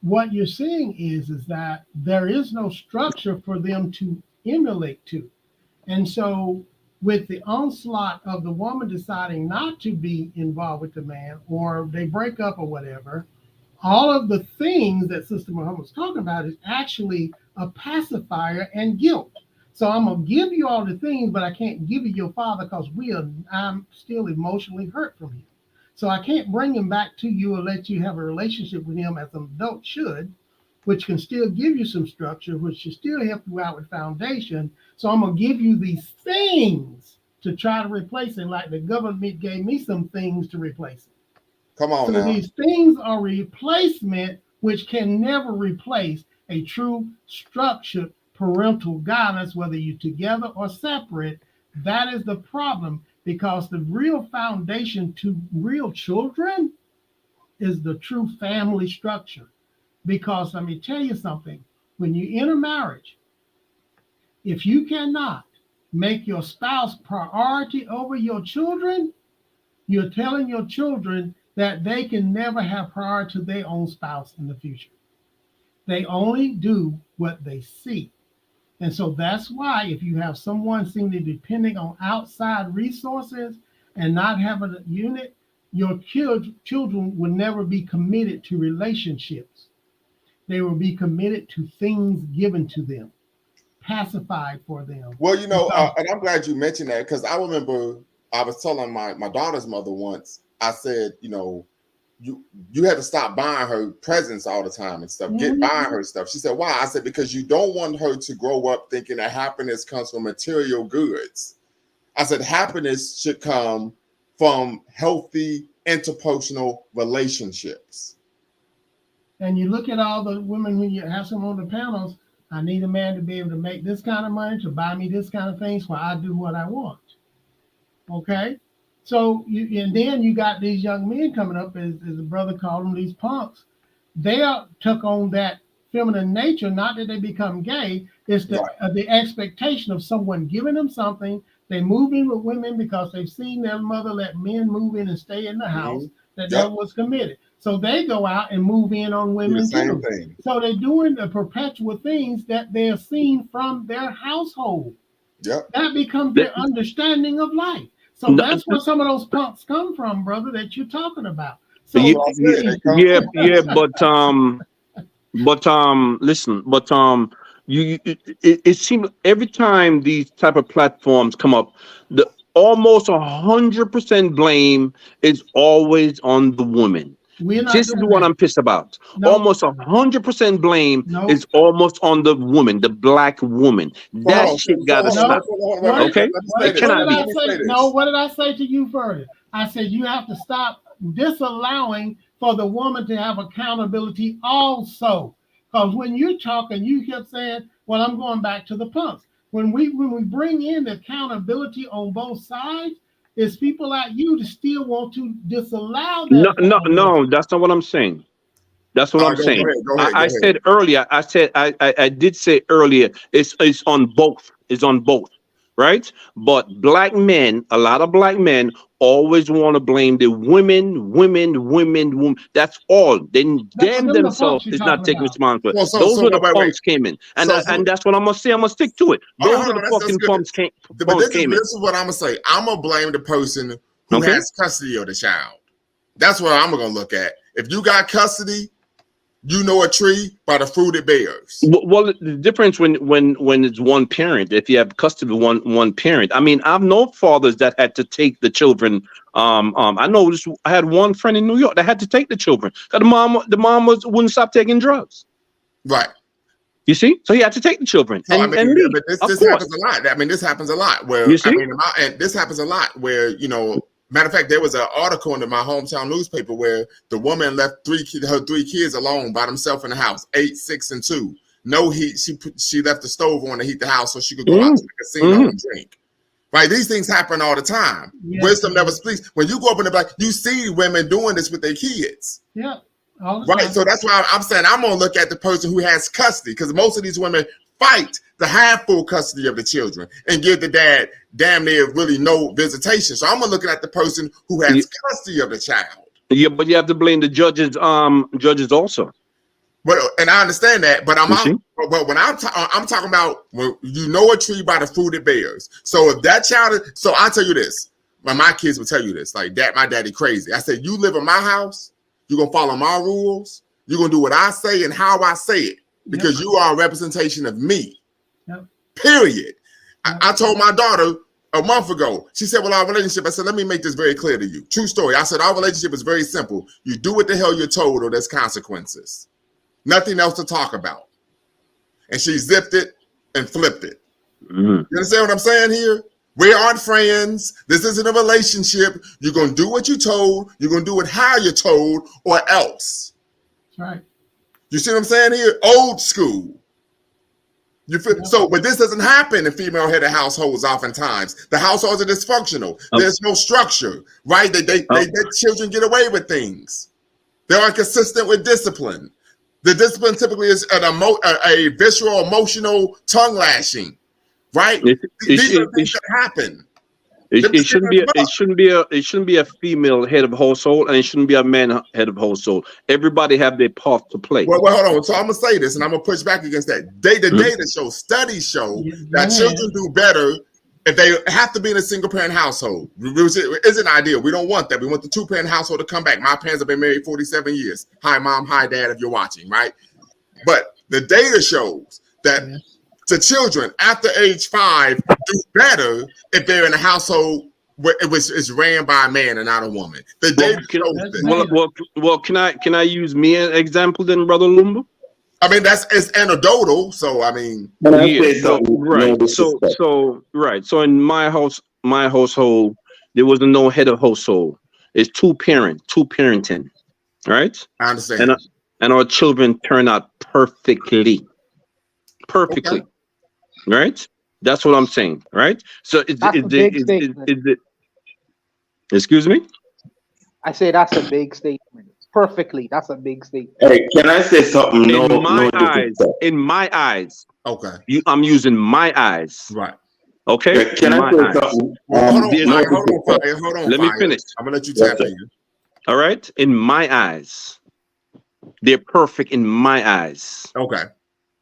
what you're seeing is that there is no structure for them to emulate to. And so with the onslaught of the woman deciding not to be involved with the man, or they break up or whatever, all of the things that Sister Muhammad was talking about is actually a pacifier and guilt. So I'm gonna give you all the things, but I can't give you your father because I'm still emotionally hurt from him. So I can't bring him back to you or let you have a relationship with him as an adult should, which can still give you some structure, which should still help you out with foundation. So I'm gonna give you these things to try to replace it, like the government gave me some things to replace it. Come on So now. these things are replacement, which can never replace a true structured parental guidance, whether you're together or separate. That is the problem because the real foundation to real children is the true family structure. Because let me tell you something, when you enter marriage, if you cannot make your spouse priority over your children, you're telling your children that they can never have priority to their own spouse in the future. They only do what they see. And so that's why if you have someone seemingly depending on outside resources and not having a unit, your children will never be committed to relationships. They will be committed to things given to them, pacified for them. Well, Because and I'm glad you mentioned that because I remember I was telling my daughter's mother once. I said, you had to stop buying her presents all the time and stuff. Get buying her stuff. She said, why? I said, because you don't want her to grow up thinking that happiness comes from material goods. I said, happiness should come from healthy interpersonal relationships. and you look at all the women who you have some on the panels, I need a man to be able to make this kind of money to buy me this kind of things while I do what I want. Okay? So and then you got these young men coming up, as the brother called them, these punks. They took on that feminine nature, not that they become gay. It's the expectation of someone giving them something. They move in with women because they've seen their mother let men move in and stay in the house. That was committed. So they go out and move in on Do the women same too. thing. So they're doing the perpetual things that they're seeing from their household. Yep. That becomes their understanding of life. So that's where some of those punks come from, brother, that you're talking about. So Yeah, listen, it seems every time these type of platforms come up, the almost 100% blame is always on the woman. This is what I'm pissed about. Almost 100% blame is almost on the woman, the black woman. That shit gotta stop. Okay, it cannot be. What did I say to you further? I said you have to stop disallowing for the woman to have accountability also. Because when you're talking, you kept saying, well, I'm going back to the punks. When we bring in accountability on both sides, it's people like you to still want to disallow that. No, that's not what I'm saying. That's what I'm saying. Go ahead. I said earlier, I did say earlier, it's on both. It's on both. right? But black men, a lot of black men always want to blame the women. That's all. They damn Them the punks themselves you're is not talking taking about. responsibility. Well, so Those so are the wait. punks came in, and So and that's what I'm gonna say. I'm gonna stick to it. hold Those on, are the that's fucking good. punks came. But Punks this came in. is what I'm gonna say. I'm gonna blame the person who Okay. has custody of the child. That's what I'm gonna look at. If you got custody, you know a tree by the fruit it bears. Well, the difference when it's one parent, if you have custody of one parent. I mean, I've known fathers that had to take the children. I know this. I had one friend in New York that had to take the children because the mom wouldn't stop taking drugs. Right. You see, so he had to take the children So I and mean, leave. but Of this course, happens a lot. I mean, this happens a lot. Where you see. and this happens a lot. Where matter of fact, there was an article in my hometown newspaper where the woman left her three kids alone by themselves in the house, 8, 6, and 2. No heat. She left the stove on to heat the house so she could go out to the casino and drink. Right? These things happen all the time. Yes, Wisdom never speaks. When you go up in the back, you see women doing this with their kids. Yeah. All the Right. time. So that's why I'm saying I'm gonna look at the person who has custody, because most of these women fight to have full custody of the children and give the dad damn near really no visitation. So I'm gonna look at the person who has custody of the child. Yeah, but you have to blame the judges. Judges also. But and I understand that, but You see? but when I'm talking about when you know a tree by the fruit it bears. So if that child so I tell you this, my kids will tell you this, like that my daddy crazy. I said, you live in my house, you're gonna follow my rules, you're gonna do what I say and how I say it, because you are a representation of me. Period. I told my daughter a month ago, she said, well, our relationship, I said, let me make this very clear to you. True story. I said, our relationship is very simple. You do what the hell you're told or there's consequences. Nothing else to talk about. And she zipped it and flipped it. You understand what I'm saying here? We aren't friends. This isn't a relationship. You're going to do what you're told. You're going to do it how you're told or else. That's right. You see what I'm saying here? Old school. You feel so, but this doesn't happen in female-headed households. Oftentimes, the households are dysfunctional. There's no structure, right? They let children get away with things. They aren't consistent with discipline. The discipline typically is a visceral, emotional tongue lashing, right? These are things that happen. It shouldn't be a female head of household, and it shouldn't be a man head of household. Everybody have their part to play. Well, hold on. So I'm gonna say this, and I'm gonna push back against that. Data show, studies show that children do better if they have to be in a single parent household. Which isn't ideal. We don't want that. We want the 2-parent household to come back. My parents have been married 47 years. Hi, mom. Hi, dad. If you're watching, right? But the data shows that the children after age 5 do better if they're in a household where it is ran by a man and not a woman. The data shows this. Well, can I use me as an example then, Brother Lumba? I mean, it's anecdotal, so I mean, right. So in my household, there was no head of household. It's two parenting, right? I understand. And our children turn out perfectly, right? That's what I'm saying, right? So excuse me? I say that's a big statement. Perfectly, that's a big statement. Hey, can I say something? In my eyes. Okay. I'm using my eyes. Right. Okay. Can I say something? Hold on. Let me finish. I'm gonna let you tap in. All right. In my eyes, they're perfect. In my eyes. Okay.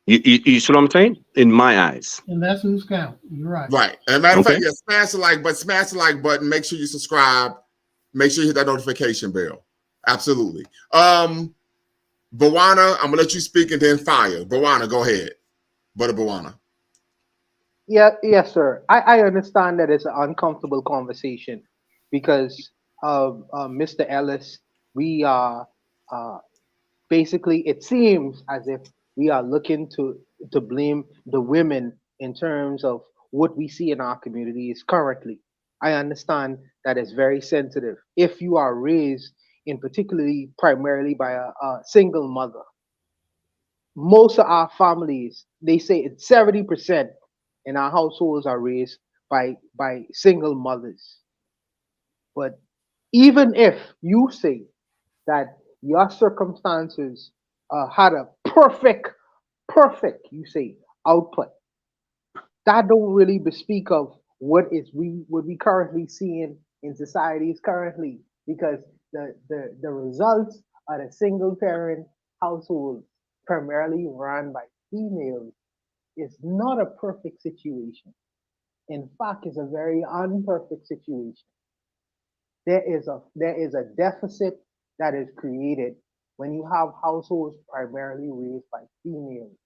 You see what I'm saying? In my eyes. And that's who's count. You're right. Right. And matter of fact, smash the like button. Make sure you subscribe. Make sure you hit that notification bell. Absolutely. Bawana, I'm gonna let you speak and then fire. Bawana, go ahead. Brother Bawana. Yes, sir. I understand that it's an uncomfortable conversation because Mr. Ellis, we are basically, it seems as if we are looking to blame the women in terms of what we see in our communities currently. I understand that it's very sensitive. If you are raised in particularly primarily by a single mother, most of our families, they say it's 70% in our households are raised by single mothers. But even if you say that your circumstances had a perfect, you say, output, that don't really bespeak of what we currently seeing in societies currently, because the results of the single parent households primarily run by females is not a perfect situation. In fact, it's a very unperfect situation. There is a deficit that is created when you have households primarily raised by females,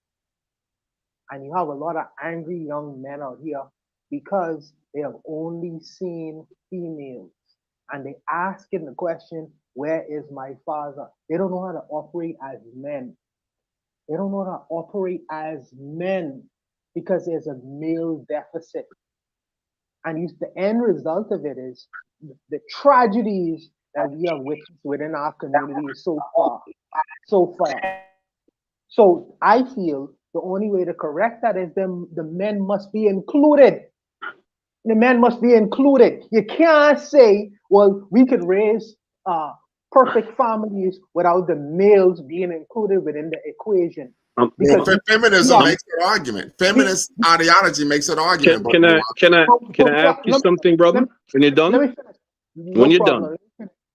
and you have a lot of angry young men out here because they have only seen females, and they asking the question, where is my father? They don't know how to operate as men. They don't know how to operate as men because there's a male deficit. And the end result of it is the tragedies that we have witnessed within our community so far. So far. So I feel the only way to correct that is the men must be included. The men must be included. You can't say, well, we could raise perfect families without the males being included within the equation. Well, feminism makes an argument. Feminist ideology makes an argument. Can I ask you something, brother? When you're done? Let me finish. When you're done.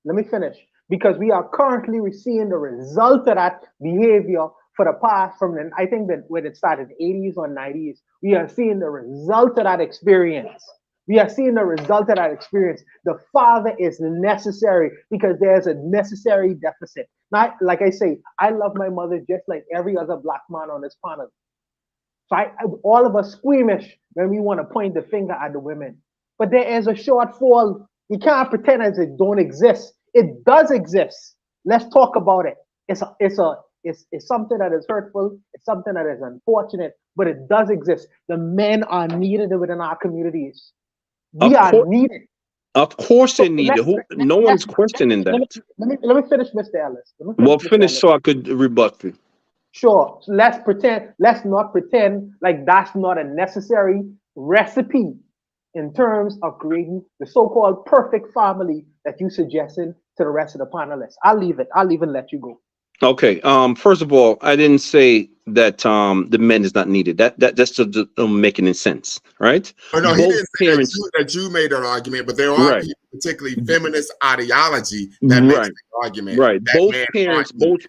Let me finish. Because we are currently seeing the result of that behavior for the past I think that when it started in the 80s or 90s, we are seeing the result of that experience. We are seeing the result of that experience. The father is necessary because there's a necessary deficit. Now, like I say, I love my mother just like every other black man on this planet. So all of us squeamish when we want to point the finger at the women. But there is a shortfall. You can't pretend as it don't exist. It does exist. Let's talk about it. It's something that is hurtful. It's something that is unfortunate, but it does exist. The men are needed within our communities. We are needed. Of course they're needed. No one's questioning that. Let me finish, Mr. Ellis. Finish so I could rebut you. Sure. So let's not pretend like that's not a necessary recipe in terms of creating the so-called perfect family that you suggested to the rest of the panelists. I'll leave it and let you go. Okay. First of all, I didn't say that the men is not needed. That's just making any sense, right? Oh, no, he didn't say that you made an argument, but there are people, particularly feminist ideology, that makes an argument. Right. Both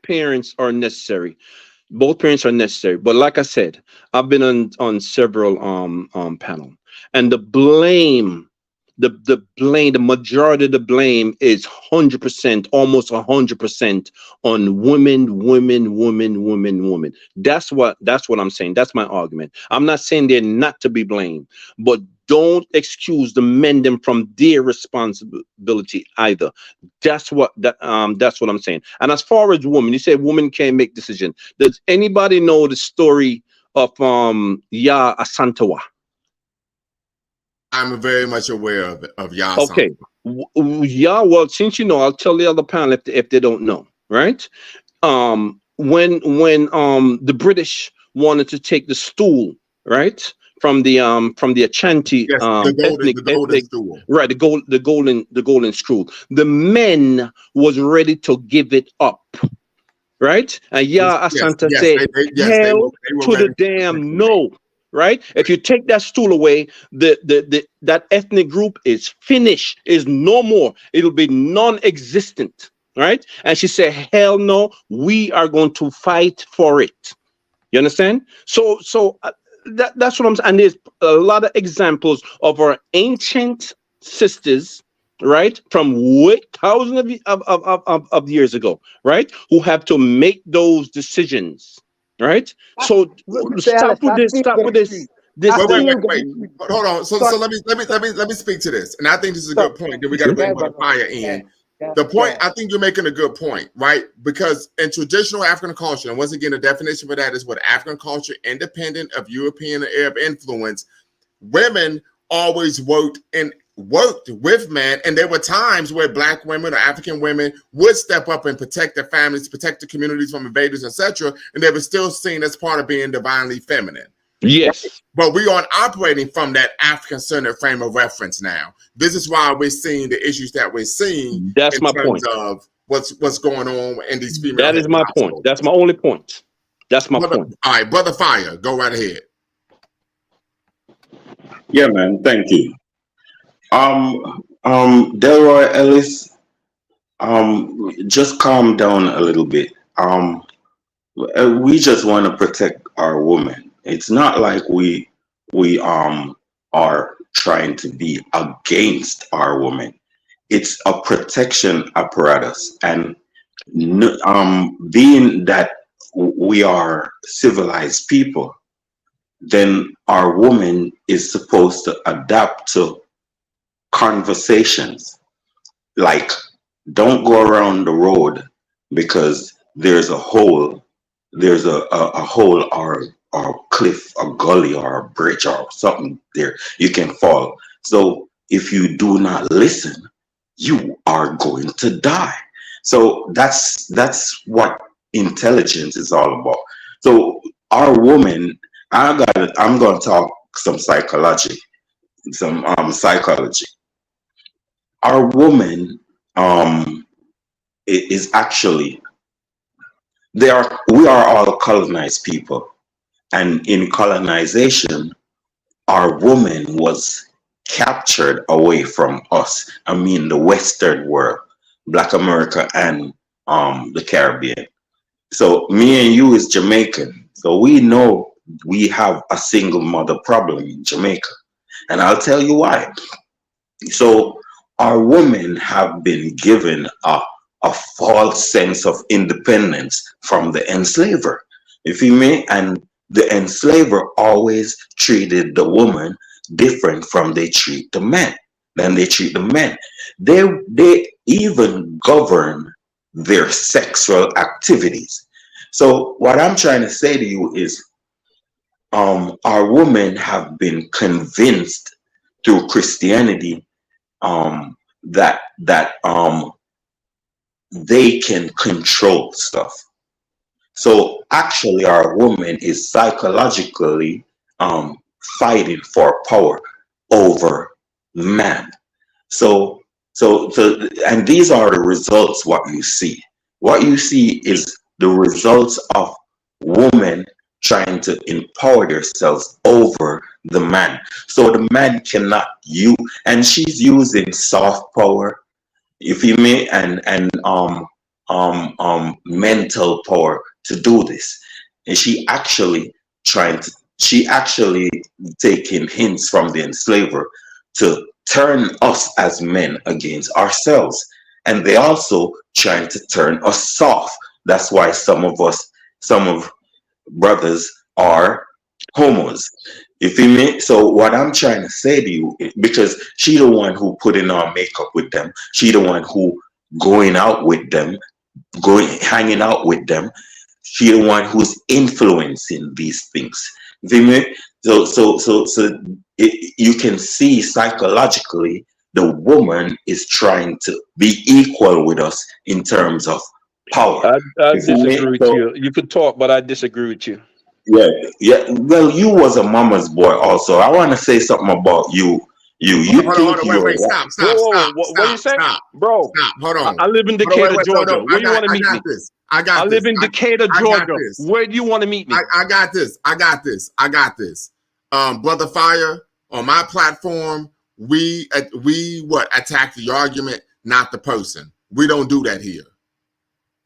parents are necessary. Both parents are necessary. But like I said, I've been on several panel, and the majority of the blame is 100%, almost 100% on women. That's what I'm saying. That's my argument. I'm not saying they're not to be blamed, but don't excuse the men them from their responsibility either. That's what I'm saying. And as far as women, you said women can't make decisions. Does anybody know the story of Ya Asantewa? I'm very much aware of Ya. Okay. Yeah, well, since you know, I'll tell the other panel if they don't know, right? When the British wanted to take the stool, right, from the Ashanti the golden stool. Right, the golden stool. The men was ready to give it up. Right? And Asante said, hell to the damn no. Right? If you take that stool away, that ethnic group is finished, is no more. It'll be non-existent. Right? And she said, hell no, we are going to fight for it. You understand? So that's what I'm saying. And there's a lot of examples of our ancient sisters, right, from thousands of years ago, right, who have to make those decisions, right? So stop with this. Wait. Hold on. So let me speak to this, and I think this is a good point. Then we got to bring Brother Fire in. The point, I think you're making a good point, right? Because in traditional African culture, and once again, the definition for that is what African culture, independent of European and Arab influence, women always worked with men, and there were times where Black women or African women would step up and protect their families, protect the communities from invaders, etc., and they were still seen as part of being divinely feminine. Yes. But we aren't operating from that African-centered frame of reference now. This is why we're seeing the issues that we're seeing. That's in my terms point. Of what's going on in these female. That is my point. That's my only point. That's my point. All right, Brother Fire, go right ahead. Yeah, man. Thank you. Delroy Ellis, just calm down a little bit. We just want to protect our women. It's not like we are trying to be against our women. It's a protection apparatus, and being that we are civilized people, then our woman is supposed to adapt to conversations. Like, don't go around the road because there's a hole, there's a hole or a cliff, a gully or a bridge or something there. You can fall. So if you do not listen, you are going to die. So that's what intelligence is all about. So our woman, I'm gonna talk some psychology, some psychology. Our woman is actually, we are all colonized people, and in colonization our woman was captured away from us. I mean the Western world, Black America and the Caribbean. So me and you is Jamaican, so we know we have a single mother problem in Jamaica, and I'll tell you why. So our women have been given a false sense of independence from the enslaver. If you may, and the enslaver always treated the woman different from they treat the men. They even govern their sexual activities. So what I'm trying to say to you is our women have been convinced through Christianity that they can control stuff. So actually, our woman is psychologically fighting for power over man. So, and these are the results. What you see, is the results of women trying to empower themselves over the man. So the man cannot use, and she's using soft power, you feel me, and mental power to do this. And she actually taking hints from the enslaver to turn us as men against ourselves, and they also trying to turn us soft. That's why some of brothers are homos. You feel me? So what I'm trying to say to you, because she the one who putting on makeup with them, she the one who going out with them, hanging out with them, she the one who's influencing these things. You feel me? You can see psychologically the woman is trying to be equal with us in terms of power. I You feel me? disagree with you. You could talk, but I disagree with you. Yeah, yeah. Well, you was a mama's boy also. I want to say something about you. You Hold think on, you're wait, what? stop, Whoa, stop, stop, what do you stop, say, stop, bro? stop. Hold on. I live in Hold on, Decatur, wait, no, Georgia. no. Where you want to I meet got me? this. I I got live this. in Decatur, I got Georgia. this. Where do you want to meet me? I got this. I got this. I got this. Brother Fire, on my platform, we attack the argument, not the person. We don't do that here,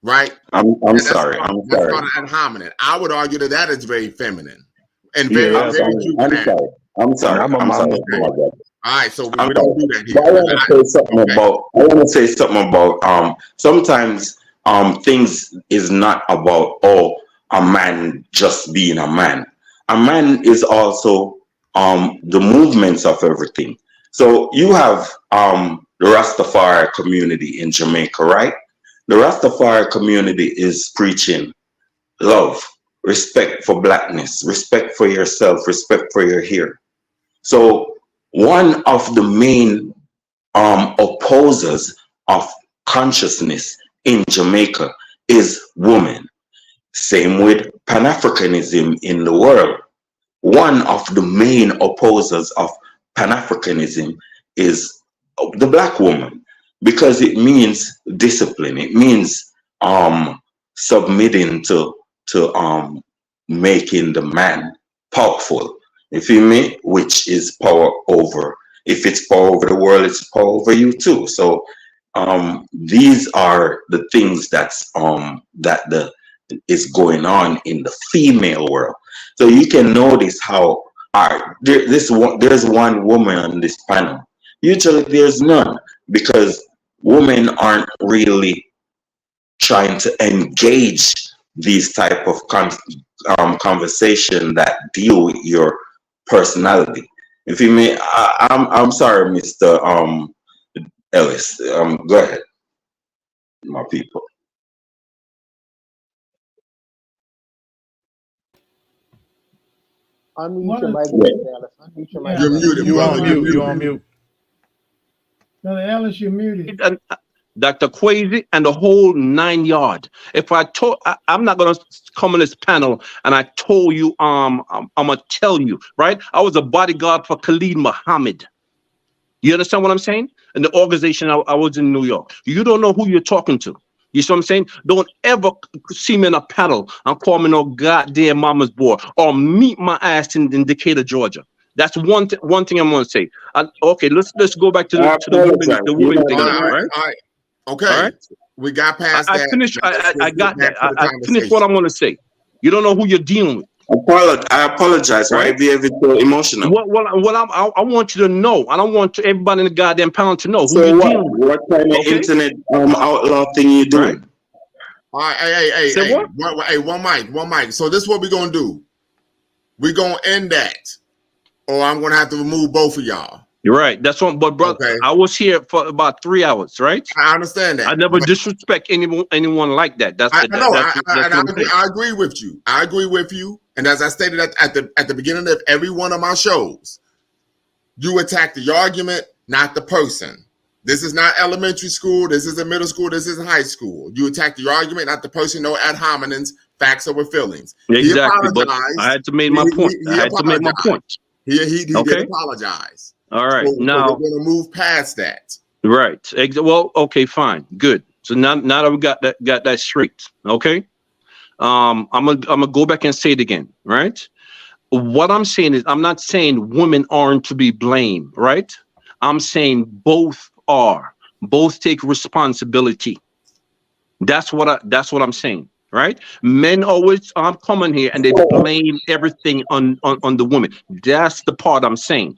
right? I'm sorry. That's called an ad hominem. I would argue that is very feminine and Yeah, very, I'm very sorry. juvenile. I'm sorry. I'm a I'm sorry. mama's Okay. boy. All right, so I'm we sorry. don't do that But here. I want to say something about. I want to say something about. Sometimes things is not about a man just being a man. A man is also the movements of everything. So you have the Rastafari community in Jamaica, right? The Rastafari community is preaching love, respect for blackness, respect for yourself, respect for your hair. So one of the main opposers of consciousness in Jamaica is women. Same with Pan-Africanism in the world. One of the main opposers of Pan-Africanism is the black woman, because it means discipline. It means submitting to making the man powerful. You feel me? Which is power over If it's power over the world, it's power over you too. So these are the things that is going on in the female world. So you can notice how there's one woman on this panel. Usually there's none, because women aren't really trying to engage these type of conversation that deal with your personality. If you may, I'm sorry, Mr. Ellis. Go ahead, my people. Unmute your mic, Yeah. Brother Ellis. Unmute your mic, Yeah, You're brother. muted, You brother. on You're mute? You muted. on mute? Brother Ellis, you're muted. And Dr. Kwesi and the whole 9 yard. If I'm not gonna come on this panel and I told you, I'm gonna tell you, right? I was a bodyguard for Khalid Muhammad. You understand what I'm saying? In the organization, I was in New York. You don't know who you're talking to. You see what I'm saying? Don't ever see me in a panel and call me no goddamn mama's boy or meet my ass in Decatur, Georgia. That's one thing I'm gonna say. Okay, let's go back to I the women apologize. You know, thing, All right? right. Okay. All right. We got past I that. finished. I Let's got get that. back to the I finished what conversation. I'm gonna say. You don't know who you're dealing with. I apologize for Right? being so emotional. I want you to know. I don't want everybody in the goddamn panel to know who So you're dealing with. what kind of Okay? internet outlaw thing you doing? Right? All right. Hey. Say what? One mic. So this is what we're gonna do. We're gonna end that, or I'm gonna have to remove both of y'all. You're right. That's one. But brother, Okay. I was here for about 3 hours, right? I understand that. I never disrespect anyone like that. That's I know. what I'm saying. I agree with you. I agree with you. And as I stated at the beginning of every one of my shows, you attack the argument, not the person. This is not elementary school. This isn't middle school. This isn't high school. You attack the argument, not the person. No ad hominems, facts over feelings. Exactly. He But I had to make my point. He apologized. He Okay. did apologize. All right. So Now we're going to move past that. Right. Well, okay, fine. Good. So now that we got that straight. Okay. I'm gonna go back and say it again, right? What I'm saying is I'm not saying women aren't to be blamed, right? I'm saying both are. Both take responsibility. That's what I'm saying, right? Men always come in here and they blame everything on the women. That's the part I'm saying.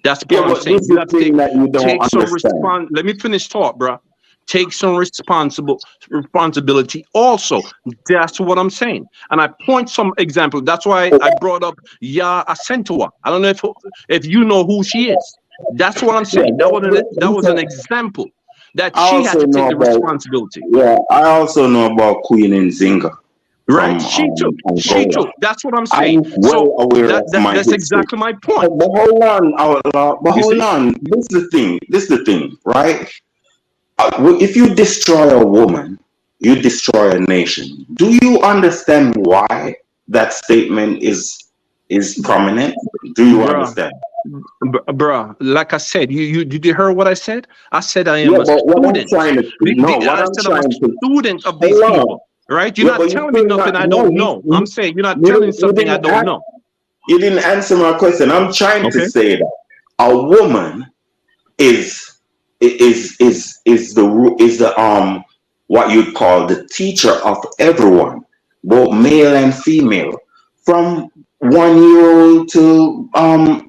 That's the part I'm saying. You have to take some response. Let me finish talk, bro. Take some responsibility also. That's what I'm saying. And I point some example. That's why I brought up Ya Acentua. I don't know if you know who she is. That's what I'm saying. That was an example that she had to take the responsibility. Yeah, I also know about Queen Nzinga. Right, she too. That's what I'm saying. I'm well aware of my that's history. exactly my point. But hold on, outlaw. But hold on. This is the thing, right? If you destroy a woman, you destroy a nation. Do you understand why that statement is prominent? Do you understand? Bruh, like I said, did you hear what I said? I said I am a student. I'm a student of these people. Right? You're not telling me nothing I don't know. I'm saying you're not telling me something I don't know. You didn't answer my question. I'm trying to say that a woman is the what you'd call the teacher of everyone, both male and female, from 1 year old to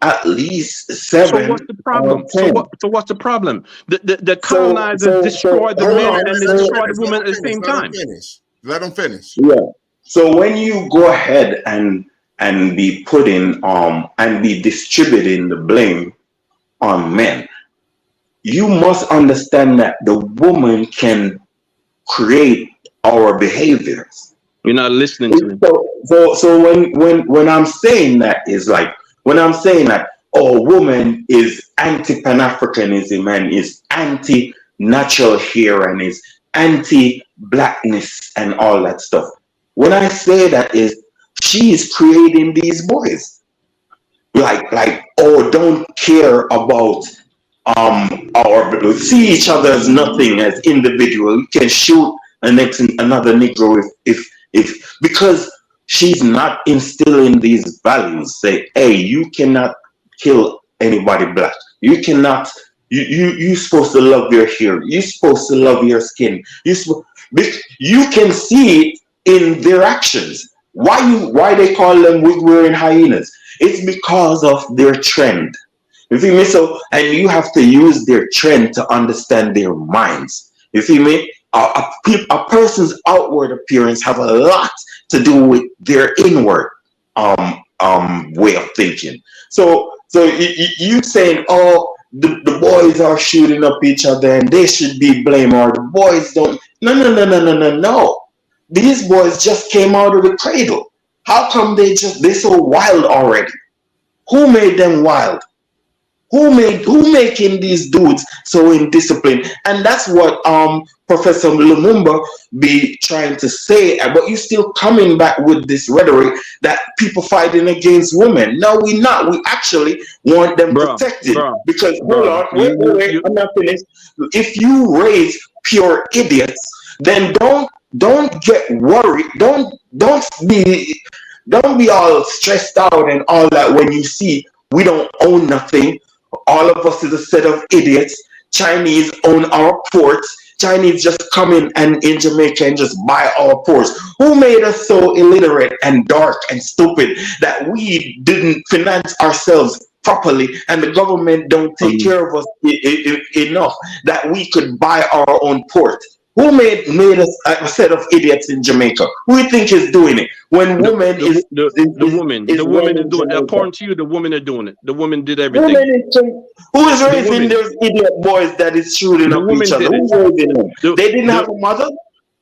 at least 7. So what's the problem? So what's the problem? The colonizers destroyed the men and they destroyed the women at the same time. Let them finish. Yeah. So when you go ahead and be putting and be distributing the blame on men, you must understand that the woman can create our behaviors. You're not listening to me. So when I'm saying that is like when I'm saying that woman is anti-Pan-Africanism and is anti-natural hair and is anti-blackness and all that stuff. When I say that is she is creating these boys. Like don't care about or see each other as nothing, as individual. You can shoot another Negro if because she's not instilling these values. Say, hey, you cannot kill anybody black. You cannot. You supposed to love your hair. You're supposed to love your skin. You can see it in their actions. Why they call them wig wearing hyenas? It's because of their trend. You feel me? So, and you have to use their trend to understand their minds. You feel me? A person's outward appearance have a lot to do with their inward way of thinking. So you saying, oh, the boys are shooting up each other and they should be blamed, or the boys don't. No. These boys just came out of the cradle. How come they so wild already? Who made them wild? Who making these dudes so indisciplined? And that's what Professor Lumumba be trying to say. But you still coming back with this rhetoric that people fighting against women. No, we not. We actually want them Bruh, protected. bruh, Because hold bruh. on, wait, I'm not finished. If you raise pure idiots, then don't get worried. Don't be all stressed out and all that when you see we don't own nothing. All of us is a set of idiots. Chinese own our ports. Chinese just come in and in Jamaica and just buy our ports. Who made us so illiterate and dark and stupid that we didn't finance ourselves properly and the government don't take Um, care of us enough that we could buy our own port? Who made us a set of idiots in Jamaica? Who do you think is doing it? When the woman the the the woman, is the woman is running doing. Jamaica? According to you, the women are doing it. The woman did everything. Women who is The raising women, those idiot boys that is shooting the up each woman other? did it. Who's raising them? The They didn't have the a mother?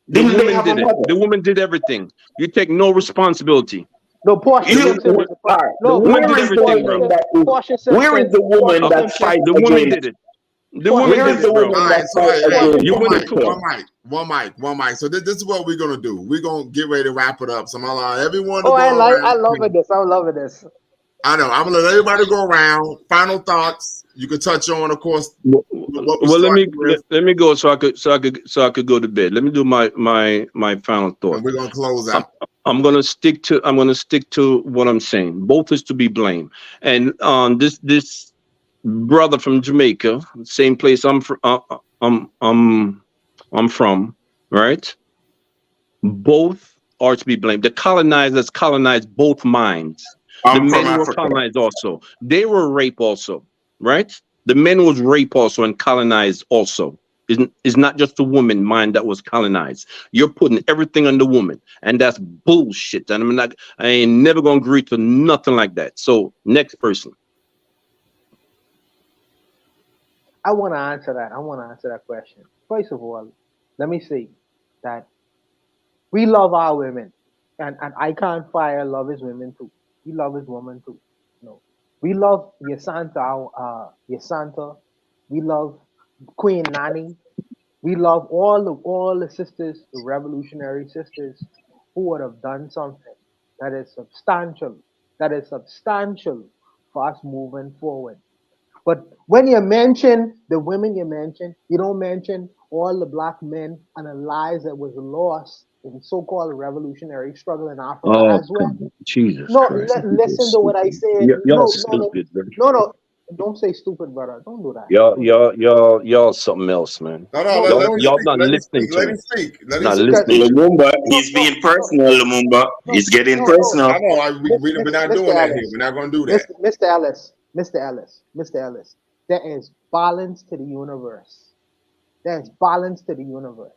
the Didn't they woman have a did it. mother? The woman did everything. You take no responsibility. No, Portia The You woman, Simpson was the first. the No, woman where did is Portia the everything, woman bro. Simpson. that is Portia where is Simpson. the woman Portia Okay, that Simpson. fights the woman against did it. The Portia woman where did is the it, Simpson. bro. woman All that right, so fights hey, Portia against You one wouldn't. mic, Hitler? one mic, one mic, one mic. So this is what we're gonna do. We're gonna get ready to wrap it up. So I'm gonna allow everyone to Oh, go I around. love this. I'm loving this. I know. I'm gonna let everybody go around. Final thoughts. You can touch on, of course, what we Well, let started me with, let me go so I could go to bed. Let me do my final and thought. we're gonna close I'm, out. I'm gonna stick to what I'm saying. Both is to be blamed, and this brother from Jamaica, same place I'm from, right? Both are to be blamed. The colonizers colonized both minds. The I'm from men were Africa. colonized also. They were raped also, right? The men was raped also and colonized also. It's not just the woman mind that was colonized. You're putting everything on the woman, and that's bullshit. And I ain't never gonna agree to nothing like that. So next person. I want to answer that. I want to answer that question. First of all, let me say that we love our women, and I can't fire love his women too. We love his woman too. No, we love Yasanta, Yasanta. We love Queen Nani. We love all the sisters, the revolutionary sisters, who would have done something that is substantial, for us moving forward. But when you mention the women you mention, you don't mention all the black men and the lives that was lost in so-called revolutionary struggle in Africa Oh, as well. come on. Jesus No, Christ. You're listen to what I stupid. said. Y'all No, no, no, stupid, bro. no, no. Don't say stupid, brother. Don't do that. Y'all, Don't do that. y'all, y'all, y'all something else, man. No, no, No, let, no, let Y'all, me don't. y'all speak. not Let me listening speak. to Let me. me speak. Let me Not speak. Because listening to me. Lumumba, no, he's no, being no, personal, Lumumba. no, He's getting no, no. personal. I know. We're not Mr. doing that here. Ellis, We're not gonna do that. Mr. Ellis, Mr. Ellis. There is balance to the universe. There is balance to the universe.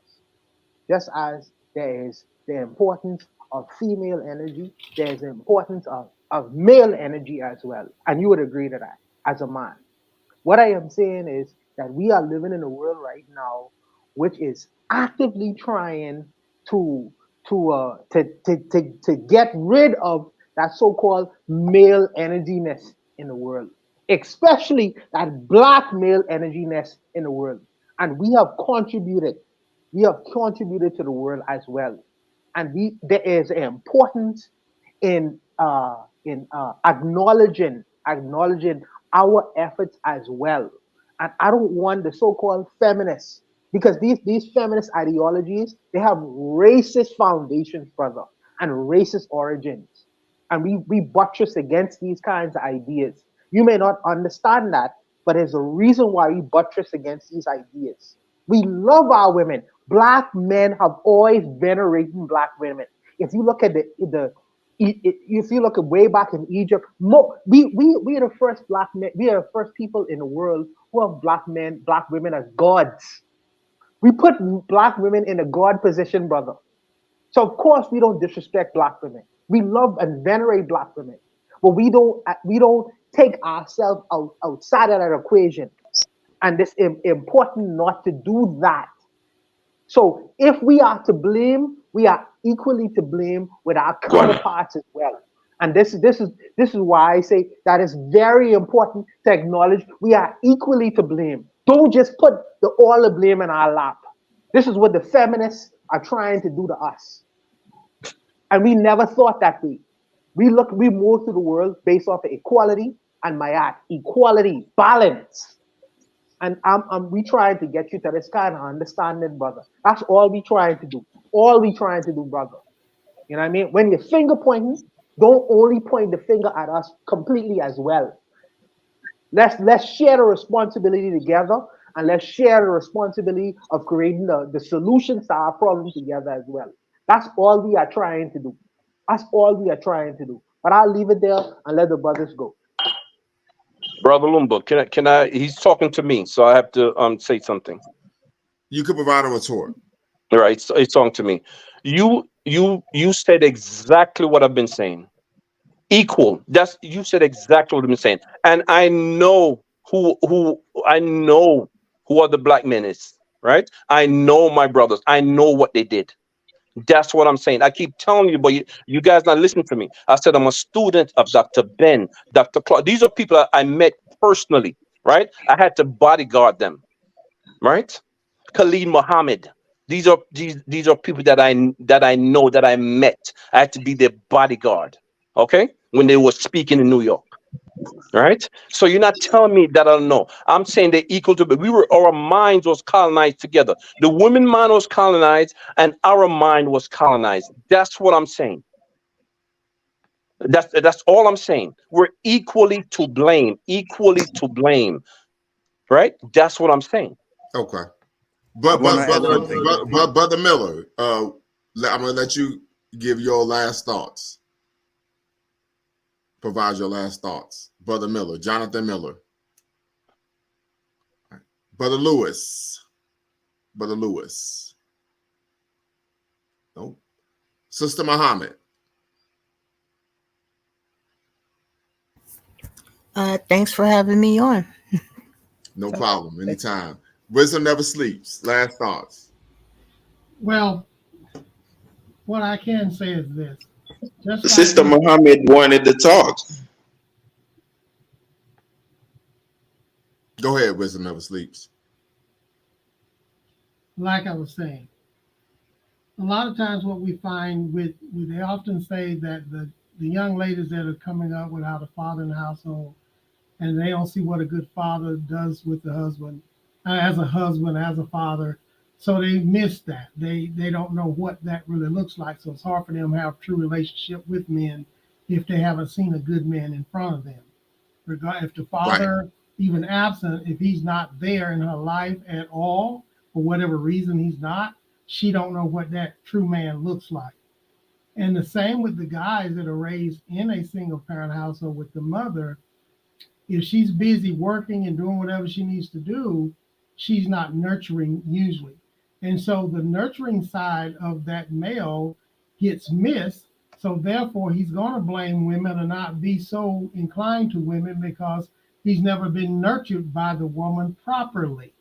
Just as there is the importance of female energy, there is the importance of male energy as well. And you would agree to that as a man. What I am saying is that we are living in a world right now which is actively trying to to get rid of that so-called male energiness in the world, especially that black male energiness in the world. And we have contributed to the world as well. And there is an importance in acknowledging our efforts as well. And I don't want the so-called feminists, because these feminist ideologies, they have racist foundations, brother, and racist origins. And we buttress against these kinds of ideas. You may not understand that, but there's a reason why we buttress against these ideas. We love our women. Black men have always venerated black women. If you look at if you look at way back in Egypt, we are the first black men. We are the first people in the world who have black women as gods. We put black women in a god position, brother. So of course we don't disrespect black women. We love and venerate black women, but we don't take ourselves outside of that equation. And it's important not to do that. So if we are to blame, we are equally to blame with our Go on. counterparts as well. And this is why I say that it's very important to acknowledge we are equally to blame. Don't just put all the blame in our lap. This is what the feminists are trying to do to us. And we never thought that way. We move through the world based off of equality and mayat, equality, balance. And we trying to get you to this kind of understanding, brother. That's all we trying to do. All we trying to do, brother. You know what I mean? When you're finger pointing, don't only point the finger at us completely as well. Let's share the responsibility together, and let's share the responsibility of creating the solutions to our problem together as well. That's all we are trying to do. That's all we are trying to do. But I'll leave it there and let the brothers go. Brother Lumba, can I? He's talking to me, so I have to say something. You could provide a retort. All right, so he's talking to me. You said exactly what I've been saying. Equal. You said exactly what I've been saying, and I know who are the black men is. Right? I know my brothers. I know what they did. That's what I'm saying. I keep telling you, but you guys not listening to me. I said I'm a student of Dr. Ben, Dr. Clark. These are people that I met personally, right? I had to bodyguard them, right? Khalid Muhammad. These are people that I know, that I met. I had to be their bodyguard, okay? When they were speaking in New York. All right. So you're not telling me that I don't know. I'm saying they're equal to, but our minds was colonized together. The women mind was colonized and our mind was colonized. That's what I'm saying. That's all I'm saying. We're equally to blame. Equally to blame. Right? That's what I'm saying. Okay. I But want but to add brother something. Brother Miller, I'm gonna let you give your last thoughts. Provide your last thoughts. Brother Miller, Jonathan Miller. Brother Lewis. Brother Lewis. No. Sister Muhammad. Thanks for having me on. No problem. Anytime. Wisdom never sleeps. Last thoughts. Well, what I can say is this: just like Sister Muhammad wanted to talk. Go ahead, Wisdom never sleeps. like I was saying, a lot of times what we find they often say that the young ladies that are coming up without a father in the household, and they don't see what a good father does with the husband, as a father. So they miss that. They don't know what that really looks like. So it's hard for them to have a true relationship with men if they haven't seen a good man in front of them. If the father, right, even absent, if he's not there in her life at all, for whatever reason he's not, she don't know what that true man looks like. And the same with the guys that are raised in a single parent household with the mother. If she's busy working and doing whatever she needs to do, she's not nurturing usually. And so the nurturing side of that male gets missed. So therefore, he's going to blame women or not be so inclined to women because he's never been nurtured by the woman properly.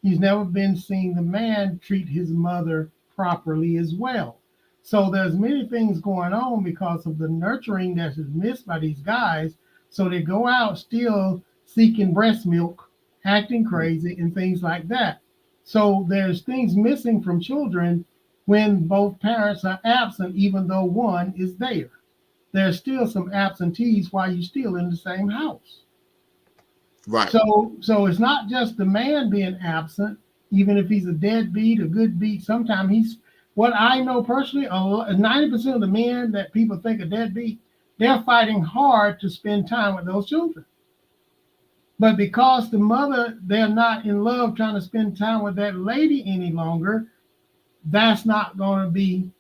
He's never been seeing the man treat his mother properly as well. So there's many things going on because of the nurturing that is missed by these guys. So they go out still seeking breast milk, acting crazy, and things like that. So there's things missing from children when both parents are absent, even though one is there. There's still some absentees while you're still in the same house. Right. So it's not just the man being absent, even if he's a deadbeat, a good beat. Sometimes he's, what I know personally, 90% of the men that people think are deadbeat, they're fighting hard to spend time with those children. But because the mother, they're not in love trying to spend time with that lady any longer, that's going to be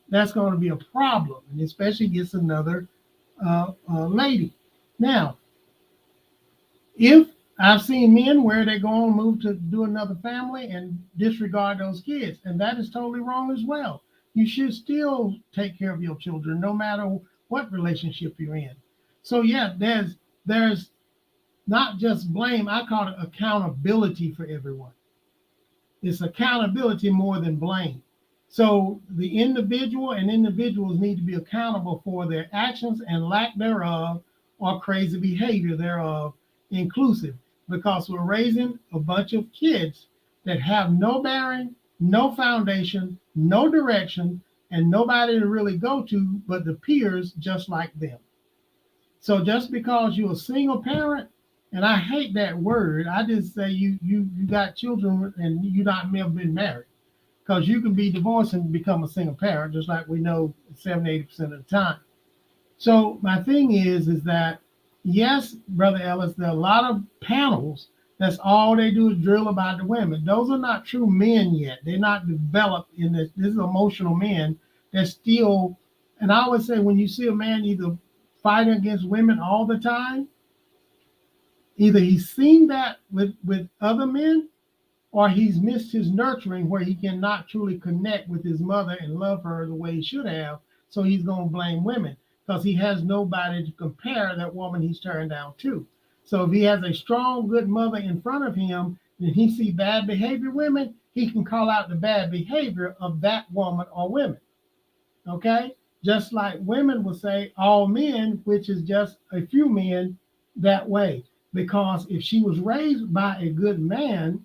a problem, and especially gets another lady. Now, if I've seen men where they go on move to do another family and disregard those kids, and that is totally wrong as well. You should still take care of your children no matter what relationship you're in. So yeah, there's not just blame, I call it accountability for everyone. It's accountability more than blame. So the individual and individuals need to be accountable for their actions and lack thereof, or crazy behavior thereof, inclusive, because we're raising a bunch of kids that have no bearing, no foundation, no direction, and nobody to really go to but the peers just like them. So just because you're a single parent, and I hate that word, I just say you got children and you not never been married, because you can be divorced and become a single parent, just like we know 70-80% of the time. So my thing is that yes, brother Ellis, there are a lot of panels that's all they do is drill about the women. Those are not true men yet. They're not developed in this. This is emotional men that still. And I always say when you see a man either fighting against women all the time, either he's seen that with other men, or he's missed his nurturing where he cannot truly connect with his mother and love her the way he should have. So he's going to blame women because he has nobody to compare that woman he's turned down to. So if he has a strong, good mother in front of him and he see bad behavior women, he can call out the bad behavior of that woman or women. Okay? Just like women will say all men, which is just a few men that way. Because if she was raised by a good man,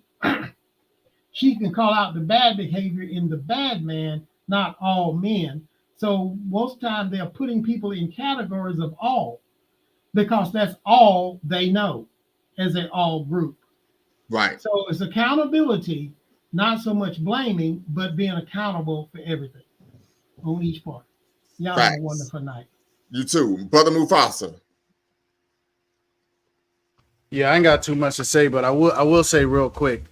she can call out the bad behavior in the bad man, not all men. So most times they're putting people in categories of all because that's all they know as an all group. Right. So it's accountability, not so much blaming, but being accountable for everything on each part. Y'all have a Facts. wonderful night. You too, brother Mufasa. Yeah, I ain't got too much to say, but I will say real quick.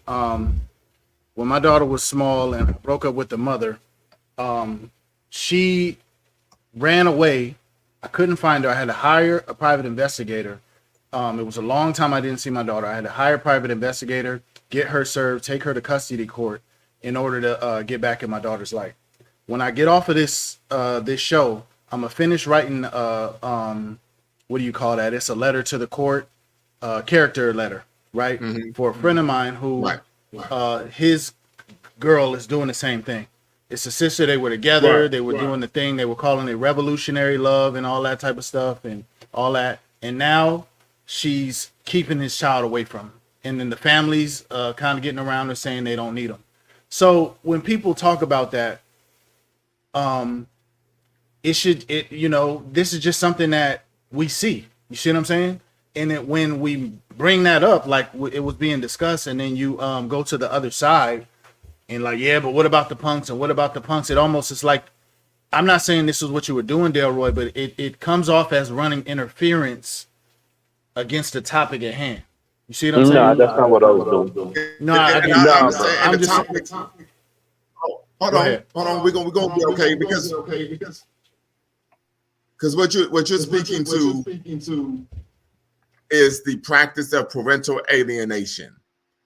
When my daughter was small and I broke up with the mother, she ran away. I couldn't find her. I had to hire a private investigator. It was a long time I didn't see my daughter. I had to hire a private investigator, get her served, take her to custody court in order to get back in my daughter's life. When I get off of this show, I'm gonna finish writing what do you call that? It's a letter to the court, character letter, right? Mm-hmm. For a friend of mine who his girl is doing the same thing. It's a sister. They were together. They were doing the thing. They were calling it revolutionary love and all that type of stuff and all that. And now she's keeping his child away from him. And then the family's kind of getting around her saying they don't need him. So when people talk about that, this is just something that we see. You see what I'm saying? And when we bring that up, like it was being discussed, and then you go to the other side and like, yeah, but what about the punks? And what about the punks? It almost is like, I'm not saying this is what you were doing, Delroy, but it comes off as running interference against the topic at hand. You see what I'm saying? No, that's not what I was doing. No, I'm saying I'm the just topic. Hold on. We're gonna be okay because what you're speaking to is the practice of parental alienation,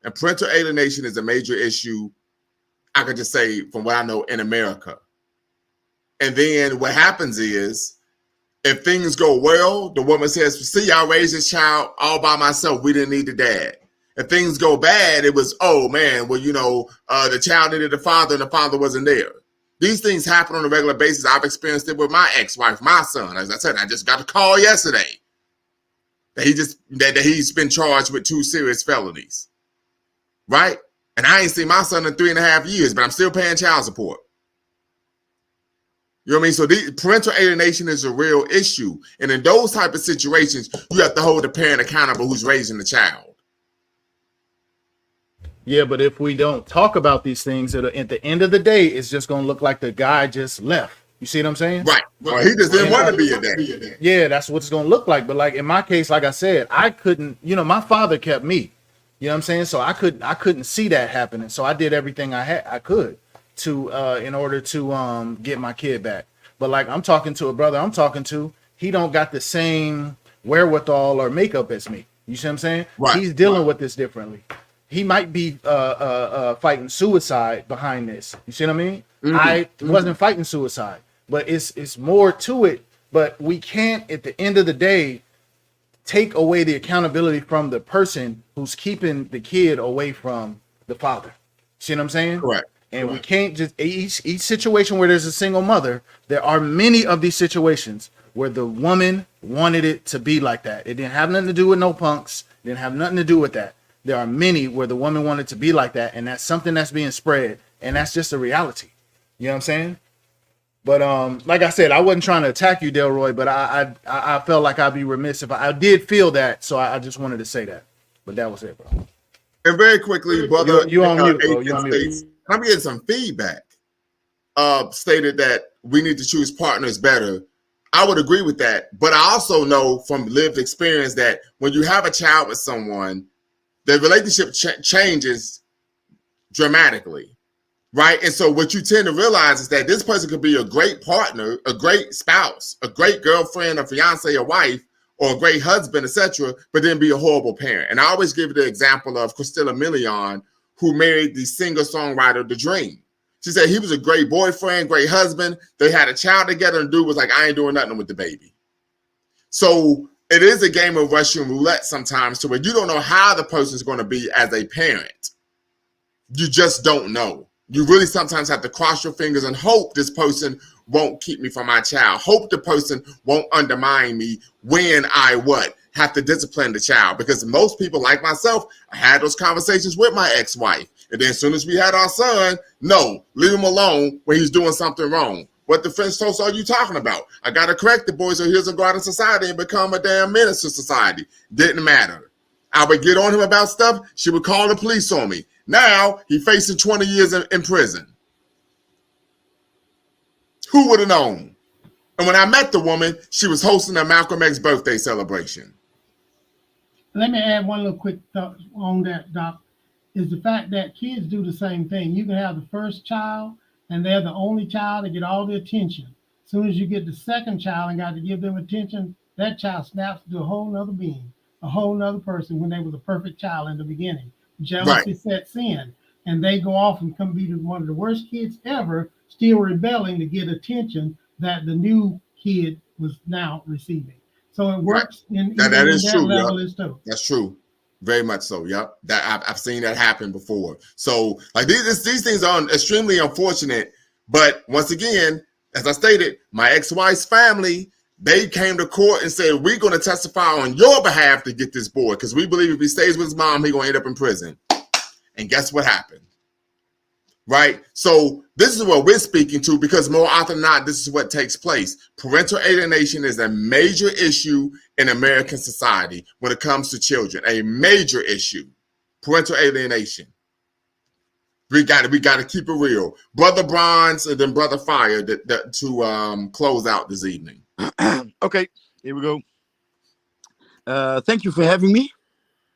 and parental alienation is a major issue. I could just say from what I know in America. And then what happens is, if things go well, the woman says, see, I raised this child all by myself. We didn't need the dad. If things go bad, it was, oh man, well, the child needed a father and the father wasn't there. These things happen on a regular basis. I've experienced it with my ex-wife, my son. As I said, I just got a call yesterday that he's been charged with 2 serious felonies. Right? And I ain't seen my son in 3.5 years, but I'm still paying child support. You know what I mean? So parental alienation is a real issue. And in those type of situations, you have to hold the parent accountable who's raising the child. Yeah, but if we don't talk about these things, at the end of the day, it's just going to look like the guy just left. You see what I'm saying? Right. Well, he just didn't want to be a dad. Yeah, that's what it's gonna look like. But like in my case, like I said, I couldn't, my father kept me. You know what I'm saying? So I couldn't see that happening. So I did everything I could to in order to get my kid back. But like I'm talking to a brother I'm talking to, he don't got the same wherewithal or makeup as me. You see what I'm saying? Right. He's dealing with this differently. He might be fighting suicide behind this. You see what I mean? I wasn't fighting suicide, but it's more to it. But we can't, at the end of the day, take away the accountability from the person who's keeping the kid away from the father. See what I'm saying? Correct. And we can't just each situation where there's a single mother. There are many of these situations where the woman wanted it to be like that. It didn't have nothing to do with no punks. It didn't have nothing to do with that. There are many where the woman wanted to be like that, and that's something that's being spread, and that's just a reality. You know what I'm saying? But like I said, I wasn't trying to attack you, Delroy, but I felt like I'd be remiss if I did feel that, so I just wanted to say that. But that was it, bro. And very quickly, brother, you on mute, bro. You on mute. I'm getting some feedback. Stated that we need to choose partners better. I would agree with that, but I also know from lived experience that when you have a child with someone, the relationship changes dramatically, right? And so what you tend to realize is that this person could be a great partner, a great spouse, a great girlfriend, a fiance, a wife, or a great husband, etc., but then be a horrible parent. And I always give the example of Christina Milian, who married the singer-songwriter The Dream. She said he was a great boyfriend, great husband. They had a child together, and dude was like, I ain't doing nothing with the baby. So it is a game of Russian roulette sometimes to where you don't know how the person's going to be as a parent. You just don't know. You really sometimes have to cross your fingers and hope this person won't keep me from my child. Hope the person won't undermine me when I have to discipline the child. Because most people like myself, I had those conversations with my ex-wife. And then as soon as we had our son, no, leave him alone when he's doing something wrong. What the French toast are you talking about? I got to correct the boy so he doesn't go out in society and become a damn menace to society. Didn't matter. I would get on him about stuff. She would call the police on me. Now he's facing 20 years in prison. Who would have known? And when I met the woman, she was hosting a Malcolm X birthday celebration. Let me add one little quick thought on that, Doc. Is the fact that kids do the same thing. You can have the first child and they're the only child to get all the attention. As soon as you get the second child and got to give them attention, that child snaps to a whole nother being, a whole nother person when they were the perfect child in the beginning. Jealousy sets in and they go off and come be one of the worst kids ever, still rebelling to get attention that the new kid was now receiving. So it works in that is true. Level is too. That's true. Very much so. Yep. That I've seen that happen before. So like these things are extremely unfortunate. But once again, as I stated, my ex-wife's family, they came to court and said, we're going to testify on your behalf to get this boy because we believe if he stays with his mom, he's going to end up in prison. And guess what happened? Right? So this is what we're speaking to because more often than not, this is what takes place. Parental alienation is a major issue in American society when it comes to children. A major issue. Parental alienation. We got to keep it real. Brother Bronze and then Brother Fire to close out this evening. Okay, here we go. Thank you for having me.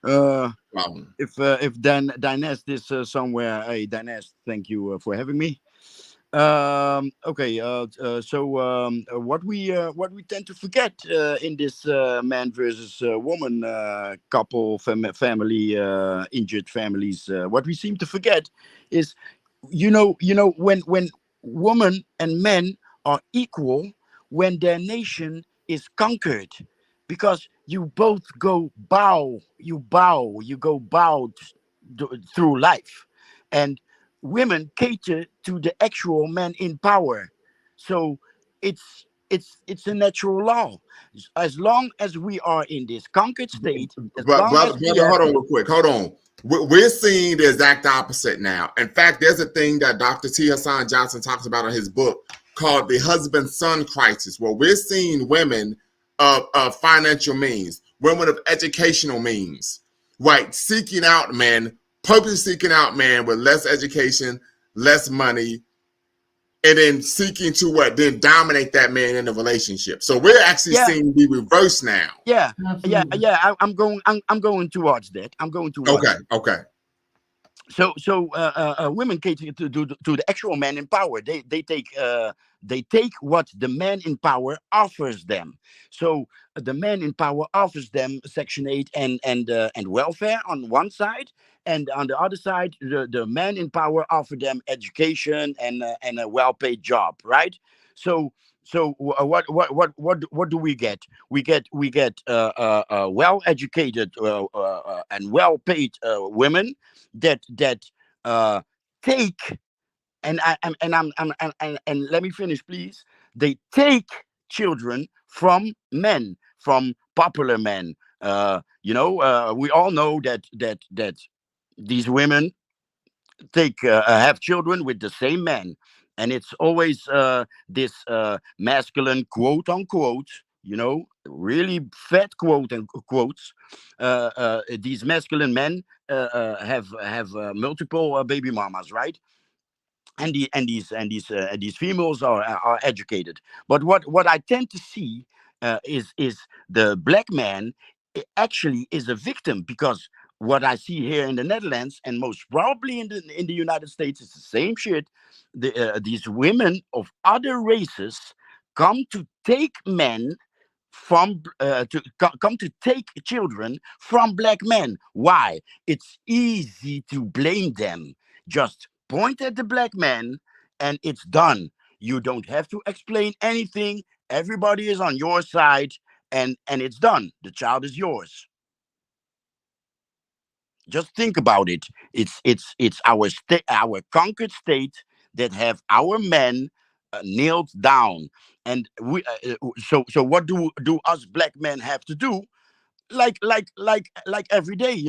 If Dinez is somewhere, hey Dinez, thank you for having me. Okay, so what we tend to forget in this man versus woman couple family injured families, what we seem to forget is, when women and men are equal, when their nation is conquered, because you both go bow through life, and women cater to the actual men in power. So it's a natural law. As long as we are in this conquered state, Brother, hold on real quick. Hold on. We're seeing the exact opposite now. In fact, there's a thing that Dr. T. Hassan Johnson talks about in his book called the husband-son crisis, where we're seeing women of financial means, women of educational means, right, seeking out men, purposely seeking out men with less education, less money, and then seeking to what? Then dominate that man in the relationship. So we're actually seeing the reverse now. Yeah, Absolutely. I'm going towards that. I'm going towards Okay, it. okay. So women cater to the actual man in power. They take what the man in power offers them. So the man in power offers them Section 8 and welfare on one side, and on the other side, the man in power offer them education and a well-paid job, right? So what do we get? We get well-educated and well-paid women that uh, take and let me finish, please. They take children from men, from popular men. We all know that these women take have children with the same men, and it's always this masculine quote unquote, really fat quote and quotes. These masculine men have multiple baby mamas, right? And these females are educated. But what I tend to see is the black man actually is a victim, because what I see here in the Netherlands, and most probably in the United States, is the same shit. These women of other races come to take men come to take children from black men. Why? It's easy to blame them. Just point at the black man and it's done. You don't have to explain anything. Everybody is on your side, and it's done. The child is yours. Just think about it. It's our state, our conquered state, that have our men nailed down. And so what do us black men have to do? Like every day,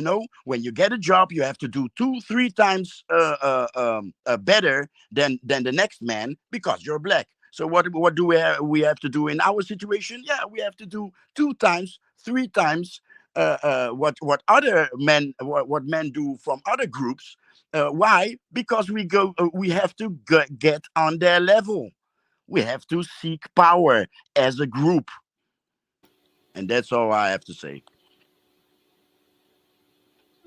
when you get a job, you have to do 2 3 times better than the next man, because you're black. So what do we have to do in our situation? Yeah, we have to do 2 times 3 times what other men, what men do from other groups. Why? Because we have to get on their level. We have to seek power as a group. And that's all I have to say.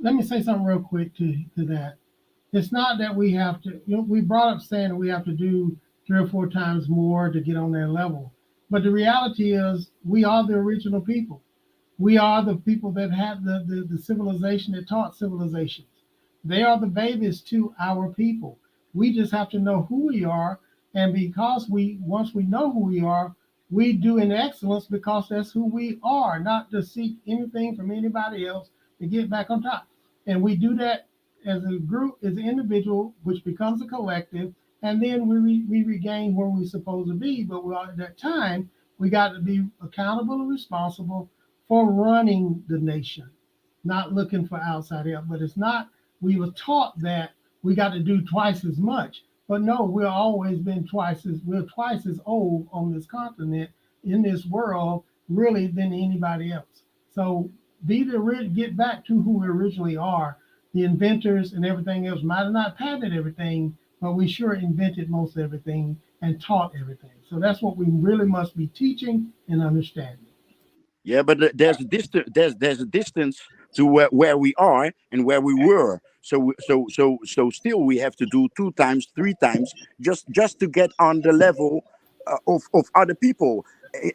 Let me say something real quick to that. It's not that we have to, we brought up saying that we have to do 3 or 4 times more to get on their level. But the reality is, we are the original people. We are the people that had the civilization that taught civilizations. They are the babies to our people. We just have to know who we are. And because once we know who we are, we do in excellence because that's who we are, not to seek anything from anybody else to get back on top. And we do that as a group, as an individual, which becomes a collective, and then we regain where we're supposed to be. But at that time, we got to be accountable and responsible for running the nation, not looking for outside help. But it's not, we were taught that we got to do twice as much. But no, we're twice as old on this continent, in this world, really, than anybody else. So get back to who we originally are. The inventors and everything else might have not patented everything, but we sure invented most everything and taught everything. So that's what we really must be teaching and understanding. Yeah, but there's a distance to where we are and where we were. So still we have to do 2 times 3 times just to get on the level of other people.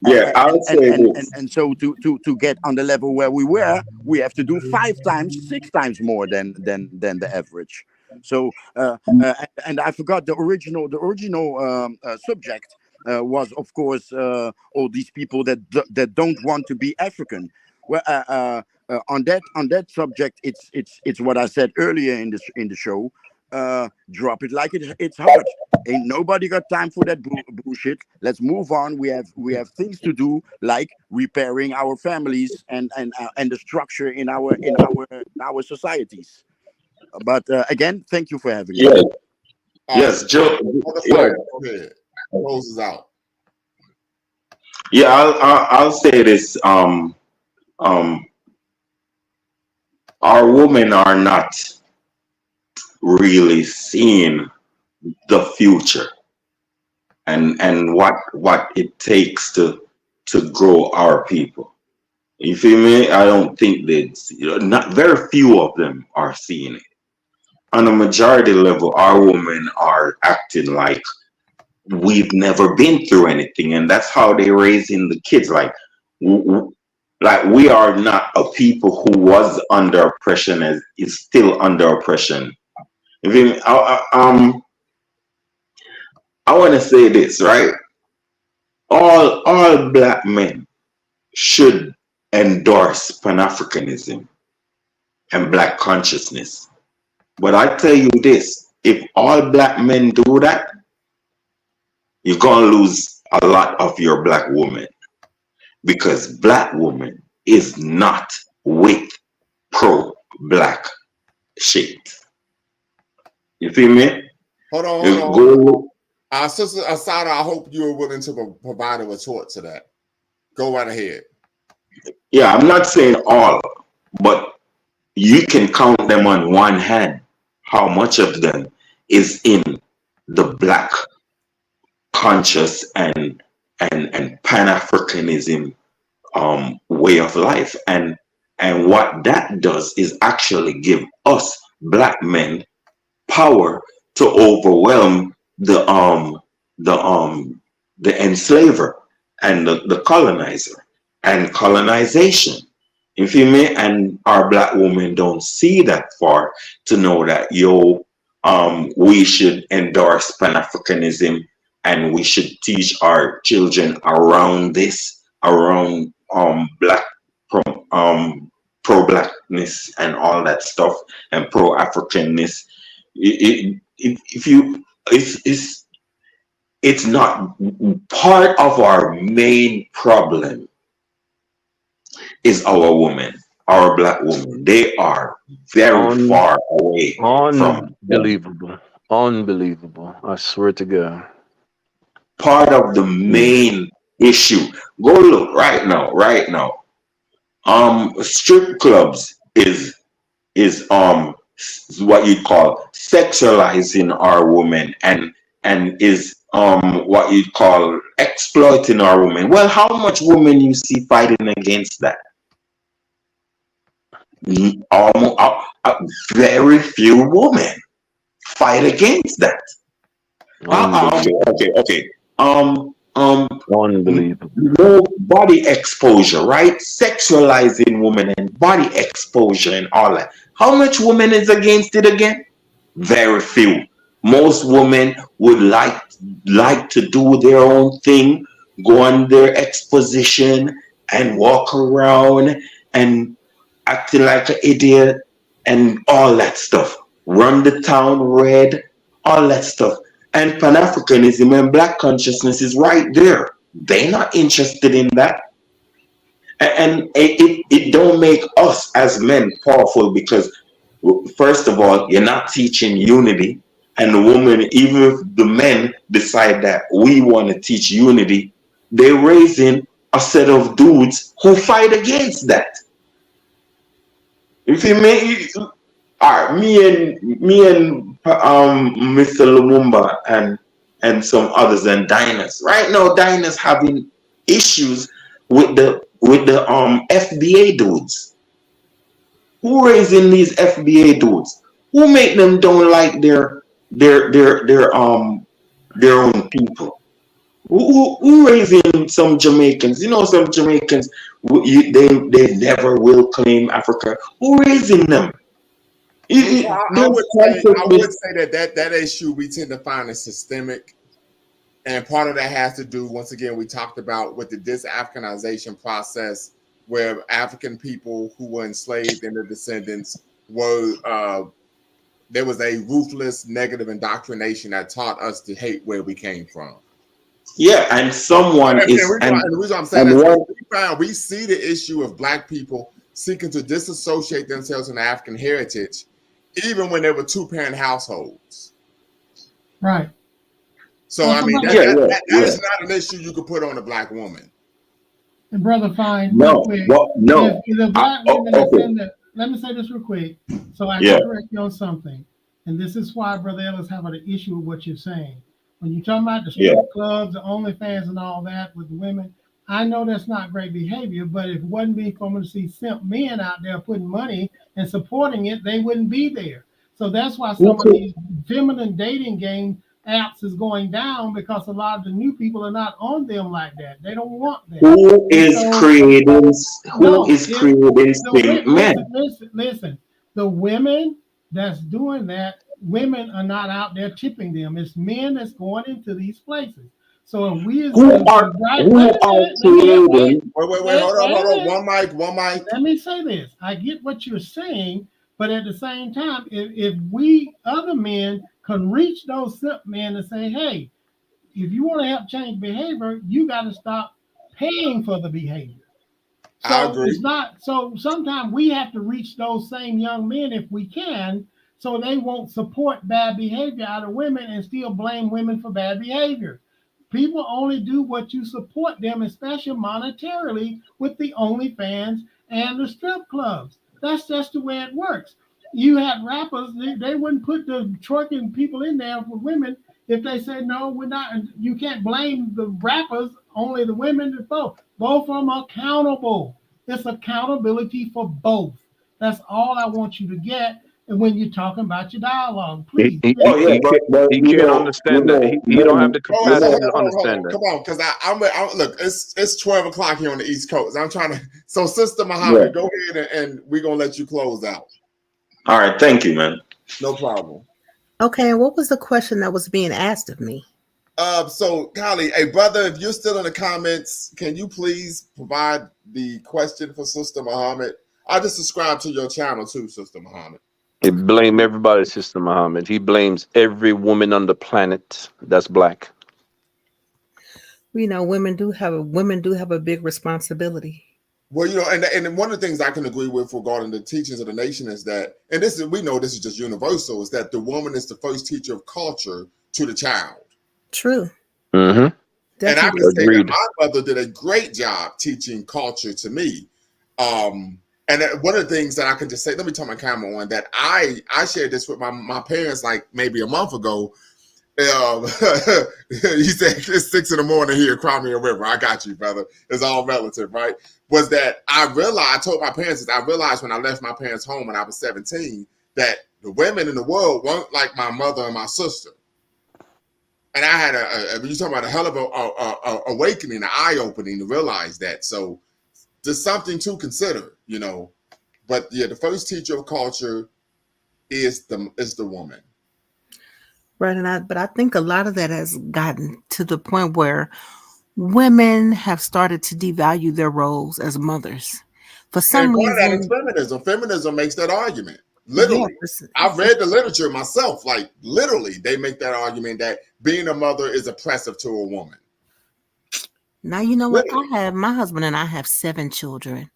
Yeah, I'll say this. And so to get on the level where we were, we have to do 5 times 6 times more than the average. So and I forgot the original subject was, of course, all these people that don't want to be African. Well, on that subject, it's what I said earlier in the show. Drop it like it's hot. Ain't nobody got time for that bullshit. Let's move on. We have things to do, like repairing our families and the structure in our societies. But again, thank you for having me. Yes, All right. yes, Joe. Other Yeah, fight. Go ahead. Closes out. yeah. I'll say this. Our women are not really seeing the future. and what it takes to grow our people. You feel me? I don't think that, not very few of them are seeing it. On a majority level, our women are acting like we've never been through anything, and that's how they're raising the kids. Like we are not a people who was under oppression as is still under oppression. You feel me? I want to say this, right? All black men should endorse Pan-Africanism and black consciousness. But I tell you this, if all black men do that, you're gonna lose a lot of your black women, because black woman is not with pro-black shit. You feel me? Hold on, If hold on. go, Sister Asada, I hope you are willing to provide a retort to that. Go right ahead. yeah, I'm not saying all, but you can count them on one hand how much of them is in the black conscious and pan-Africanism way of life, and what that does is actually give us black men power to overwhelm the the enslaver and the colonizer and colonization. You feel me? And our black women don't see that far to know that we should endorse Pan-Africanism, and we should teach our children around this, around black pro-blackness and all that stuff, and pro-Africanness. If you, it's not part of our main problem. Is our women, our black women. They are very far away from Unbelievable. Unbelievable. I swear to God. part of the main issue. Go look right now, right now. Strip clubs is what you call sexualizing our women, and is what you call exploiting our women. Well, how much women you see fighting against that? Almost very few women fight against that. Okay. Unbelievable. No body exposure, right? Sexualizing women and body exposure and all that. How much women is against it again? Very few. Most women would like to do their own thing, go on their exposition and walk around and acting like an idiot and all that stuff. Run the town red, all that stuff. And Pan Africanism and black consciousness is right there. They're not interested in that. And it don't make us as men powerful, because first of all, you're not teaching unity. And the woman, even if the men decide that we want to teach unity, they're raising a set of dudes who fight against that. You feel me? All right, me and Mr. Lumumba and some others and diners. Right now, diners having issues with the FBA dudes. Who raising these FBA dudes? Who make them don't like their own people? Who raising some Jamaicans? You know, some Jamaicans they never will claim Africa. Who raising them? I would say that issue we tend to find is systemic, and part of that has to do, once again, we talked about with the dis-Africanization process, where African people who were enslaved and their descendants were there was a ruthless negative indoctrination that taught us to hate where we came from. Yeah, and someone and is the reason I'm saying that we see the issue of black people seeking to disassociate themselves from African heritage, even when they were two-parent households. Right. So I mean, that is not an issue you could put on a black woman. And Brother Fine, no, real quick, no. if the black woman is in the, let me say this real quick, so I can correct you on something. And this is why Brother Ellis having an issue with what you're saying. When you're talking about the Yeah. strip clubs, the OnlyFans, and all that with the women, I know that's not great behavior. But if it wasn't be for me to see simp men out there putting money and supporting it, they wouldn't be there. So that's why Who some of cre- these feminine dating game apps is going down because a lot of the new people are not on them like that. They don't want that. who And is so creating who no, is it's creating the simp listen, men? listen. The women that's doing that, women are not out there tipping them. It's men that's going into these places. So if we as Who the are right, who wait a are minute, let me wait, creating? Wait. wait, wait Hold a on. minute. One mic. Let me say this. I get what you're saying, but at the same time, if we other men can reach those simp men and say, hey, if you want to help change behavior, you got to stop paying for the behavior. I So it's agree. not so sometimes we have to reach those same young men if we can, so they won't support bad behavior out of women and still blame women for bad behavior. People only do what you support them, especially monetarily, with the OnlyFans and the strip clubs. That's just the way it works. You had rappers, they wouldn't put the twerking people in there for women if they said, no, we're not. You can't blame the rappers, only the women, the both. Both of them are accountable. It's accountability for both. That's all I want you to get. And when you're talking about your dialogue, He, please, he, please. Oh he, yeah, he can't, but he you can't know, understand that. He don't have the capacity to Hold understand on. that. Come on, because I'm look. It's 12 o'clock here on the East Coast. I'm trying to. So, Sister yeah. Muhammad, go ahead and we're gonna let you close out. All right, thank you, man. No problem. Okay, and what was the question that was being asked of me? So Kali, hey brother, if you're still in the comments, can you please provide the question for Sister Muhammad? I just subscribe to your channel too, Sister Muhammad. He blame everybody, Sister Muhammad. He blames every woman on the planet that's black. You know, women do have a big responsibility. Well, and one of the things I can agree with regarding the teachings of the nation is that, and this is we know this is just universal, is that the woman is the first teacher of culture to the child. True. Mm-hmm. And I Definitely. can say that Agreed. my mother did a great job teaching culture to me. And one of the things that I can just say, let me turn my camera on, that I shared this with my parents like maybe a month ago. He said it's 6 a.m. here, Crimea River. I got you, brother. It's all relative, right? Was that I told my parents this, I realized when I left my parents' home when I was 17 that the women in the world weren't like my mother and my sister. And I had you're talking about a hell of a awakening, an eye opening to realize that. So there's something to consider, But yeah, the first teacher of culture is the woman. Right, but I think a lot of that has gotten to the point where women have started to devalue their roles as mothers. For And some part of that is reason, feminism. Feminism makes that argument. yeah. Literally. I've read the literature myself. Like literally, they make that argument that being a mother is oppressive to a woman. Now you know what? Literally. My husband and I have 7 children.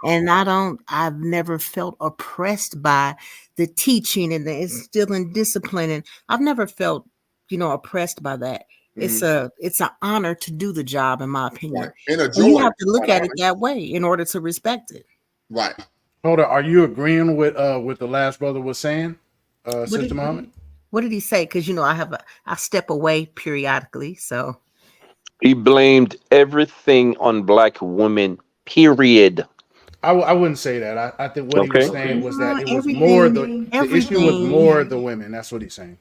And I've never felt oppressed by the teaching and the instilling discipline. And I've never felt, oppressed by that. Mm-hmm. It's an honor to do the job, in my opinion. Right. And a And you joy. have to look Quite at it honest. that way in order to respect it. Right. Hold on, are you agreeing with the last brother was saying, What Sister did Muhammad? what did he say? Because I step away periodically. So He blamed everything on black women, period. I wouldn't say that. I think what he was Okay. saying was that it was more the issue was everything more the women. That's what he's saying.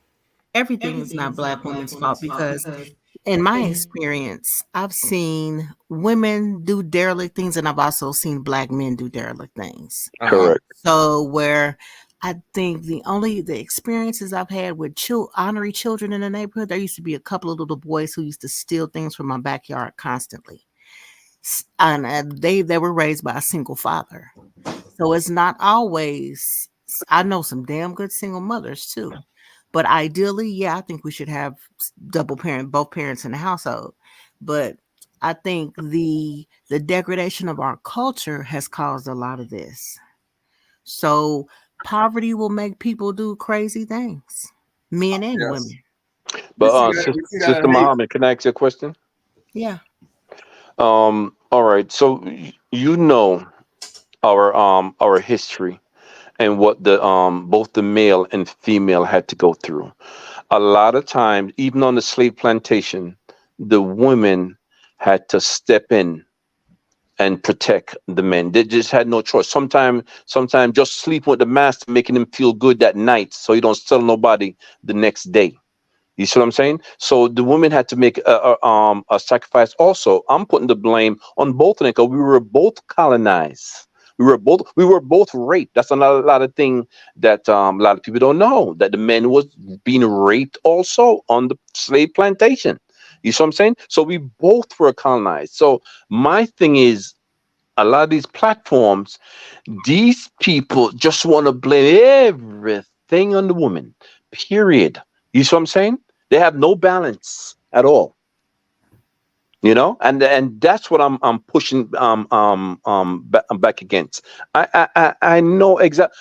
everything is not black women's fault because in my experience, I've seen women do derelict things and I've also seen black men do derelict things. Uh-huh. Correct. So where I think the experiences I've had with honoring children in the neighborhood, there used to be a couple of little boys who used to steal things from my backyard constantly. And they were raised by a single father. So it's not always, I know some damn good single mothers too. But ideally, yeah, I think we should have both parents in the household. But I think the degradation of our culture has caused a lot of this. So poverty will make people do crazy things, men and Yes. women. We But see that. We see that Sister in Haiti. Muhammad, can I ask you a question? Yeah. All right. So you know our history and what the both the male and female had to go through. a lot of times, even on the slave plantation, the women had to step in and protect the men. They just had no choice. Sometimes just sleep with the master, making him feel good that night, so you don't tell nobody the next day. You see what I'm saying? So the women had to make a sacrifice. Also, I'm putting the blame on both of them because we were both colonized. We were both raped. That's another lot of thing that a lot of people don't know, that the men was being raped also on the slave plantation. You see what I'm saying? So we both were colonized. So my thing is, a lot of these platforms, these people just want to blame everything on the woman. Period. You see what I'm saying? They have no balance at all. And that's what I'm pushing back against. I know exactly.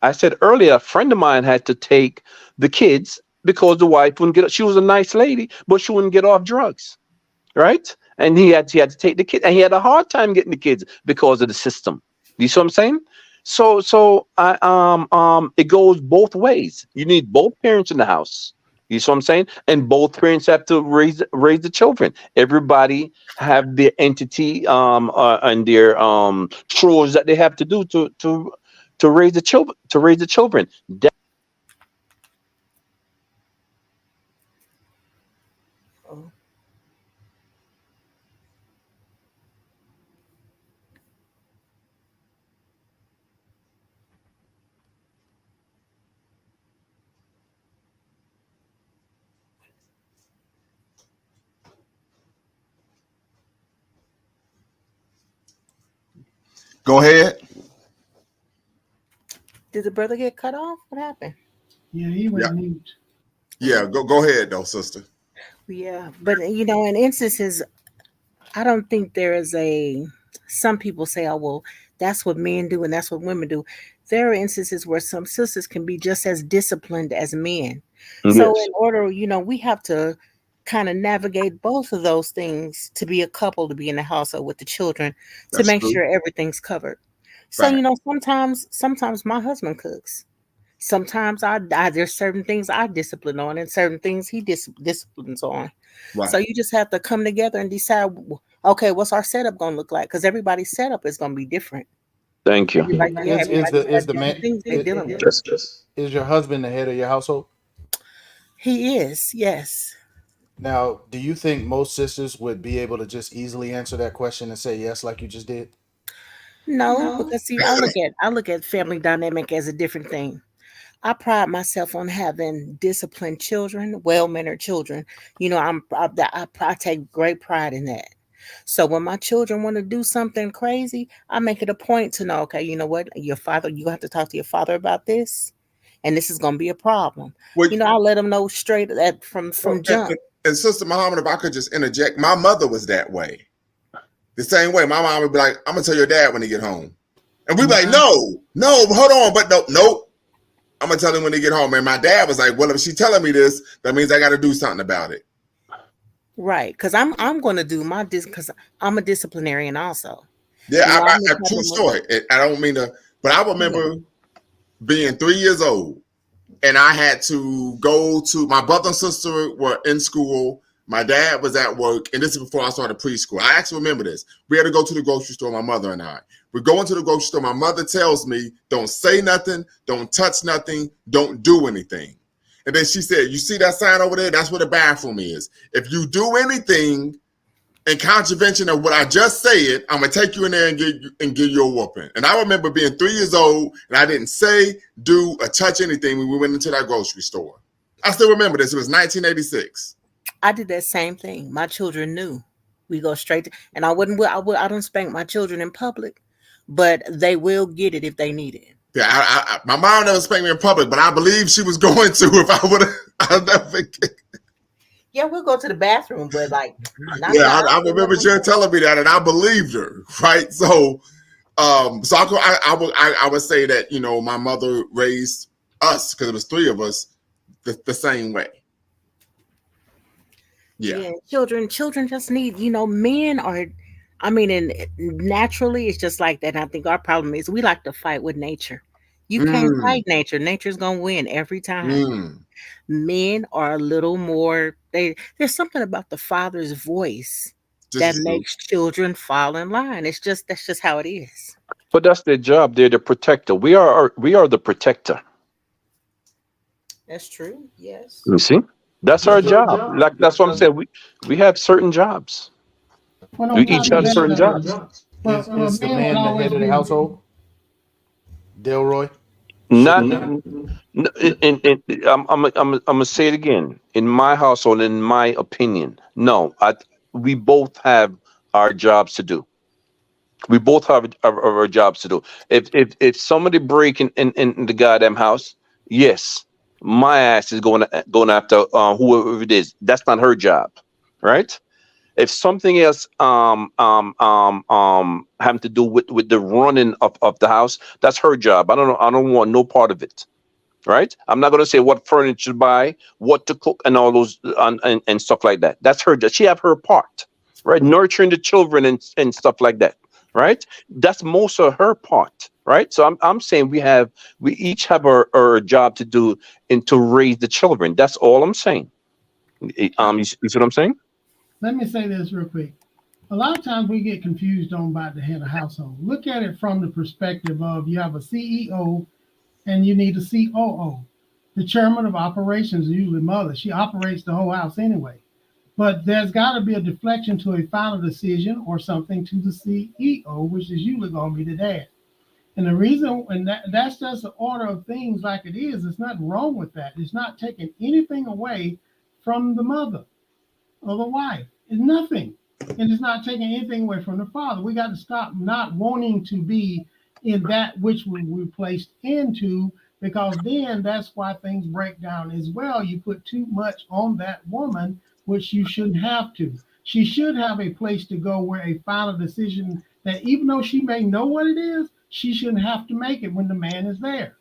I said earlier, a friend of mine had to take the kids because the wife wouldn't get. She was a nice lady, but she wouldn't get off drugs, right? And he had to take the kid, and he had a hard time getting the kids because of the system. You see what I'm saying? So it goes both ways. You need both parents in the house. You see what I'm saying? And both parents have to raise the children. Everybody have their entity and their chores that they have to do to raise the children. To raise the children. Go ahead. Did the brother get cut off? What happened? Yeah, he Yeah, went mute. yeah. Go ahead though, sister. Yeah, but in instances, I don't think there is a. Some people say, "Oh, well, that's what men do and that's what women do." There are instances where some sisters can be just as disciplined as men. So, Yes, in order, we have to kind of navigate both of those things to be a couple, to be in the household with the children, to That's make true. sure everything's covered. So, Fact. sometimes my husband cooks. Sometimes there's certain things I discipline on, and certain things he disciplines on. So Right. you just have to come together and decide, okay, what's our setup going to look like? Because everybody's setup is going to be different. thank you. Is Everybody's got the different man things they're dealing with. is your husband the head of your household? He is, yes. Now, do you think most sisters would be able to just easily answer that question and say yes, like you just did? No, because see, I look at family dynamic as a different thing. I pride myself on having disciplined children, well mannered children. I take great pride in that. So when my children want to do something crazy, I make it a point to know, okay, you know what, your father, you have to talk to your father about this, and this is going to be a problem. Well, I let them know straight that from and, jump. and, and Sister Muhammad, if I could just interject, my mother was that way. The same way. My mom would be like, "I'm gonna tell your dad when he get home," and we'd be like, Mhm. "No, no, hold on, but no, nope. I'm gonna tell him when he get home." And my dad was like, "Well, if she's telling me this, that means I got to do something about it." Right, because I'm going to do my because I'm a disciplinarian also. Yeah, I'm the type true of story. I don't mean to, but I yeah. remember being 3 years old, and I had to go to my brother and sister were in school. My dad was at work, and this is before I started preschool. I actually remember this. We had to go to the grocery store, my mother and I. We're going to the grocery store. My mother tells me, "Don't say nothing, don't touch nothing, don't do anything." And then she said, "You see that sign over there? That's where the bathroom is. If you do anything in contravention of what I just said, I'm gonna take you in there and give you a whooping." And I remember being 3 years old, and I didn't say, do, or touch anything when we went into that grocery store. I still remember this. It was 1986. I did that same thing. My children knew. We go straight to, and I don't spank my children in public, but they will get it if they need it. Yeah, my mom never spanked me in public, but I believe she was going to if I would have. I'll never forget. Yeah, we'll go to the bathroom, but like not Yeah, the I I don't remember her telling me that, and I believed her. Right, so I would say that my mother raised us because it was three of us the same way. Yeah, Yeah, children just need, men are, and naturally it's just like that. And I think our problem is we like to fight with nature. You can't fight nature. Nature's gonna win every time. Men are a little more. There's something about the father's voice that makes children fall in line. That's just how it is. But that's their job. They're the protector. We are the protector. That's true. Yes. You see, that's our job. Like that's what I'm saying. We have certain jobs. Well, no We each problem. have certain jobs. Well, Is the men would man the always head of the be. household? Delroy? Not, Shouldn't I'm gonna say it again. In my household, in my opinion, no. We both have our jobs to do. We both have our jobs to do. If somebody break in the goddamn house, yes, my ass is going after whoever it is. That's not her job, right? If something else having to do with the running of the house, that's her job. I don't know. I don't want no part of it. Right? I'm not gonna say what furniture to buy, what to cook, and all those and stuff like that. That's her job. She have her part, right? Nurturing the children and stuff like that, right? That's most of her part, right? So I'm saying we each have our job to do and to raise the children. That's all I'm saying. You see what I'm saying? Let me say this real quick. A lot of times we get confused on about the head of household. Look at it from the perspective of you have a CEO and you need a COO. The chairman of operations is usually mother. She operates the whole house anyway. But there's got to be a deflection to a final decision or something to the CEO, which is usually going to be the dad. And the reason, and that's just the order of things like it is. There's nothing wrong with that. It's not taking anything away from the mother or the wife. It's nothing. And it's not taking anything away from the father. We got to stop not wanting to be in that which we were placed into, because then that's why things break down as well. You put too much on that woman, which you shouldn't have to. She should have a place to go where a final decision that even though she may know what it is, she shouldn't have to make it when the man is there.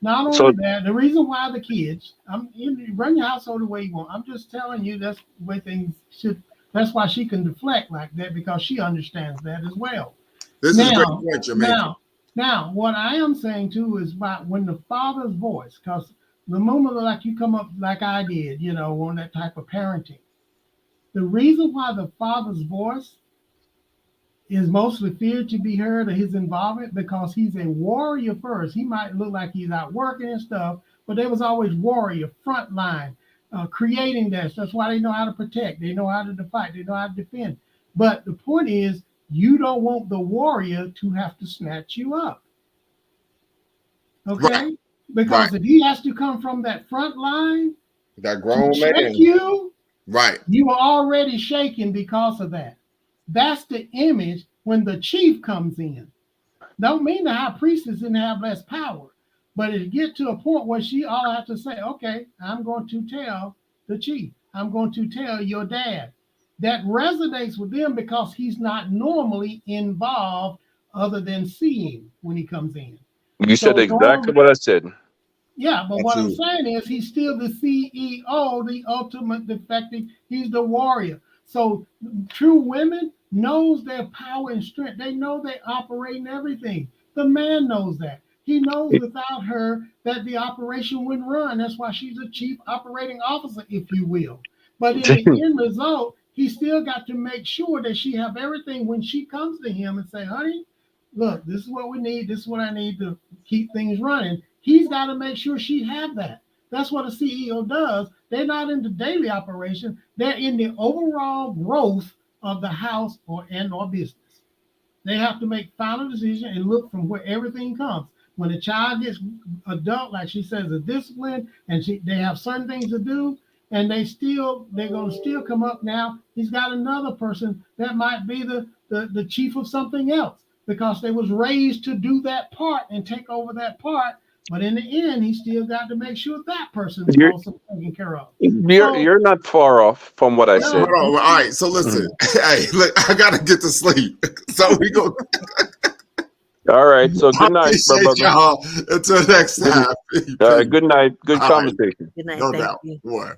Not So only that, the reason why the kids, you run your household the way you want. I'm just telling you that's the way things should. That's why she can deflect like that, because she understands that as well. This is a great point you're making. Now, what I am saying too is about when the father's voice, because the moment like you come up like I did, on that type of parenting, the reason why the father's voice is mostly feared to be heard of his involvement because he's a warrior first. He might look like he's out working and stuff, but there was always warrior, front line, creating this. That's why they know how to protect. They know how to fight. They know how to defend. But the point is, you don't want the warrior to have to snatch you up. Okay? Right. Because if he has to come from that front line that grown to man, you, right? You are already shaking because of that. That's the image when the chief comes in. Don't mean the high priestess didn't have less power, but it get to a point where she all have to say, okay, I'm going to tell the chief. I'm going to tell your dad. That resonates with them because he's not normally involved other than seeing when he comes in. you said exactly what I said. Yeah, but what I'm saying is he's still the CEO, the ultimate defective. He's the warrior. So true women knows their power and strength. They know they operate in everything. The man knows that. He knows without her that the operation wouldn't run. That's why she's a chief operating officer, if you will. But in the end result, he still got to make sure that she have everything when she comes to him and say, honey, look, this is what we need. This is what I need to keep things running. He's got to make sure she have that. That's what a CEO does. They're not in the daily operation. They're in the overall growth of the house or business. They have to make final decision and look from where everything comes. When a child gets adult, like she says, a discipline, and they have certain things to do, and they're going to still come up now. He's got another person that might be the chief of something else because they was raised to do that part and take over that part. But in the end, he still got to make sure that person's also taken care of. You're not far off from what I said. Hold on. All right. So listen. Hey, look, I gotta get to sleep. So we go. All right. So good night, my brother. Y'all. Until next time. Good night. Good conversation. Good night. No Thank doubt. you. Boy.